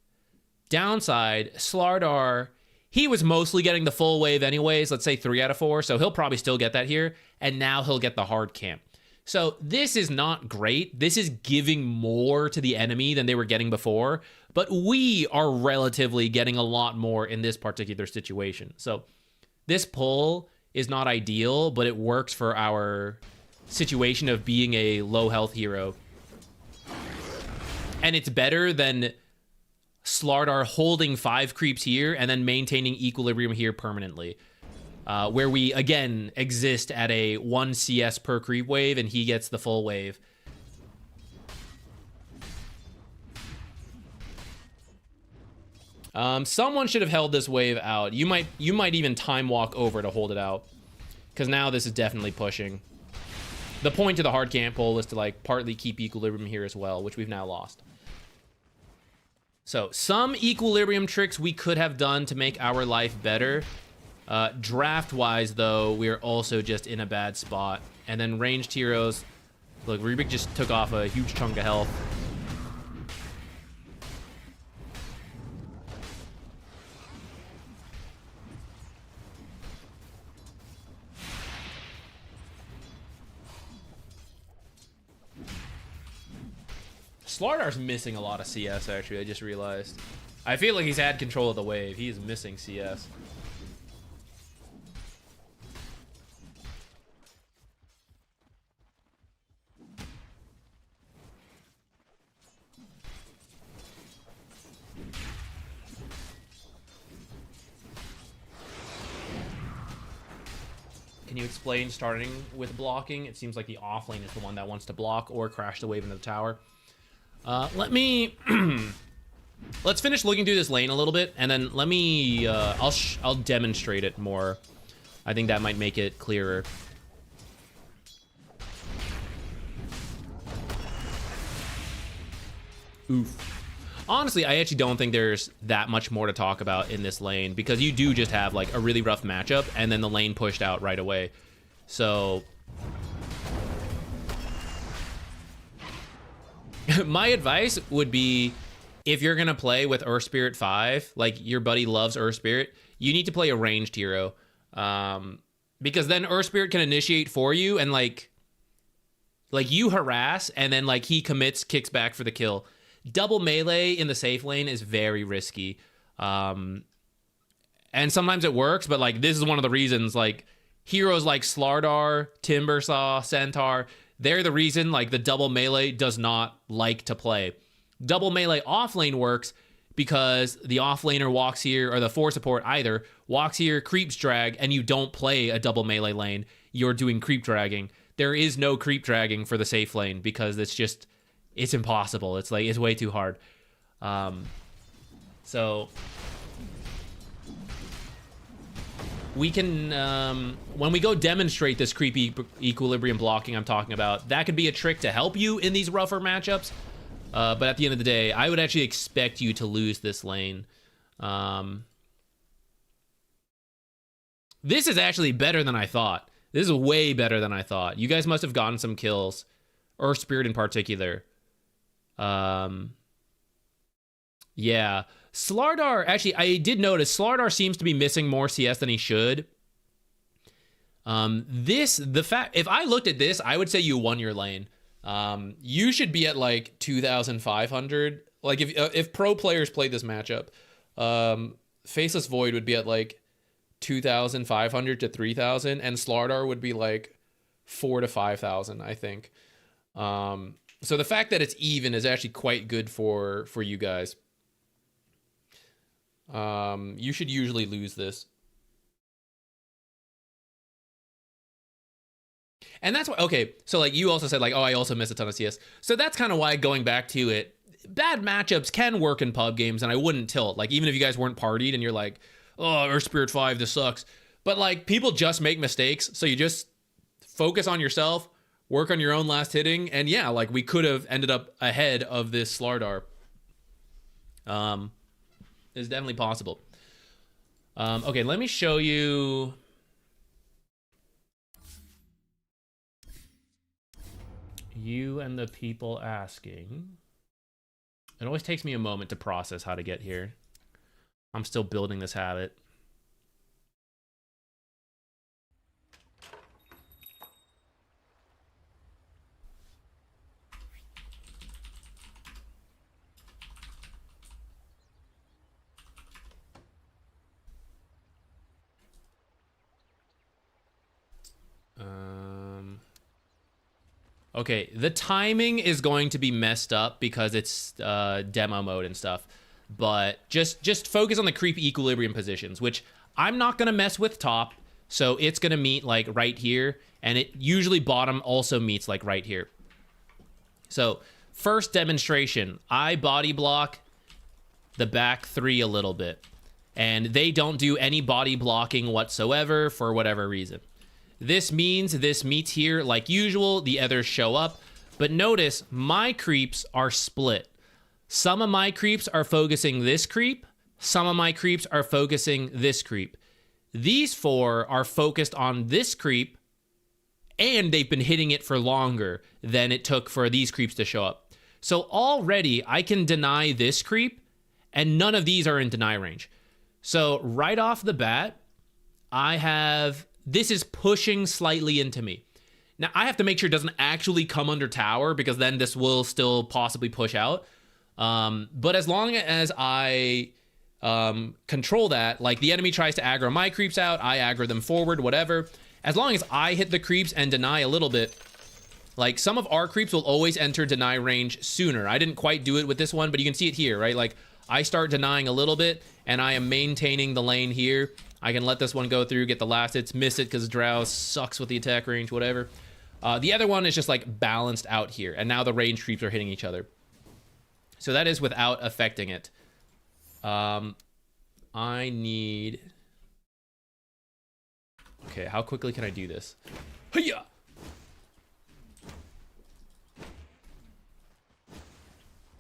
Downside, Slardar, he was mostly getting the full wave anyways, let's say 3 out of 4, so he'll probably still get that here, and now he'll get the hard camp. So this is not great. This is giving more to the enemy than they were getting before, but we are relatively getting a lot more in this particular situation. So this pull is not ideal, but it works for our situation of being a low health hero. And it's better than Slardar holding 5 creeps here and then maintaining equilibrium here permanently. Where we, again, exist at a 1 CS per creep wave and he gets the full wave. Someone should have held this wave out. You might even time walk over to hold it out. Because now this is definitely pushing. The point of the hard camp pull is to like partly keep equilibrium here as well, which we've now lost. So some equilibrium tricks we could have done to make our life better. Draft-wise, though, we're also just in a bad spot. And then ranged heroes. Look, Rubik just took off a huge chunk of health. Slardar's missing a lot of CS, actually, I just realized. I feel like he's had control of the wave. He is missing CS. Can you explain starting with blocking? It seems like the offlane is the one that wants to block or crash the wave into the tower. Let's finish looking through this lane a little bit, and then let me, I'll demonstrate it more. I think that might make it clearer. Oof. Honestly, I actually don't think there's that much more to talk about in this lane because you do just have like a really rough matchup and then the lane pushed out right away. So my advice would be, if you're gonna play with Earth Spirit 5, like your buddy loves Earth Spirit, you need to play a ranged hero. Because then Earth Spirit can initiate for you and like you harass and then like he commits, kicks back for the kill. Double melee in the safe lane is very risky. And sometimes it works, but like this is one of the reasons like heroes like Slardar, Timbersaw, Centaur, they're the reason like the double melee does not like to play. Double melee offlane works because the offlaner walks here, or the 4 support either, walks here, creeps drag, and you don't play a double melee lane. You're doing creep dragging. There is no creep dragging for the safe lane because it's impossible. It's way too hard. So we can, when we go demonstrate this creepy equilibrium blocking I'm talking about, that could be a trick to help you in these rougher matchups. But at the end of the day, I would actually expect you to lose this lane. This is actually better than I thought. This is way better than I thought. You guys must have gotten some kills. Earth Spirit in particular. Yeah. Slardar, actually, I did notice Slardar seems to be missing more CS than he should. If I looked at this, I would say you won your lane. You should be at like 2,500. Like if pro players played this matchup, Faceless Void would be at like 2,500 to 3,000, and Slardar would be like 4,000 to 5,000, I think. So the fact that it's even is actually quite good for you guys. You should usually lose this. And that's why, okay, so like you also said like, oh, I also miss a ton of CS. So that's kind of why, going back to it, bad matchups can work in pub games, and I wouldn't tilt. Like, even if you guys weren't partied and you're like, oh, Earth Spirit 5, this sucks. But like, people just make mistakes, so you just focus on yourself, work on your own last hitting, and yeah, like we could have ended up ahead of this Slardar. It's definitely possible. Okay, let me show you. You and the people asking. It always takes me a moment to process how to get here. I'm still building this habit. Okay, the timing is going to be messed up because it's demo mode and stuff, but just focus on the creep equilibrium positions, which I'm not gonna mess with top, so it's gonna meet like right here, and it usually bottom also meets like right here. So first demonstration, I body block the back 3 a little bit, and they don't do any body blocking whatsoever for whatever reason. This means this meets here like usual, the others show up, but notice my creeps are split. Some of my creeps are focusing this creep, some of my creeps are focusing this creep. These 4 are focused on this creep, and they've been hitting it for longer than it took for these creeps to show up. So already I can deny this creep, and none of these are in deny range. So right off the bat, this is pushing slightly into me. Now, I have to make sure it doesn't actually come under tower, because then this will still possibly push out. But as long as I control that, like the enemy tries to aggro my creeps out, I aggro them forward, whatever. As long as I hit the creeps and deny a little bit, like some of our creeps will always enter deny range sooner. I didn't quite do it with this one, but you can see it here, right? Like I start denying a little bit, and I am maintaining the lane here. I can let this one go through, get the last hits, miss it because Drow sucks with the attack range, whatever. The other one is just like balanced out here, and now the range creeps are hitting each other. So that is without affecting it. I need... Okay, how quickly can I do this? Hiya!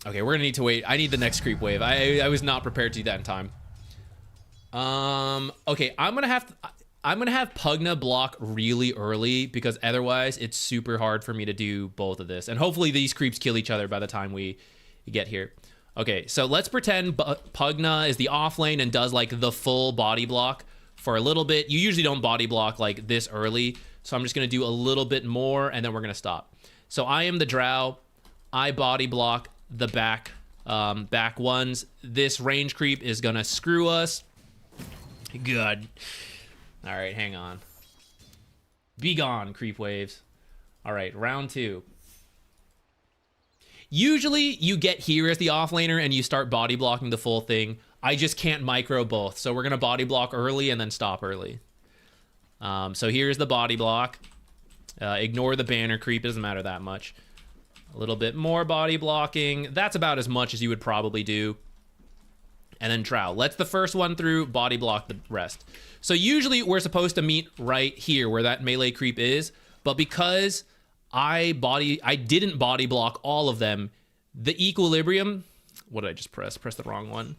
Okay, we're gonna need to wait. I need the next creep wave. I was not prepared to do that in time. Okay, I'm gonna have Pugna block really early because otherwise it's super hard for me to do both of this. And hopefully these creeps kill each other by the time we get here. Okay, so let's pretend Pugna is the off lane and does like the full body block for a little bit. You usually don't body block like this early, so I'm just gonna do a little bit more and then we're gonna stop. So I am the drow. I body block the back ones. This range creep is gonna screw us. Good. All right, hang on. Be gone, creep waves. All right, round 2. Usually you get here as the offlaner and you start body blocking the full thing. I just can't micro both, so we're gonna body block early and then stop early. So here's the body block. Ignore the banner creep, it doesn't matter that much. A little bit more body blocking. That's about as much as you would probably do. And then Trow. Let's the first one through, body block the rest. So usually we're supposed to meet right here where that melee creep is, but because I didn't body block all of them, the equilibrium, what did I just press? Press the wrong one.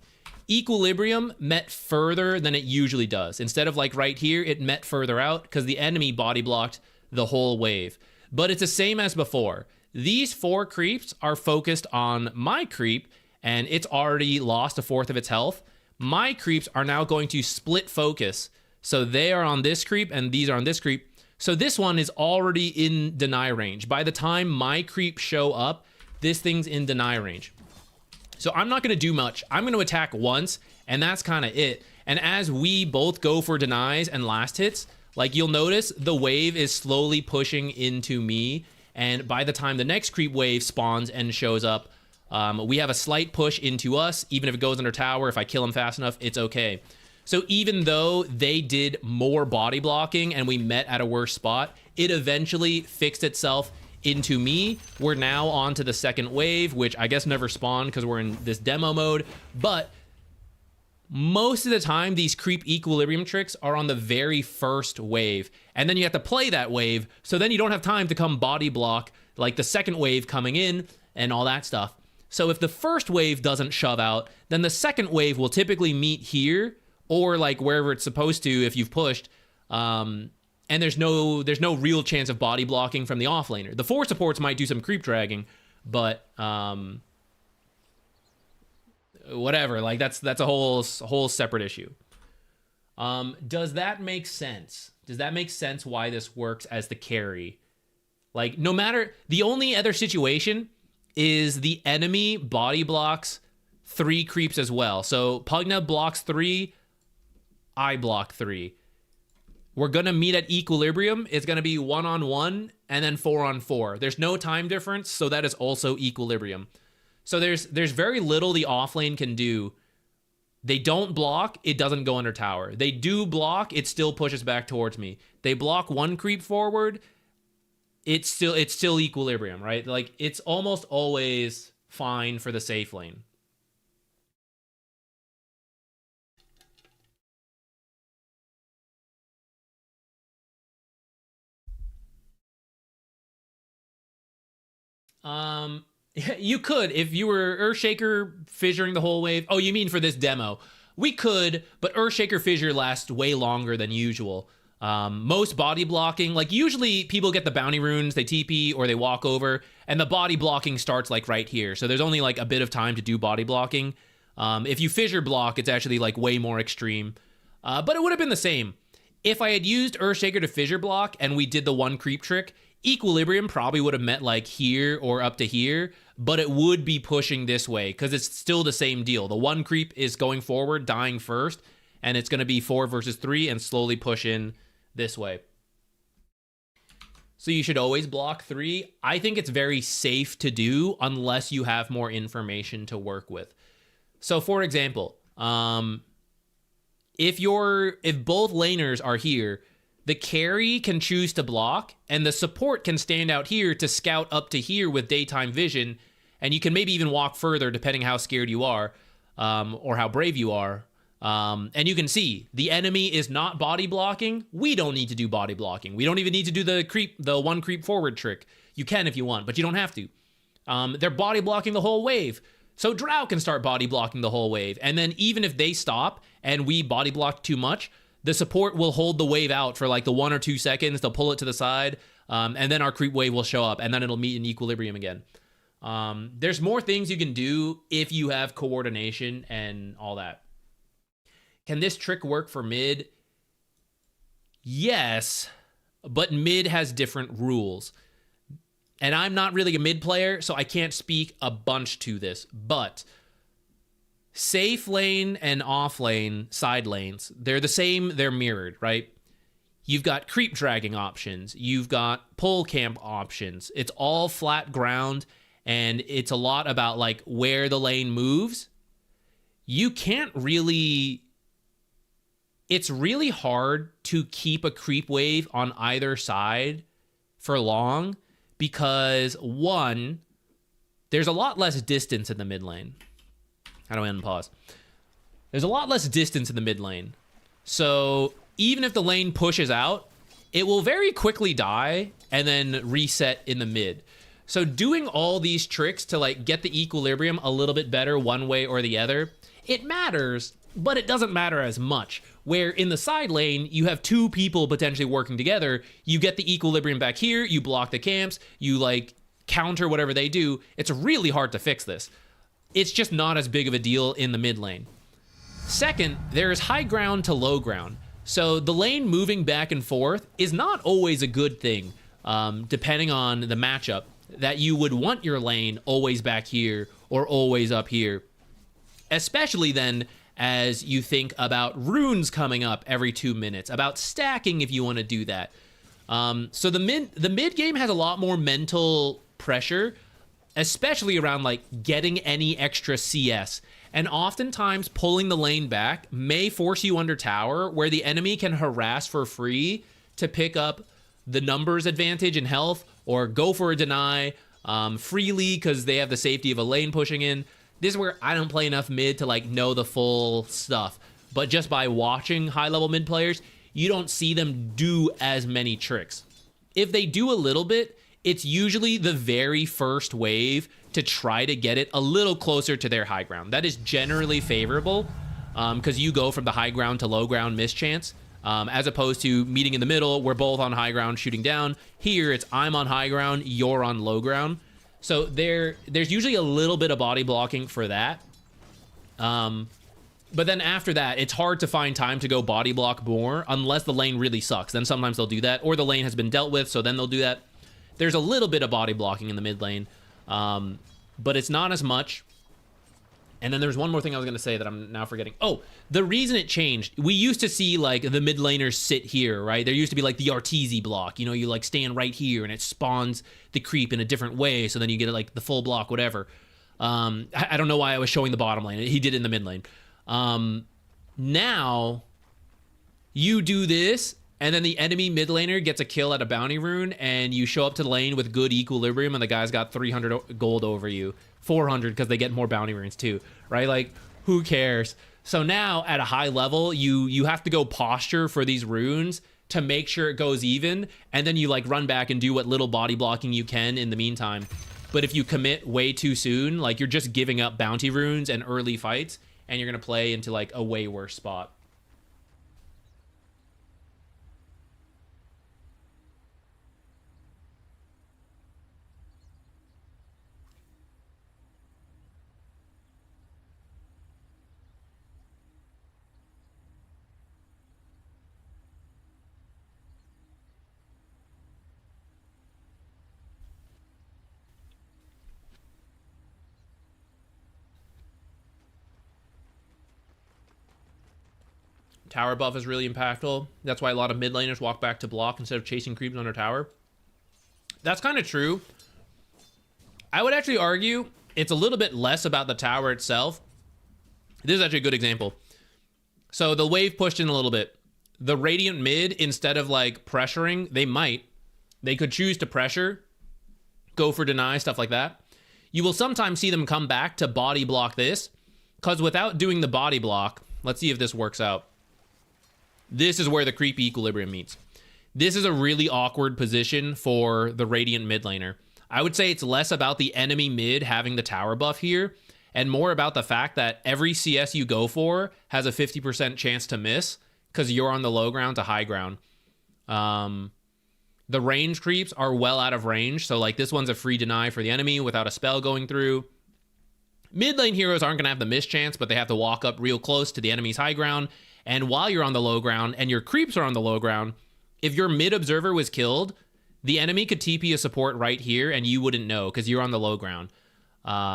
Equilibrium met further than it usually does. Instead of like right here, it met further out because the enemy body blocked the whole wave. But it's the same as before. These 4 creeps are focused on my creep, and it's already lost 1/4 of its health. My creeps are now going to split focus. So they are on this creep, and these are on this creep. So this one is already in deny range. By the time my creeps show up, this thing's in deny range. So I'm not going to do much. I'm going to attack once, and that's kind of it. And as we both go for denies and last hits, like you'll notice the wave is slowly pushing into me. And by the time the next creep wave spawns and shows up, we have a slight push into us. Even if it goes under tower, if I kill him fast enough, it's okay. So even though they did more body blocking and we met at a worse spot, it eventually fixed itself into me. We're now on to the second wave, which I guess never spawned because we're in this demo mode. But most of the time, these creep equilibrium tricks are on the very first wave. And then you have to play that wave, so then you don't have time to come body block like the second wave coming in and all that stuff. So if the first wave doesn't shove out, then the second wave will typically meet here or like wherever it's supposed to if you've pushed. And there's no real chance of body blocking from the offlaner. The 4 supports might do some creep dragging, but whatever, like that's a whole separate issue. Does that make sense? Does that make sense why this works as the carry? Like, no matter, the only other situation is the enemy body blocks 3 creeps as well. So Pugna blocks 3, I block 3. We're gonna meet at equilibrium. It's gonna be 1-on-1 and then 4-on-4. There's no time difference, so that is also equilibrium. So there's very little the offlane can do. They don't block, it doesn't go under tower. They do block, it still pushes back towards me. They block 1 creep forward, it's still equilibrium, right? Like, it's almost always fine for the safe lane. You could, if you were Earthshaker fissuring the whole wave. Oh, you mean for this demo? We could, but Earthshaker fissure lasts way longer than usual. Most body blocking, like usually people get the bounty runes, they TP or they walk over, and the body blocking starts like right here. So there's only like a bit of time to do body blocking. If you fissure block, it's actually like way more extreme. But it would have been the same. If I had used Earthshaker to fissure block and we did the 1 creep trick, equilibrium probably would have met like here or up to here, but it would be pushing this way because it's still the same deal. The 1 creep is going forward, dying first, and it's going to be 4 versus 3 and slowly push in this way. So you should always block 3. I think it's very safe to do unless you have more information to work with. So for example, if both laners are here, the carry can choose to block, and the support can stand out here to scout up to here with daytime vision, and you can maybe even walk further depending how scared you are, or how brave you are. And you can see the enemy is not body blocking. We don't need to do body blocking. We don't even need to do the 1 creep forward trick. You can if you want, but you don't have to. They're body blocking the whole wave. So Drow can start body blocking the whole wave. And then even if they stop and we body block too much, the support will hold the wave out for like the 1 or 2 seconds. They'll pull it to the side. And then our creep wave will show up and then it'll meet in equilibrium again. There's more things you can do if you have coordination and all that. Can this trick work for mid? Yes, but mid has different rules. And I'm not really a mid player, so I can't speak a bunch to this. But safe lane and off lane, side lanes, they're the same, they're mirrored, right? You've got creep dragging options. You've got pull camp options. It's all flat ground, and it's a lot about like where the lane moves. You can't really... It's really hard to keep a creep wave on either side for long because, one, there's a lot less distance in the mid lane. How do I unpause? There's a lot less distance in the mid lane. So even if the lane pushes out, it will very quickly die and then reset in the mid. So doing all these tricks to like get the equilibrium a little bit better one way or the other, it matters, but it doesn't matter as much. Where in the side lane, you have 2 people potentially working together, you get the equilibrium back here, you block the camps, you like counter whatever they do. It's really hard to fix this. It's just not as big of a deal in the mid lane. Second, there is high ground to low ground. So the lane moving back and forth is not always a good thing, depending on the matchup, that you would want your lane always back here or always up here. Especially then as you think about runes coming up every 2 minutes, about stacking if you want to do that. So the mid game has a lot more mental pressure, especially around like getting any extra CS. And oftentimes pulling the lane back may force you under tower where the enemy can harass for free to pick up the numbers advantage in health or go for a deny freely because they have the safety of a lane pushing in. This is where I don't play enough mid to like know the full stuff. But just by watching high level mid players, you don't see them do as many tricks. If they do a little bit, it's usually the very first wave to try to get it a little closer to their high ground. That is generally favorable because you go from the high ground to low ground mischance as opposed to meeting in the middle. We're both on high ground shooting down. Here it's I'm on high ground, you're on low ground. So there's usually a little bit of body blocking for that. But then after that, it's hard to find time to go body block more unless the lane really sucks. Then sometimes they'll do that, or the lane has been dealt with, so then they'll do that. There's a little bit of body blocking in the mid lane, but it's not as much. And then there's one more thing I was going to say that I'm now forgetting. Oh, the reason it changed, we used to see like the mid laners sit here, right? There used to be like the Arteezy block, you know, you like stand right here and it spawns the creep in a different way. So then you get like the full block, whatever. I don't know why I was showing the bottom lane. He did it in the mid lane. Now you do this and then the enemy mid laner gets a kill at a bounty rune and you show up to the lane with good equilibrium and the guy's got 300 gold over you. 400 because they get more bounty runes too, right? Like, who cares? So now at a high level, you have to go posture for these runes to make sure it goes even, and then you like run back and do what little body blocking you can in the meantime. But if you commit way too soon, like you're just giving up bounty runes and early fights, and you're gonna play into like a way worse spot. Tower buff is really impactful. That's why a lot of mid laners walk back to block instead of chasing creeps under tower. That's kind of true. I would actually argue it's a little bit less about the tower itself. This is actually a good example. So the wave pushed in a little bit. The Radiant mid, instead of like pressuring, they could choose to pressure, go for deny, stuff like that. You will sometimes see them come back to body block this, because without doing the body block, let's see if this works out. This is where the creepy equilibrium meets. This is a really awkward position for the Radiant mid laner. I would say it's less about the enemy mid having the tower buff here, and more about the fact that every CS you go for has a 50% chance to miss because you're on the low ground to high ground. The range creeps are well out of range, so like this one's a free deny for the enemy without a spell going through. Mid lane heroes aren't going to have the miss chance, but they have to walk up real close to the enemy's high ground. And while you're on the low ground and your creeps are on the low ground, if your mid observer was killed, the enemy could TP a support right here and you wouldn't know because you're on the low ground.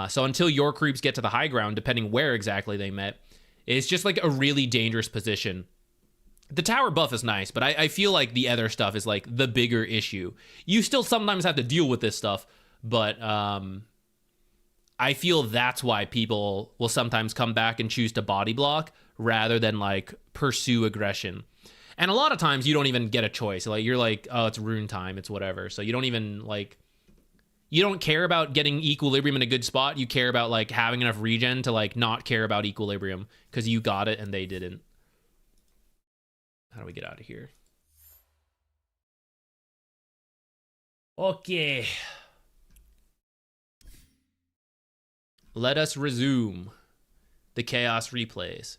So until your creeps get to the high ground, depending where exactly they met, it's just like a really dangerous position. The tower buff is nice, but I feel like the other stuff is like the bigger issue. You still sometimes have to deal with this stuff, but I feel that's why people will sometimes come back and choose to body block rather than like pursue aggression. And a lot of times you don't even get a choice. Like you're like, oh, it's rune time, it's whatever. So you don't even like, you don't care about getting equilibrium in a good spot. You care about like having enough regen to like not care about equilibrium because you got it and they didn't. How do we get out of here? Okay. Let us resume the chaos replays.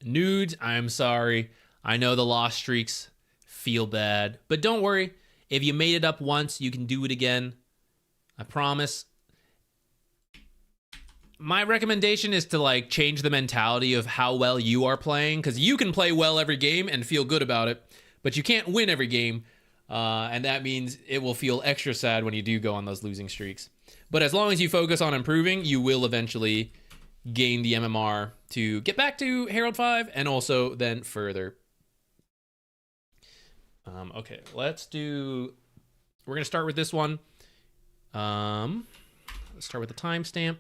Nudes, I'm sorry. I know the lost streaks feel bad, but don't worry. If you made it up once, you can do it again. I promise. My recommendation is to like change the mentality of how well you are playing, because you can play well every game and feel good about it, but you can't win every game, and that means it will feel extra sad when you do go on those losing streaks. But as long as you focus on improving, you will eventually gain the MMR to get back to Herald 5 and also then further. Okay, let's do... We're going to start with this one. Let's start with the timestamp.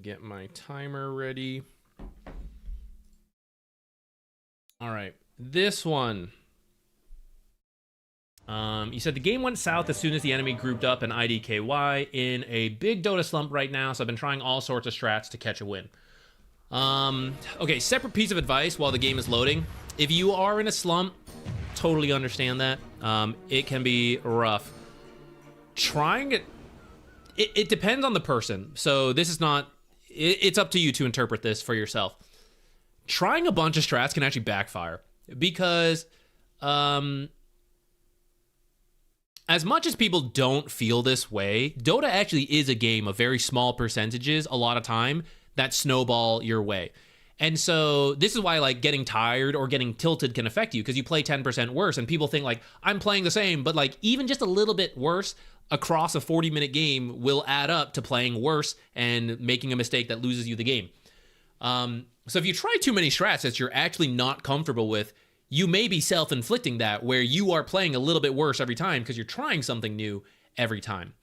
Get my timer ready. All right, this one. You said the game went south as soon as the enemy grouped up in IDKY in a big Dota slump right now, so I've been trying all sorts of strats to catch a win. Okay, separate piece of advice while the game is loading. If you are in a slump, totally understand that. It can be rough. Trying it depends on the person, so this is not... It's up to you to interpret this for yourself. Trying a bunch of strats can actually backfire because as much as people don't feel this way, Dota actually is a game of very small percentages a lot of time that snowball your way. And so this is why like getting tired or getting tilted can affect you, because you play 10% worse and people think like I'm playing the same, but like even just a little bit worse across a 40-minute game will add up to playing worse and making a mistake that loses you the game. So if you try too many strats that you're actually not comfortable with, you may be self-inflicting that, where you are playing a little bit worse every time because you're trying something new every time.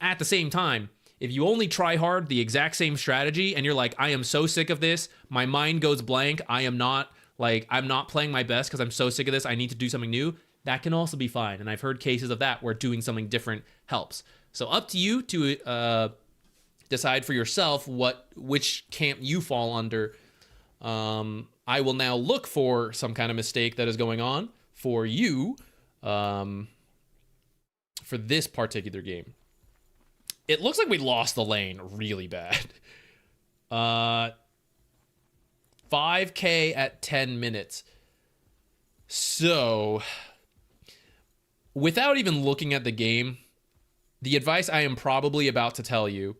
At the same time, if you only try hard the exact same strategy and you're like, I am so sick of this, my mind goes blank, I'm not playing my best because I'm so sick of this, I need to do something new, that can also be fine. And I've heard cases of that where doing something different helps. So up to you to decide for yourself which camp you fall under. I will now look for some kind of mistake that is going on for you for this particular game. It looks like we lost the lane really bad. 5K at 10 minutes. So, without even looking at the game, the advice I am probably about to tell you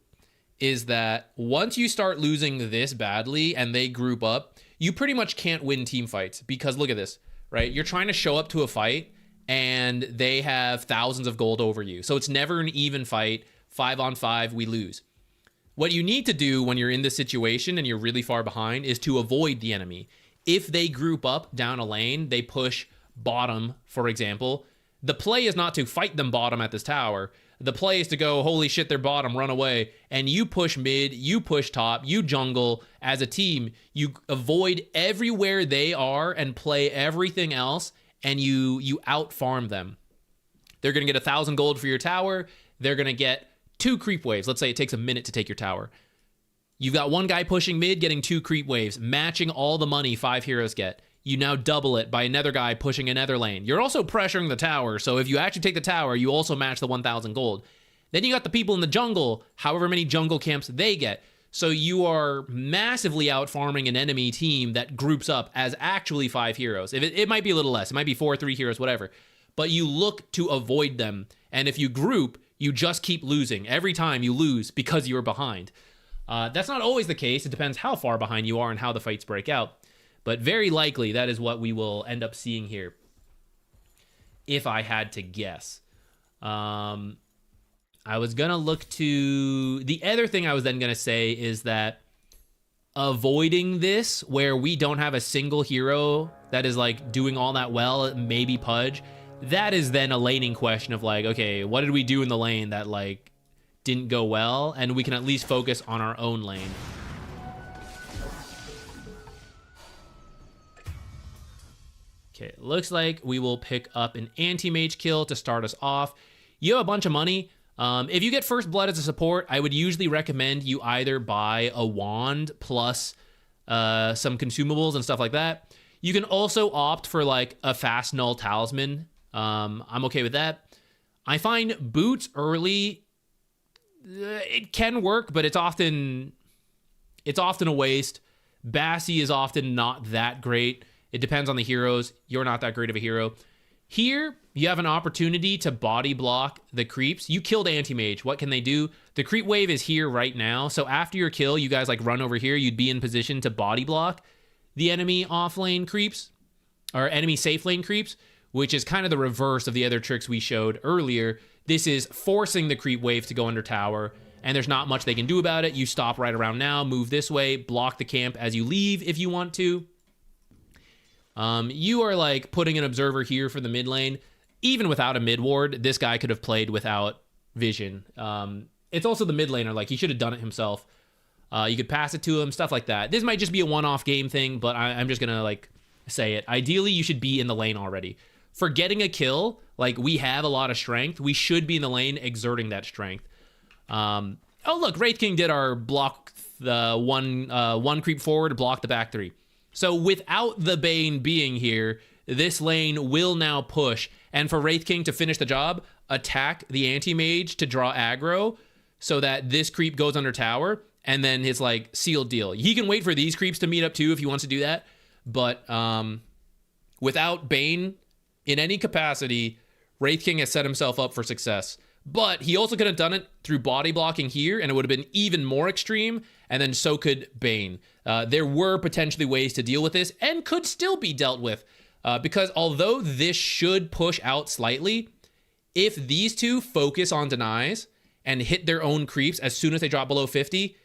is that once you start losing this badly and they group up, you pretty much can't win team fights, because look at this, right? You're trying to show up to a fight and they have thousands of gold over you. So it's never an even fight. 5-on-5, we lose. What you need to do when you're in this situation and you're really far behind is to avoid the enemy. If they group up down a lane, they push bottom, for example, the play is not to fight them bottom at this tower. The play is to go, holy shit, they're bottom, run away. And you push mid, you push top, you jungle as a team. You avoid everywhere they are and play everything else, and you out-farm them. They're going to get 1,000 gold for your tower. They're going to get 2 creep waves. Let's say it takes a minute to take your tower. You've got one guy pushing mid, getting 2 creep waves, matching all the money 5 heroes get. You now double it by another guy pushing another lane. You're also pressuring the tower, so if you actually take the tower, you also match the 1,000 gold. Then you got the people in the jungle, however many jungle camps they get. So you are massively out-farming an enemy team that groups up as actually 5 heroes. If it might be a little less. It might be 4, 3 heroes, whatever. But you look to avoid them. And if you group, you just keep losing. Every time you lose because you're behind. That's not always the case. It depends how far behind you are and how the fights break out. But very likely, that is what we will end up seeing here, if I had to guess. I was going to look to... The other thing I was then going to say is that avoiding this, where we don't have a single hero that is, like, doing all that well, maybe Pudge, that is then a laning question of, like, okay, what did we do in the lane that, like, didn't go well? And we can at least focus on our own lane. Okay, looks like we will pick up an anti-mage kill to start us off. You have a bunch of money. If you get first blood as a support, I would usually recommend you either buy a wand plus some consumables and stuff like that. You can also opt for like a fast null talisman. I'm okay with that. I find boots early, it can work, but it's often a waste. Bassi is often not that great. It depends on the heroes. You're not that great of a hero. Here, you have an opportunity to body block the creeps. You killed Anti-Mage. What can they do? The creep wave is here right now. So after your kill, you guys like run over here. You'd be in position to body block the enemy off lane creeps or enemy safe lane creeps, which is kind of the reverse of the other tricks we showed earlier. This is forcing the creep wave to go under tower, and there's not much they can do about it. You stop right around now, move this way, block the camp as you leave if you want to. You are like putting an observer here for the mid lane. Even without a mid ward, this guy could have played without vision. It's also the mid laner, like he should have done it himself. You could pass it to him, stuff like that. This might just be a one-off game thing, but I'm just gonna like say it. Ideally, you should be in the lane already. For getting a kill, like we have a lot of strength. We should be in the lane exerting that strength. Oh look, Wraith King did our block the one creep forward, block the back 3. So without the Bane being here, this lane will now push. And for Wraith King to finish the job, attack the anti-mage to draw aggro so that this creep goes under tower and then his like sealed deal. He can wait for these creeps to meet up too if he wants to do that. But without Bane in any capacity, Wraith King has set himself up for success. But he also could have done it through body blocking here, and it would have been even more extreme, and then so could Bane. There were potentially ways to deal with this, and could still be dealt with, because although this should push out slightly, if these two focus on denies and hit their own creeps as soon as they drop below 50,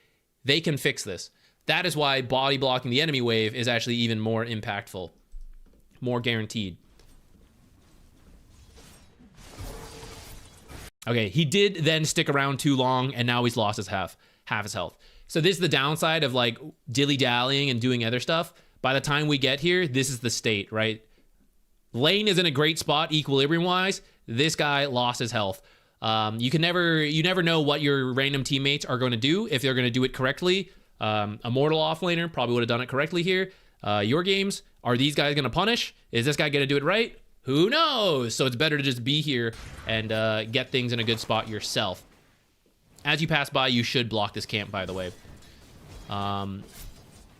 they can fix this. That is why body blocking the enemy wave is actually even more impactful, more guaranteed. Okay, he did then stick around too long, and now he's lost his half his health. So this is the downside of like dilly-dallying and doing other stuff. By the time we get here, this is the state, right? Lane is in a great spot equilibrium-wise. This guy lost his health. You never know what your random teammates are going to do, if they're going to do it correctly. Immortal offlaner probably would have done it correctly here. Your games, are these guys going to punish? Is this guy going to do it right? Who knows? So it's better to just be here and get things in a good spot yourself. As you pass by, you should block this camp, by the way.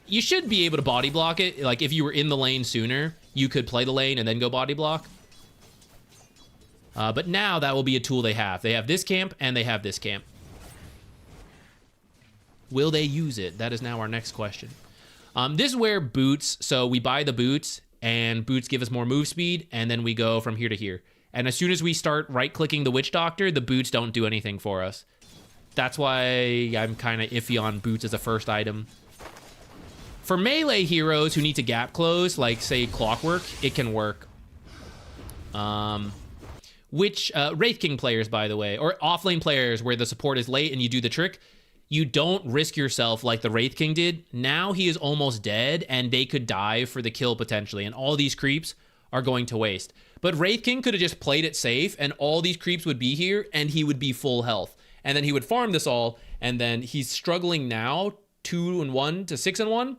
You should be able to body block it. Like, if you were in the lane sooner, you could play the lane and then go body block. But now that will be a tool they have. They have this camp and they have this camp. Will they use it? That is now our next question. This is where boots, so we buy the boots and boots give us more move speed and then we go from here to here. And as soon as we start right-clicking the Witch Doctor, the boots don't do anything for us. That's why I'm kind of iffy on boots as a first item. For melee heroes who need to gap close, like say Clockwork, it can work. Wraith King players, by the way, or offlane players where the support is late and you do the trick, you don't risk yourself like the Wraith King did. Now he is almost dead and they could dive for the kill potentially, and all these creeps are going to waste. But Wraith King could have just played it safe and all these creeps would be here and he would be full health. And then he would farm this all, and then he's struggling now 2-1 to 6-1.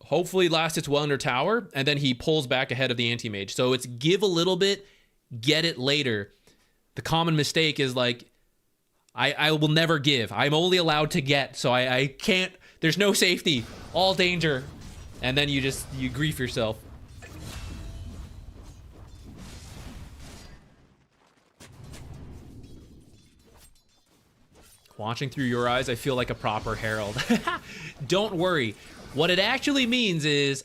Hopefully last hits well under tower, and then he pulls back ahead of the anti-mage. So it's give a little bit, get it later. The common mistake is like, I will never give. I'm only allowed to get, so I can't, there's no safety, all danger. And then you grief yourself. Watching through your eyes, I feel like a proper Herald. Don't worry. What it actually means is,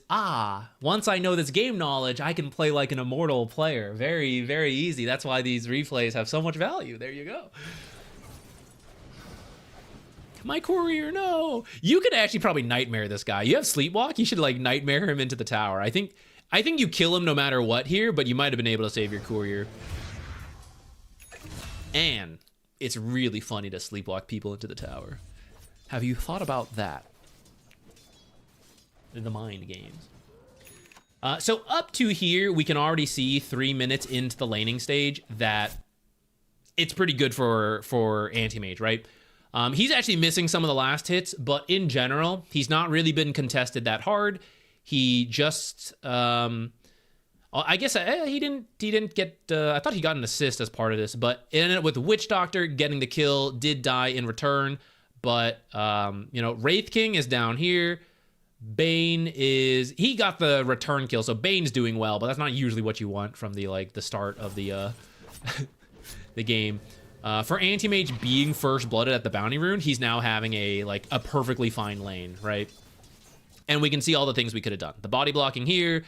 once I know this game knowledge, I can play like an Immortal player. Very, very easy. That's why these replays have so much value. There you go. My courier, no. You could actually probably nightmare this guy. You have Sleepwalk. You should like nightmare him into the tower. I think you kill him no matter what here, but you might have been able to save your courier. And it's really funny to sleepwalk people into the tower. Have you thought about that? The mind games. So up to here, we can already see 3 minutes into the laning stage that it's pretty good for anti-mage, right? He's actually missing some of the last hits, but in general, he's not really been contested that hard. He just, I guess he didn't get, I thought he got an assist as part of this, but it ended up with Witch Doctor getting the kill, did die in return, but, Wraith King is down here. Bane he got the return kill, so Bane's doing well, but that's not usually what you want from the start of the, the game. For Anti-Mage being first blooded at the bounty rune, he's now having a perfectly fine lane, right? And we can see all the things we could have done. The body blocking here,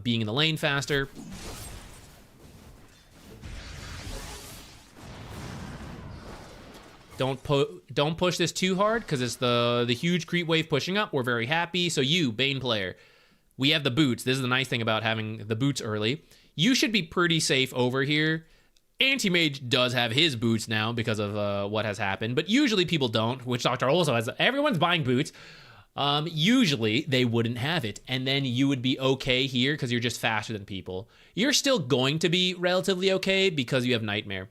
being in the lane faster. Don't push this too hard because it's the huge creep wave pushing up. We're very happy. So you, Bane player, we have the boots. This is the nice thing about having the boots early. You should be pretty safe over here. Anti-Mage does have his boots now because of what has happened, but usually people don't. Witch Doctor also has, everyone's buying boots. Usually they wouldn't have it, and then you would be okay here because you're just faster than people. You're still going to be relatively okay because you have Nightmare.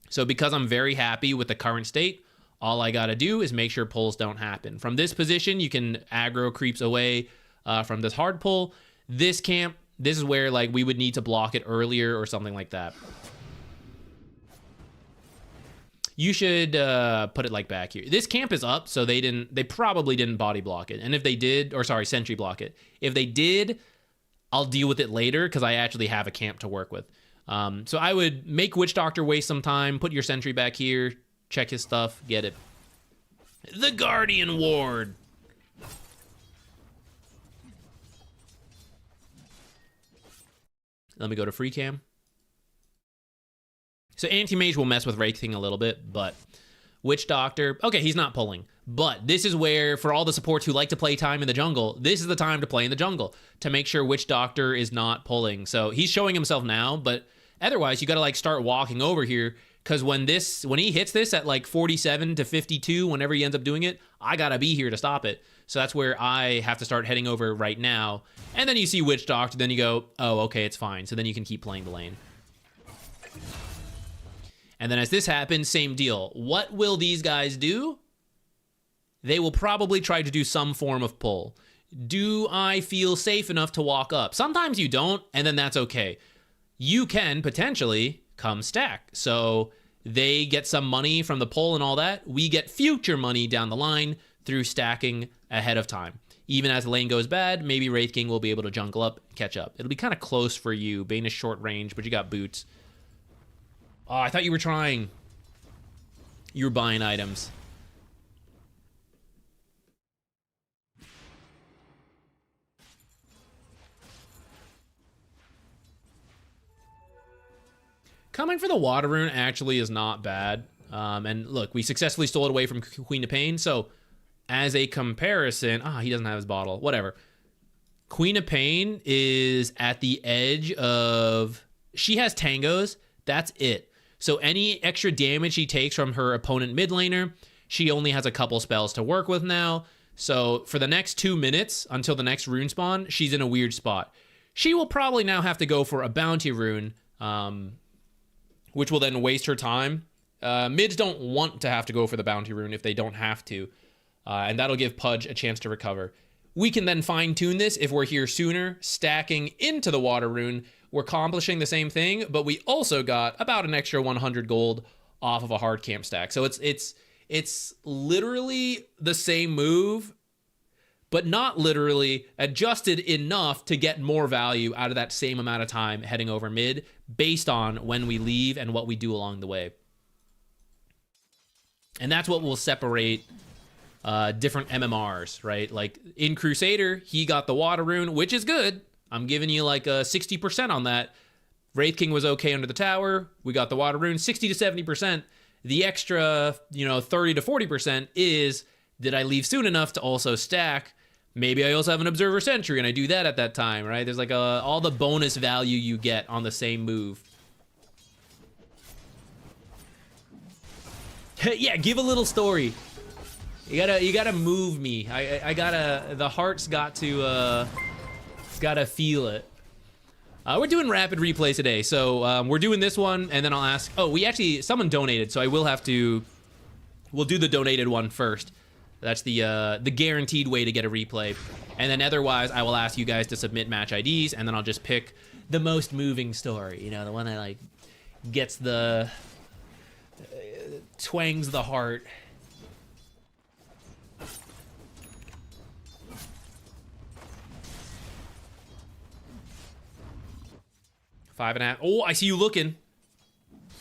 So because I'm very happy with the current state, all I gotta do is make sure pulls don't happen. From this position, you can aggro creeps away from this hard pull. This camp, this is where we would need to block it earlier or something like that. You should put it back here. This camp is up, so they probably didn't body block it. And if they did, or sorry, sentry block it. If they did, I'll deal with it later because I actually have a camp to work with. So I would make Witch Doctor waste some time, put your sentry back here, check his stuff, get it. The Guardian Ward. Let me go to free cam. So Anti-Mage will mess with Wraith King a little bit, but Witch Doctor, okay, he's not pulling. But this is where, for all the supports who like to play time in the jungle, this is the time to play in the jungle, to make sure Witch Doctor is not pulling. So he's showing himself now, but otherwise you gotta start walking over here, because when he hits this at 47 to 52, whenever he ends up doing it, I gotta be here to stop it. So that's where I have to start heading over right now. And then you see Witch Doctor, then you go, oh, okay, it's fine. So then you can keep playing the lane. And then as this happens, same deal. What will these guys do? They will probably try to do some form of pull. Do I feel safe enough to walk up? Sometimes you don't, and then that's okay. You can potentially come stack. So they get some money from the pull and all that. We get future money down the line through stacking ahead of time. Even as the lane goes bad, maybe Wraith King will be able to jungle up, catch up. It'll be kind of close for you. Bane is short range, but you got boots. Oh, I thought you were trying. You were buying items. Coming for the water rune actually is not bad. And look, we successfully stole it away from Queen of Pain. So as a comparison, he doesn't have his bottle. Whatever. Queen of Pain is at the edge of... She has tangos. That's it. So any extra damage she takes from her opponent mid laner, she only has a couple spells to work with now. So for the next 2 minutes until the next rune spawn, she's in a weird spot. She will probably now have to go for a bounty rune, which will then waste her time. Mids don't want to have to go for the bounty rune if they don't have to. And that'll give Pudge a chance to recover. We can then fine tune this if we're here sooner, stacking into the water rune. We're accomplishing the same thing, but we also got about an extra 100 gold off of a hard camp stack. So it's literally the same move, but not literally, adjusted enough to get more value out of that same amount of time heading over mid based on when we leave and what we do along the way. And that's what will separate different MMRs, right? Like in Crusader, he got the water rune, which is good. I'm giving you like a 60% on that. Wraith King was okay under the tower. We got the water rune, 60 to 70%. The extra, 30 to 40% is, did I leave soon enough to also stack? Maybe I also have an Observer Sentry and I do that at that time, right? There's like all the bonus value you get on the same move. Yeah, give a little story. You gotta move me. I gotta, the heart's got to, it's gotta feel it. We're doing rapid replay today, so we're doing this one, and then I'll ask. Oh, someone donated, so I will have to. We'll do the donated one first. That's the guaranteed way to get a replay, and then otherwise I will ask you guys to submit match IDs, and then I'll just pick the most moving story. The one that like gets the twangs the heart. Five and a half. Oh, I see you looking.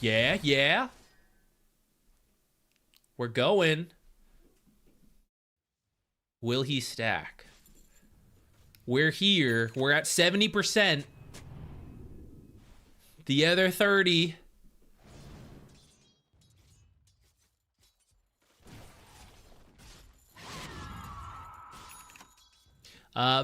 Yeah. We're going. Will he stack? We're here. We're at 70%. The other 30.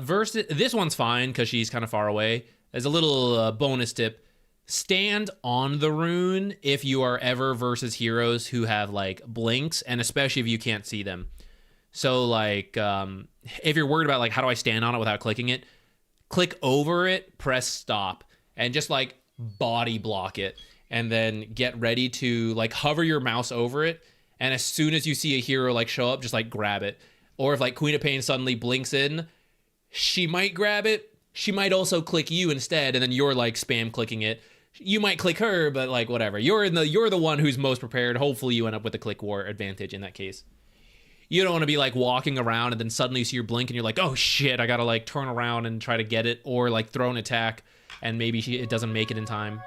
Versus this one's fine because she's kind of far away. As a little bonus tip, stand on the rune if you are ever versus heroes who have like blinks, and especially if you can't see them. So like if you're worried about like how do I stand on it without clicking it, click over it, press stop, and just like body block it, and then get ready to like hover your mouse over it, and as soon as you see a hero like show up, just like grab it. Or if like Queen of Pain suddenly blinks in, she might grab it. She might also click you instead, and then you're like spam clicking it. You might click her, but like whatever. You're the one who's most prepared. Hopefully you end up with a click war advantage in that case. You don't want to be like walking around and then suddenly you see your blink and you're like, oh shit, I gotta like turn around and try to get it, or like throw an attack and maybe it doesn't make it in time.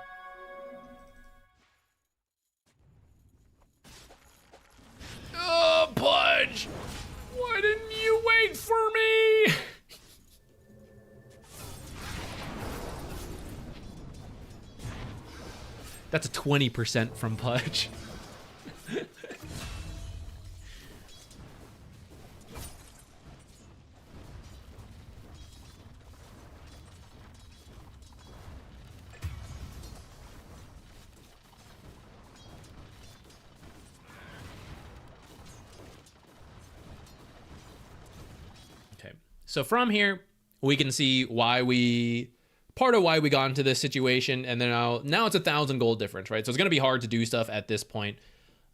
Oh, Pudge! Why didn't you wait for me? That's a 20% from Pudge. Okay, so from here, we can see part of why we got into this situation, and then now it's 1,000 gold difference, right? So it's going to be hard to do stuff at this point,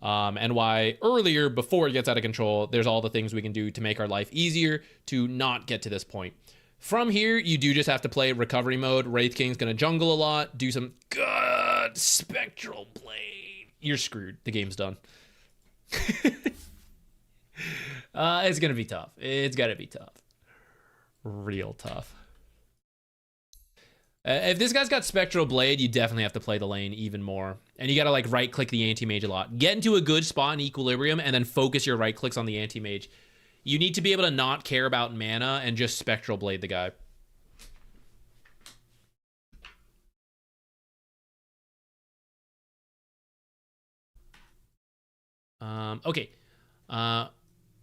and why earlier, before it gets out of control, there's all the things we can do to make our life easier to not get to this point. From here, you do just have to play recovery mode. Wraith King's going to jungle a lot, do some good Spectral Blade. You're screwed. The game's done. It's going to be tough. It's got to be tough. Real tough. If this guy's got Spectral Blade, you definitely have to play the lane even more. And you gotta like right-click the anti-mage a lot. Get into a good spot in equilibrium and then focus your right-clicks on the anti-mage. You need to be able to not care about mana and just Spectral Blade the guy. Okay.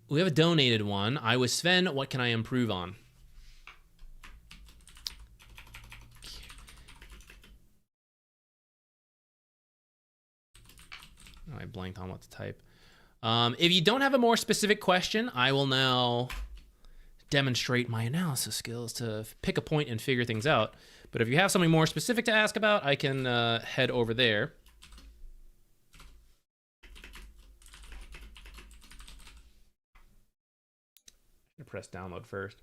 We have a donated one. I was Sven. What can I improve on? I blanked on what to type. If you don't have a more specific question, I will now demonstrate my analysis skills to pick a point and figure things out. But if you have something more specific to ask about, I can head over there. I'm gonna press download first.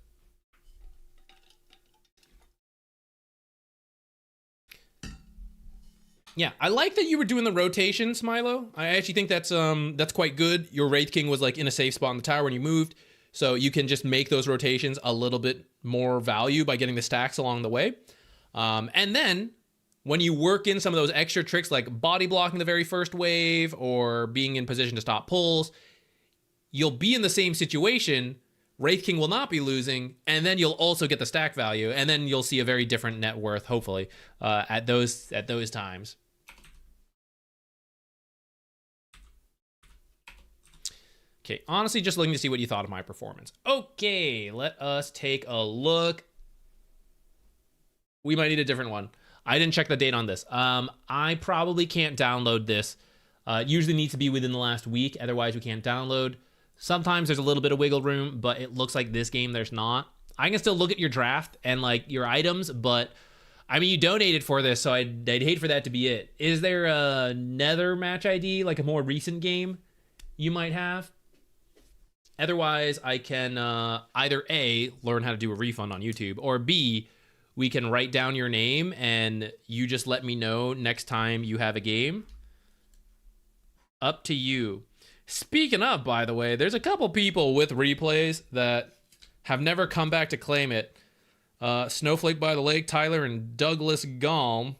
Yeah, I like that you were doing the rotations, Milo. I actually think that's quite good. Your Wraith King was like in a safe spot in the tower when you moved, so you can just make those rotations a little bit more value by getting the stacks along the way. And then when you work in some of those extra tricks like body blocking the very first wave or being in position to stop pulls, you'll be in the same situation. Wraith King will not be losing, and then you'll also get the stack value, and then you'll see a very different net worth, hopefully, at those times. Okay, honestly, just looking to see what you thought of my performance. Okay, let us take a look. We might need a different one. I didn't check the date on this. I probably can't download this. It usually needs to be within the last week, otherwise we can't download. Sometimes there's a little bit of wiggle room, but it looks like this game there's not. I can still look at your draft and like your items, but I mean, you donated for this, so I'd hate for that to be it. Is there another match ID, like a more recent game you might have? Otherwise, I can either A, learn how to do a refund on YouTube, or B, we can write down your name and you just let me know next time you have a game. Up to you. Speaking of, by the way, there's a couple people with replays that have never come back to claim it. Snowflake by the Lake, Tyler, and Douglas Galm.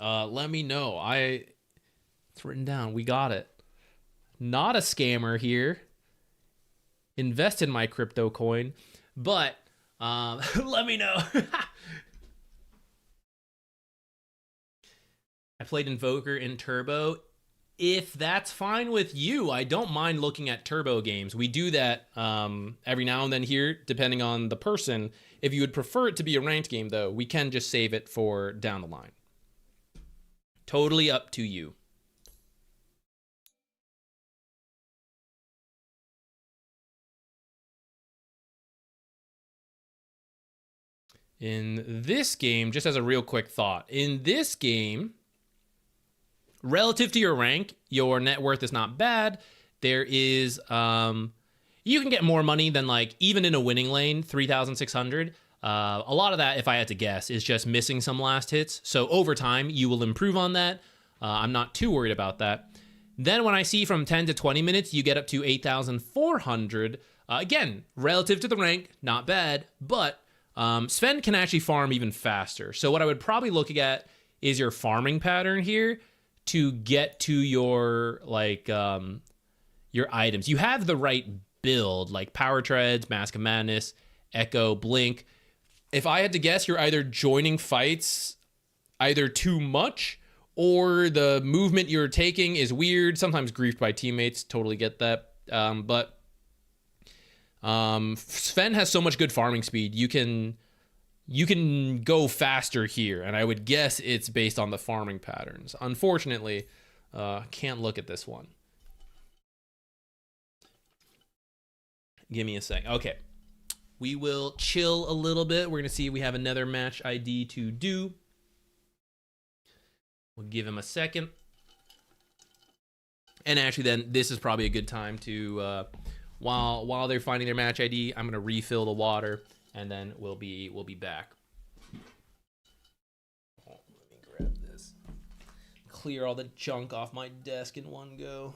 Let me know. It's written down. We got it. Not a scammer here. Invest in my crypto coin, but let me know. I played Invoker in Turbo. If that's fine with you, I don't mind looking at Turbo games. We do that every now and then here, depending on the person. If you would prefer it to be a ranked game, though, we can just save it for down the line. Totally up to you. In this game, just as a real quick thought, in this game, relative to your rank, your net worth is not bad. There is, you can get more money than like, even in a winning lane, 3,600. A lot of that, if I had to guess, is just missing some last hits. So over time, you will improve on that. I'm not too worried about that. Then when I see from 10 to 20 minutes, you get up to 8,400. Again, relative to the rank, not bad, but Sven can actually farm even faster. So what I would probably look at is your farming pattern here to get to your like your items. You have the right build, like Power Treads, Mask of Madness, Echo, Blink. If I had to guess, you're either joining fights either too much or the movement you're taking is weird, sometimes griefed by teammates, totally get that. But Sven has so much good farming speed. You can go faster here, and I would guess it's based on the farming patterns. Unfortunately, can't look at this one. Give me a sec. Okay. We will chill a little bit. We're going to see if we have another match ID to do. We'll give him a second. And actually then, this is probably a good time to, while they're finding their match ID, I'm going to refill the water, and then we'll be back. Oh, let me grab this. Clear all the junk off my desk in one go.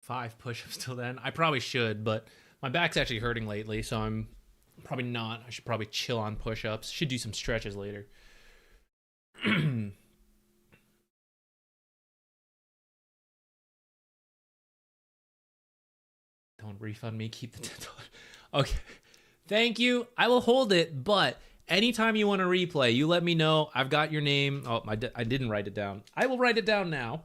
5 push-ups till then. I probably should, but my back's actually hurting lately, so I'm probably not. I should probably chill on push-ups. Should do some stretches later. Don't refund me. Keep the $10. Okay. Thank you. I will hold it, but anytime you want to replay, you let me know. I've got your name. Oh, I didn't write it down. I will write it down now.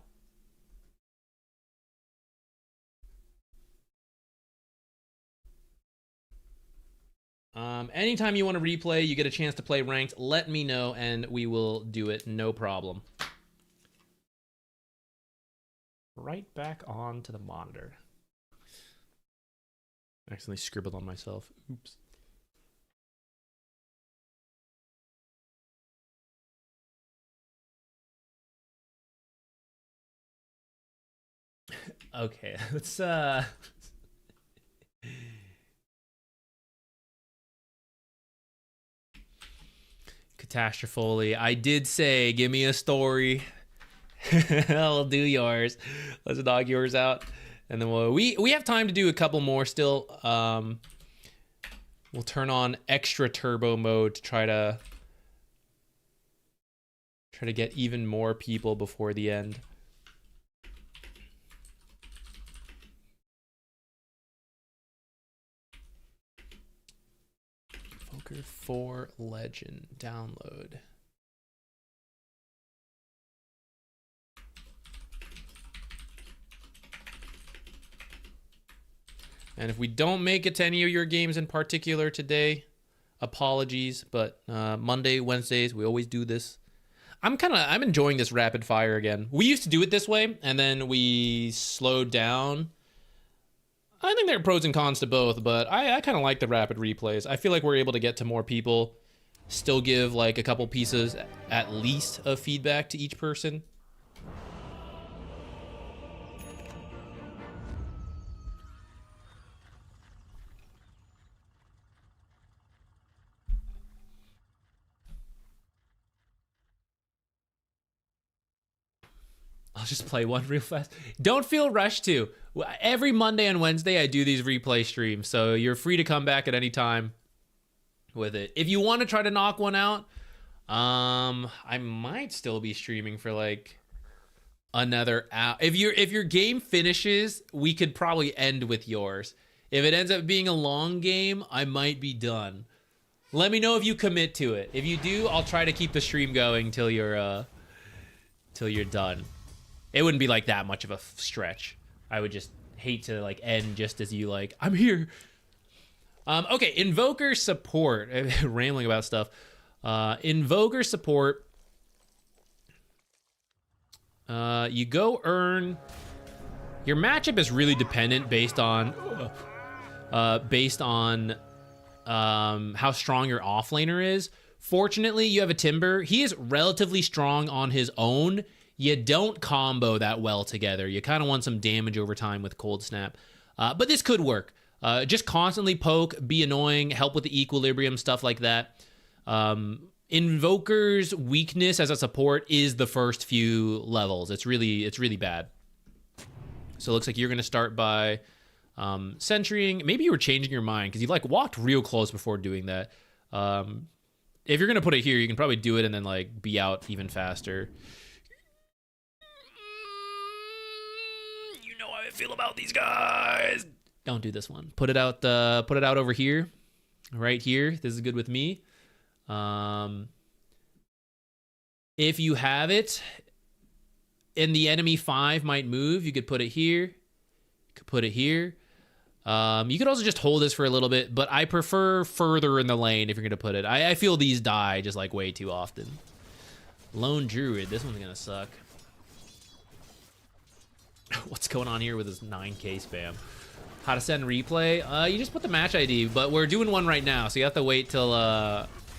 Anytime you want to replay, you get a chance to play ranked, let me know and we will do it, no problem. Right back on to the monitor. I accidentally scribbled on myself. Oops. Okay, let's Catastrophe. I did say, give me a story. I'll do yours. Let's knock yours out. And then we have time to do a couple more still. We'll turn on extra turbo mode to try to get even more people before the end. Invoker 4 Legend download. And if we don't make it to any of your games in particular today, apologies, but Monday, Wednesdays, we always do this. I'm enjoying this rapid fire again. We used to do it this way, and then we slowed down. I think there are pros and cons to both, but I kind of like the rapid replays. I feel like we're able to get to more people, still give like a couple pieces at least of feedback to each person. I'll just play one real fast. Don't feel rushed to. Every Monday and Wednesday, I do these replay streams, so you're free to come back at any time with it. If you want to try to knock one out, I might still be streaming for like another hour. If your game finishes, we could probably end with yours. If it ends up being a long game, I might be done. Let me know if you commit to it. If you do, I'll try to keep the stream going till you're done. It wouldn't be like that much of a stretch. I would just hate to like end just as you like, I'm here. Okay, Invoker support. Rambling about stuff. Invoker support. You go earn. Your matchup is really dependent based on how strong your offlaner is. Fortunately, you have a Timber. He is relatively strong on his own. You don't combo that well together. You kind of want some damage over time with Cold Snap. But this could work. Just constantly poke, be annoying, help with the equilibrium, stuff like that. Invoker's weakness as a support is the first few levels. It's really bad. So it looks like you're going to start by sentrying. Maybe you were changing your mind because you like walked real close before doing that. If you're going to put it here, you can probably do it and then like be out even faster. Feel about these guys. Don't do this one. Put it out over here. Right here. This is good with me. If you have it and the enemy 5 might move, you could put it here. You could put it here. You could also just hold this for a little bit, but I prefer further in the lane if you're gonna put it. I feel these die just like way too often. Lone Druid, this one's gonna suck. What's going on here with this 9K spam? How to send replay? You just put the match ID, but we're doing one right now, so you have to wait till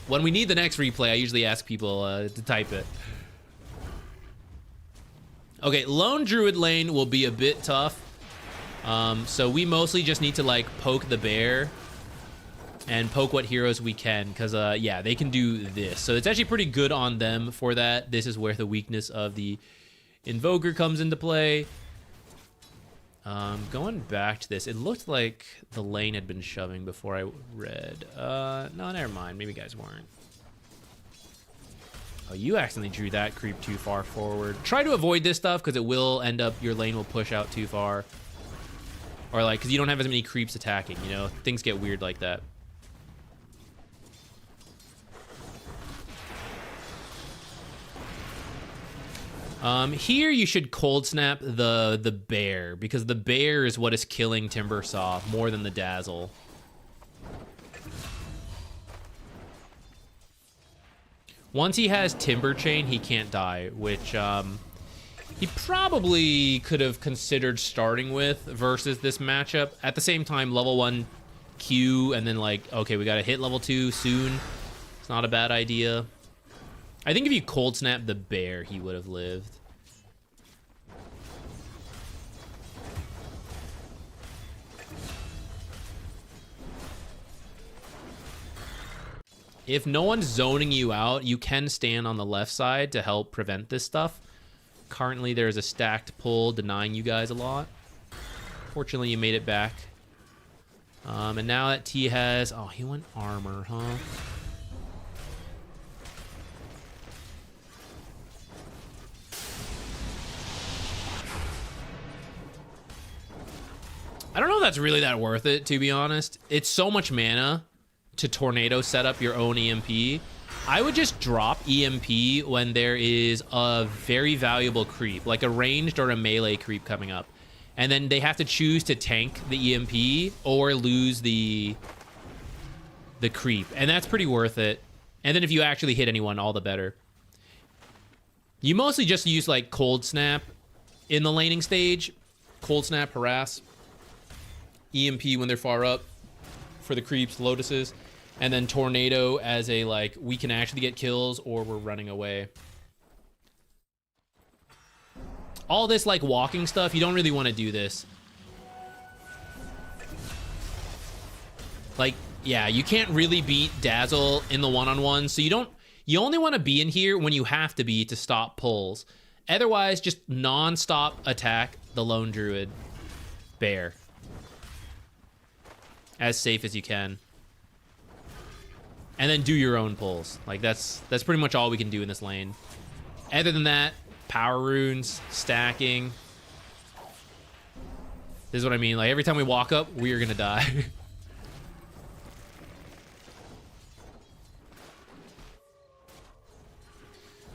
when we need the next replay. I usually ask people to type it. Okay, Lone Druid lane will be a bit tough. So we mostly just need to like poke the bear and poke what heroes we can, because yeah, they can do this. So it's actually pretty good on them for that. This is where the weakness of the Invoker comes into play. Going back to this, it looked like the lane had been shoving before I read. No, never mind. Maybe you guys weren't. Oh, you accidentally drew that creep too far forward. Try to avoid this stuff because it will end up, your lane will push out too far. Or like, because you don't have as many creeps attacking, you know? Things get weird like that. Here you should cold snap the bear, because the bear is what is killing Timbersaw more than the dazzle. Once he has Timber Chain, he can't die, which he probably could have considered starting with versus this matchup. At the same time, level 1 Q, and then like, okay, we gotta hit level 2 soon. It's not a bad idea. I think if you cold snap the bear, he would have lived. If no one's zoning you out, you can stand on the left side to help prevent this stuff. Currently, there's a stacked pull denying you guys a lot. Fortunately, you made it back. And now that T has... Oh, he went armor, huh? I don't know if that's really that worth it, to be honest. It's so much mana to tornado set up your own EMP. I would just drop EMP when there is a very valuable creep, like a ranged or a melee creep coming up. And then they have to choose to tank the EMP or lose the creep. And that's pretty worth it. And then if you actually hit anyone, all the better. You mostly just use like Cold Snap in the laning stage. Cold Snap, Harass. EMP when they're far up for the creeps, Lotuses. And then Tornado as a, like, we can actually get kills or we're running away. All this, like, walking stuff, you don't really want to do this. Like, yeah, you can't really beat Dazzle in the one-on-one, so you only want to be in here when you have to be to stop pulls. Otherwise, just non-stop attack the Lone Druid Bear. As safe as you can. And then do your own pulls. Like, that's pretty much all we can do in this lane. Other than that, power runes, stacking. This is what I mean. Like, every time we walk up, we are gonna die.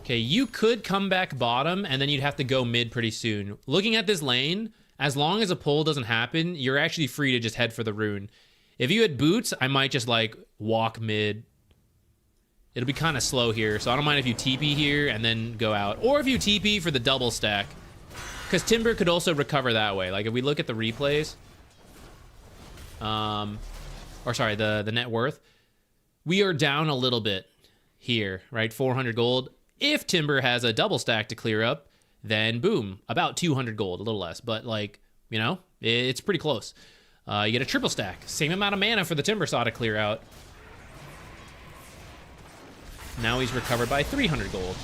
Okay, you could come back bottom, and then you'd have to go mid pretty soon. Looking at this lane, as long as a pull doesn't happen, you're actually free to just head for the rune. If you had boots, I might just, like, walk mid. It'll be kind of slow here, so I don't mind if you TP here and then go out. Or if you TP for the double stack. Because Timber could also recover that way. Like, if we look at the replays... or, sorry, the net worth. We are down a little bit here, right? 400 gold. If Timber has a double stack to clear up, then boom, about 200 gold, a little less. But, like, you know, it's pretty close. You get a triple stack. Same amount of mana for the Timbersaw to clear out. Now he's recovered by 300 gold.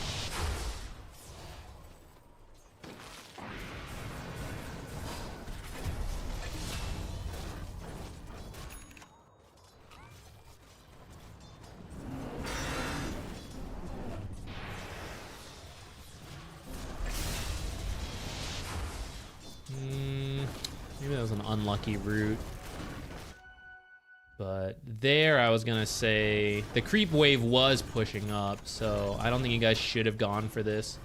Maybe that was an unlucky route. But there, I was gonna say, the creep wave was pushing up, so I don't think you guys should have gone for this.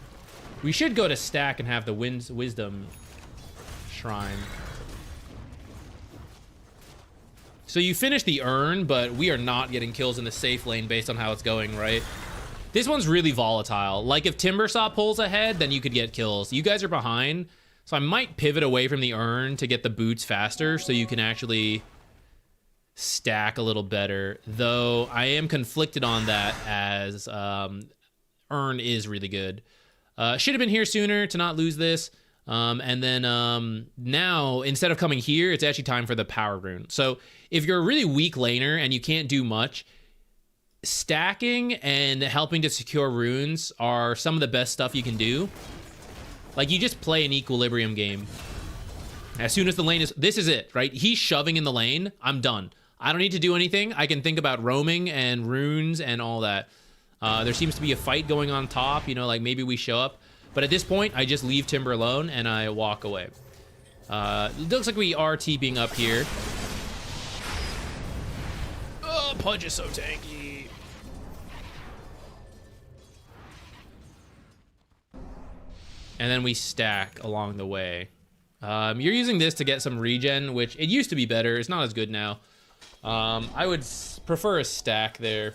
We should go to stack and have the wisdom shrine. So you finish the urn, but we are not getting kills in the safe lane based on how it's going, right? This one's really volatile. Like, if Timbersaw pulls ahead, then you could get kills. You guys are behind, so I might pivot away from the urn to get the boots faster so you can actually stack a little better, though I am conflicted on that as urn is really good. Should have been here sooner to not lose this. And then now, instead of coming here, it's actually time for the power rune. So if you're a really weak laner and you can't do much, stacking and helping to secure runes are some of the best stuff you can do. Like, you just play an equilibrium game. As soon as the lane is, this is it, right? He's shoving in the lane. I'm done. I don't need to do anything. I can think about roaming and runes and all that. There seems to be a fight going on top, you know, like maybe we show up. But at this point, I just leave Timber alone and I walk away. It looks like we are TPing up here. Oh, Pudge is so tanky. And then we stack along the way. You're using this to get some regen, which it used to be better. It's not as good now. I would prefer a stack there.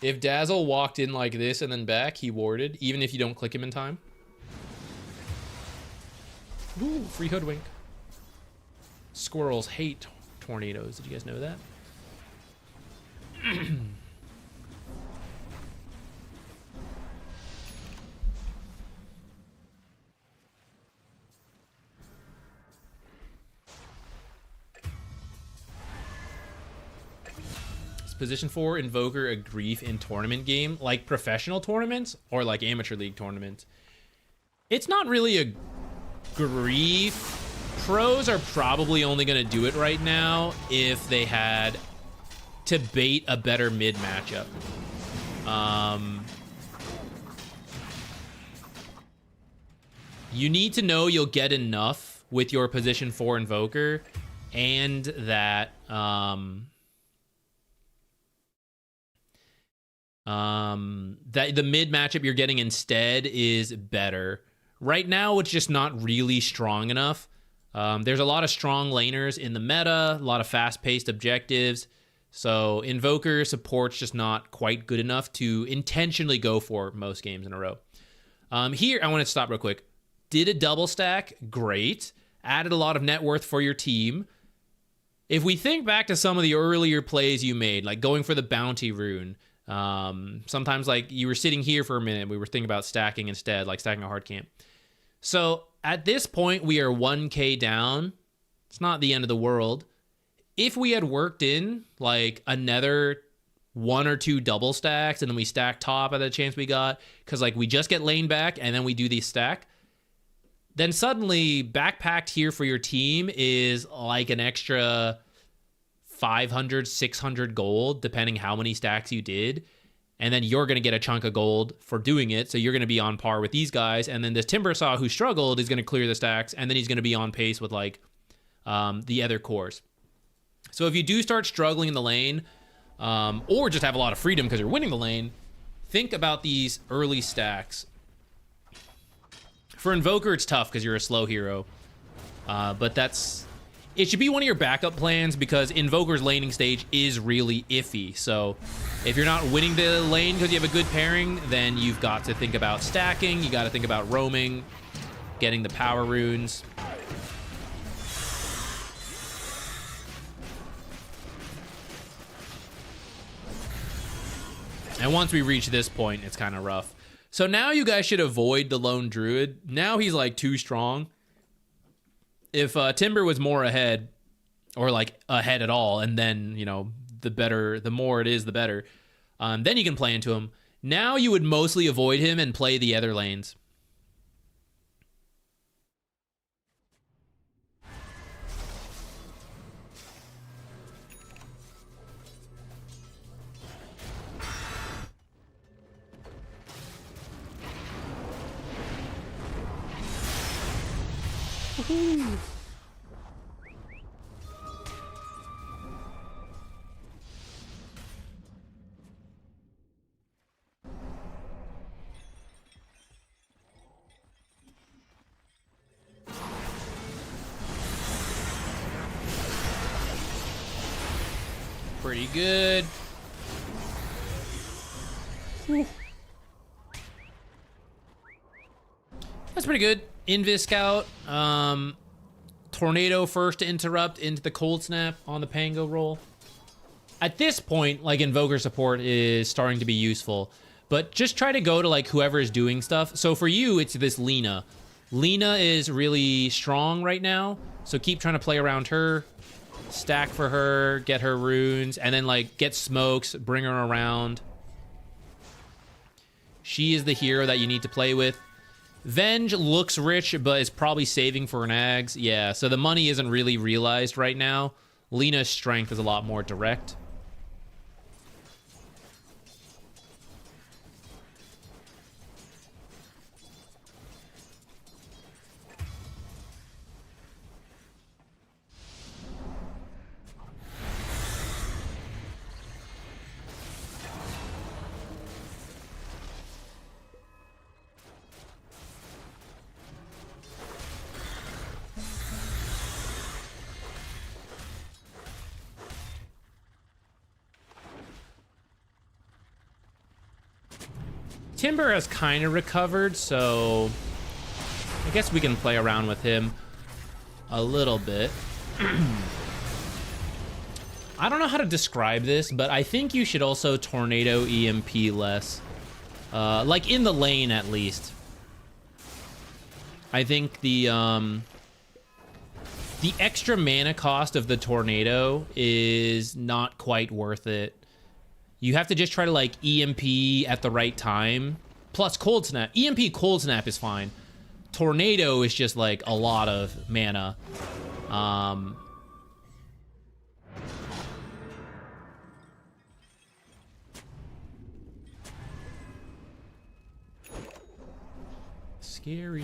If Dazzle walked in like this and then back, he warded, even if you don't click him in time. Ooh, free hoodwink. Squirrels hate tornadoes. Did you guys know that? Position 4 Invoker a grief in tournament game, like professional tournaments or like amateur league tournaments. It's not really a grief. Pros are probably only going to do it right now if they had to bait a better mid matchup. You need to know you'll get enough with your position 4 Invoker and that that the mid matchup you're getting instead is better. Right now, it's just not really strong enough. There's a lot of strong laners in the meta, a lot of fast-paced objectives. So Invoker support's just not quite good enough to intentionally go for most games in a row. Here, I want to stop real quick. Did a double stack, great. Added a lot of net worth for your team. If we think back to some of the earlier plays you made, like going for the bounty rune, sometimes like you were sitting here for a minute, we were thinking about stacking instead, like stacking a hard camp. So at this point, we are 1k down. It's not the end of the world. If we had worked in like another 1 or 2 double stacks and then we stack top at the chance we got, because like we just get lane back and then we do the stack, then suddenly backpacked here for your team is like an extra 500, 600 gold, depending how many stacks you did. And then you're going to get a chunk of gold for doing it. So you're going to be on par with these guys. And then this Timbersaw who struggled is going to clear the stacks. And then he's going to be on pace with like the other cores. So if you do start struggling in the lane, or just have a lot of freedom because you're winning the lane, think about these early stacks. For Invoker, it's tough because you're a slow hero. But it should be one of your backup plans because Invoker's laning stage is really iffy. So if you're not winning the lane because you have a good pairing, then you've got to think about stacking. You got to think about roaming, getting the power runes. And once we reach this point, it's kind of rough. So now you guys should avoid the lone druid. Now he's like too strong. If Timber was more ahead, or like ahead at all, and then, you know, the more it is, the better, then you can play into him. Now you would mostly avoid him and play the other lanes. Woohoo! Pretty good. Whew. That's pretty good. Invis Scout. Tornado first to interrupt into the Cold Snap on the Pango roll. At this point, like, Invoker support is starting to be useful. But just try to go to, like, whoever is doing stuff. So for you, it's this Lina. Lina is really strong right now. So keep trying to play around her. Stack for her, get her runes, and then, like, get smokes, bring her around. She is the hero that you need to play with. Venge looks rich, but is probably saving for an Ags. Yeah, so the money isn't really realized right now. Lena's strength is a lot more direct. Timber has kind of recovered, so I guess we can play around with him a little bit. I don't know how to describe this, but I think you should also tornado EMP less. Like in the lane, at least. I think the extra mana cost of the tornado is not quite worth it. You have to just try to, like, EMP at the right time. Plus, Cold Snap. EMP Cold Snap is fine. Tornado is just, like, a lot of mana. Scary.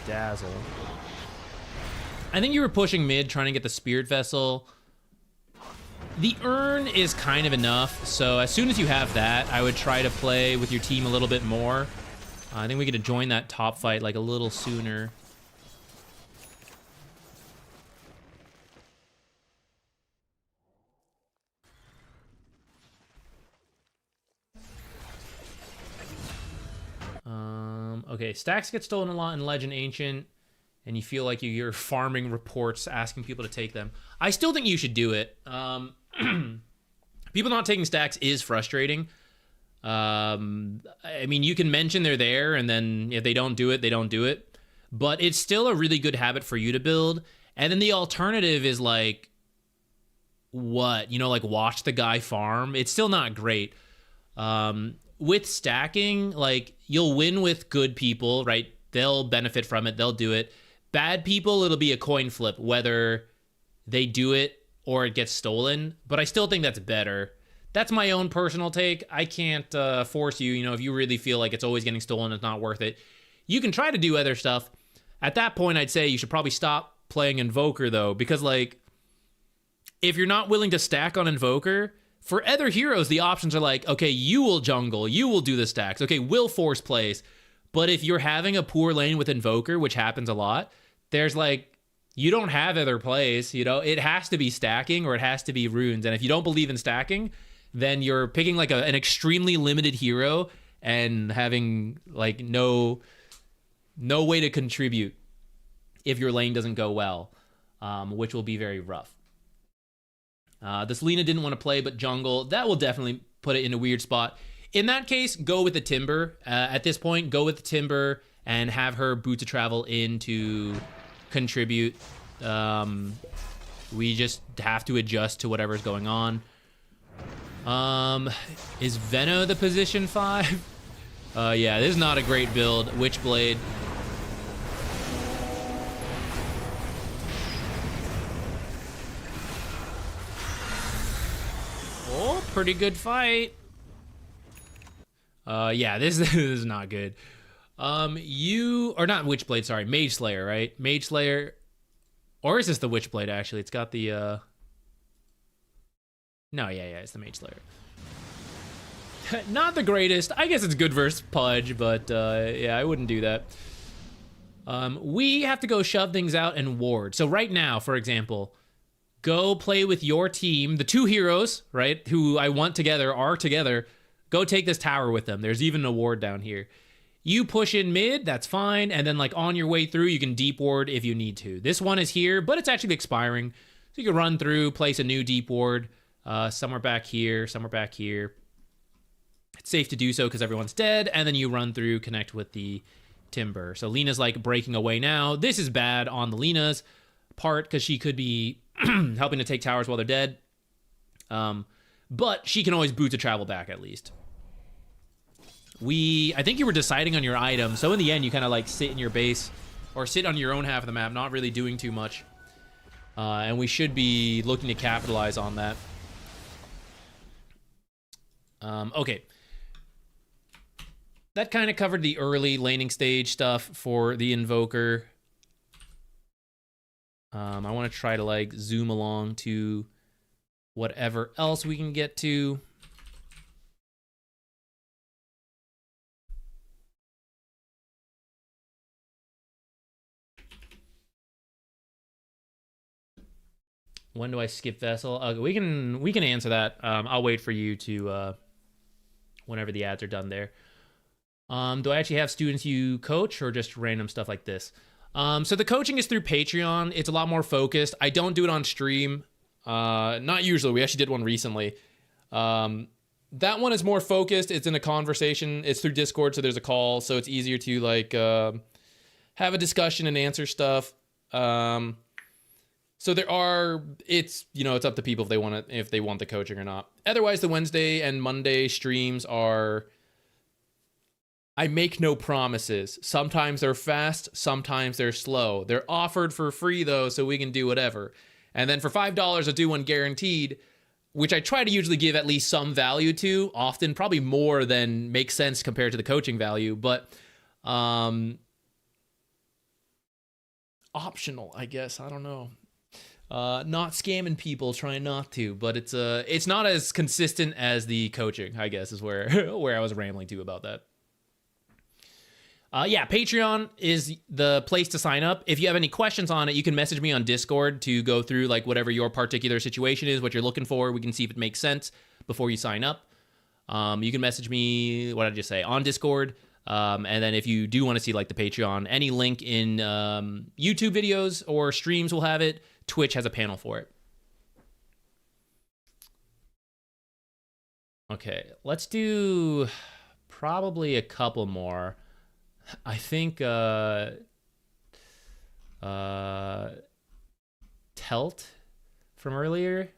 Dazzle. I think you were pushing mid, trying to get the Spirit Vessel. The urn is kind of enough, so as soon as you have that, I would try to play with your team a little bit more. I think we get to join that top fight like a little sooner. Okay, stacks get stolen a lot in Legend Ancient, and you feel like you're farming reports, asking people to take them. I still think you should do it. People not taking stacks is frustrating. I mean, you can mention they're there, and then if they don't do it, they don't do it. But it's still a really good habit for you to build. And then the alternative is like, what? You know, like watch the guy farm. It's still not great. With stacking, like, you'll win with good people, right? They'll benefit from it. They'll do it. Bad people, it'll be a coin flip, whether they do it or it gets stolen. But I still think that's better. That's my own personal take. I can't force you. You know, if you really feel like it's always getting stolen, it's not worth it. You can try to do other stuff. At that point, I'd say you should probably stop playing Invoker, though. Because, like, if you're not willing to stack on Invoker... For other heroes, the options are like, okay, you will jungle, you will do the stacks, okay, we'll force plays. But if you're having a poor lane with Invoker, which happens a lot, there's like, you don't have other plays, you know? It has to be stacking or it has to be runes. And if you don't believe in stacking, then you're picking like an extremely limited hero and having like no way to contribute if your lane doesn't go well, which will be very rough. This Lena didn't want to play, but jungle, that will definitely put it in a weird spot. In that case, go with the Timber. At this point, go with the Timber and have her Boots of Travel in to contribute. We just have to adjust to whatever's going on. Is Veno the position 5? Yeah, this is not a great build. Witchblade. Oh, pretty good fight. Yeah, this is not good. You are not Witchblade, sorry, Mage Slayer, right? Mage Slayer, or is this the Witchblade? Actually, it's got the. No, yeah, it's the Mage Slayer. Not the greatest. I guess it's good versus Pudge, but yeah, I wouldn't do that. We have to go shove things out and ward. So right now, for example. Go play with your team, the 2 heroes, right, who I want together are together. Go take this tower with them. There's even a ward down here. You push in mid, that's fine, and then like on your way through, you can deep ward if you need to. This one is here, but it's actually expiring, So you can run through, place a new deep ward, somewhere back here, somewhere back here. It's safe to do so because everyone's dead, and then you run through, connect with the timber. So Lena's like breaking away now. This is bad on the Lena's part because she could be helping to take towers while they're dead. But she can always boot to travel back at least. I think you were deciding on your item, so in the end you kind of like sit in your base or sit on your own half of the map, not really doing too much. And we should be looking to capitalize on that. Okay. That kind of covered the early laning stage stuff for the Invoker. I want to try to like zoom along to whatever else we can get to. When do I skip Vessel? We can answer that. I'll wait for you to whenever the ads are done there. Do I actually have students you coach or just random stuff like this? So the coaching is through Patreon. It's a lot more focused. I don't do it on stream. Not usually. We actually did one recently. That one is more focused. It's in a conversation. It's through Discord, so there's a call, so it's easier to like have a discussion and answer stuff. So it's up to people if they want the coaching or not. Otherwise, the Wednesday and Monday streams are, I make no promises. Sometimes they're fast, sometimes they're slow. They're offered for free though, so we can do whatever. And then for $5, I'll do one guaranteed, which I try to usually give at least some value to, often probably more than makes sense compared to the coaching value, but optional, I guess. I don't know. Not scamming people, trying not to, but it's not as consistent as the coaching, I guess, is where I was rambling to about that. Yeah, Patreon is the place to sign up. If you have any questions on it, you can message me on Discord to go through like whatever your particular situation is, what you're looking for. We can see if it makes sense before you sign up. You can message me, what did I just say, on Discord. And then if you do want to see like the Patreon, any link in YouTube videos or streams will have it. Twitch has a panel for it. Okay, let's do probably a couple more. I think Telt from earlier.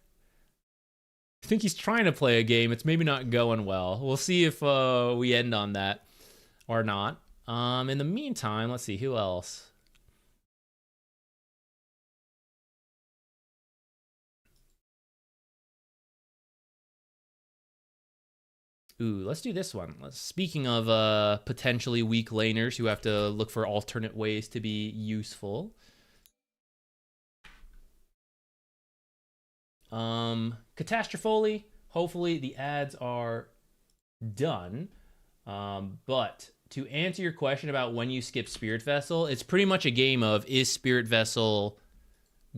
I think he's trying to play a game. It's maybe not going well. We'll see if we end on that or not. In the meantime, let's see who else. Ooh, let's do this one. Speaking of potentially weak laners who have to look for alternate ways to be useful. Catastropholi. Hopefully the ads are done. But to answer your question about when you skip Spirit Vessel, it's pretty much a game of, is Spirit Vessel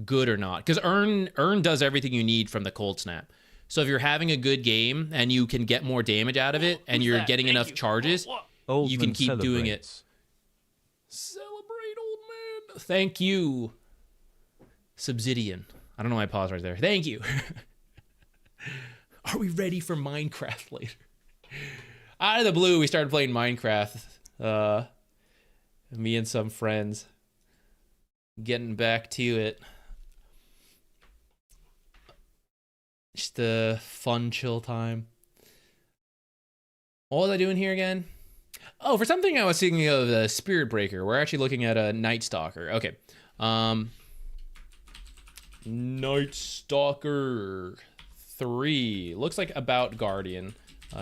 good or not? Because Urn does everything you need from the Cold Snap. So if you're having a good game and you can get more damage out of it and you're getting enough charges, you can keep doing it. Celebrate, old man. Thank you. Subsidian. I don't know why I paused right there. Thank you. Are we ready for Minecraft later? Out of the blue, we started playing Minecraft. Me and some friends. Getting back to it. Just a fun, chill time. What was I doing here again? Oh, for something I was thinking of the Spirit Breaker. We're actually looking at a Nightstalker. Okay. Nightstalker 3. Looks like about Guardian.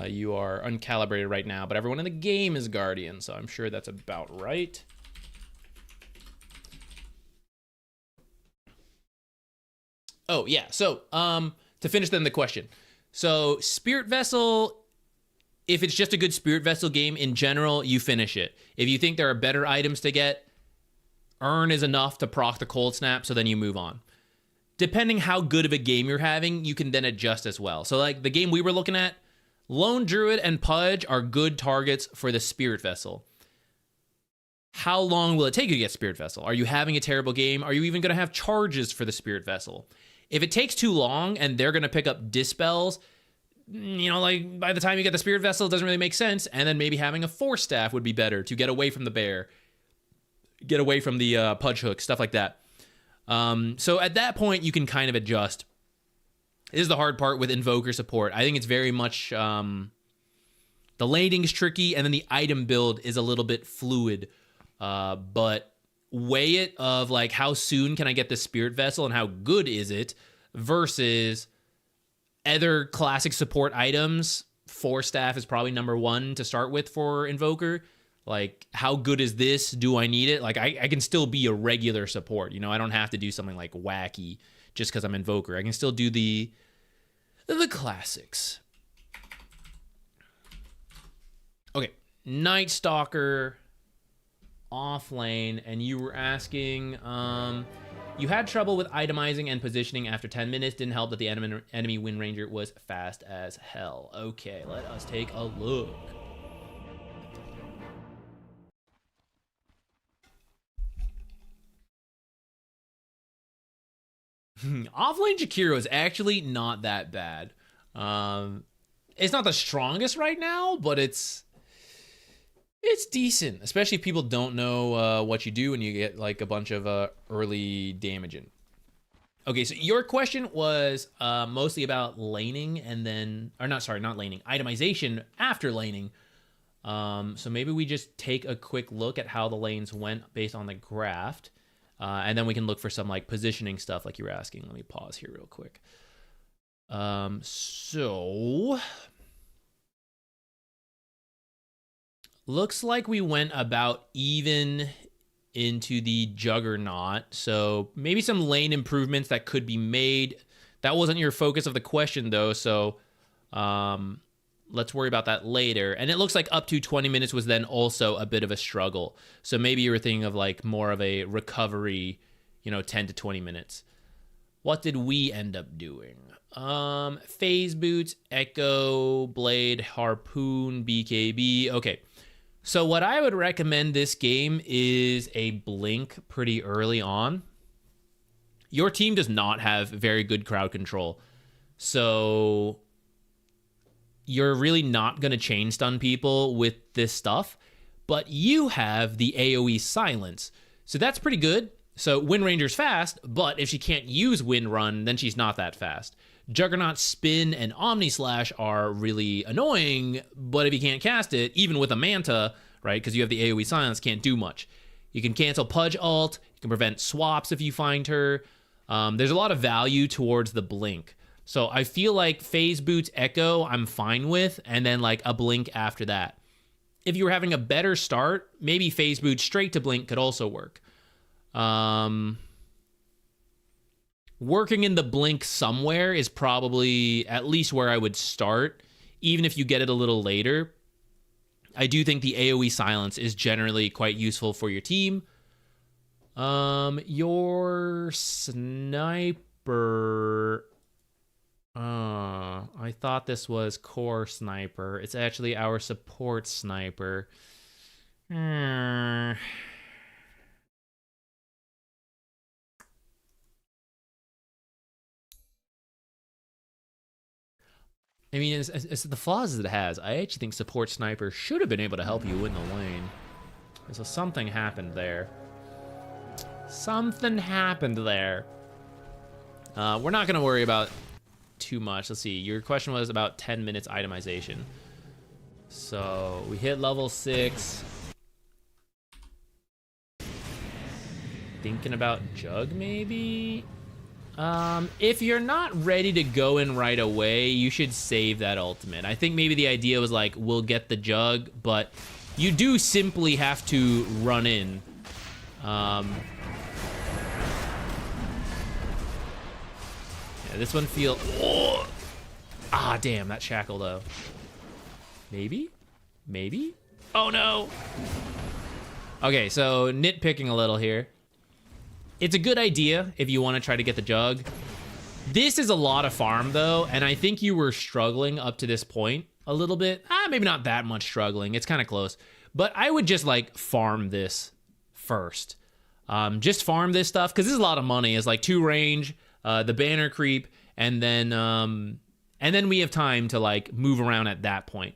You are uncalibrated right now, but everyone in the game is Guardian, so I'm sure that's about right. Oh, yeah. So, to finish then the question. So, Spirit Vessel, if it's just a good Spirit Vessel game in general, you finish it. If you think there are better items to get, Urn is enough to proc the Cold Snap, so then you move on. Depending how good of a game you're having, you can then adjust as well. So, like, the game we were looking at, Lone Druid and Pudge are good targets for the Spirit Vessel. how long will it take you to get Spirit Vessel? Are you having a terrible game? Are you even going to have charges for the Spirit Vessel? If it takes too long and they're going to pick up Dispels, you know, like by the time you get the Spirit Vessel, it doesn't really make sense. And then maybe having a Force Staff would be better to get away from the bear, get away from the Pudge Hook, stuff like that. So at that point, you can kind of adjust. This is the hard part with Invoker support. I think it's very much, the laning is tricky, and then the item build is a little bit fluid. But weigh it of like, how soon can I get the Spirit Vessel and how good is it versus other classic support items. Force Staff is probably number one to start with for Invoker. Like, how good is this? Do I need it? Like, I can still be a regular support. You know, I don't have to do something like wacky just because I'm Invoker. I can still do the classics. Okay, Nightstalker off lane, and you were asking, you had trouble with itemizing and positioning after 10 minutes. Didn't help that the enemy Wind Ranger was fast as hell. Okay, let us take a look. Offlane Jakiro is actually not that bad. It's not the strongest right now, but it's decent, especially if people don't know what you do and you get like a bunch of early damaging. Okay, so your question was mostly about laning and then, or not laning, itemization after laning. So maybe we just take a quick look at how the lanes went based on the graph. And then we can look for some like positioning stuff like you were asking. Let me pause here real quick. So looks like we went about even into the Juggernaut. So maybe some lane improvements that could be made. That wasn't your focus of the question though. So let's worry about that later. And it looks like up to 20 minutes was then also a bit of a struggle. So maybe you were thinking of like more of a recovery, 10 to 20 minutes. What did we end up doing? Phase Boots, Echo, Blade, Harpoon, BKB. Okay. So what I would recommend this game is a Blink pretty early on. Your team does not have very good crowd control. So you're really not going to chain stun people with this stuff, but you have the AoE silence. So that's pretty good. So Wind Ranger's fast, but if she can't use Wind Run, then she's not that fast. Juggernaut Spin and Omni Slash are really annoying, but if you can't cast it, even with a Manta, right, because you have the AoE silence, can't do much. You can cancel Pudge ult, you can prevent swaps if you find her. There's a lot of value towards the Blink. So I feel like Phase Boots Echo I'm fine with, and then like a Blink after that. If you were having a better start, maybe Phase Boots straight to Blink could also work. Working in the Blink somewhere is probably at least where I would start, even if you get it a little later. I do think the AoE silence is generally quite useful for your team. Your sniper... I thought this was core sniper. It's actually our support sniper. I mean, it's the flaws that it has. I actually think support sniper should have been able to help you win the lane. So something happened there. Something happened there. We're not going to worry about too much. Let's see. Your question was about 10 minutes itemization. So we hit level 6. Thinking about Jug maybe? If you're not ready to go in right away, you should save that ultimate. I think maybe the idea was like, we'll get the Jug, but you do simply have to run in. Yeah, this one feels... Oh! Ah, damn, that shackle though. Maybe? Maybe? Oh no! Okay, so nitpicking a little here. It's a good idea if you want to try to get the Jug. This is a lot of farm though, and I think you were struggling up to this point a little bit. Maybe not that much struggling. It's kind of close. But I would just like farm this first. Just farm this stuff, because this is a lot of money. It's like 2 range, the banner creep, and then we have time to like move around at that point.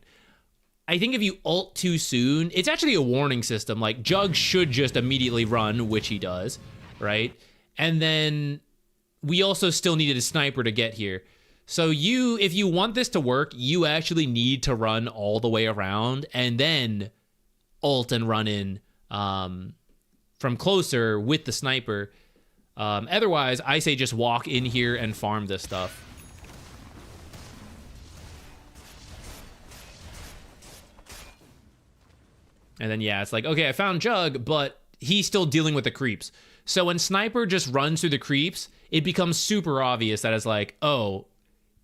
I think if you ult too soon, it's actually a warning system. Like, Jug should just immediately run, which he does, right? And then we also still needed a sniper to get here. So if you want this to work, you actually need to run all the way around and then ult and run in from closer with the sniper. Otherwise, I say just walk in here and farm this stuff. And then, yeah, it's like, okay, I found Jug, but he's still dealing with the creeps. So when Sniper just runs through the creeps, it becomes super obvious that it's like, oh,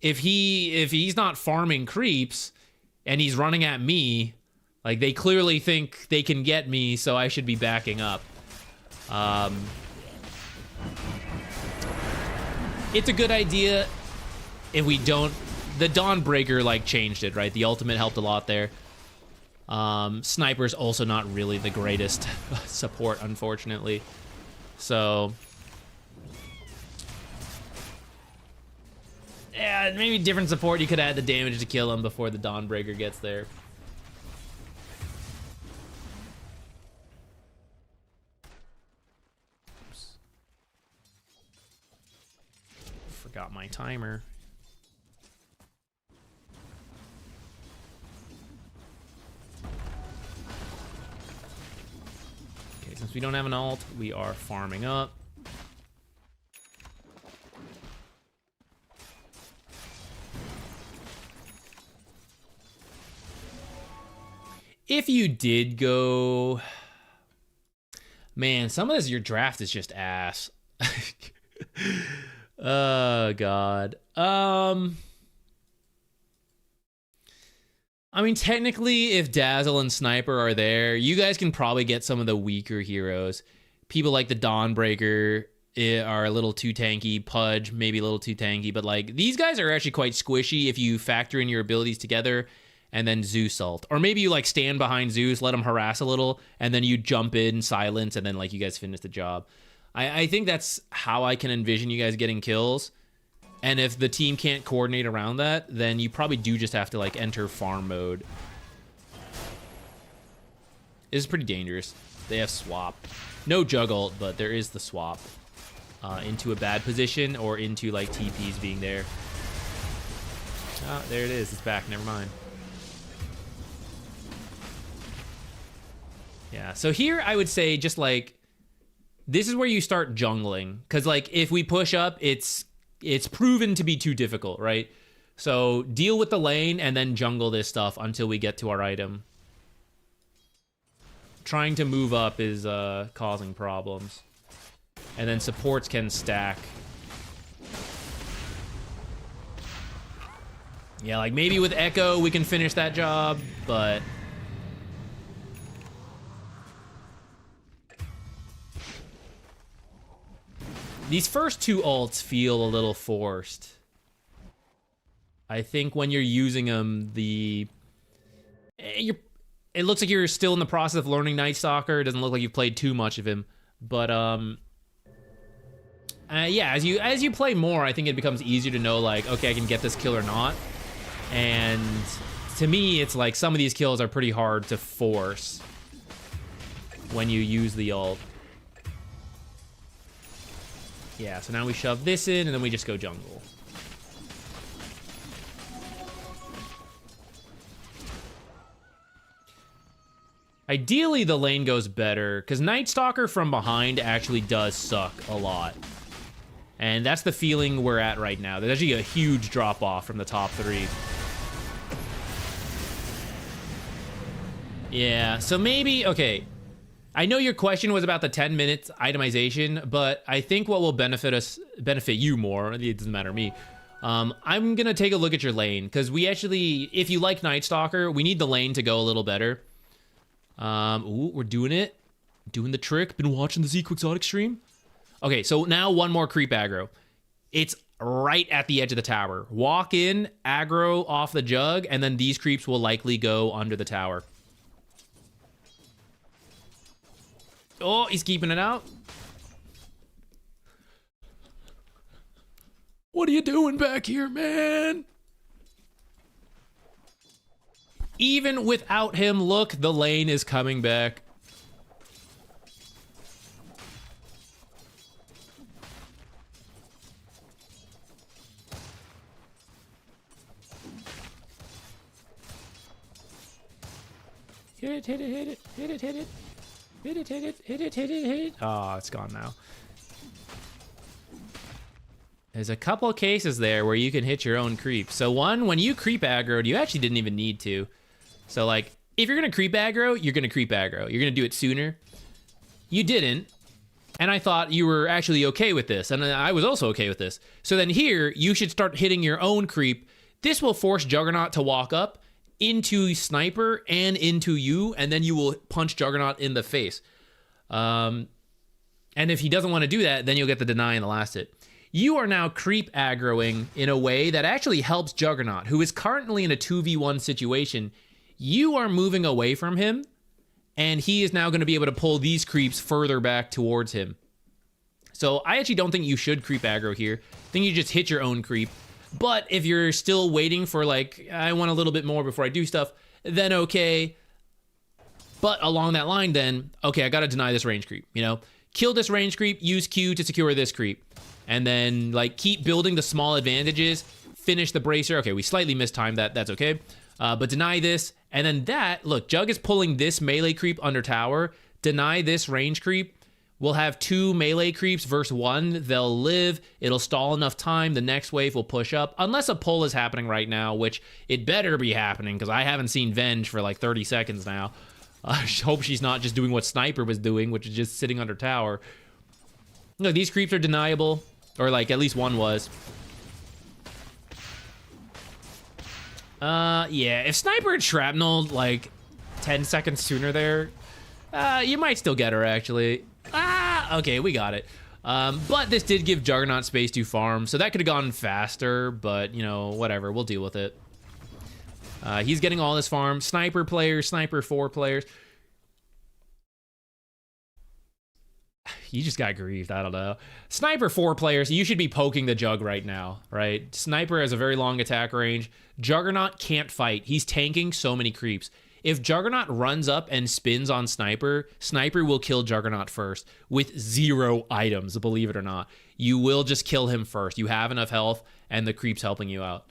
if he's not farming creeps and he's running at me, like, they clearly think they can get me, so I should be backing up. It's a good idea if we don't... The Dawnbreaker, like, changed it, right? The ultimate helped a lot there. Sniper's also not really the greatest support, unfortunately. So... yeah, maybe different support. You could add the damage to kill him before the Dawnbreaker gets there. Oops. Forgot my timer. Okay, since we don't have an ult, we are farming up. If you did go... Man, some of this, your draft is just ass. Oh, God. I mean, technically, if Dazzle and Sniper are there, you guys can probably get some of the weaker heroes. People like the Dawnbreaker are a little too tanky. Pudge, maybe a little too tanky. But, like, these guys are actually quite squishy if you factor in your abilities together. And then Zeus ult. Or maybe you, like, stand behind Zeus, let him harass a little, and then you jump in, silence, and then, like, you guys finish the job. I think that's how I can envision you guys getting kills. And if the team can't coordinate around that, then you probably do just have to, like, enter farm mode. It's pretty dangerous. They have swap. No Jug ult, but there is the swap. Into a bad position or into, like, TPs being there. Oh, there it is. It's back. Never mind. Yeah, so here I would say just, like, this is where you start jungling. Because, like, if we push up, it's proven to be too difficult, right? So deal with the lane and then jungle this stuff until we get to our item. Trying to move up is causing problems. And then supports can stack. Yeah, like, maybe with Echo we can finish that job, but... these first 2 ults feel a little forced. I think when you're using them, it looks like you're still in the process of learning Nightstalker. It doesn't look like you've played too much of him. But, yeah, as you play more, I think it becomes easier to know, like, okay, I can get this kill or not. And to me, it's like some of these kills are pretty hard to force when you use the ult. Yeah, so now we shove this in, and then we just go jungle. Ideally, the lane goes better, because Nightstalker from behind actually does suck a lot. And that's the feeling we're at right now. There's actually a huge drop-off from the top 3. Yeah, so maybe... okay. I know your question was about the 10 minutes itemization, but I think what will benefit you more, it doesn't matter to me, I'm gonna take a look at your lane, because we actually, if you like Nightstalker, we need the lane to go a little better. Ooh, we're doing it. Doing the trick. Been watching the ZQuixotix stream. Okay, so now one more creep aggro. It's right at the edge of the tower. Walk in, aggro off the Jug, and then these creeps will likely go under the tower. Oh, he's keeping it out. What are you doing back here, man? Even without him, look, the lane is coming back. Hit it, hit it, hit it, hit it, hit it. Hit it, hit it, hit it, hit it, hit it. Oh, it's gone now. There's a couple cases there where you can hit your own creep. So one, when you creep aggroed, you actually didn't even need to. So like, if you're gonna creep aggro, you're gonna creep aggro. You're gonna do it sooner. You didn't. And I thought you were actually okay with this. And I was also okay with this. So then here, you should start hitting your own creep. This will force Juggernaut to walk up into Sniper and into you, and then you will punch Juggernaut in the face. And if he doesn't want to do that, then you'll get the deny in the last hit. You are now creep aggroing in a way that actually helps Juggernaut, who is currently in a 2v1 situation. You are moving away from him, and he is now going to be able to pull these creeps further back towards him. So I actually don't think you should creep aggro here. I think you just hit your own creep. But if you're still waiting for, like, I want a little bit more before I do stuff, then okay. But along that line, then, okay, I got to deny this range creep, you know? Kill this range creep, use Q to secure this creep. And then, like, keep building the small advantages, finish the bracer. Okay, we slightly mistimed that, that's okay. But deny this, and then that, look, Jug is pulling this melee creep under tower, deny this range creep. We'll have 2 melee creeps versus 1. They'll live. It'll stall enough time. The next wave will push up. Unless a pull is happening right now, which it better be happening because I haven't seen Venge for like 30 seconds now. I hope she's not just doing what Sniper was doing, which is just sitting under tower. No, these creeps are deniable. Or like at least one was. Yeah, if Sniper had Shrapnel like 10 seconds sooner there, you might still get her actually. Okay, we got it. But this did give Juggernaut space to farm, so that could have gone faster, but, you know, whatever. We'll deal with it. He's getting all this farm. Sniper players, Sniper 4 players. You just got griefed, I don't know. Sniper 4 players, you should be poking the Jug right now, right? Sniper has a very long attack range. Juggernaut can't fight. He's tanking so many creeps. If Juggernaut runs up and spins on Sniper, Sniper will kill Juggernaut first with 0 items, believe it or not. You will just kill him first. You have enough health, and the creep's helping you out.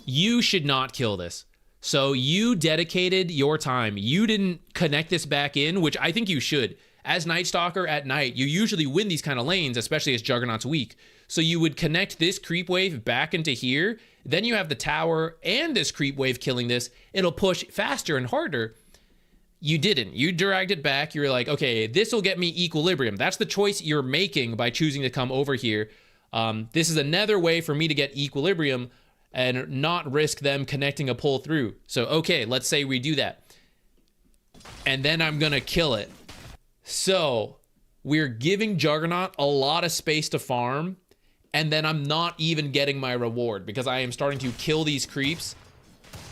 You should not kill this. So you dedicated your time. You didn't connect this back in, which I think you should. As Nightstalker at night, you usually win these kind of lanes, especially as Juggernaut's weak. So you would connect this creep wave back into here. Then you have the tower and this creep wave killing this. It'll push faster and harder. You didn't. You dragged it back. You were like, okay, this will get me equilibrium. That's the choice you're making by choosing to come over here. This is another way for me to get equilibrium and not risk them connecting a pull through. So, okay, let's say we do that. And then I'm going to kill it. So we're giving Juggernaut a lot of space to farm, and then I'm not even getting my reward because I am starting to kill these creeps,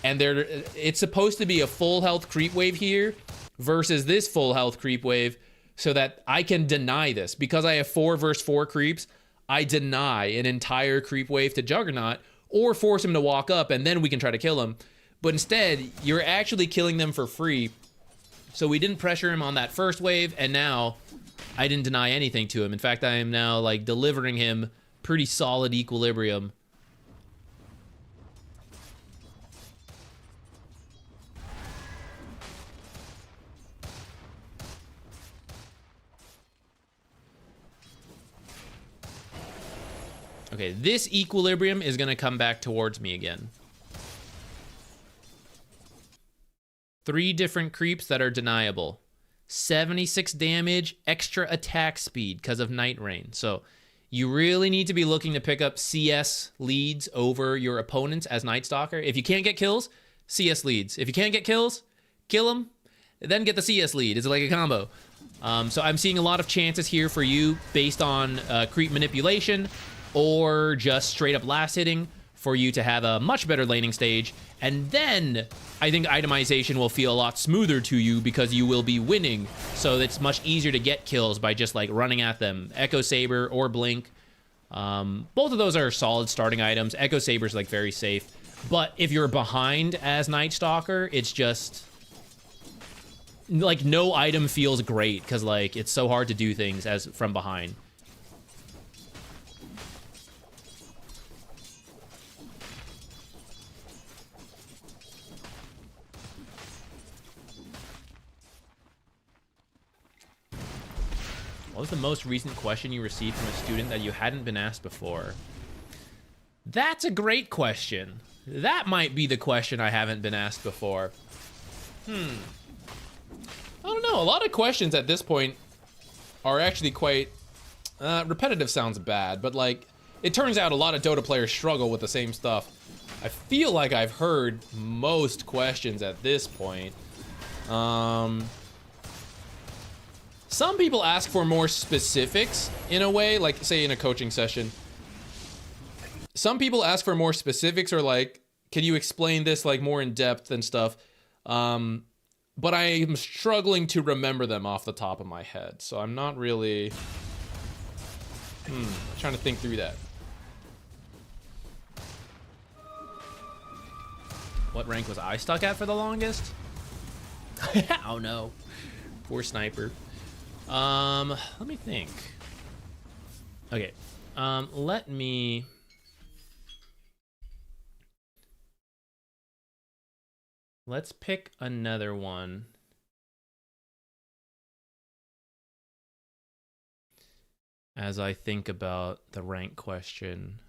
and it's supposed to be a full health creep wave here versus this full health creep wave so that I can deny this. Because I have 4 versus 4 creeps, I deny an entire creep wave to Juggernaut or force him to walk up, and then we can try to kill him. But instead, you're actually killing them for free. So we didn't pressure him on that first wave, and now I didn't deny anything to him. In fact, I am now like delivering him pretty solid equilibrium. Okay, this equilibrium is going to come back towards me again. 3 different creeps that are deniable. 76 damage, extra attack speed because of Night Rain. So you really need to be looking to pick up CS leads over your opponents as Nightstalker. If you can't get kills, CS leads. If you can't get kills, kill them, then get the CS lead. It's like a combo. So I'm seeing a lot of chances here for you based on creep manipulation or just straight up last hitting for you to have a much better laning stage. And then I think itemization will feel a lot smoother to you because you will be winning. So it's much easier to get kills by just like running at them. Echo Saber or Blink. Both of those are solid starting items. Echo Saber's like very safe. But if you're behind as Nightstalker, it's just like no item feels great because like it's so hard to do things as from behind. What was the most recent question you received from a student that you hadn't been asked before? That's a great question. That might be the question I haven't been asked before. I don't know. A lot of questions at this point are actually quite repetitive. Sounds bad, but like it turns out a lot of Dota players struggle with the same stuff. I feel like I've heard most questions at this point. Some people ask for more specifics in a way, like say in a coaching session. Some people ask for more specifics or like, can you explain this like more in depth and stuff? But I am struggling to remember them off the top of my head. So I'm not really trying to think through that. What rank was I stuck at for the longest? Oh no. Poor sniper. Let me think. Okay. Let's pick another one. As I think about the rank question.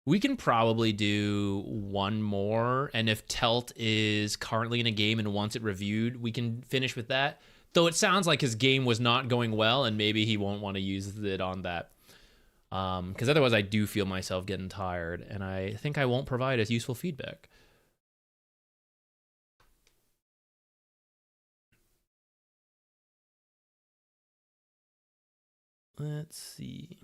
We can probably do one more, and if Telt is currently in a game and wants it reviewed, we can finish with that. Though it sounds like his game was not going well, and maybe he won't want to use it on that. Because otherwise I do feel myself getting tired, and I think I won't provide as useful feedback. Let's see.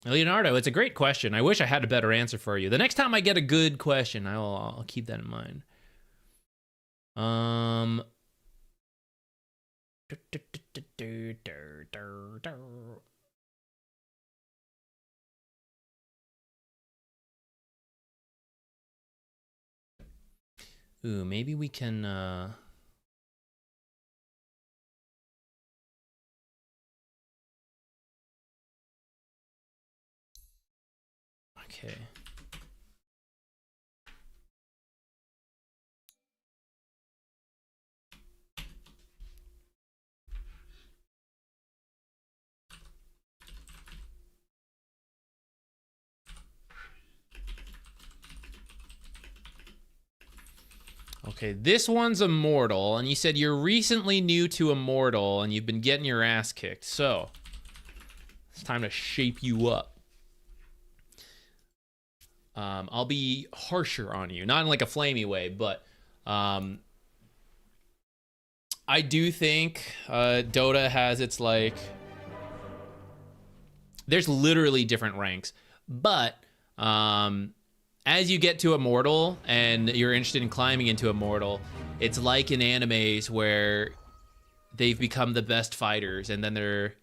Leonardo, it's a great question. I wish I had a better answer for you. The next time I get a good question, I'll keep that in mind. Ooh, maybe we can okay. Okay, this one's Immortal, and you said you're recently new to Immortal, and you've been getting your ass kicked, so it's time to shape you up. I'll be harsher on you, not in like a flamey way, but I do think Dota has its like, there's literally different ranks, but as you get to Immortal and you're interested in climbing into Immortal, it's like in animes where they've become the best fighters, and then they're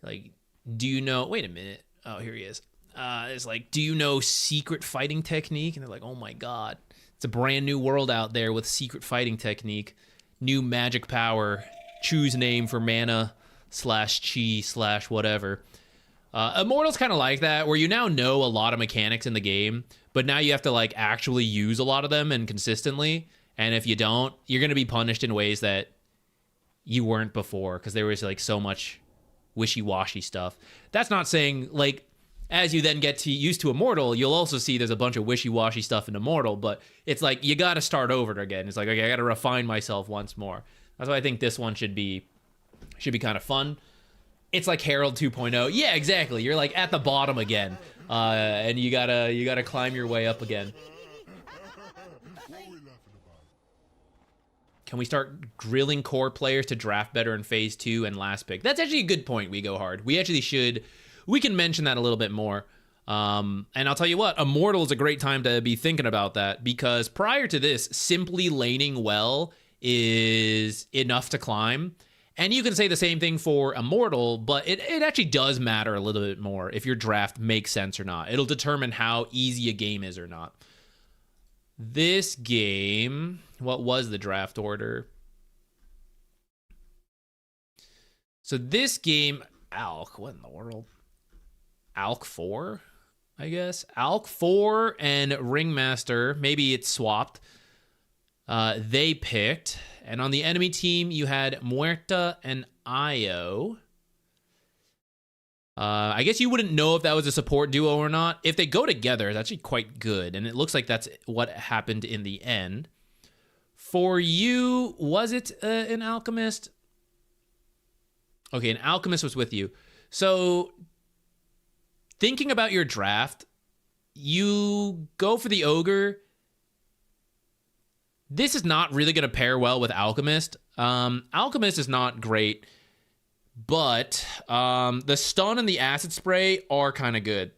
like, do you know, wait a minute, oh, here he is. It's like, do you know secret fighting technique? And they're like, oh my god, it's a brand new world out there with secret fighting technique, new magic power, choose name for mana /chi /whatever. Immortal's kind of like that, where you now know a lot of mechanics in the game, but now you have to like actually use a lot of them and consistently, and if you don't, you're going to be punished in ways that you weren't before, because there was like so much wishy-washy stuff. That's not saying like, as you then get used to Immortal, you'll also see there's a bunch of wishy-washy stuff in Immortal, but it's like, you got to start over again. It's like, okay, I got to refine myself once more. That's why I think this one should be kind of fun. It's like Herald 2.0. Yeah, exactly. You're like at the bottom again, and you gotta climb your way up again. Can we start grilling core players to draft better in phase 2 and last pick? That's actually a good point, We Go Hard. We actually should, we can mention that a little bit more. And I'll tell you what, Immortal is a great time to be thinking about that, because prior to this, simply laning well is enough to climb. And you can say the same thing for Immortal, but it actually does matter a little bit more if your draft makes sense or not. It'll determine how easy a game is or not. This game, what was the draft order? So this game, Alk, what in the world? Alk 4, I guess. Alk 4 and Ringmaster, maybe it's swapped. They picked. And on the enemy team, you had Muerta and Io. I guess you wouldn't know if that was a support duo or not. If they go together, it's actually quite good. And it looks like that's what happened in the end. For you, was it an Alchemist? Okay, an Alchemist was with you. So, thinking about your draft, you go for the Ogre. This is not really going to pair well with Alchemist. Alchemist is not great. But the stun and the acid spray are kind of good.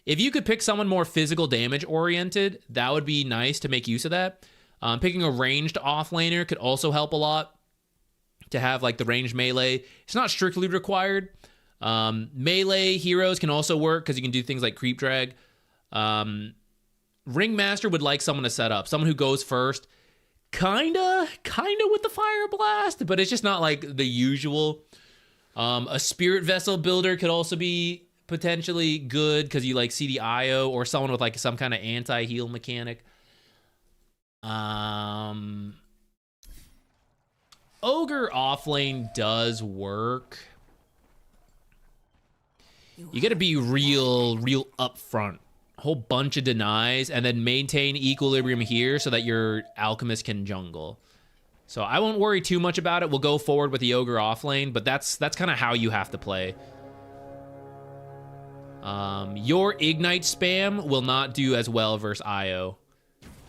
If you could pick someone more physical damage oriented, that would be nice to make use of that. Picking a ranged offlaner could also help a lot to have like the ranged melee. It's not strictly required. Melee heroes can also work because you can do things like creep drag. Ringmaster would like someone to set up, someone who goes first. Kinda with the fire blast, but it's just not like the usual. A spirit vessel builder could also be potentially good because you like see the IO, or someone with like some kind of anti-heal mechanic. Ogre offlane does work. You gotta be real upfront. Whole bunch of denies and then maintain equilibrium here so that your alchemist can jungle. So I won't worry too much about it. We'll go forward with the Ogre offlane, but that's kind of how you have to play. Your Ignite spam will not do as well versus IO.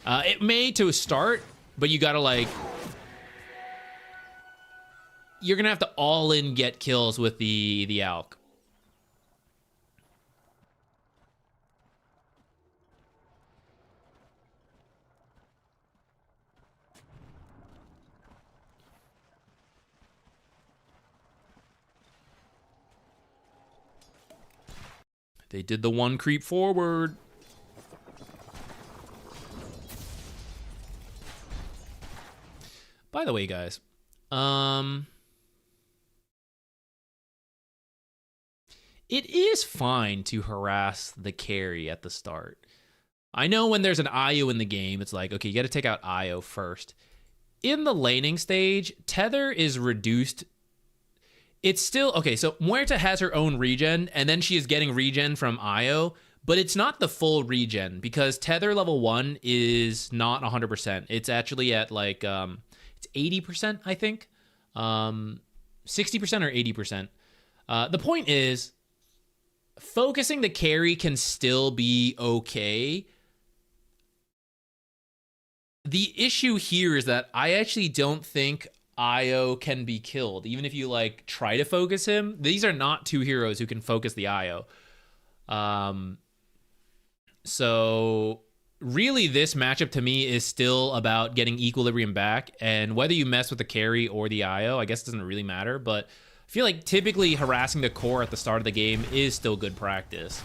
It may to start, but you gotta like... You're gonna have to all-in get kills with the Alk. They did the one creep forward. By the way, guys, it is fine to harass the carry at the start. I know when there's an IO in the game, it's like, okay, you got to take out IO first. In the laning stage, tether is reduced. It's still, okay, so Muerta has her own regen, and then she is getting regen from Io, but it's not the full regen, because Tether level 1 is not 100%. It's actually at, like, it's 80%, I think. 60% or 80%. The point is, focusing the carry can still be okay. The issue here is that I actually don't think Io can be killed, even if you like try to focus him. These are not two heroes who can focus the Io. So really this matchup to me is still about getting equilibrium back, and whether you mess with the carry or the Io, I guess it doesn't really matter, but I feel like typically harassing the core at the start of the game is still good practice,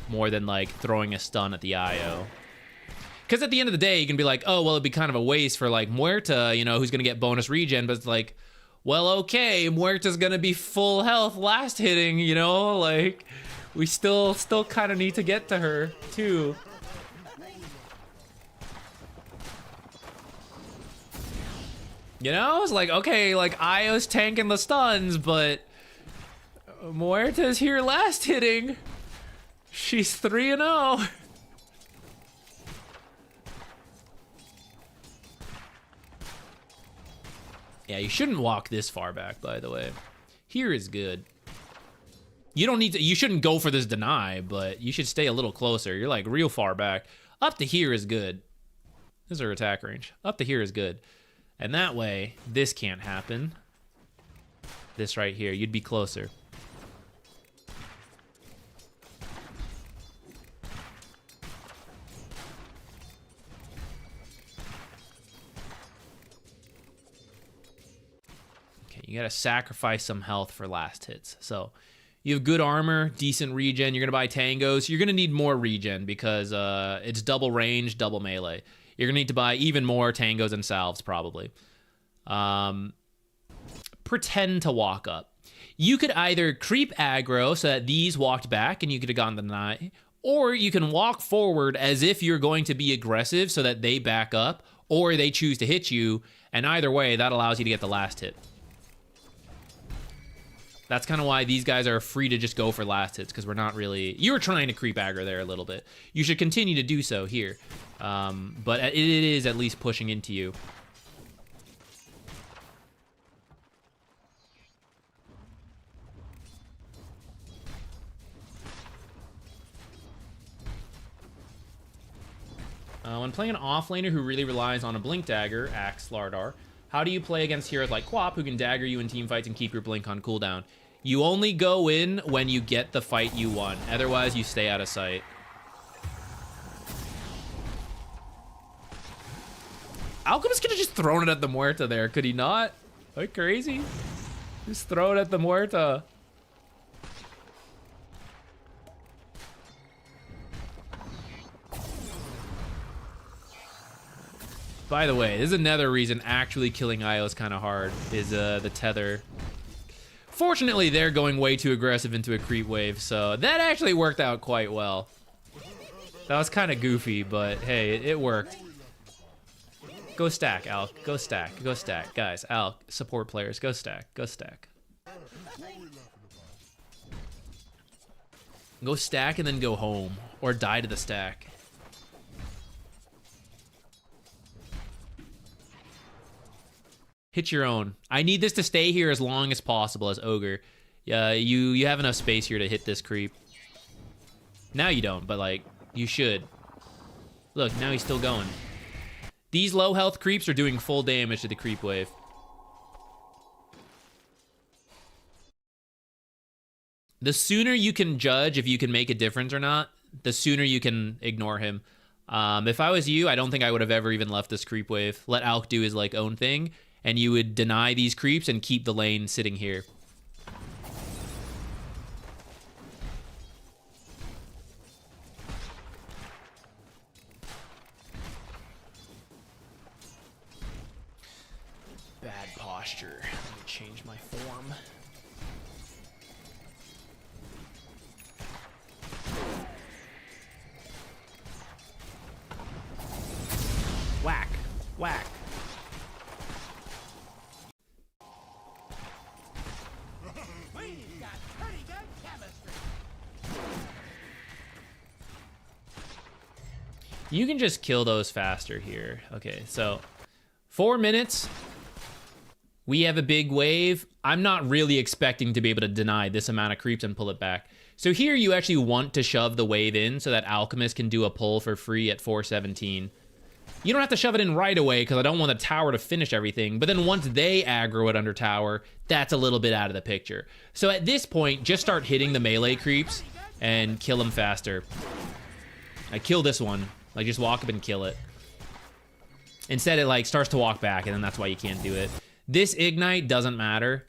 more than like throwing a stun at the Io. Because at the end of the day, you can be like, oh, well, it'd be kind of a waste for, like, Muerta, you know, who's going to get bonus regen. But it's like, well, okay, Muerta's going to be full health last hitting, you know? Like, we still kind of need to get to her, too. You know? It's like, okay, like, Io's tanking the stuns, but Muerta's here last hitting. She's 3-0. Yeah, you shouldn't walk this far back, by the way. Here is good. You don't need to, you shouldn't go for this deny, but you should stay a little closer. You're like real far back. Up to here is good. This is our attack range. Up to here is good. And that way, this can't happen. This right here, you'd be closer. Okay, you gotta sacrifice some health for last hits. So you have good armor, decent regen. You're gonna buy tangos. You're gonna need more regen because it's double range, double melee. You're gonna need to buy even more tangos and salves probably. Pretend to walk up. You could either creep aggro so that these walked back and you could have gone the deny, or you can walk forward as if you're going to be aggressive so that they back up, or they choose to hit you, and either way, that allows you to get the last hit. That's kind of why these guys are free to just go for last hits, because we're not really... You were trying to creep aggro there a little bit. You should continue to do so here. But it is at least pushing into you. When playing an offlaner who really relies on a blink dagger, Axe Lardar, how do you play against heroes like Quap who can dagger you in teamfights and keep your blink on cooldown? You only go in when you get the fight you want. Otherwise, you stay out of sight. Alchemist could have just thrown it at the Muerta there, could he not? Are you crazy? Just throw it at the Muerta. By the way, this is another reason actually killing Io is kind of hard, is the tether. Fortunately, they're going way too aggressive into a creep wave, so that actually worked out quite well. That was kind of goofy, but hey, it worked. Go stack, Alk. Go stack. Go stack. Guys, Alk, support players, go stack. Go stack. Go stack and then go home, or die to the stack. Hit your own. I need this to stay here as long as possible as Ogre. You have enough space here to hit this creep. Now you don't, but like, you should. Look, now he's still going. These low health creeps are doing full damage to the creep wave. The sooner you can judge if you can make a difference or not, the sooner you can ignore him. If I was you, I don't think I would have ever even left this creep wave. Let Alk do his like own thing. And you would deny these creeps and keep the lane sitting here. Bad posture. Let me change my form. Whack. Whack. You can just kill those faster here. Okay, so 4 minutes. We have a big wave. I'm not really expecting to be able to deny this amount of creeps and pull it back. So here you actually want to shove the wave in so that Alchemist can do a pull for free at 417. You don't have to shove it in right away because I don't want the tower to finish everything. But then once they aggro it under tower, that's a little bit out of the picture. So at this point, just start hitting the melee creeps and kill them faster. I kill this one. Like, just walk up and kill it. Instead, it, like, starts to walk back, and then that's why you can't do it. This Ignite doesn't matter.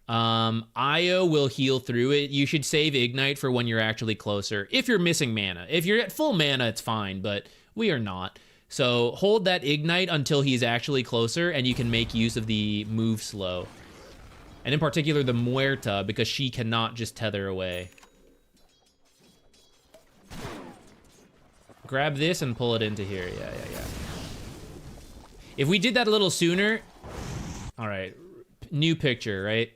Io will heal through it. You should save Ignite for when you're actually closer. If you're missing mana. If you're at full mana, it's fine, but we are not. So, hold that Ignite until he's actually closer, and you can make use of the move slow. And in particular, the Muerta, because she cannot just tether away. Grab this and pull it into here. Yeah. If we did that a little sooner... Alright. New picture, right?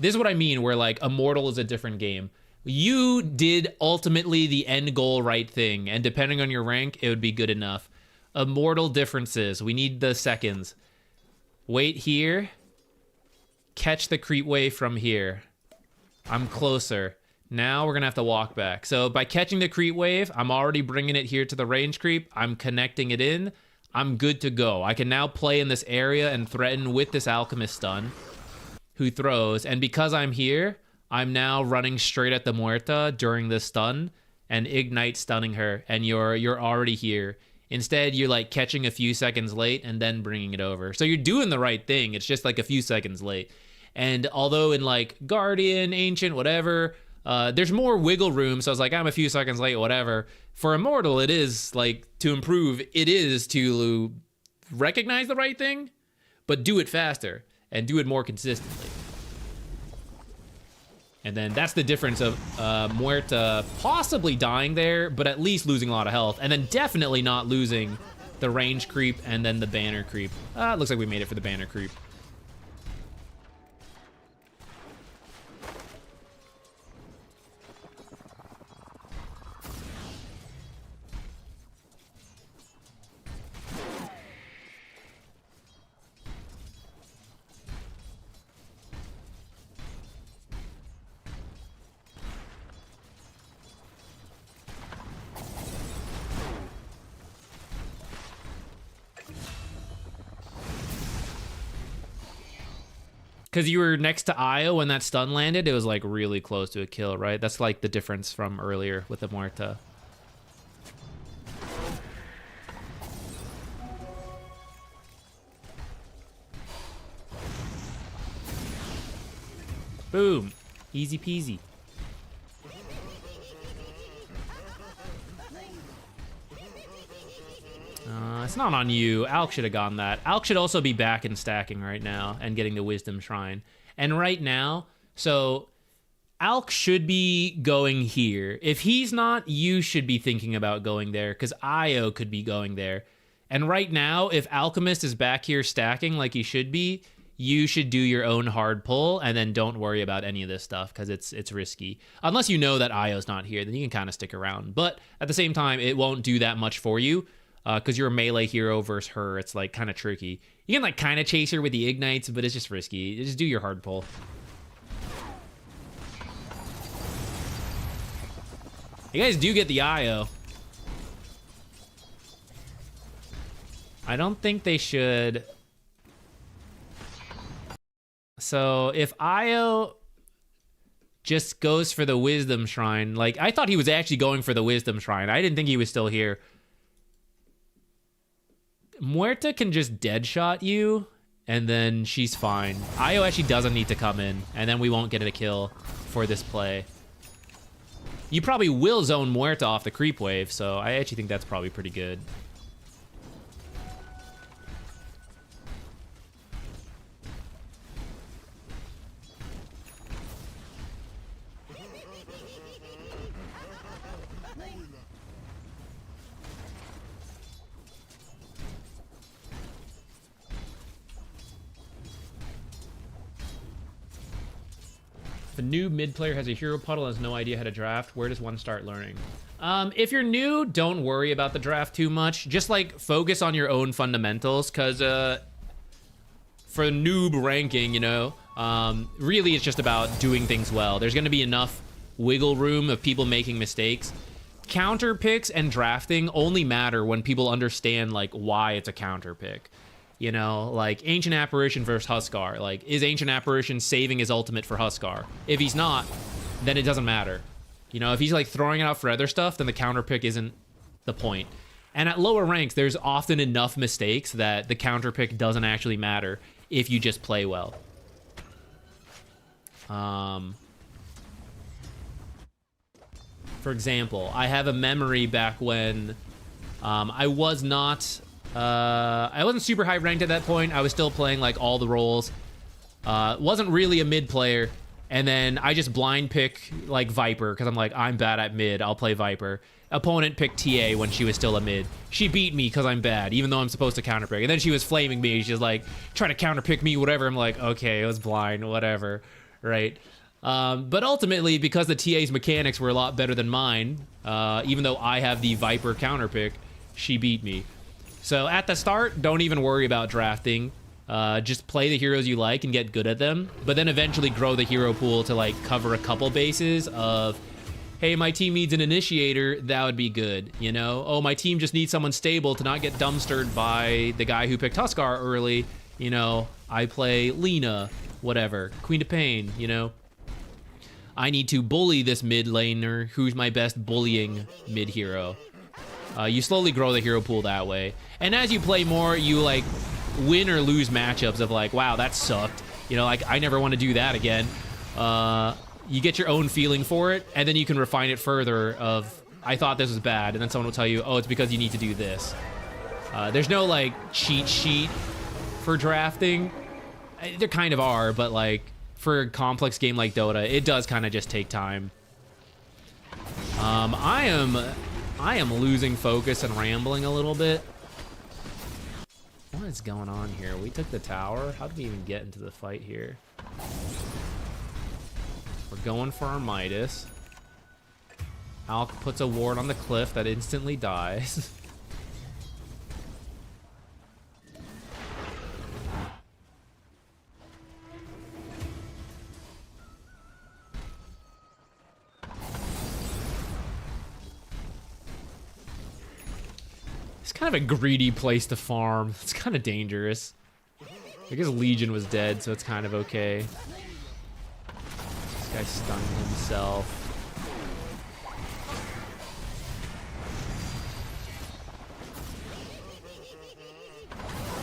This is what I mean, where, like, Immortal is a different game. You did ultimately the end goal right thing, and depending on your rank, it would be good enough. Immortal differences. We need the seconds. Wait here. Catch the creep wave from here. I'm closer. Now we're gonna have to walk back. So by catching the creep wave, I'm already bringing it here to the range creep. I'm connecting it in. I'm good to go. I can now play in this area and threaten with this alchemist stun, who throws. And because I'm here, I'm now running straight at the Muerta during this stun and ignite stunning her, and you're already here. Instead, you're like catching a few seconds late and then bringing it over. So you're doing the right thing. It's just like a few seconds late. And although in like Guardian, Ancient, whatever, there's more wiggle room. So I was like, I'm a few seconds late, whatever. For Immortal, it is like to improve. It is to recognize the right thing, but do it faster and do it more consistently. And then that's the difference of Muerta possibly dying there, but at least losing a lot of health. And then definitely not losing the range creep and then the banner creep. It looks like we made it for the banner creep. Because you were next to Io when that stun landed, it was like really close to a kill, right? That's like the difference from earlier with the Muerta. Boom. Easy peasy. It's not on you. Alk should have gotten that. Alk should also be back in stacking right now and getting the Wisdom Shrine. And right now, so Alk should be going here. If he's not, you should be thinking about going there because Io could be going there. And right now, if Alchemist is back here stacking like he should be, you should do your own hard pull and then don't worry about any of this stuff because it's risky. Unless you know that Io's not here, then you can kind of stick around. But at the same time, it won't do that much for you. Because you're a melee hero versus her, it's like kind of tricky. You can like kind of chase her with the ignites, but it's just risky. Just do your hard pull. You guys do get the IO. I don't think they should. So if IO just goes for the Wisdom Shrine, like I thought he was actually going for the Wisdom Shrine. I didn't think he was still here. Muerta can just deadshot you, and then she's fine. Io actually doesn't need to come in, and then we won't get a kill for this play. You probably will zone Muerta off the creep wave, so I actually think that's probably pretty good. If a new mid player has a hero puddle and has no idea how to draft, where does one start learning? If you're new, don't worry about the draft too much. Just like focus on your own fundamentals, because for noob ranking, you know, really it's just about doing things well. There's going to be enough wiggle room of people making mistakes. Counter picks and drafting only matter when people understand like why it's a counter pick. You know, like Ancient Apparition versus Huskar. Like, is Ancient Apparition saving his ultimate for Huskar? If he's not, then it doesn't matter. You know, if he's like throwing it out for other stuff, then the counter pick isn't the point. And at lower ranks, there's often enough mistakes that the counter pick doesn't actually matter if you just play well. For example, I have a memory back when I wasn't super high ranked at that point. I was still playing like all the roles. Wasn't really a mid player. And then I just blind pick like Viper because I'm like, I'm bad at mid. I'll play Viper. Opponent picked TA when she was still a mid. She beat me because I'm bad, even though I'm supposed to counter pick. And then she was flaming me. She's like, trying to counter pick me, whatever. I'm like, okay, it was blind, whatever, right? But ultimately, because the TA's mechanics were a lot better than mine, even though I have the Viper counter pick, she beat me. So at the start, don't even worry about drafting. Just play the heroes you like and get good at them, but then eventually grow the hero pool to like cover a couple bases of hey, my team needs an initiator, that would be good, you know? Oh, my team just needs someone stable to not get dumpstered by the guy who picked Huskar early. You know, I play Lena, whatever, Queen of Pain, you know? I need to bully this mid laner who's my best bullying mid hero. You slowly grow the hero pool that way. And as you play more, you like win or lose matchups of like, wow, that sucked. You know, like I never want to do that again. You get your own feeling for it, and then you can refine it further of, I thought this was bad, and then someone will tell you, oh, it's because you need to do this. There's no, like, cheat sheet for drafting. There kind of are, but, like, for a complex game like Dota, it does kind of just take time. I am losing focus and rambling a little bit. What is going on here? We took the tower? How did we even get into the fight here? We're going for our Midas. Alk puts a ward on the cliff that instantly dies. It's kind of a greedy place to farm. It's kind of dangerous. I guess Legion was dead, so it's kind of okay. This guy stunned himself.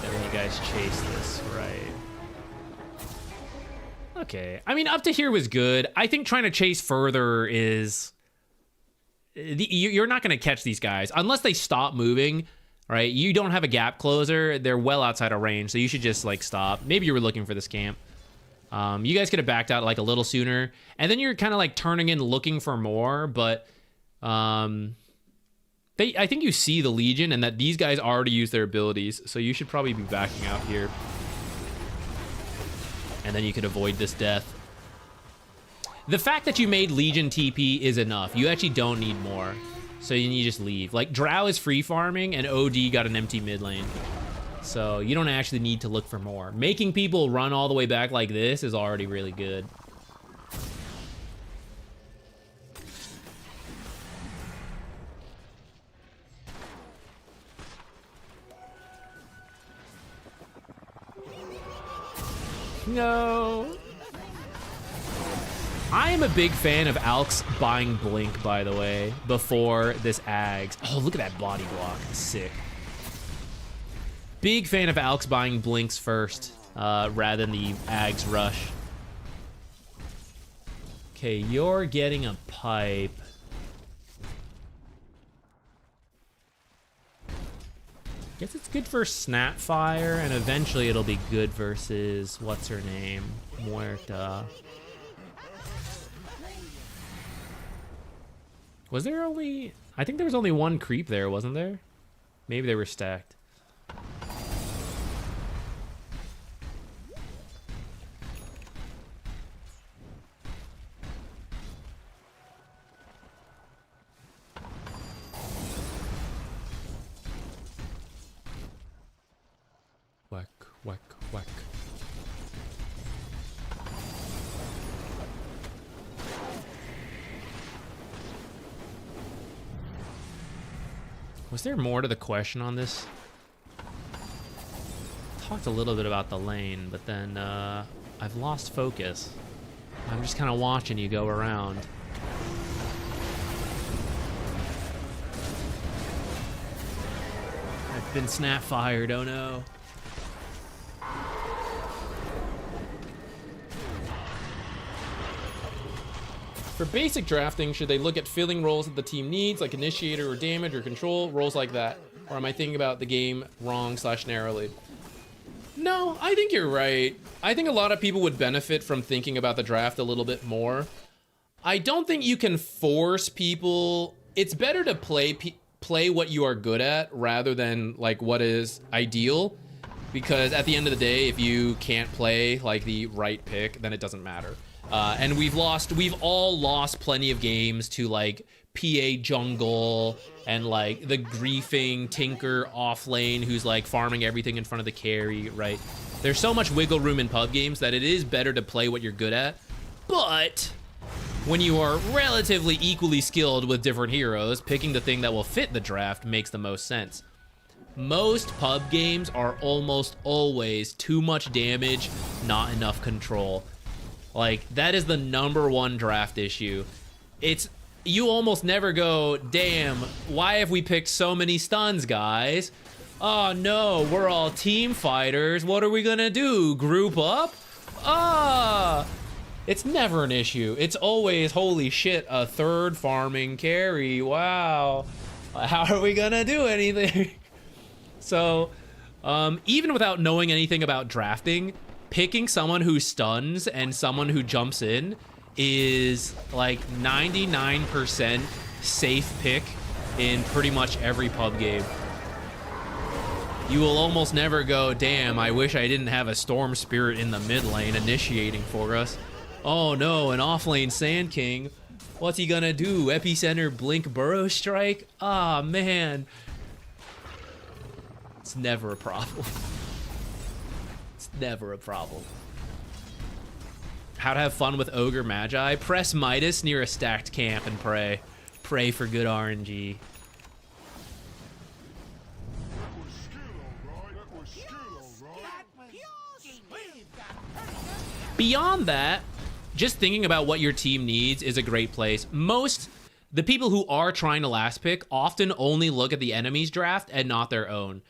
And then you guys chase this, right? Okay. I mean, up to here was good. I think trying to chase further is... You're not going to catch these guys unless they stop moving, right? You don't have a gap closer. They're well outside of range, so you should just, like, stop. Maybe you were looking for this camp. You guys could have backed out, like, a little sooner. And then you're kind of, like, turning in looking for more, but... I think you see the Legion and that these guys already use their abilities, so you should probably be backing out here. And then you could avoid this death. The fact that you made Legion TP is enough. You actually don't need more. So you just leave. Like, Drow is free farming, and OD got an empty mid lane. So you don't actually need to look for more. Making people run all the way back like this is already really good. No. I am a big fan of Alks buying Blink, by the way, before this Ags. Oh, look at that body block. Sick. Big fan of Alks buying Blinks first, rather than the Ags rush. Okay, you're getting a pipe. Guess it's good for Snapfire, and eventually it'll be good versus, what's her name? Muerta. Was there only... I think there was only one creep there, wasn't there? Maybe they were stacked. Whack, whack, whack. Was there more to the question on this? Talked a little bit about the lane, but then I've lost focus. I'm just kind of watching you go around. I've been snap fired, oh no. For basic drafting, should they look at filling roles that the team needs, like initiator or damage or control, roles like that? Or am I thinking about the game wrong / narrowly? No, I think you're right. I think a lot of people would benefit from thinking about the draft a little bit more. I don't think you can force people. It's better to play what you are good at rather than like what is ideal. Because at the end of the day, if you can't play like the right pick, then it doesn't matter. And we've all lost plenty of games to like PA jungle and like the griefing Tinker off lane who's like farming everything in front of the carry, right? There's so much wiggle room in pub games that it is better to play what you're good at. But when you are relatively equally skilled with different heroes, picking the thing that will fit the draft makes the most sense. Most pub games are almost always too much damage, not enough control. Like, that is the #1 draft issue. You almost never go, damn, why have we picked so many stuns, guys? Oh no, we're all team fighters. What are we gonna do? Group up? It's never an issue. It's always, holy shit, a third farming carry. Wow. How are we gonna do anything? So, even without knowing anything about drafting, picking someone who stuns and someone who jumps in is like 99% safe pick in pretty much every pub game. You will almost never go, damn, I wish I didn't have a Storm Spirit in the mid lane initiating for us. Oh no, an offlane Sand King. What's he gonna do? Epicenter Blink Burrow Strike? Ah, man. It's never a problem. It's never a problem. How to have fun with Ogre Magi? Press Midas near a stacked camp and pray. Pray for good RNG. Beyond that, just thinking about what your team needs is a great place. The people who are trying to last pick often only look at the enemy's draft and not their own.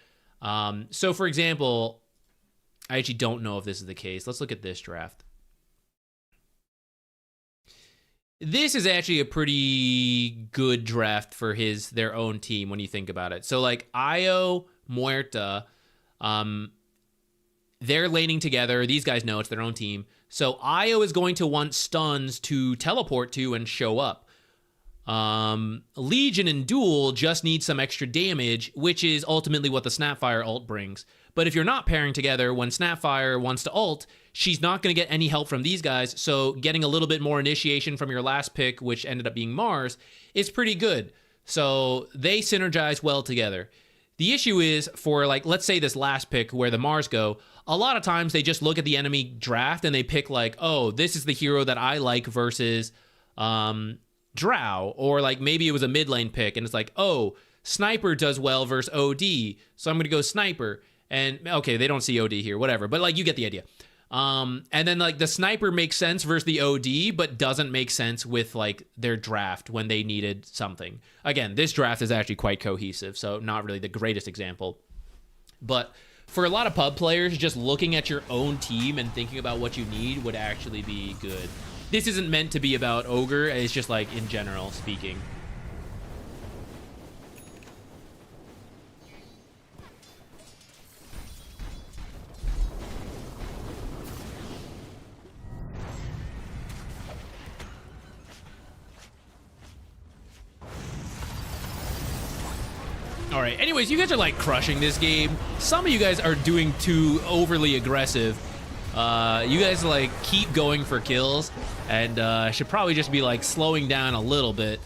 So for example, I actually don't know if this is the case. Let's look at this draft. This is actually a pretty good draft for their own team when you think about it. So like Io, Muerta, they're laning together. These guys know it's their own team. So Io is going to want stuns to teleport to and show up. Legion and Duel just need some extra damage, which is ultimately what the Snapfire ult brings. But if you're not pairing together, when Snapfire wants to ult, she's not going to get any help from these guys, so getting a little bit more initiation from your last pick, which ended up being Mars, is pretty good. So they synergize well together. The issue is for, like, let's say this last pick where the Mars go, a lot of times they just look at the enemy draft and they pick like, oh, this is the hero that I like versus Drow, or like maybe it was a mid lane pick and it's like, oh, Sniper does well versus OD, so I'm gonna go Sniper. And okay, they don't see OD here, whatever, but like you get the idea. And then like the Sniper makes sense versus the OD, but doesn't make sense with like their draft when they needed something. Again, this draft is actually quite cohesive, so not really the greatest example. But for a lot of pub players, just looking at your own team and thinking about what you need would actually be good. This isn't meant to be about Ogre, it's just like in general speaking. All right, anyways, you guys are like crushing this game. Some of you guys are doing too overly aggressive. You guys like keep going for kills and should probably just be like slowing down a little bit.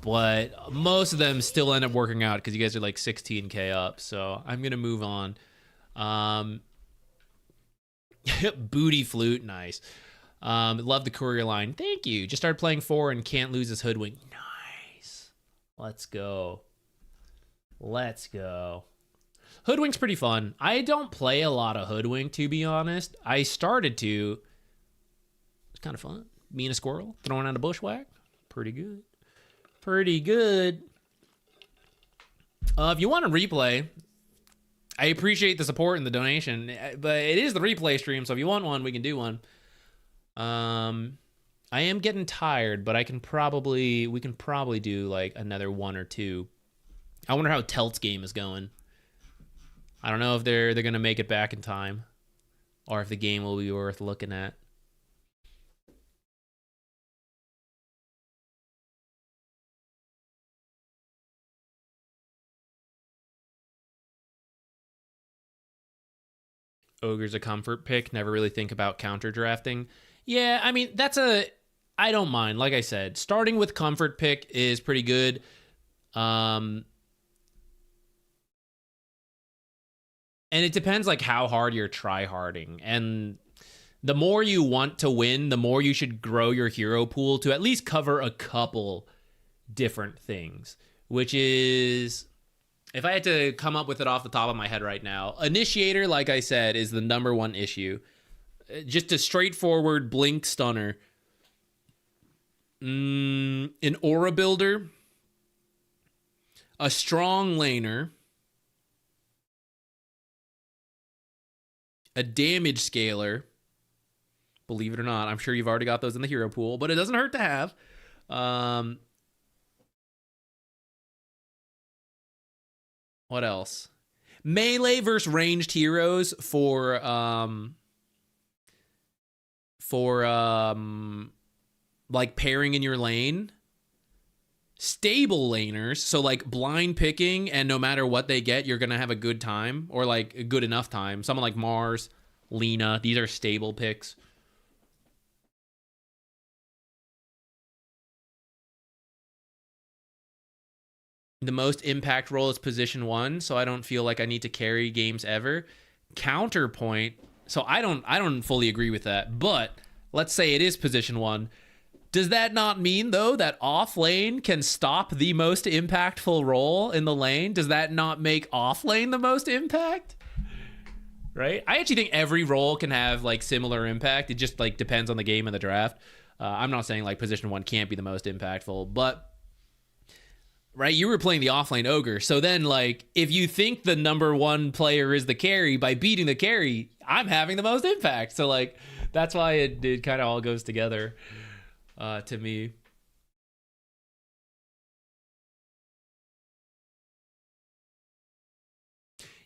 But most of them still end up working out because you guys are like 16k up. So I'm gonna move on. Booty flute, nice. Love the courier line. Thank you. Just started playing 4 and can't lose his hoodwink. Nice. Let's go. Let's go. Hoodwink's pretty fun. I don't play a lot of Hoodwink, to be honest. I started to. It's kind of fun. Me and a squirrel throwing out a bushwhack. Pretty good. Pretty good. If you want a replay, I appreciate the support and the donation, but it is the replay stream, so if you want one, we can do one. I am getting tired, but we can probably do like another 1 or 2. I wonder how Telt's game is going. I don't know if they're gonna make it back in time, or if the game will be worth looking at. Ogre's a comfort pick. Never really think about counter drafting. Yeah, I mean I don't mind. Like I said, starting with comfort pick is pretty good. And it depends like how hard you're try-harding. And the more you want to win, the more you should grow your hero pool to at least cover a couple different things, which is, if I had to come up with it off the top of my head right now, Initiator, like I said, is the number one issue. Just a straightforward blink stunner. An aura builder, a strong laner, a damage scaler. Believe it or not, I'm sure you've already got those in the hero pool, but it doesn't hurt to have. What else? Melee versus ranged heroes for like pairing in your lane. Stable laners, so like blind picking, and no matter what they get, you're gonna have a good time, or like a good enough time. Someone like Mars, Lena, these are stable picks. The most impact role is position 1, so I don't feel like I need to carry games ever. Counterpoint, so I don't fully agree with that, but let's say it is position 1. Does that not mean, though, that off lane can stop the most impactful role in the lane? Does that not make off lane the most impact? Right? I actually think every role can have like similar impact. It just like depends on the game and the draft. I'm not saying like position 1 can't be the most impactful, but right, you were playing the offlane Ogre. So then, like, if you think the number 1 player is the carry, by beating the carry, I'm having the most impact. So, like, that's why it kind of all goes together to me.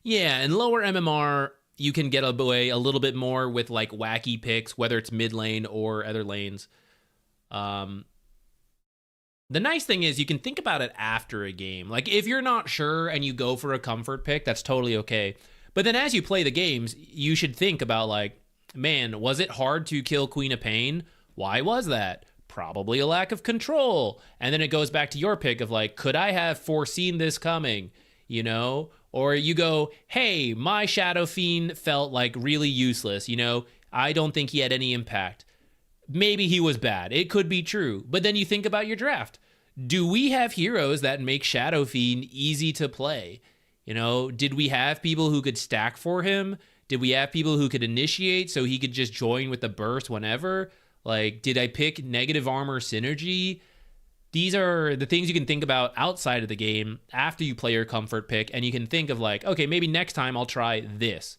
Yeah, and lower MMR, you can get away a little bit more with, like, wacky picks, whether it's mid lane or other lanes. The nice thing is you can think about it after a game. Like, if you're not sure and you go for a comfort pick, that's totally okay. But then as you play the games, you should think about, like, man, was it hard to kill Queen of Pain? Why was that? Probably a lack of control. And then it goes back to your pick of, like, could I have foreseen this coming? You know? Or you go, hey, my Shadow Fiend felt, like, really useless. You know? I don't think he had any impact. Maybe he was bad. It could be true. But then you think about your draft. Do we have heroes that make Shadow Fiend easy to play? You know, did we have people who could stack for him? Did we have people who could initiate so he could just join with the burst whenever? Like, did I pick negative armor synergy? These are the things you can think about outside of the game after you play your comfort pick, and you can think of like, okay, maybe next time I'll try this.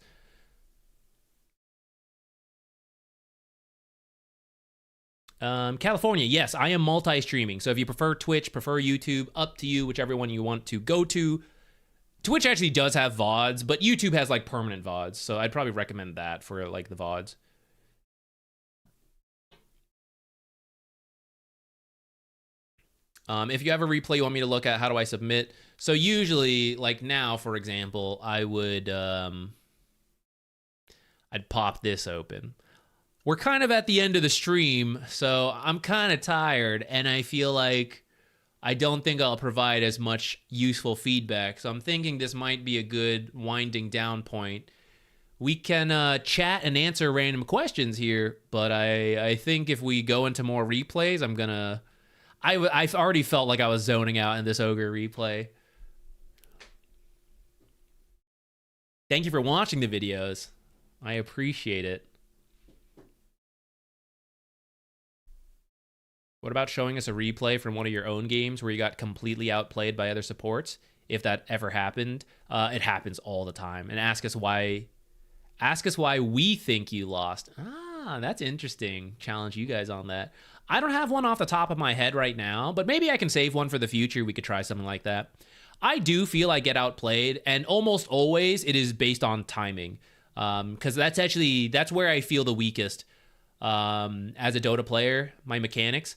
California, yes, I am multi-streaming. So if you prefer Twitch, prefer YouTube, up to you, whichever one you want to go to. Twitch actually does have VODs, but YouTube has like permanent VODs. So I'd probably recommend that for like the VODs. If you have a replay you want me to look at, how do I submit? So usually, like now, for example, I would, I'd pop this open. We're kind of at the end of the stream, so I'm kind of tired, and I feel like I don't think I'll provide as much useful feedback. So I'm thinking this might be a good winding down point. We can chat and answer random questions here, but I think if we go into more replays, I've already felt like I was zoning out in this Ogre replay. Thank you for watching the videos. I appreciate it. What about showing us a replay from one of your own games where you got completely outplayed by other supports? If that ever happened, it happens all the time. And ask us why we think you lost. Ah, that's interesting. Challenge you guys on that. I don't have one off the top of my head right now, but maybe I can save one for the future. We could try something like that. I do feel I get outplayed, and almost always it is based on timing. Because that's where I feel the weakest as a Dota player, my mechanics.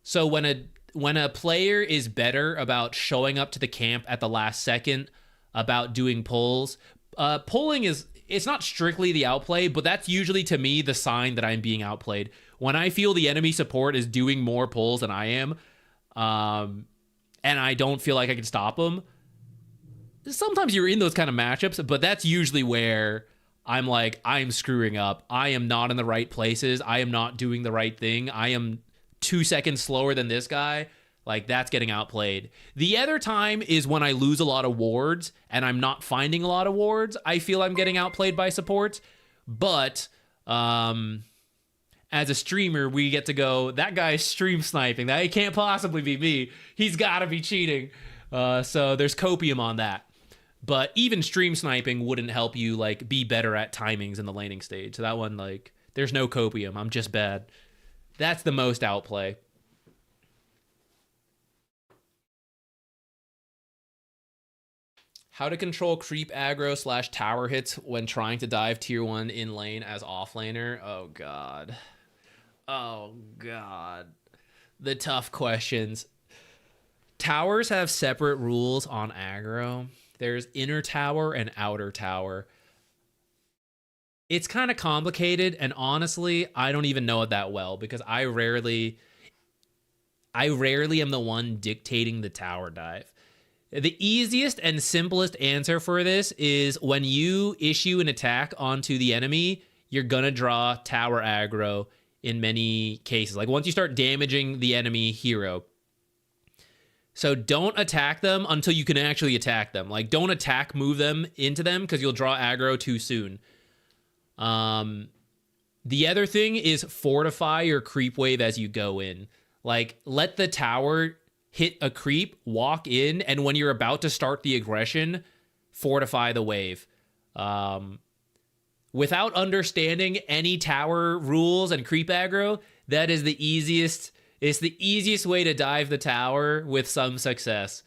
So when a player is better about showing up to the camp at the last second, about doing pulls, pulling it's not strictly the outplay, but that's usually to me the sign that I'm being outplayed. When I feel the enemy support is doing more pulls than I am, and I don't feel like I can stop them. Sometimes you're in those kind of matchups, but that's usually where I'm like, I'm screwing up. I am not in the right places. I am not doing the right thing. I am 2 seconds slower than this guy. Like, that's getting outplayed. The other time is when I lose a lot of wards and I'm not finding a lot of wards. I feel I'm getting outplayed by supports. But as a streamer, we get to go, that guy's stream sniping. That can't possibly be me. He's got to be cheating. So there's copium on that. But even stream sniping wouldn't help you, like, be better at timings in the laning stage. So that one, like, there's no copium. I'm just bad. That's the most outplay. How to control creep aggro / tower hits when trying to dive tier 1 in lane as offlaner. Oh, God. Oh, God. The tough questions. Towers have separate rules on aggro. There's inner tower and outer tower. It's kind of complicated, and honestly, I don't even know it that well because I rarely am the one dictating the tower dive. The easiest and simplest answer for this is when you issue an attack onto the enemy, you're gonna draw tower aggro in many cases. Like once you start damaging the enemy hero. So don't attack them until you can actually attack them. Like don't attack move them into them because you'll draw aggro too soon. The other thing is fortify your creep wave as you go in. Like let the tower hit a creep, walk in, and when you're about to start the aggression, fortify the wave. Without understanding any tower rules and creep aggro, that is the easiest. It's the easiest way to dive the tower with some success.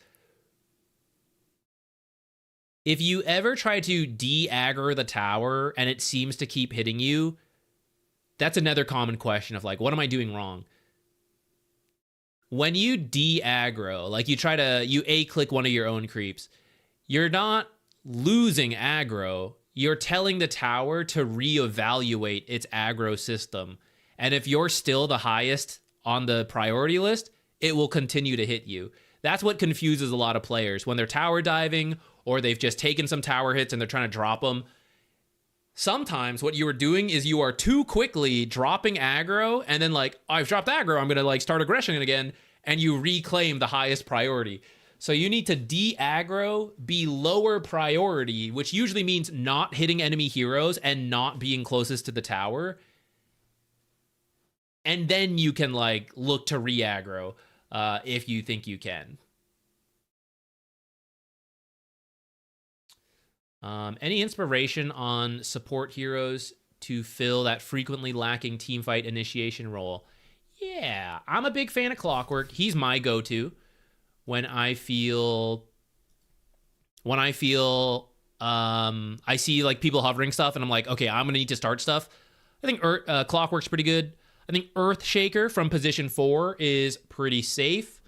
If you ever try to de-aggro the tower and it seems to keep hitting you, that's another common question of like, what am I doing wrong? When you de-aggro, like you A-click one of your own creeps, you're not losing aggro. You're telling the tower to reevaluate its aggro system. And if you're still the highest on the priority list, it will continue to hit you. That's what confuses a lot of players when they're tower diving or they've just taken some tower hits and they're trying to drop them. Sometimes what you are doing is you are too quickly dropping aggro and then like, I've dropped aggro, I'm going to like start aggression again, and you reclaim the highest priority. So you need to de-aggro, be lower priority, which usually means not hitting enemy heroes and not being closest to the tower. And then you can like look to re-aggro if you think you can. Any inspiration on support heroes to fill that frequently lacking teamfight initiation role? Yeah, I'm a big fan of Clockwork. He's my go-to when I feel I see like people hovering stuff and I'm like, okay, I'm gonna need to start stuff. I think Clockwork's pretty good. I think Earthshaker from position 4 is pretty safe.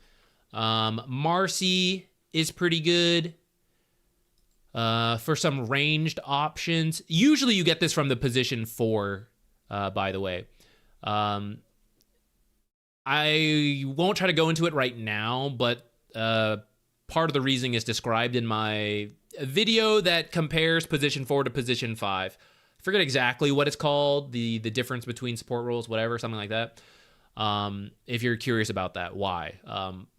Marcy is pretty good. For some ranged options. Usually you get this from the position 4, by the way. I won't try to go into it right now, but part of the reasoning is described in my video that compares position 4 to position 5. I forget exactly what it's called, the difference between support roles, whatever, something like that. If you're curious about that, why?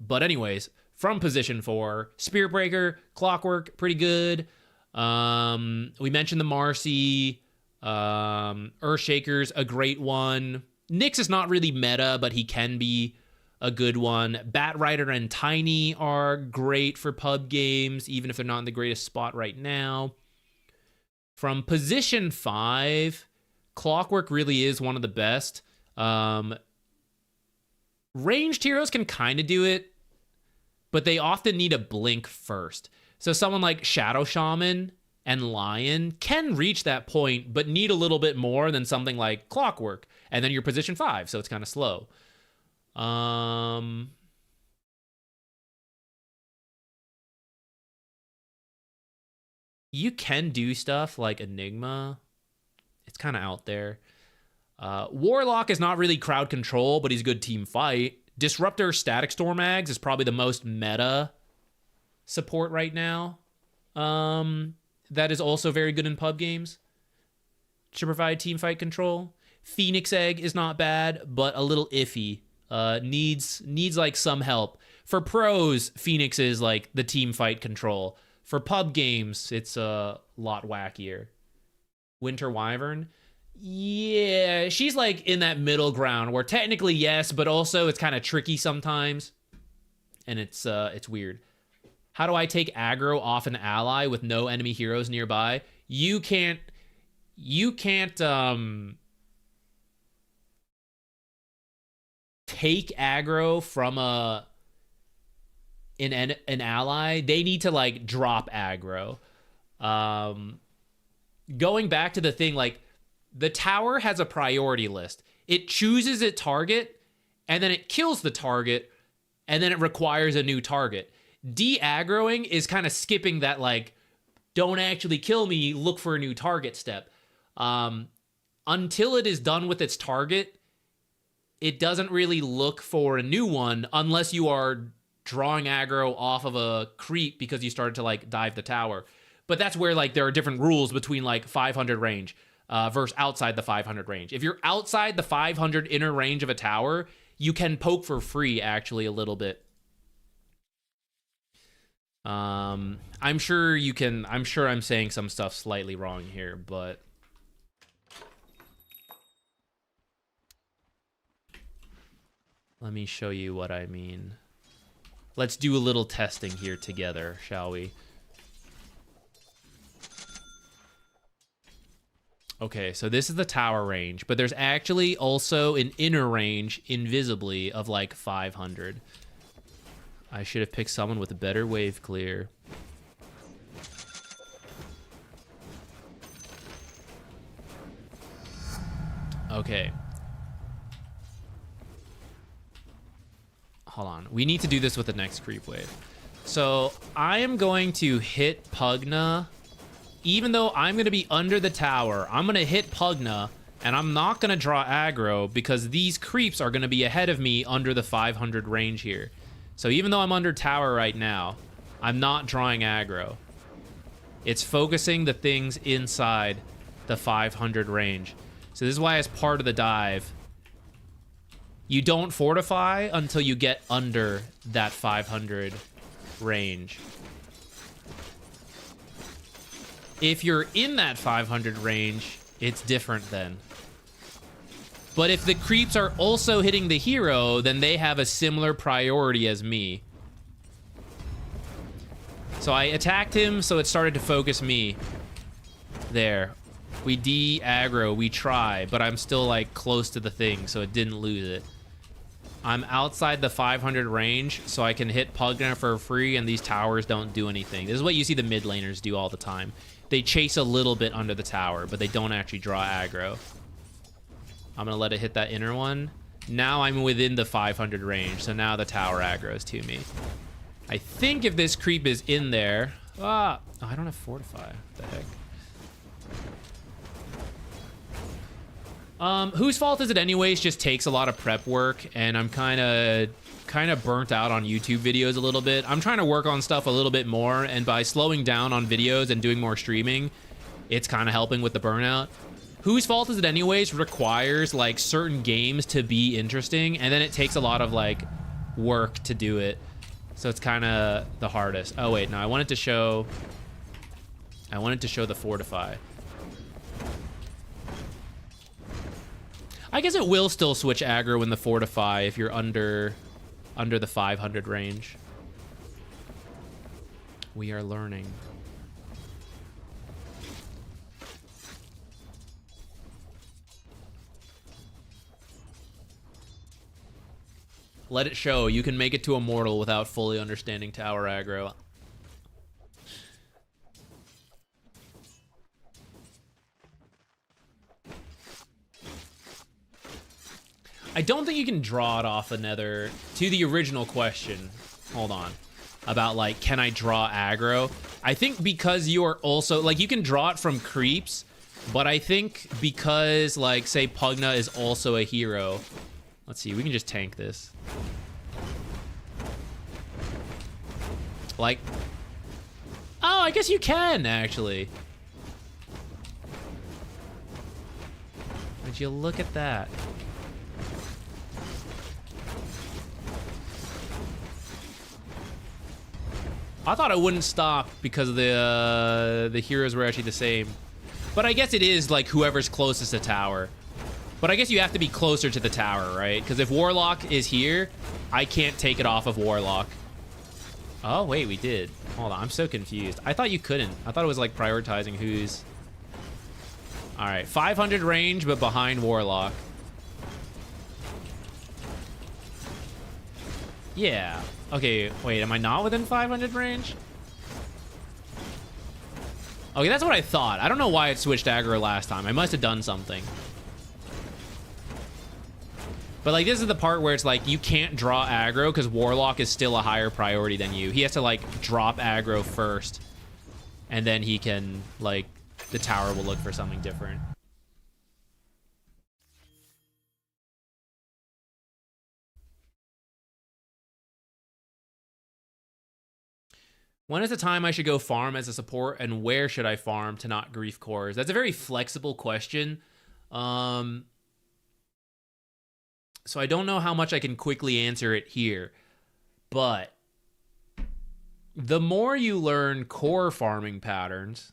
But anyways, from position 4, Spirit Breaker, Clockwork, pretty good. We mentioned the Marcy. Earthshaker's a great one. Nyx is not really meta, but he can be a good one. Batrider and Tiny are great for pub games, even if they're not in the greatest spot right now. From position 5, Clockwork really is one of the best. Ranged heroes can kind of do it, but they often need a blink first. So someone like Shadow Shaman and Lion can reach that point, but need a little bit more than something like Clockwork. And then you're position 5, so it's kind of slow. You can do stuff like Enigma. It's kind of out there. Warlock is not really crowd control, but he's good team fight. Disruptor Static Storm Mags is probably the most meta support right now. That is also very good in pub games. to provide team fight control. Phoenix Egg is not bad, but a little iffy. Needs like some help. For pros, Phoenix is like the team fight control. For pub games, it's a lot wackier. Winter Wyvern, yeah, she's like in that middle ground where technically yes, but also it's kind of tricky sometimes, and it's weird. How do I take aggro off an ally with no enemy heroes nearby? You can't take aggro from an ally. They need to like drop aggro. Going back to the thing, like the tower has a priority list. It chooses its target and then it kills the target and then it requires a new target. De-aggroing is kind of skipping that like don't actually kill me, look for a new target step. Until it is done with its target, it doesn't really look for a new one unless you are drawing aggro off of a creep because you started to like dive the tower. But that's where like there are different rules between like 500 range versus outside the 500 range. If you're outside the 500 inner range of a tower, you can poke for free actually a little bit. I'm sure you can. I'm sure I'm saying some stuff slightly wrong here, but let me show you what I mean. Let's do a little testing here together, shall we? Okay, so this is the tower range, but there's actually also an inner range invisibly of like 500. I should have picked someone with a better wave clear. Okay. Hold on. We need to do this with the next creep wave. So I am going to hit Pugna. Even though I'm going to be under the tower, I'm going to hit Pugna, and I'm not going to draw aggro because these creeps are going to be ahead of me under the 500 range here. So even though I'm under tower right now, I'm not drawing aggro. It's focusing the things inside the 500 range. So this is why as part of the dive, you don't fortify until you get under that 500 range. If you're in that 500 range, it's different then. But if the creeps are also hitting the hero, then they have a similar priority as me. So I attacked him, so it started to focus me. There. We de-aggro, we try, but I'm still like close to the thing, so it didn't lose it. I'm outside the 500 range, so I can hit Pugna for free, and these towers don't do anything. This is what you see the mid laners do all the time. They chase a little bit under the tower, but they don't actually draw aggro. I'm going to let it hit that inner one. Now I'm within the 500 range, so now the tower aggroes to me. I think if this creep is in there... Oh, I don't have Fortify. What the heck? Whose fault is it anyways? Just takes a lot of prep work, and I'm kind of burnt out on YouTube videos a little bit. I'm trying to work on stuff a little bit more, and by slowing down on videos and doing more streaming, it's kind of helping with the burnout. Whose fault is it anyways requires like certain games to be interesting, and then it takes a lot of like work to do it. So it's kind of the hardest. Oh wait, no, I wanted to show the Fortify. I guess it will still switch aggro in the Fortify if you're under the 500 range. We are learning. Let it show. You can make it to Immortal without fully understanding tower aggro. I don't think you can draw it off the nether. To the original question, hold on, about like, can I draw aggro? I think because you are also, like, you can draw it from creeps, but I think because, like, say Pugna is also a hero. Let's see, we can just tank this. Like, oh, I guess you can, actually. Would you look at that? I thought it wouldn't stop because the heroes were actually the same. But I guess it is like whoever's closest to tower. But I guess you have to be closer to the tower, right? Because if Warlock is here, I can't take it off of Warlock. Oh, wait, we did. Hold on, I'm so confused. I thought you couldn't. I thought it was like prioritizing who's... All right, 500 range, but behind Warlock. Yeah. Okay, wait, am I not within 500 range? Okay, that's what I thought. I don't know why it switched aggro last time. I must have done something. But like, this is the part where it's like, you can't draw aggro because Warlock is still a higher priority than you. He has to like drop aggro first. And then he can like, the tower will look for something different. When is the time I should go farm as a support, and where should I farm to not grief cores? That's a very flexible question. So I don't know how much I can quickly answer it here, but the more you learn core farming patterns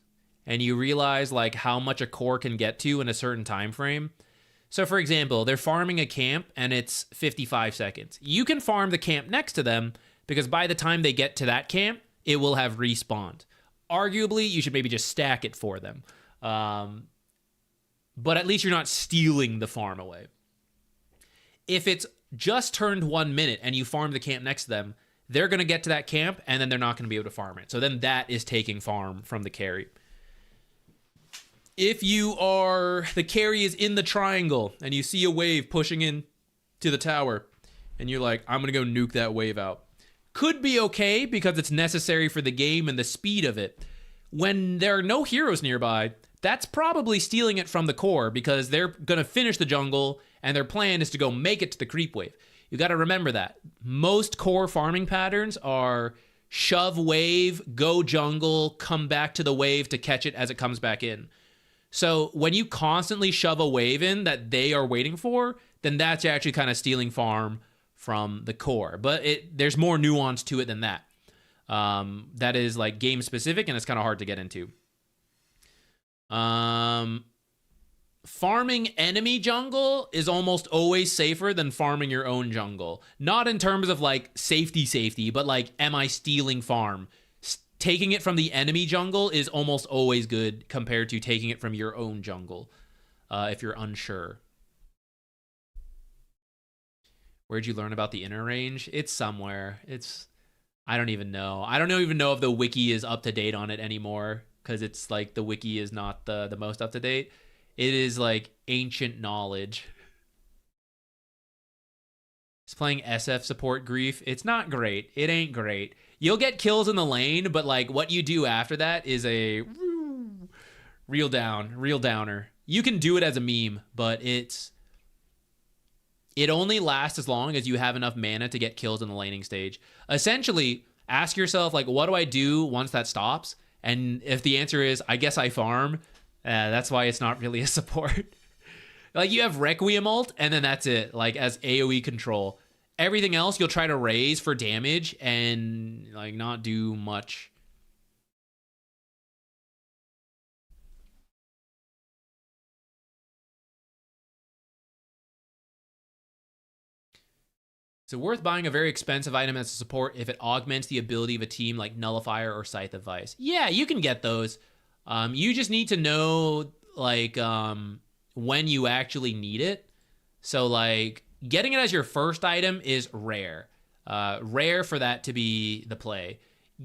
and you realize like how much a core can get to in a certain time frame. So for example, they're farming a camp and it's 55 seconds. You can farm the camp next to them because by the time they get to that camp, it will have respawned. Arguably, you should maybe just stack it for them. But at least you're not stealing the farm away. If it's just turned 1 minute and you farm the camp next to them, they're going to get to that camp and then they're not going to be able to farm it. So then that is taking farm from the carry. If the carry is in the triangle and you see a wave pushing in to the tower and you're like, I'm going to go nuke that wave out. Could be okay because it's necessary for the game and the speed of it. When there are no heroes nearby, that's probably stealing it from the core because they're going to finish the jungle and their plan is to go make it to the creep wave. You got to remember that. Most core farming patterns are shove wave, go jungle, come back to the wave to catch it as it comes back in. So when you constantly shove a wave in that they are waiting for, then that's actually kind of stealing farm from the core. But there's more nuance to it than that. That is like game specific and it's kind of hard to get into. Farming enemy jungle is almost always safer than farming your own jungle. Not in terms of like safety, but like, am I stealing farm? Taking it from the enemy jungle is almost always good compared to taking it from your own jungle, if you're unsure. Where'd you learn about the inner range? It's somewhere. I don't even know. I don't even know if the wiki is up to date on it anymore, because it's like the wiki is not the most up to date. It is like ancient knowledge. It's playing SF support grief. It's not great. It ain't great. You'll get kills in the lane, but like what you do after that is a real downer. You can do it as a meme, but it only lasts as long as you have enough mana to get kills in the laning stage. Essentially, ask yourself, like, what do I do once that stops? And if the answer is, I guess I farm, that's why it's not really a support. Like, you have Requiem ult, and then that's it, like, as AoE control. Everything else, you'll try to raise for damage and, like, not do much. Is it worth buying a very expensive item as a support if it augments the ability of a team like Nullifier or Scythe of Vice? Yeah, you can get those. You just need to know, like, when you actually need it. So, like, getting it as your first item is rare. Rare for that to be the play.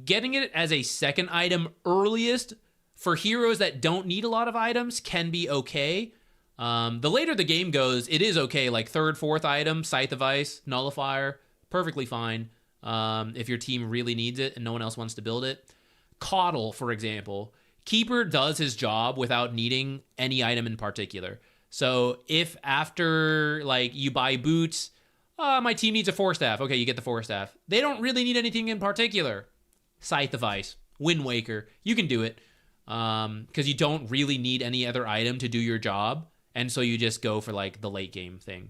Getting it as a second item earliest for heroes that don't need a lot of items can be okay. The later the game goes, it is okay. Like third, fourth item, Scythe of Ice, Nullifier, perfectly fine. If your team really needs it and no one else wants to build it. Coddle, for example. Keeper does his job without needing any item in particular. So if after like you buy boots, my team needs a 4-staff. Okay, you get the 4-staff. They don't really need anything in particular. Scythe of Ice, Wind Waker, you can do it. Because you don't really need any other item to do your job. And so you just go for like the late game thing.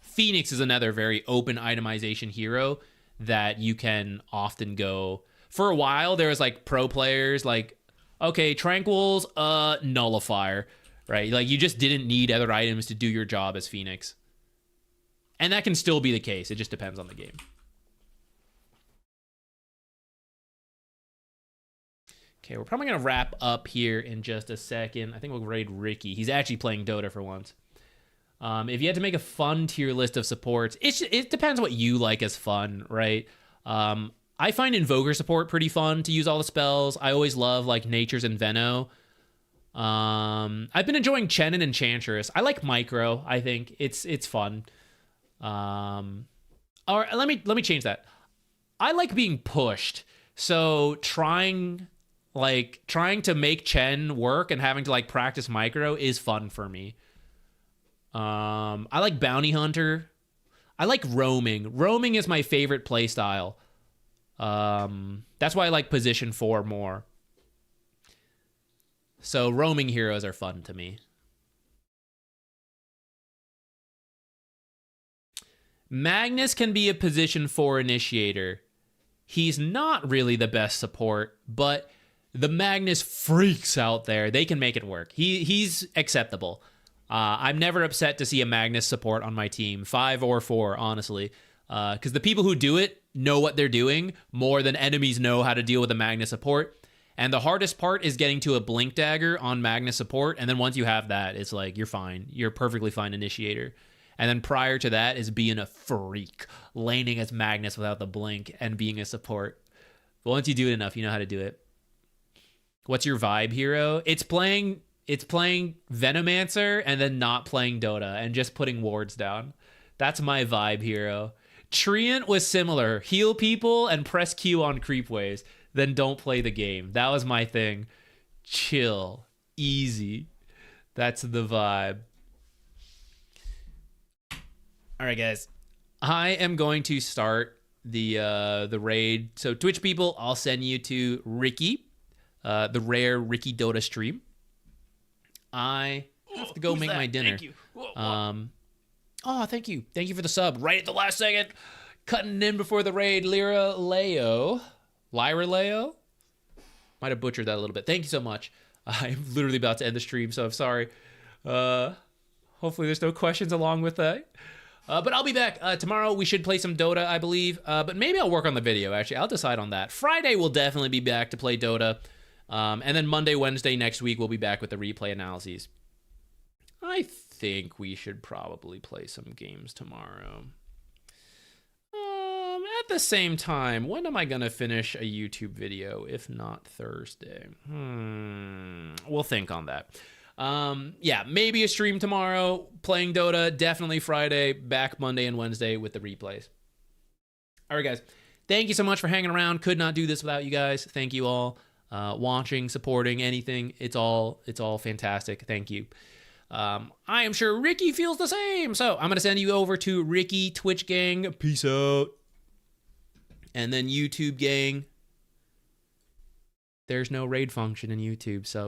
Phoenix is another very open itemization hero that you can often go. For a while, there was like pro players like, okay, Tranquil's nullifier, right? Like you just didn't need other items to do your job as Phoenix. And that can still be the case. It just depends on the game. Okay, we're probably going to wrap up here in just a second. I think we'll raid Ricky. He's actually playing Dota for once. If you had to make a fun tier list of supports, it depends what you like as fun, right? I find Invoker support pretty fun to use all the spells. I always love like Natures and Veno. I've been enjoying Chen and Enchantress. I like Micro. I think it's fun. Or let me change that. I like being pushed. So trying to make Chen work and having to like practice Micro is fun for me. I like Bounty Hunter. I like Roaming. Roaming is my favorite playstyle. That's why I like Position 4 more. So roaming heroes are fun to me. Magnus can be a Position 4 initiator. He's not really the best support, but the Magnus freaks out there, they can make it work. He's acceptable. I'm never upset to see a Magnus support on my team, 5 or 4, honestly. Because the people who do it know what they're doing more than enemies know how to deal with a Magnus support. And the hardest part is getting to a Blink Dagger on Magnus support. And then once you have that, it's like, you're fine. You're perfectly fine initiator. And then prior to that is being a freak, laning as Magnus without the blink and being a support. But once you do it enough, you know how to do it. What's your vibe hero? It's playing Venomancer and then not playing Dota and just putting wards down. That's my vibe hero. Treant was similar. Heal people and press Q on creep waves. Then don't play the game. That was my thing. Chill. Easy. That's the vibe. All right, guys. I am going to start the raid. So Twitch people, I'll send you to Ricky, the rare Ricky Dota stream. I have to go make my dinner. Thank you. Oh, thank you. Thank you for the sub. Right at the last second. Cutting in before the raid. Lyra Leo. Might have butchered that a little bit. Thank you so much. I'm literally about to end the stream, so I'm sorry. Hopefully there's no questions along with that. But I'll be back. Tomorrow we should play some Dota, I believe. But maybe I'll work on the video, actually. I'll decide on that. Friday we'll definitely be back to play Dota. And then Monday, Wednesday next week, we'll be back with the replay analyses. I think we should probably play some games tomorrow. At the same time, when am I going to finish a YouTube video, if not Thursday? We'll think on that. Yeah, maybe a stream tomorrow, playing Dota, definitely Friday, back Monday and Wednesday with the replays. All right, guys. Thank you so much for hanging around. Could not do this without you guys. Thank you all. Watching, supporting, anything. It's all fantastic. Thank you. I am sure Ricky feels the same. So I'm going to send you over to Ricky Twitch gang. Peace out. And then YouTube gang. There's no raid function in YouTube, so